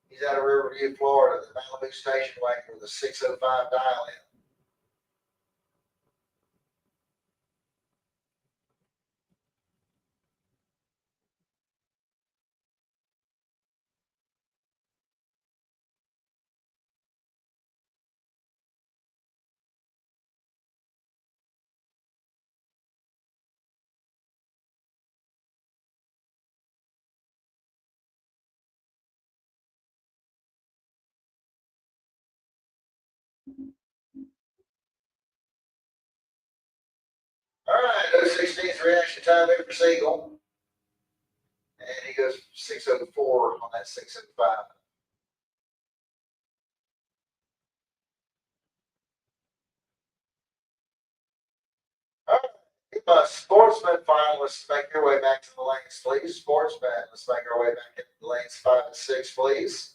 He's out of Riverview, Florida, the Malibu station wagon with a 605 dial in. All right, 016's reaction time there for Siegel. And he goes 604 on that 605. All right, sportsman finalists, make your way back to the lanes, please. Sportsmen, let's make our way back into the lanes 5 and 6, please.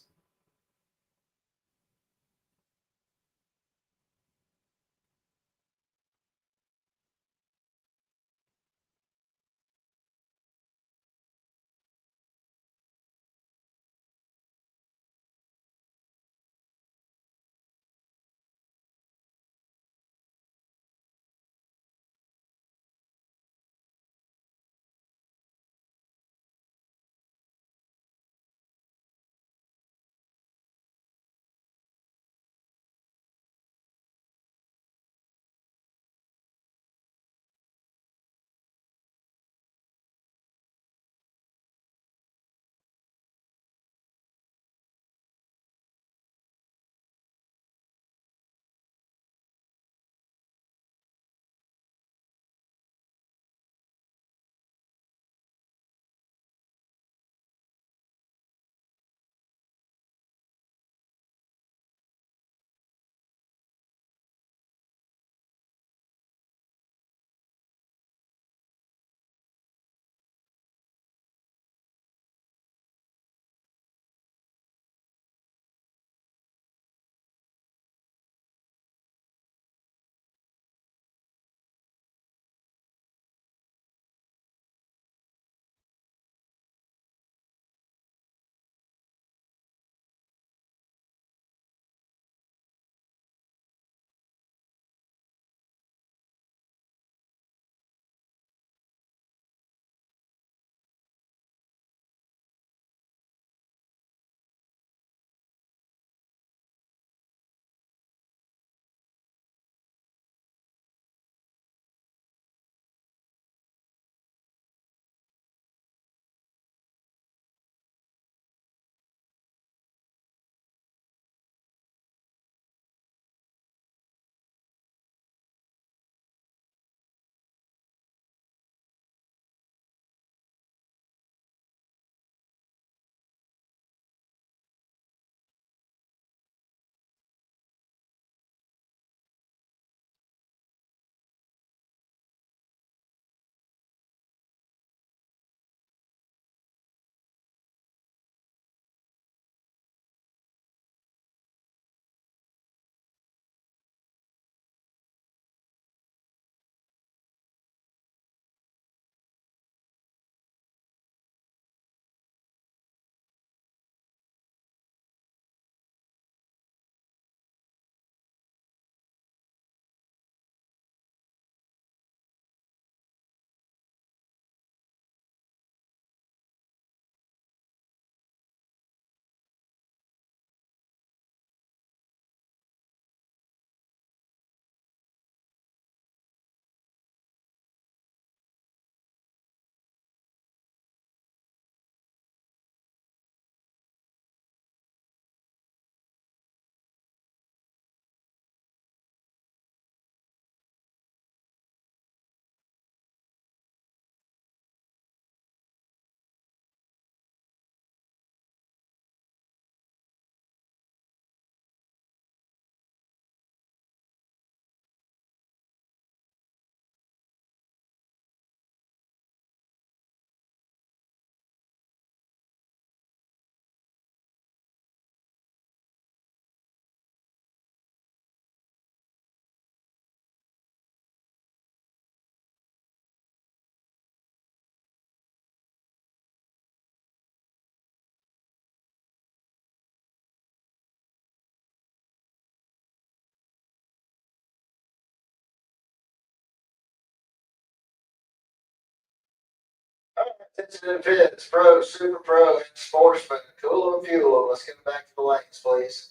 Attention fits, pro, super pro, and sportsman. Cool and fuel. Let's get back to the lanes, please.